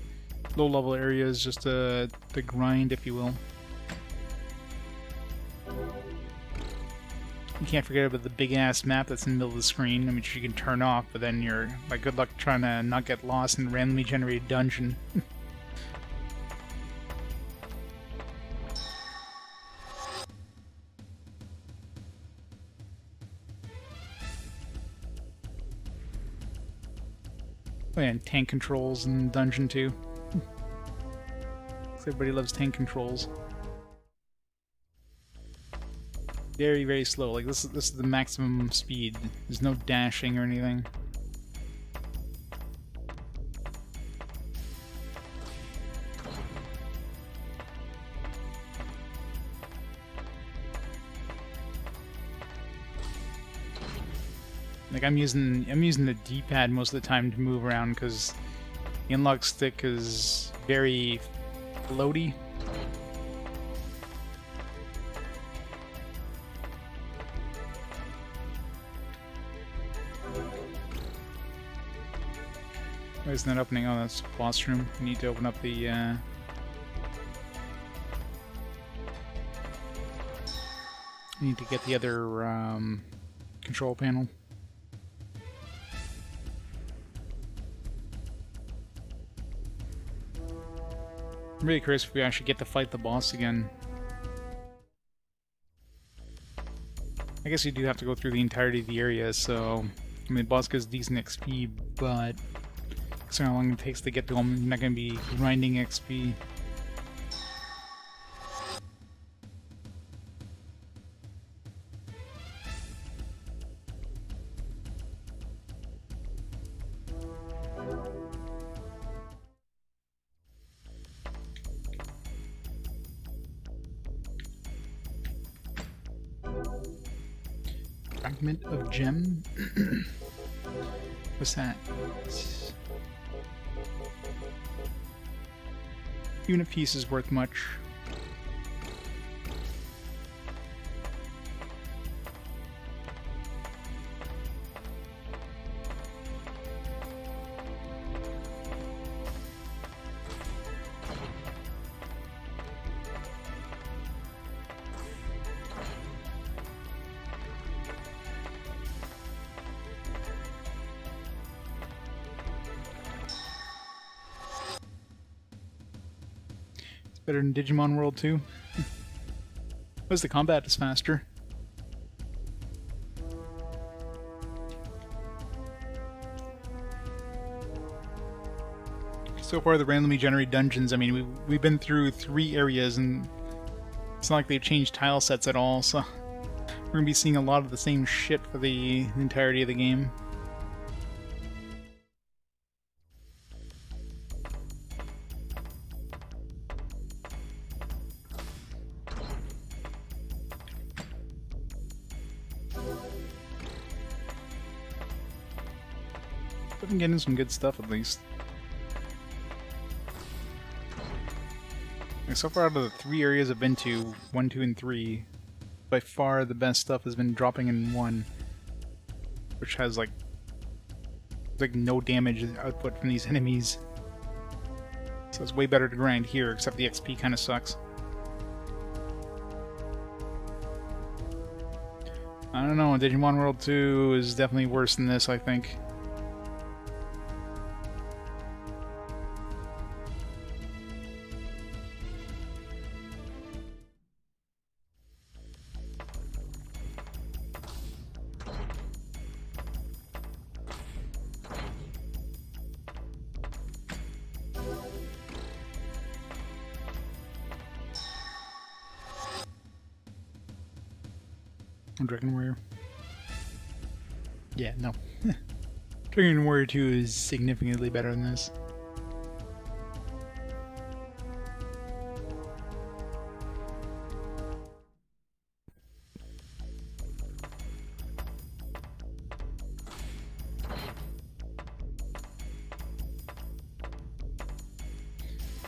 low-level areas, just to grind, if you will. You can't forget about the big-ass map that's in the middle of the screen, which you can turn off, but then you're like, good luck trying to not get lost in a randomly generated dungeon. Oh yeah, and tank controls in Dungeon 2. Everybody loves tank controls. Very, very slow. Like this is the maximum speed. There's no dashing or anything. Like I'm using the D-pad most of the time to move around because the analog stick is very floaty. Why isn't that opening? Oh, that's boss room. You need to open up the you need to get the other control panel. I'm really curious if we actually get to fight the boss again. I guess you do have to go through the entirety of the area, so... I mean, the boss gets decent XP, but... considering how long it takes to get to him, you're not going to be grinding XP. Fragment of gem? What's that? Unit piece is worth much. Better than Digimon World 2. Plus the combat is faster. So far, the randomly generated dungeons, I mean, we've been through 3 areas, and it's not like they've changed tile sets at all, so we're going to be seeing a lot of the same shit for the entirety of the game. I've been getting some good stuff at least. Like, so far out of the 3 areas I've been to, 1, 2, and 3, by far the best stuff has been dropping in 1, which has like no damage output from these enemies. So it's way better to grind here, except the XP kind of sucks. I don't know, Digimon World 2 is definitely worse than this, I think. Dragon Warrior. Yeah, no. Dragon Warrior 2 is significantly better than this.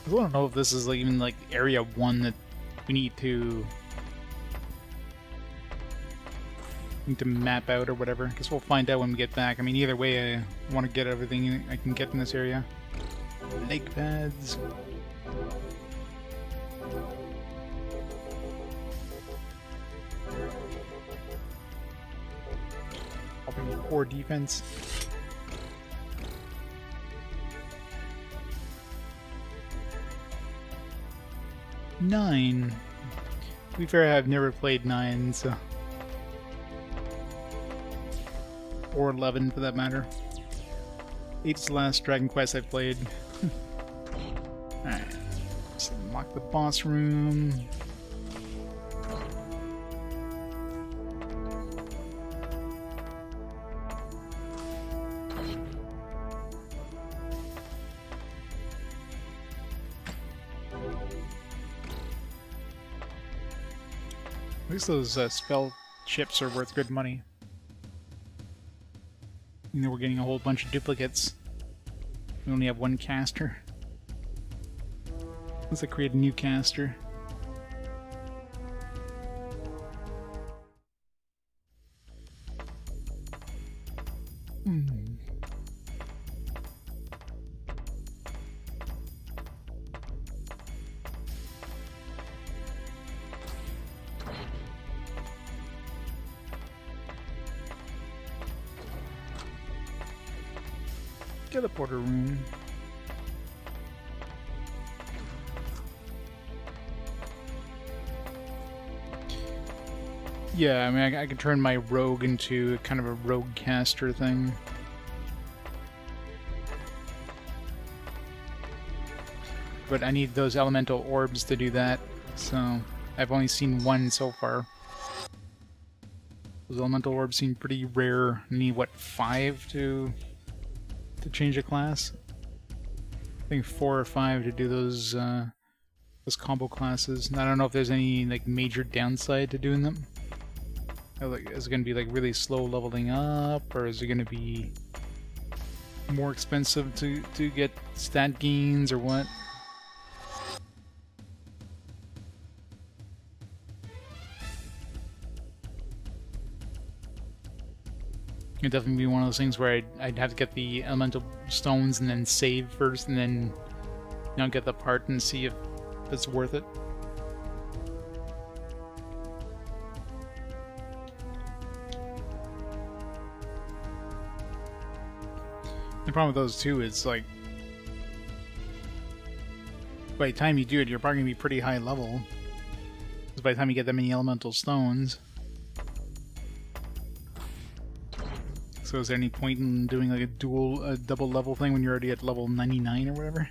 I don't know if this is like even like area 1 that we need to Need to map out or whatever. Guess we'll find out when we get back. I mean, either way, I want to get everything I can get in this area. Lake pads. Helping core defense. Nine. To be fair, I've never played 9, so... Or 11, for that matter. 8's the last Dragon Quest I've played. Alright. Let's unlock the boss room. At least those spell chips are worth good money. You know, we're getting a whole bunch of duplicates. We only have one caster. Let's create a new caster. Teleporter room. Yeah, I mean, I can turn my rogue into kind of a rogue caster thing. But I need those elemental orbs to do that, so I've only seen one so far. Those elemental orbs seem pretty rare. I need, what, 5 to change a class? I think 4 or 5 to do those combo classes. And I don't know if there's any like major downside to doing them. Like, is it going to be like really slow leveling up, or is it going to be more expensive to get stat gains, or what? It'd definitely be one of those things where I'd have to get the elemental stones and then save first, and then get the part and see if it's worth it. The problem with those two is, like, by the time you do it, you're probably going to be pretty high level. Because by the time you get that many elemental stones. So is there any point in doing like a double level thing when you're already at level 99 or whatever?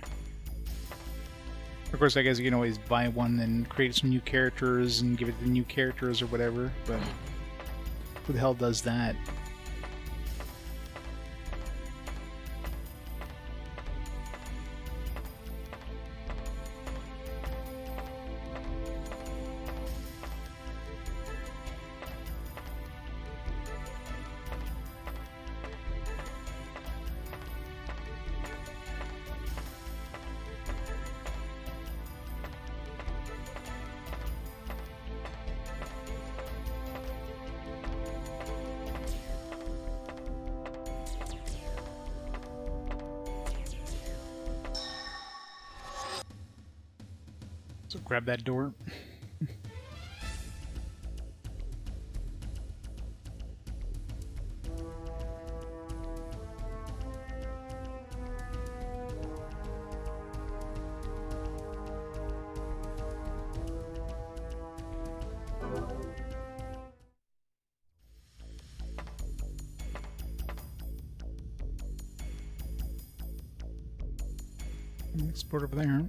Of course, I guess you can always buy one and create some new characters and give it to new characters or whatever, but who the hell does that? So grab that door. Export over there.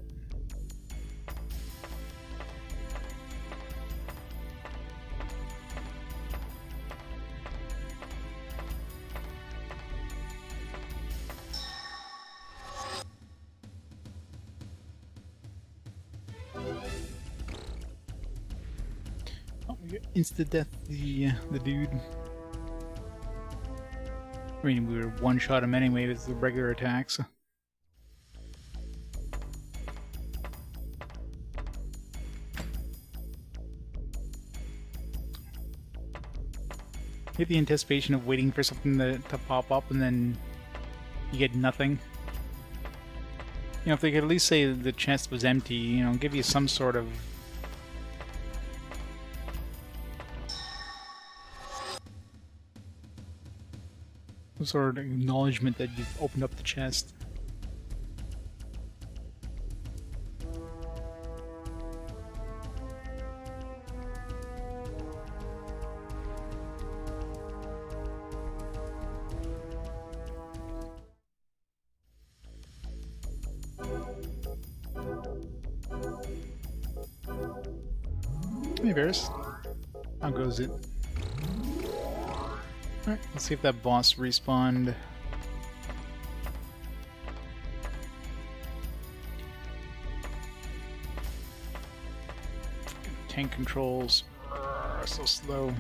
Insta-death the dude. I mean, we were one-shot him anyway with the regular attacks. hate the anticipation of waiting for something to pop up and then you get nothing. You know, if they could at least say the chest was empty, you know, give you some sort of... some sort of acknowledgement that you've opened up the chest. Hey Bears, how goes it? Alright, let's see if that boss respawned. Tank controls are so slow.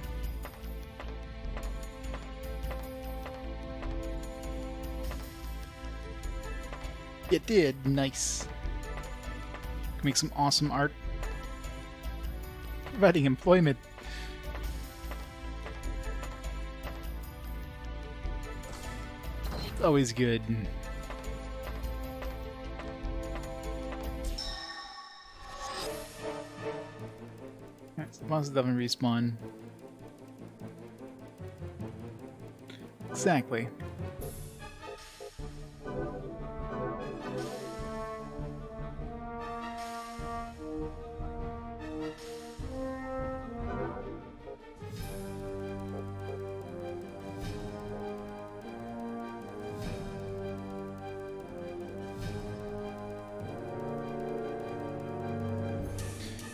It did, nice. Can make some awesome art. Providing employment. Always good. Alright, so the boss doesn't respawn. Exactly.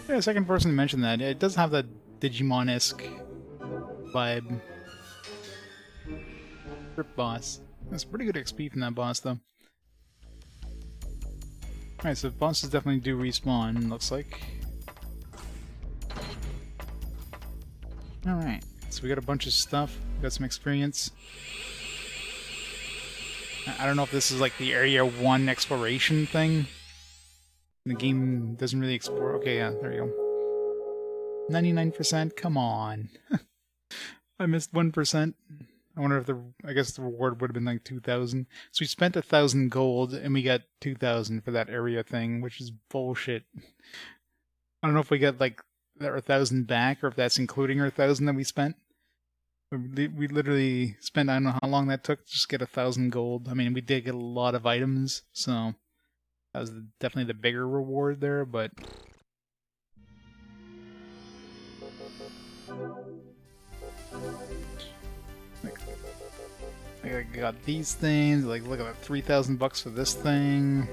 Yeah, second person to mention that. It does have that Digimon-esque vibe. Rip boss. That's pretty good XP from that boss, though. Alright, so bosses definitely do respawn, looks like. Alright, so we got a bunch of stuff. We got some experience. I don't know if this is like the Area 1 exploration thing. The game doesn't really explore. Okay, yeah, there you go. 99%? Come on. I missed 1%. I wonder if I guess the reward would have been like 2,000. So we spent 1,000 gold and we got 2,000 for that area thing, which is bullshit. I don't know if we got like our 1,000 back or if that's including our 1,000 that we spent. We literally spent, I don't know how long that took to just get 1,000 gold. I mean, we did get a lot of items, so that was definitely the bigger reward there, but... I got these things, like look at that, 3,000 bucks for this thing,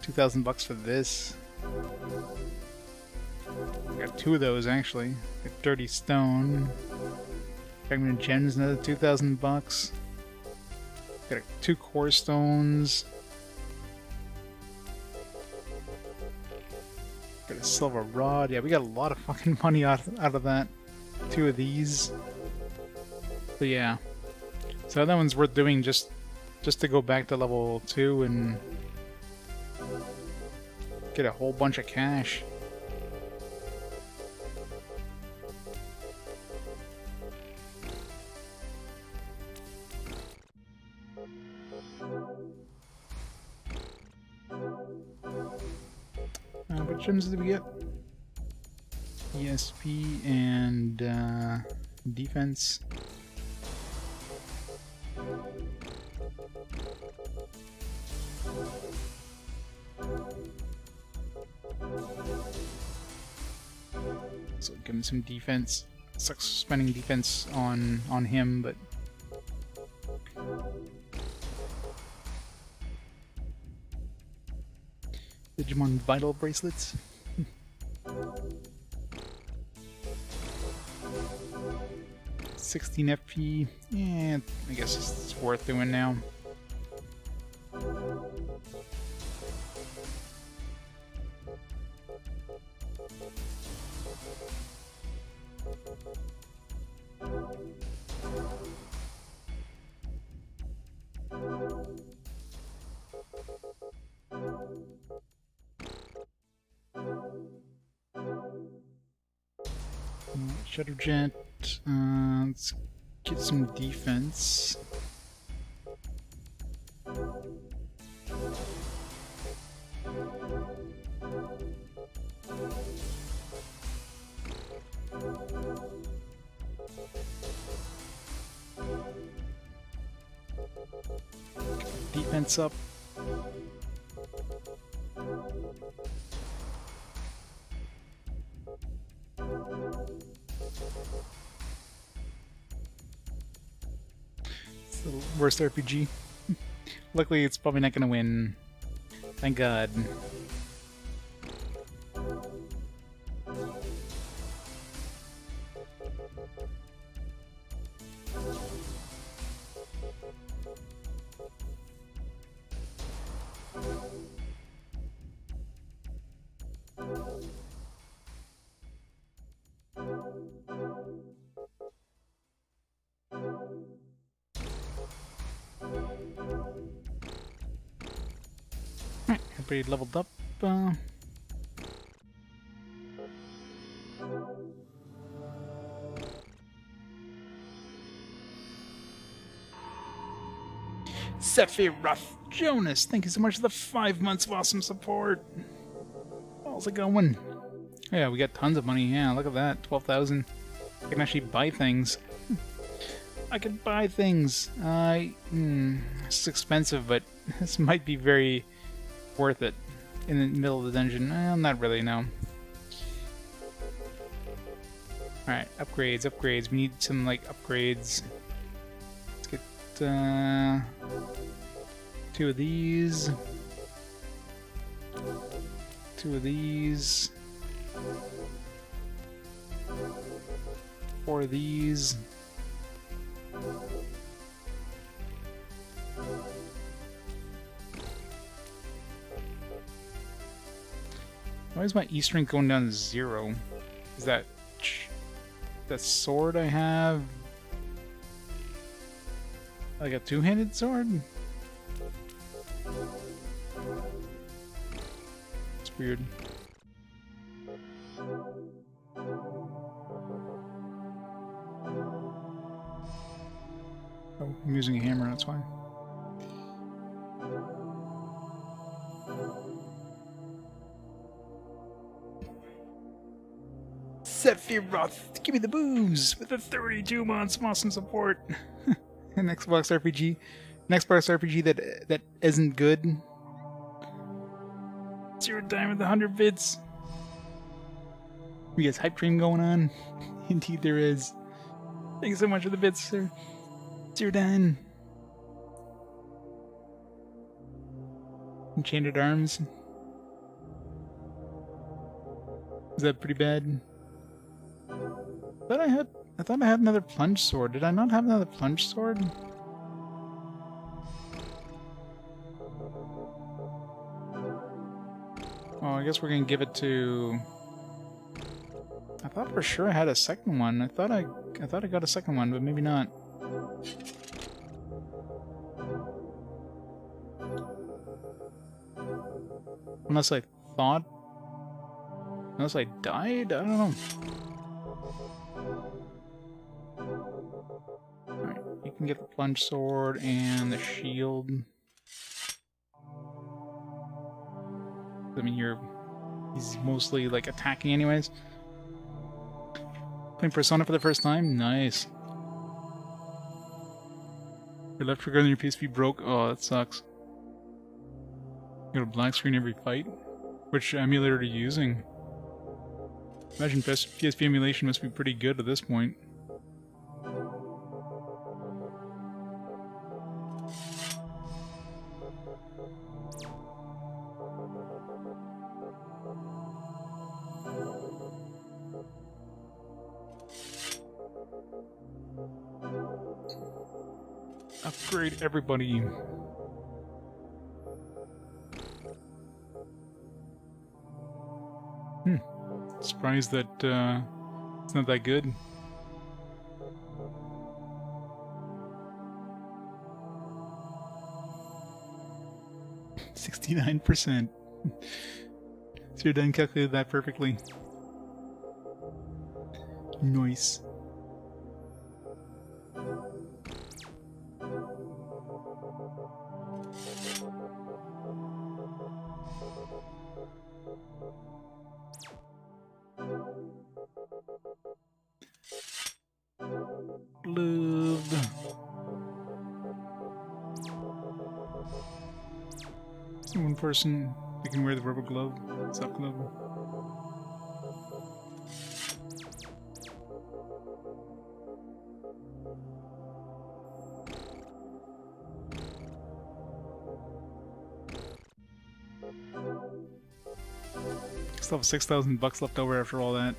2,000 bucks for this. I got two of those actually. Got Dirty Stone. Fragment of Gems, another 2,000 bucks. Got two Core Stones. Got a Silver Rod. Yeah, we got a lot of fucking money out of that. Two of these. But yeah. So that one's worth doing just to go back to level 2 and get a whole bunch of cash. What gems did we get? ESP and defense. So give him some defense. Sucks spending defense on him, but Digimon Vital Bracelets. 16 FP. Yeah, I guess it's worth doing now. Shadow Jet. Let's Get some defense. Defense up. It's the worst RPG. Luckily, it's probably not gonna win. Thank God. Alright, everybody leveled up. Sephiroth Jonas, thank you so much for the 5 months of awesome support. How's it going? Yeah, we got tons of money. Yeah, look at that. 12,000. I can actually buy things. I can buy things. It's expensive, but this might be very worth it in the middle of the dungeon. Not really, no. Alright, upgrades, upgrades. We need some, like, upgrades. Let's get, 2 of these. 2 of these. 4 of these. Why is my E strength going down to 0? Is that sword I have like a two-handed sword? It's weird. Oh, I'm using a hammer, that's why. Sephiroth, give me the booze with the 32 months of awesome support. An Xbox RPG, an Xbox RPG that isn't good. Zero time with 100 bits. We got hype train going on. Indeed, there is. Thanks so much for the bits, sir. Zero done. Enchanted arms. Is that pretty bad? I thought I had another plunge sword. Did I not have another plunge sword? Oh, I guess we're gonna give it to... I thought for sure I had a second one. I thought I got a second one, but maybe not. Unless I thought... Unless I died? I don't know. Alright, you can get the plunge sword and the shield. I mean, he's mostly, like, attacking anyways. Playing Persona for the first time? Nice. Your left trigger on your PSP broke? Oh, that sucks. You got a black screen every fight? Which emulator are you using? Imagine PSP emulation must be pretty good at this point. Upgrade everybody. Surprised that it's not that good. %69%. So you're done calculated that perfectly. glove. One person they can wear the rubber glove, soft glove. Still have $6,000 left over after all that.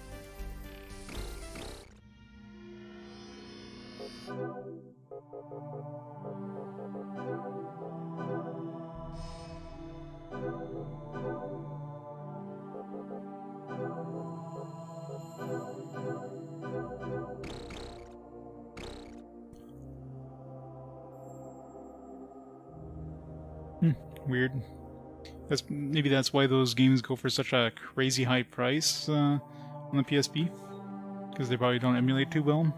Weird. Maybe that's why those games go for such a crazy high price on the PSP, because they probably don't emulate too well.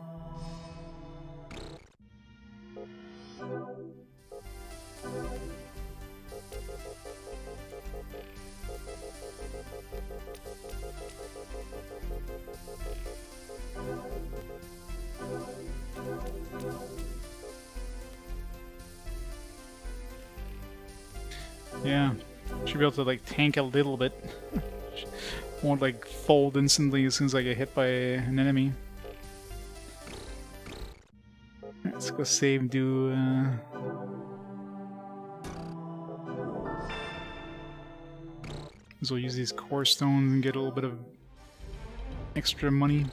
Yeah, should be able to like tank a little bit. Won't like fold instantly as soon as I get hit by an enemy. Let's go save and do so we'll use these core stones and get a little bit of extra money.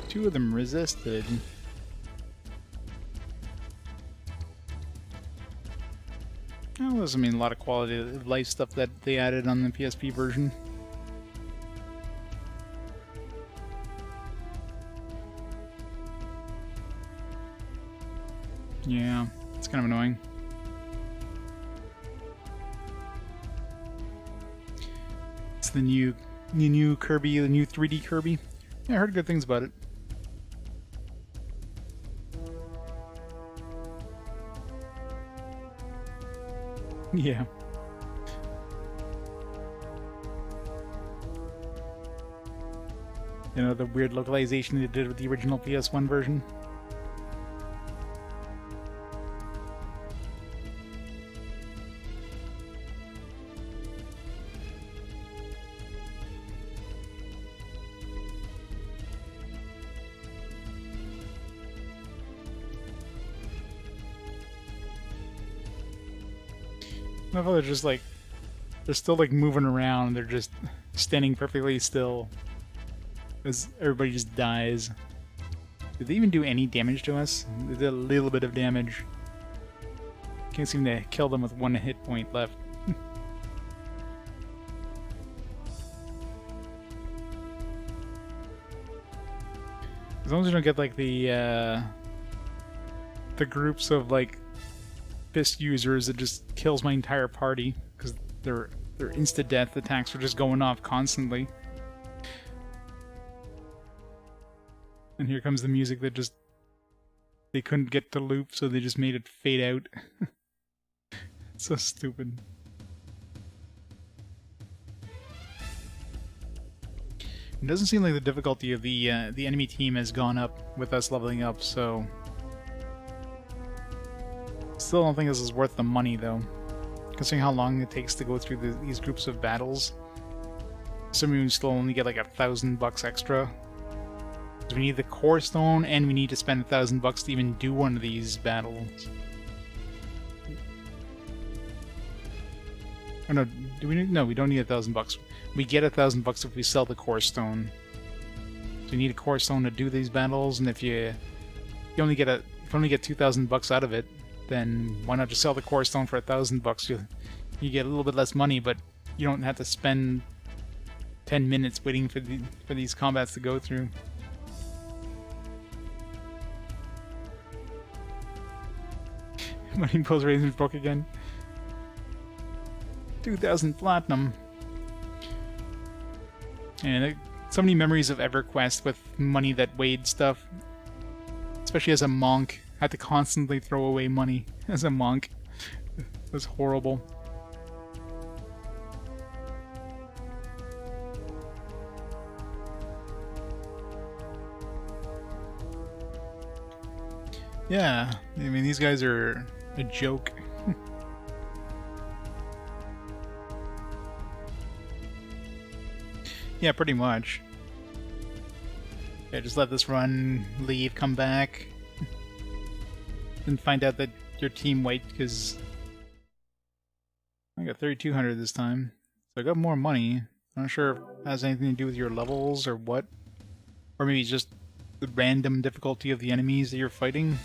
Two of them resisted. Well, there's, I mean, a lot of quality of life stuff that they added on the PSP version. Yeah, it's kind of annoying. It's the new Kirby, the new 3D Kirby. Yeah, I heard good things about it. Yeah. You know, the weird localization they did with the original PS1 version. I love how they're just like, they're still like moving around, they're just standing perfectly still as everybody just dies. Did they even do any damage to us? They did a little bit of damage. Can't seem to kill them with one hit point left. As long as you don't get like the groups of like fist users, it just kills my entire party because their insta-death attacks are just going off constantly. And here comes the music that just they couldn't get to loop, so they just made it fade out. It's so stupid. It doesn't seem like the difficulty of the enemy team has gone up with us leveling up, so still don't think this is worth the money, though. Considering how long it takes to go through these groups of battles. Assuming we still only get like $1,000 extra. Because we need the core stone, and we need to spend $1,000 to even do one of these battles. Oh no, do we need? No, we don't need $1,000. We get $1,000 if we sell the core stone. So you need a core stone to do these battles, and if you only get $2,000 out of it, then why not just sell the core stone for $1,000? You get a little bit less money, but you don't have to spend 10 minutes waiting for these combats to go through. Money pulls raisins broke again. 2,000 platinum. And so many memories of EverQuest with money that weighed stuff. Especially as a monk. I had to constantly throw away money as a monk. It was horrible. Yeah, I mean, these guys are a joke. Yeah, pretty much. Yeah, just let this run, leave, come back. Then find out that your team wiped because I got 3,200 this time. So I got more money. I'm not sure if it has anything to do with your levels or what. Or maybe just the random difficulty of the enemies that you're fighting.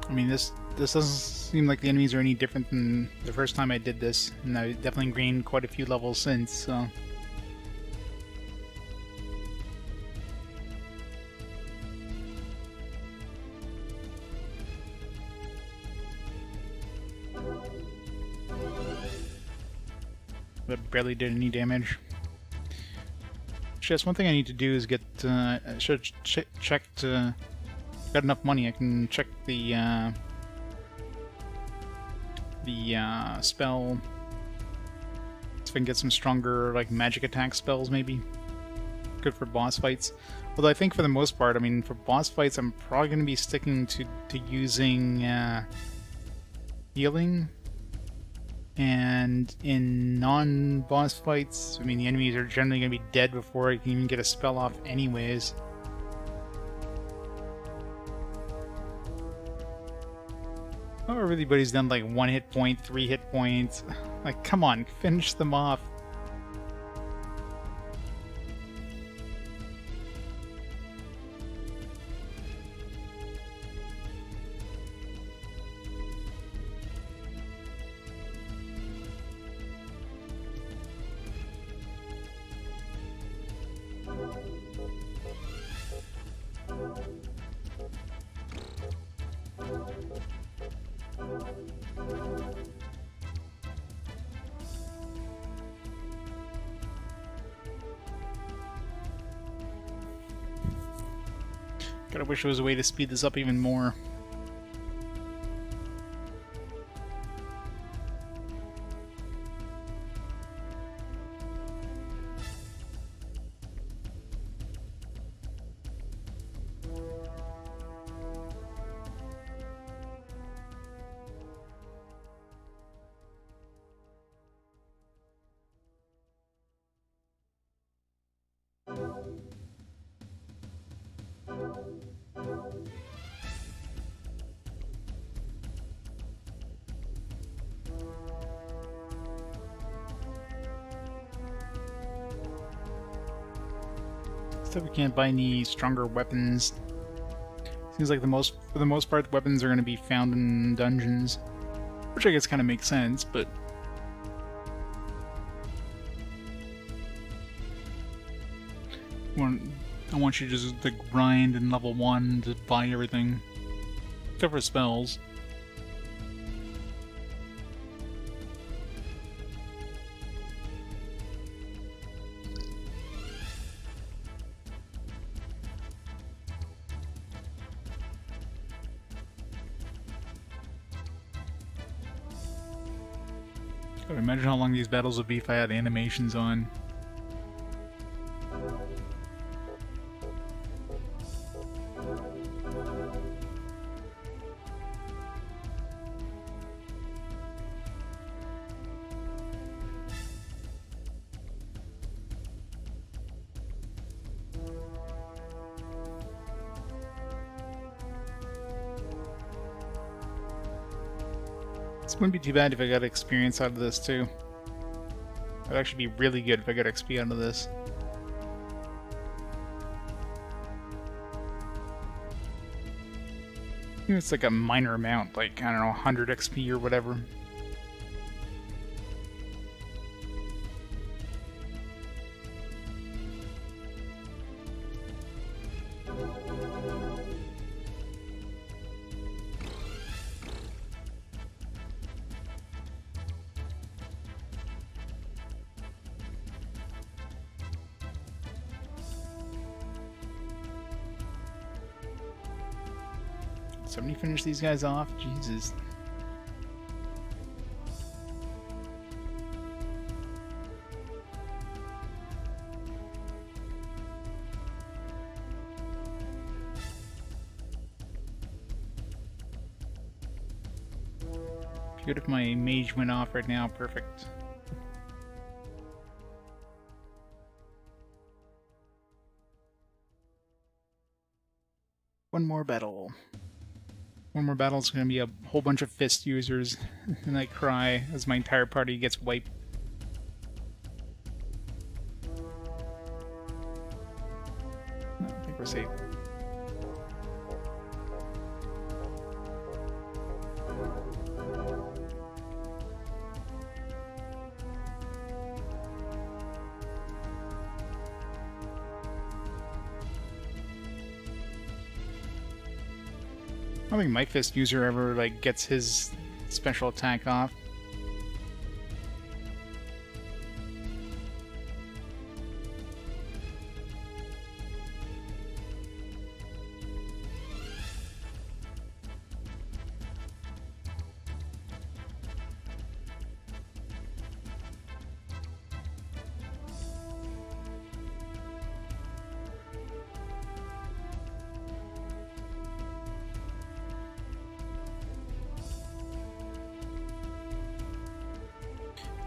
I mean, this doesn't seem like the enemies are any different than the first time I did this, and I definitely gained quite a few levels since, so... But barely did any damage. Just one thing I need to do is get, I should check to... Got enough money, I can check the spell. See if I can get some stronger, like, magic attack spells, maybe. Good for boss fights. Although I think for the most part, I mean, for boss fights, I'm probably going to be sticking to using healing. And in non-boss fights, I mean, the enemies are generally going to be dead before I can even get a spell off anyways. Oh, everybody's done like 1 hit point, 3 hit points. Like, come on, finish them off. God, I wish there was a way to speed this up even more. Still, we can't buy any stronger weapons. Seems like for the most part, the weapons are going to be found in dungeons, which I guess kind of makes sense. But I want you just to grind in level 1 to buy everything, except for spells. God, imagine how long these battles would be if I had animations on. This wouldn't be too bad if I got experience out of this too. It'd actually be really good if I got XP out of this. It's like a minor amount, like, I don't know, 100 XP or whatever. Somebody finish these guys off? Jesus. Good if my mage went off right now. Perfect. One more battle. One more battle is going to be a whole bunch of fist users, and I cry as my entire party gets wiped. I think we're safe. I don't think my fist user ever like gets his special attack off.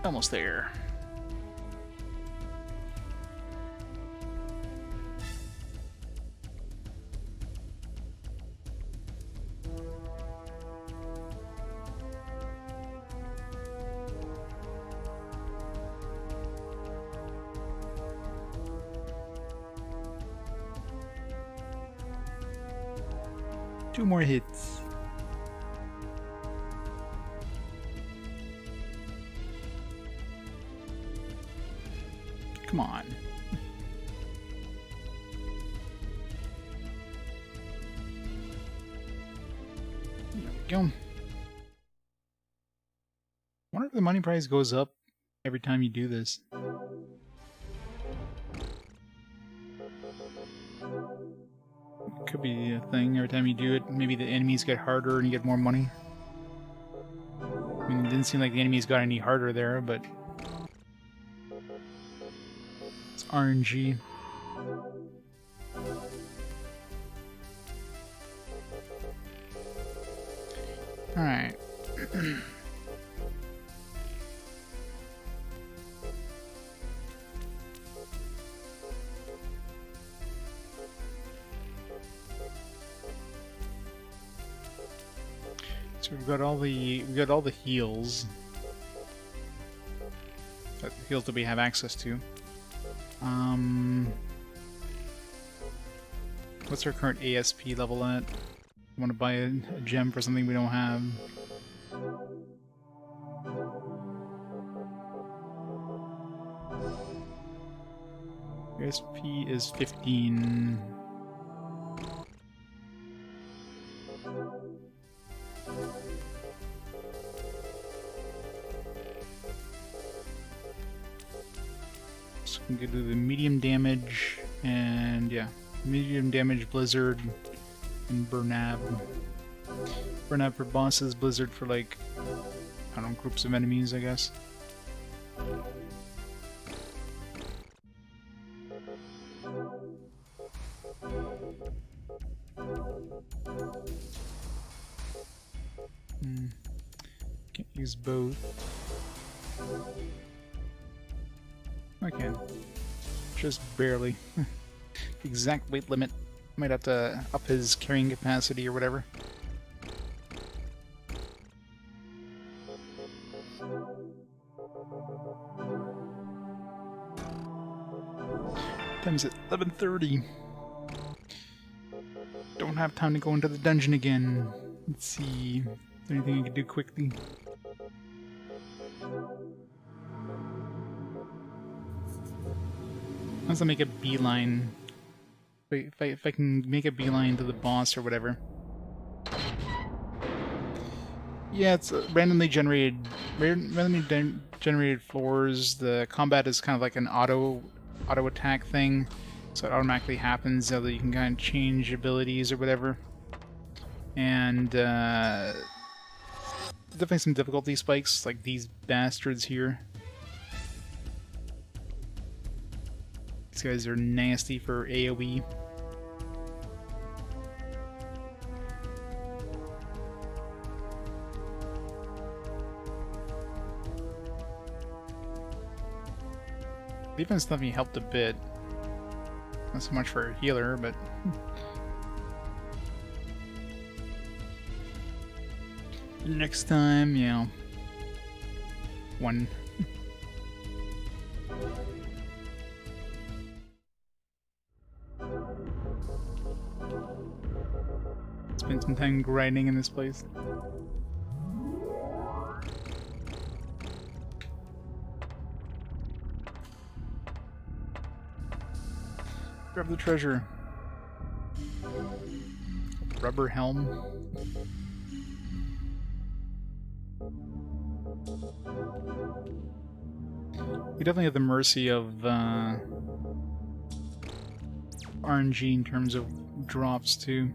Almost there. Two more hits. Come on. There we go. I wonder if the money prize goes up every time you do this. Could be a thing every time you do it. Maybe the enemies get harder and you get more money. I mean, it didn't seem like the enemies got any harder there, but it's RNG. Alright. So we've got all the heals. Heals that we have access to. What's our current ASP level at? I want to buy a gem for something we don't have. ASP is 15. So we can do the medium damage and yeah, medium damage blizzard and Burnab. Burnab for bosses, blizzard for like, I don't know, groups of enemies, I guess. Can't use both. I can. Just barely. Exact weight limit. Might have to up his carrying capacity or whatever. Time's at 11:30. Don't have time to go into the dungeon again. Let's see. Is there anything I can do quickly? Unless I make a beeline. If I can make a beeline to the boss or whatever. Yeah, it's randomly generated floors. The combat is kind of like an auto attack thing, so it automatically happens so that you can kind of change abilities or whatever. And definitely some difficulty spikes, like these bastards here. These guys are nasty for AoE. Defense definitely helped a bit. Not so much for a healer, but... next time, yeah. One. Spend some time grinding in this place. Grab the treasure. Rubber helm. You definitely have the mercy of RNG in terms of drops too.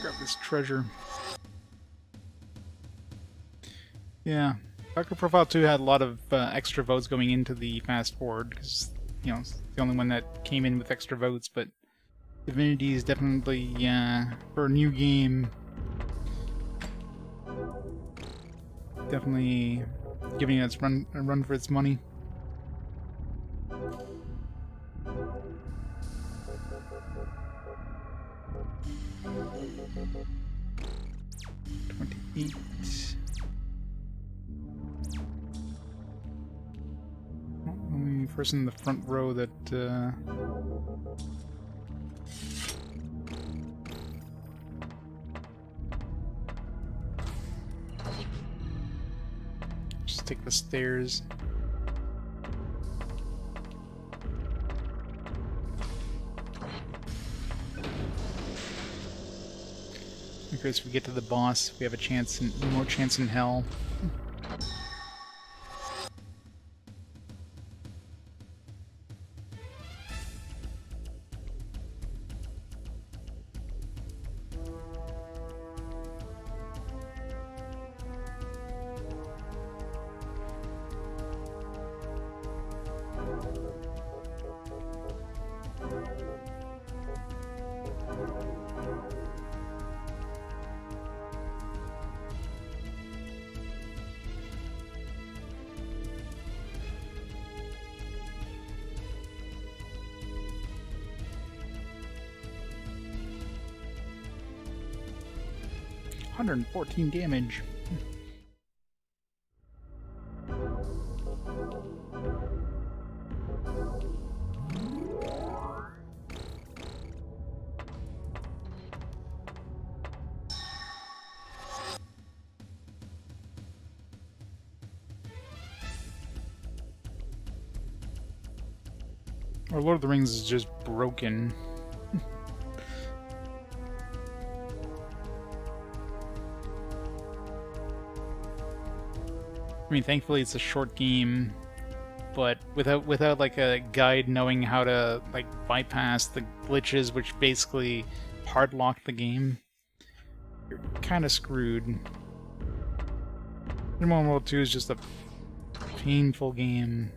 Grab this treasure. Yeah, Doctor Profile 2 had a lot of extra votes going into the fast forward because, you know, it's the only one that came in with extra votes. But Divinity is definitely, for a new game, definitely giving it a run for its money. Only person in the front row that just take the stairs. Because if we get to the boss, we have a chance, more chance in hell. $114 damage. Or Lord of the Rings is just broken. I mean, thankfully it's a short game, but without like a guide knowing how to like bypass the glitches, which basically hard lock the game, you're kind of screwed. Modern World 2 is just a painful game.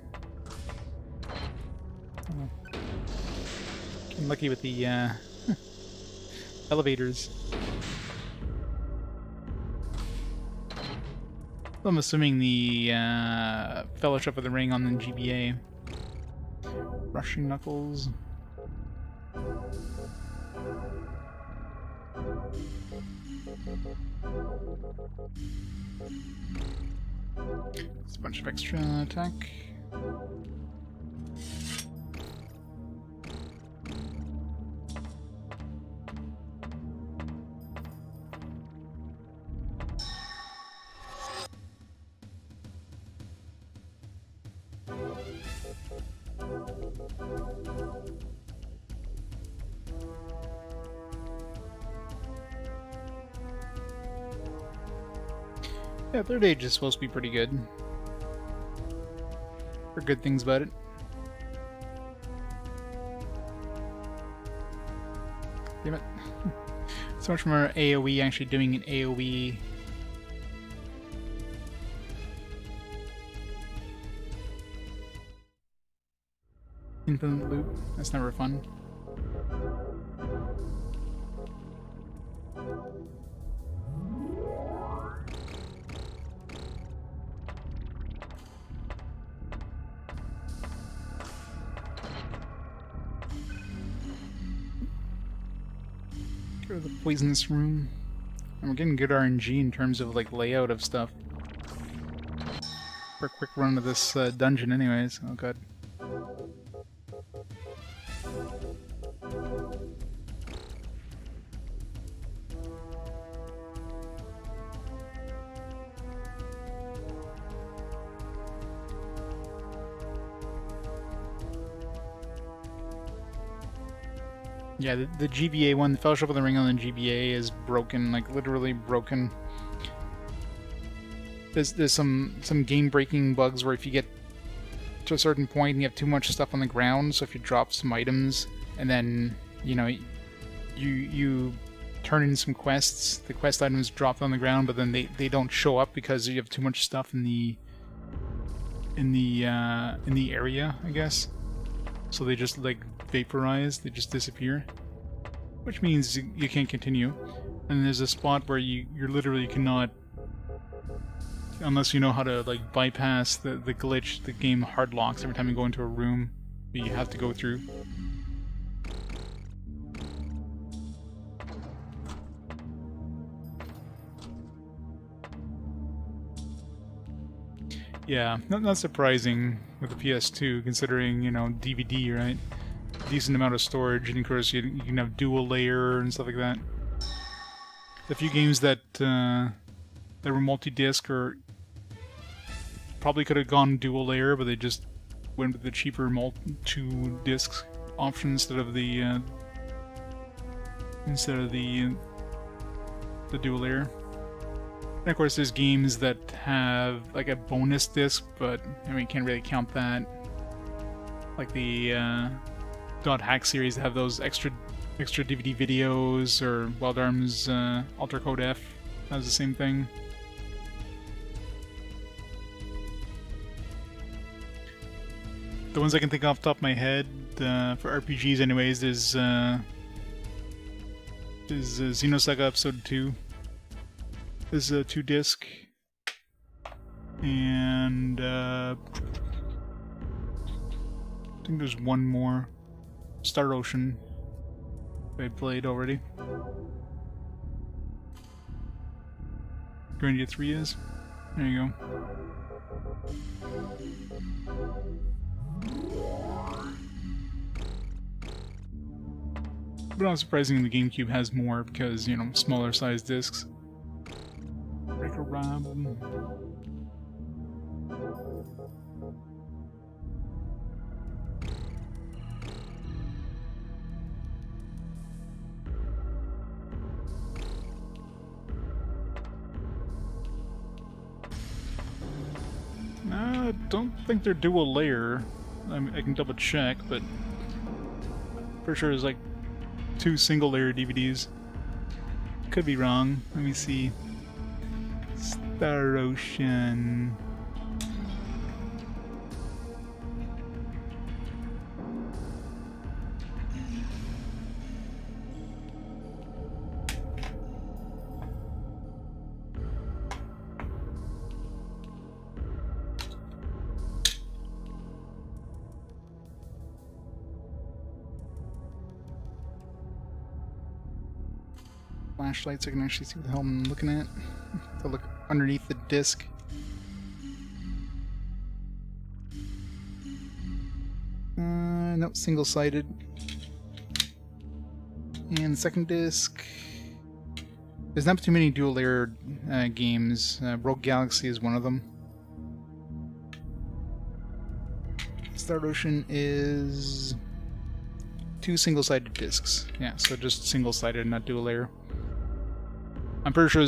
I'm lucky with the Elevators. I'm assuming the Fellowship of the Ring on the GBA. Rushing Knuckles. It's a bunch of extra attack. Yeah, Third Age is supposed to be pretty good. For good things about it. Damn it. So much more AoE actually doing an AoE. Infinite loop. That's never fun. Go to the poisonous room. And we're getting good RNG in terms of like layout of stuff. For a quick run of this dungeon anyways. Oh god. Yeah, the GBA one, the Fellowship of the Ring on the GBA is broken, like literally broken. There's some game-breaking bugs where if you get to a certain point and you have too much stuff on the ground, so if you drop some items and then, you know, you turn in some quests, the quest items drop on the ground, but then they don't show up because you have too much stuff in the area, I guess. So they just like vaporize, they just disappear, which means you can't continue. And there's a spot where you literally cannot, unless you know how to like bypass the glitch. The game hard locks every time you go into a room that you have to go through. Yeah, not surprising with the PS2, considering, you know, DVD, right? Decent amount of storage, and of course you can have dual layer and stuff like that. The few games that were multi-disc or probably could have gone dual layer, but they just went with the cheaper two discs option instead of the dual layer. And of course, there's games that have like a bonus disc, but I mean, can't really count that. Like the Dot Hack series have those extra DVD videos, or Wild Arms Alter Code F has the same thing. The ones I can think off the top of my head for RPGs, anyways, is Xenosaga Episode 2. This is a 2-disc, and I think there's one more. Star Ocean I played already. Grandia 3 is. There you go. But not surprisingly, the GameCube has more because, you know, smaller size discs. Breaker Rob. I don't think they're dual layer. I mean, I can double check, but for sure there's like 2 single layer DVDs. Could be wrong. Let me see. Star Ocean. flashlight so I can actually see what the hell I'm looking at. To look underneath the disc. Nope, single-sided. And the second disc. There's not too many dual-layer games. Rogue Galaxy is one of them. Star Ocean is 2 single-sided discs. Yeah, so just single-sided, not dual-layer. I'm pretty sure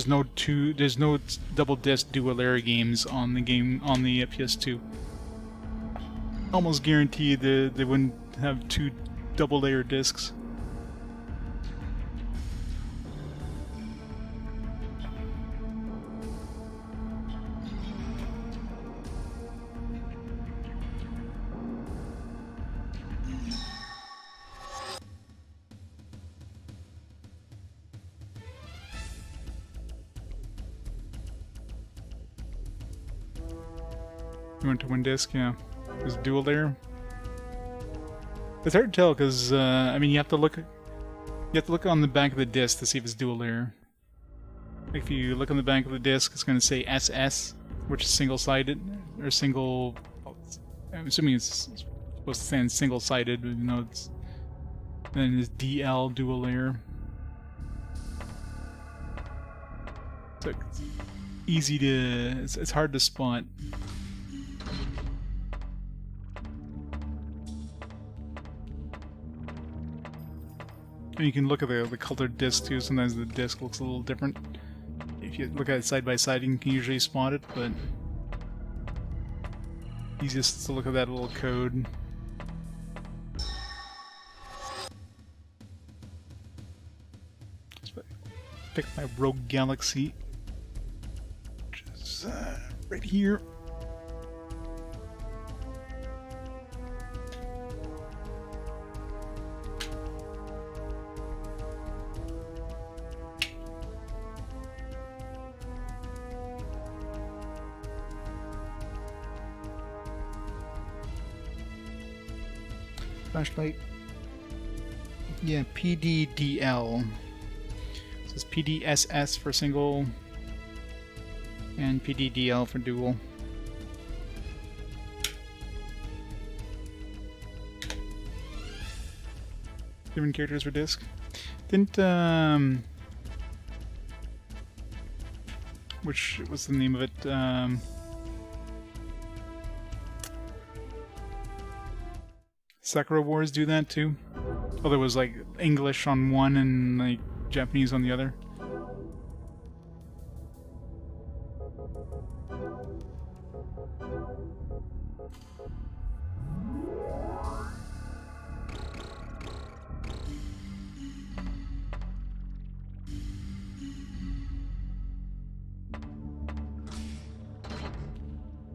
there's no double-disc dual-layer games on the PS2. Almost guaranteed they wouldn't have 2 double-layer discs. You went to one disc, yeah. There's dual layer. It's hard to tell because I mean you have to look on the back of the disc to see if it's dual layer. If you look on the back of the disc, it's going to say SS, which is single-sided or single. I'm assuming it's supposed to stand single-sided, but you know it's. Then it's DL, dual layer. So it's easy to. It's hard to spot. And you can look at the colored disc too. Sometimes the disc looks a little different. If you look at it side by side, you can usually spot it, but easiest to look at that little code. Just pick my Rogue Galaxy, which is right here. Flashlight. Yeah, PDDL. This is PDSS for single and PDDL for dual. Different characters for disc. Didn't what's the name of it? Sakura Wars do that too? Oh, there was like English on one and like Japanese on the other.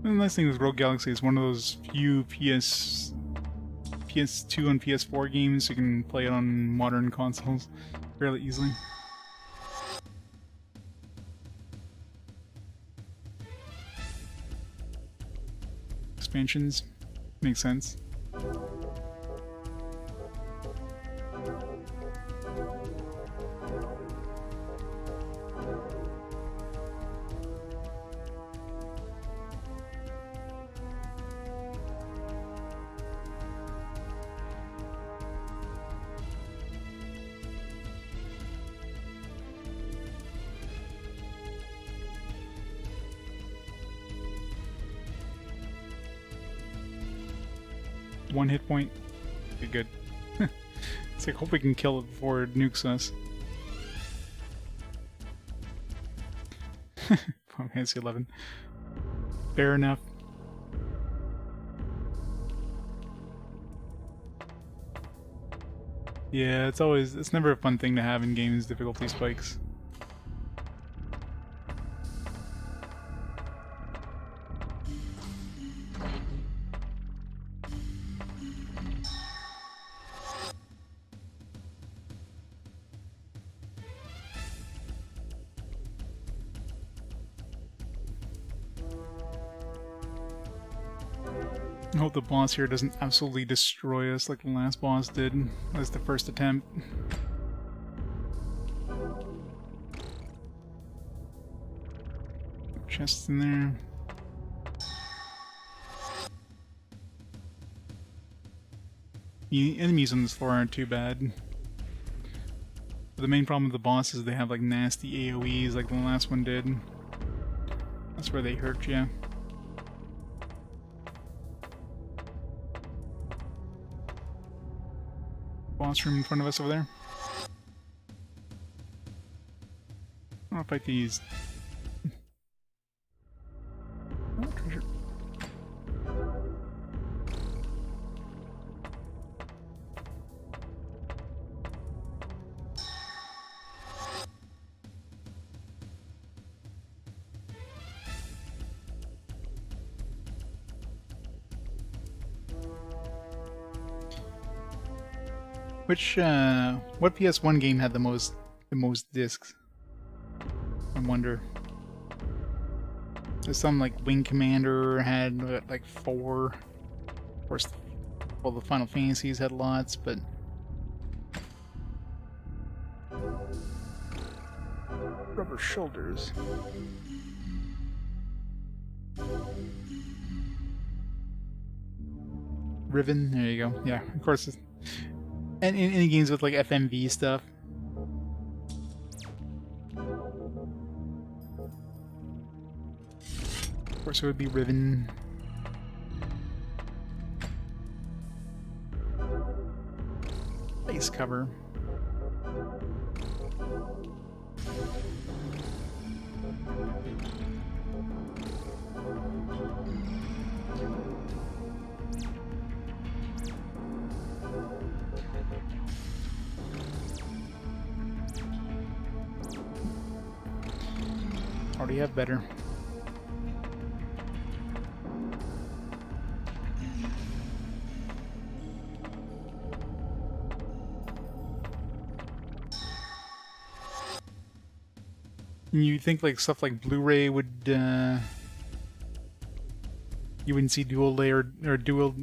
And the nice thing with Rogue Galaxy is one of those few PS2 and PS4 games you can play it on modern consoles fairly easily. Expansions make sense. One hit point. Okay, good. It's like, hope we can kill it before it nukes us. Final Fantasy 11. Fair enough. Yeah, it's never a fun thing to have in games, difficulty spikes. I hope the boss here doesn't absolutely destroy us like the last boss did. That was the first attempt. chests in there. The enemies on this floor aren't too bad. But the main problem with the bosses is they have like nasty AoEs like the last one did. That's where they hurt you. Boss room in front of us over there. I'll fight these. Oh, treasure. What PS1 game had the most discs? I wonder. There's some like Wing Commander had like 4. Of course, well, the Final Fantasies had lots, but rubber shoulders. Riven, there you go. Yeah, of course. And in any games with like FMV stuff. Of course, it would be Riven. Base cover. Already have better. You think like stuff like Blu-ray would you wouldn't see dual layer or dual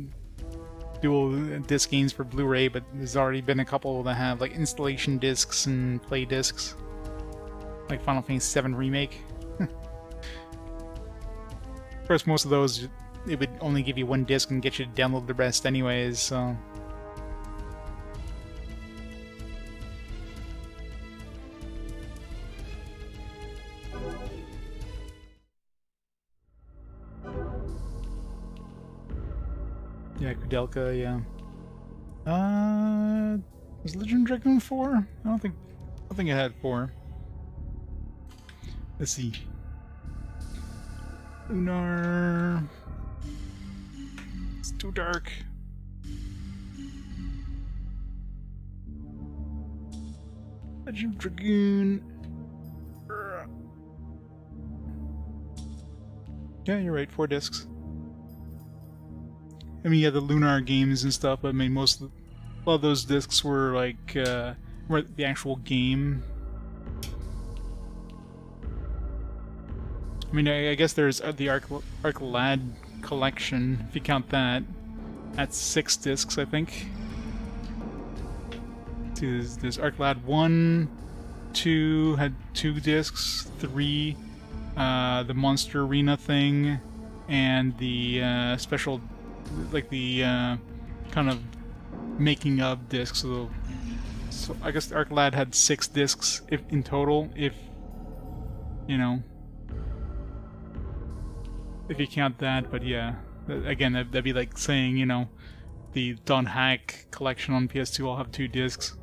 disc games for Blu-ray, but there's already been a couple that have like installation discs and play discs, like Final Fantasy VII Remake. Of course, most of those it would only give you one disc and get you to download the rest anyways, so. Yeah, Kudelka, yeah. Was Legend Dragoon 4? I don't think it had 4. Let's see. Lunar. It's too dark. Legend Dragoon. Yeah, you're right, 4 discs. I mean, yeah, the Lunar games and stuff, but I mean, a lot of those discs were like, were the actual game. I mean, I guess there's the Arclad collection, if you count that. That's 6 discs, I think. There's Arclad 1, 2 had 2 discs, 3, the Monster Arena thing, and the special, like the kind of making of discs. So I guess Arclad had 6 discs in total, if you know. If you count that, but yeah, again, that'd be like saying, you know, the Don Hack collection on PS2 will have 2 discs.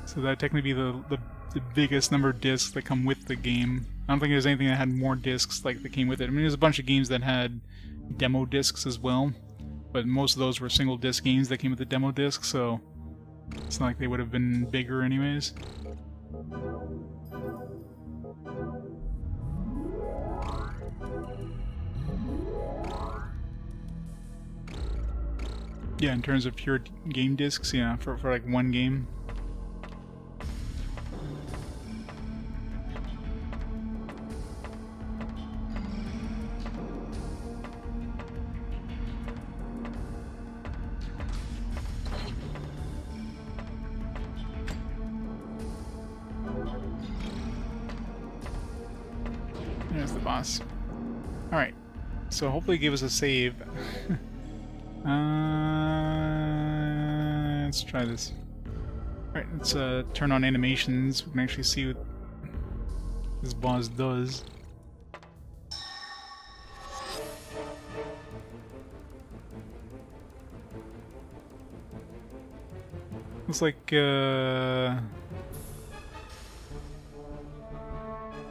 So that'd technically be the biggest number of discs that come with the game. I don't think there's anything that had more discs like that came with it. I mean, there's a bunch of games that had demo discs as well, but most of those were single disc games that came with the demo disc, so it's not like they would have been bigger anyways. Yeah, in terms of pure game discs, yeah, for like one game. There's the boss. Alright. So hopefully it gave us a save. Let's try this. Alright, let's turn on animations. We can actually see what this boss does. Looks like, I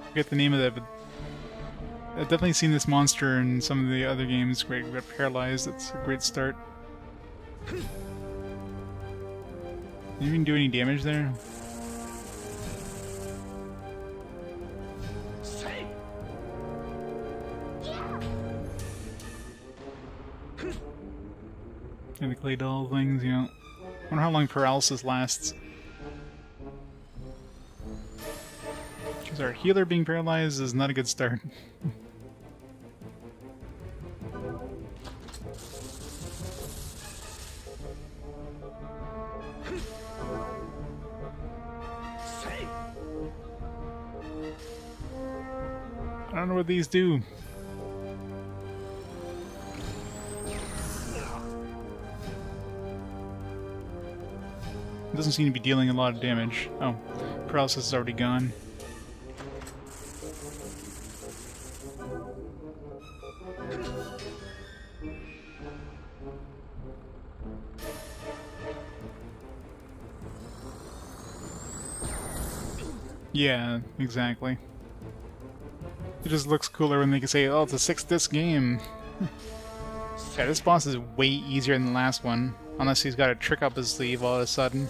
forget the name of that, but I've definitely seen this monster in some of the other games where you got paralyzed. That's a great start. Did you even do any damage there? And the clay doll things, yeah. Wonder how long paralysis lasts. Because our healer being paralyzed is not a good start. I don't know what these do. It doesn't seem to be dealing a lot of damage. Oh, paralysis is already gone. Yeah, exactly. It just looks cooler when they can say, oh, it's a 6-disc game. Yeah, this boss is way easier than the last one. Unless he's got a trick up his sleeve all of a sudden.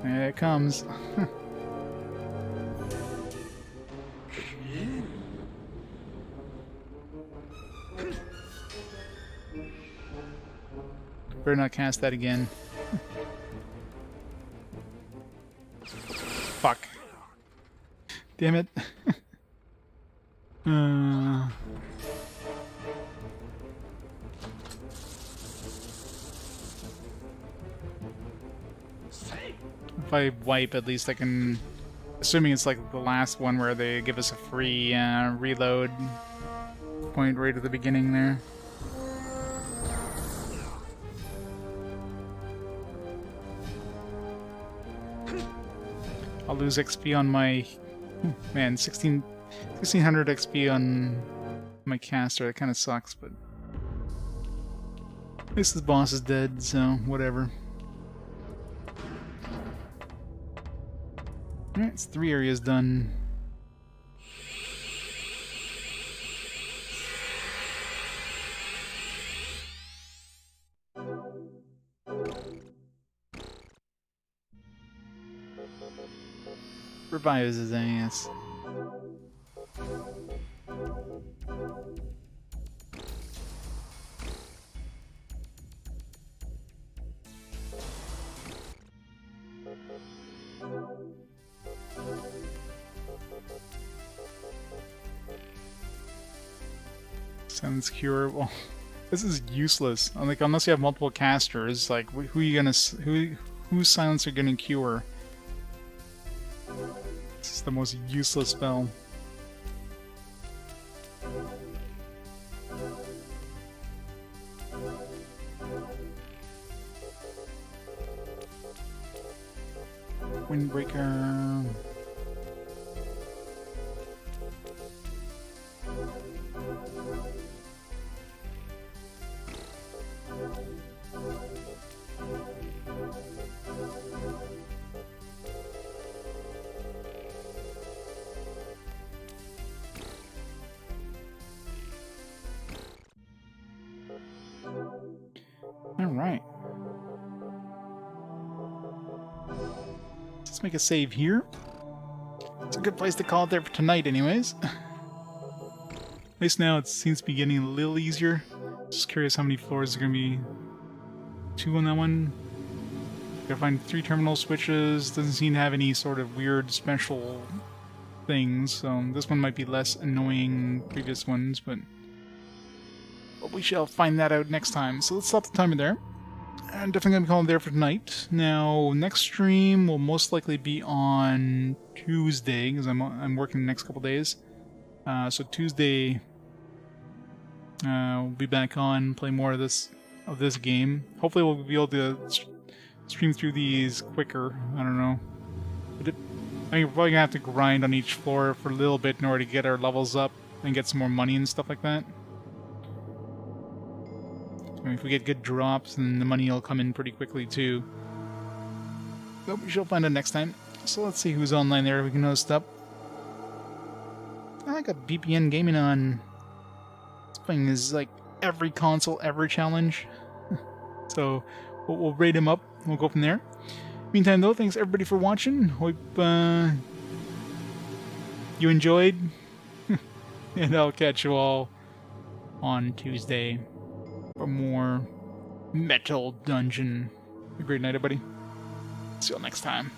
There it comes. Better not cast that again. Fuck. Damn it. If I wipe, at least I can... Assuming it's like the last one where they give us a free reload point right at the beginning there. I'll lose XP on my... Man, 1600 XP on my caster. That kind of sucks, but... At least this boss is dead, so whatever. Alright, it's 3 areas done. Revives his ass. Silence cure. Well, this is useless. Like, unless you have multiple casters, like, who are you gonna whose silence are you gonna cure? This is the most useless spell. Windbreaker. Alright. Let's make a save here. It's a good place to call it there for tonight anyways. At least now it seems to be getting a little easier. Just curious how many floors are going to be. 2 on that one. Gotta find 3 terminal switches. Doesn't seem to have any sort of weird special things, so this one might be less annoying than previous ones, but we shall find that out next time. So let's stop the timer there. I'm definitely going to be calling there for tonight. Now, next stream will most likely be on Tuesday, because I'm working the next couple days. So Tuesday, we'll be back on, play more of this game. Hopefully we'll be able to stream through these quicker. I don't know. I mean, we're probably going to have to grind on each floor for a little bit in order to get our levels up and get some more money and stuff like that. I mean, if we get good drops, then the money will come in pretty quickly too. But we shall find out next time. So let's see who's online there. We can host up. I got BPN Gaming on. This thing is like every console, every challenge. So we'll rate him up. We'll go from there. Meantime, though, thanks everybody for watching. Hope you enjoyed. And I'll catch you all on Tuesday for more Metal Dungeon. Have a great night, everybody. See you all next time.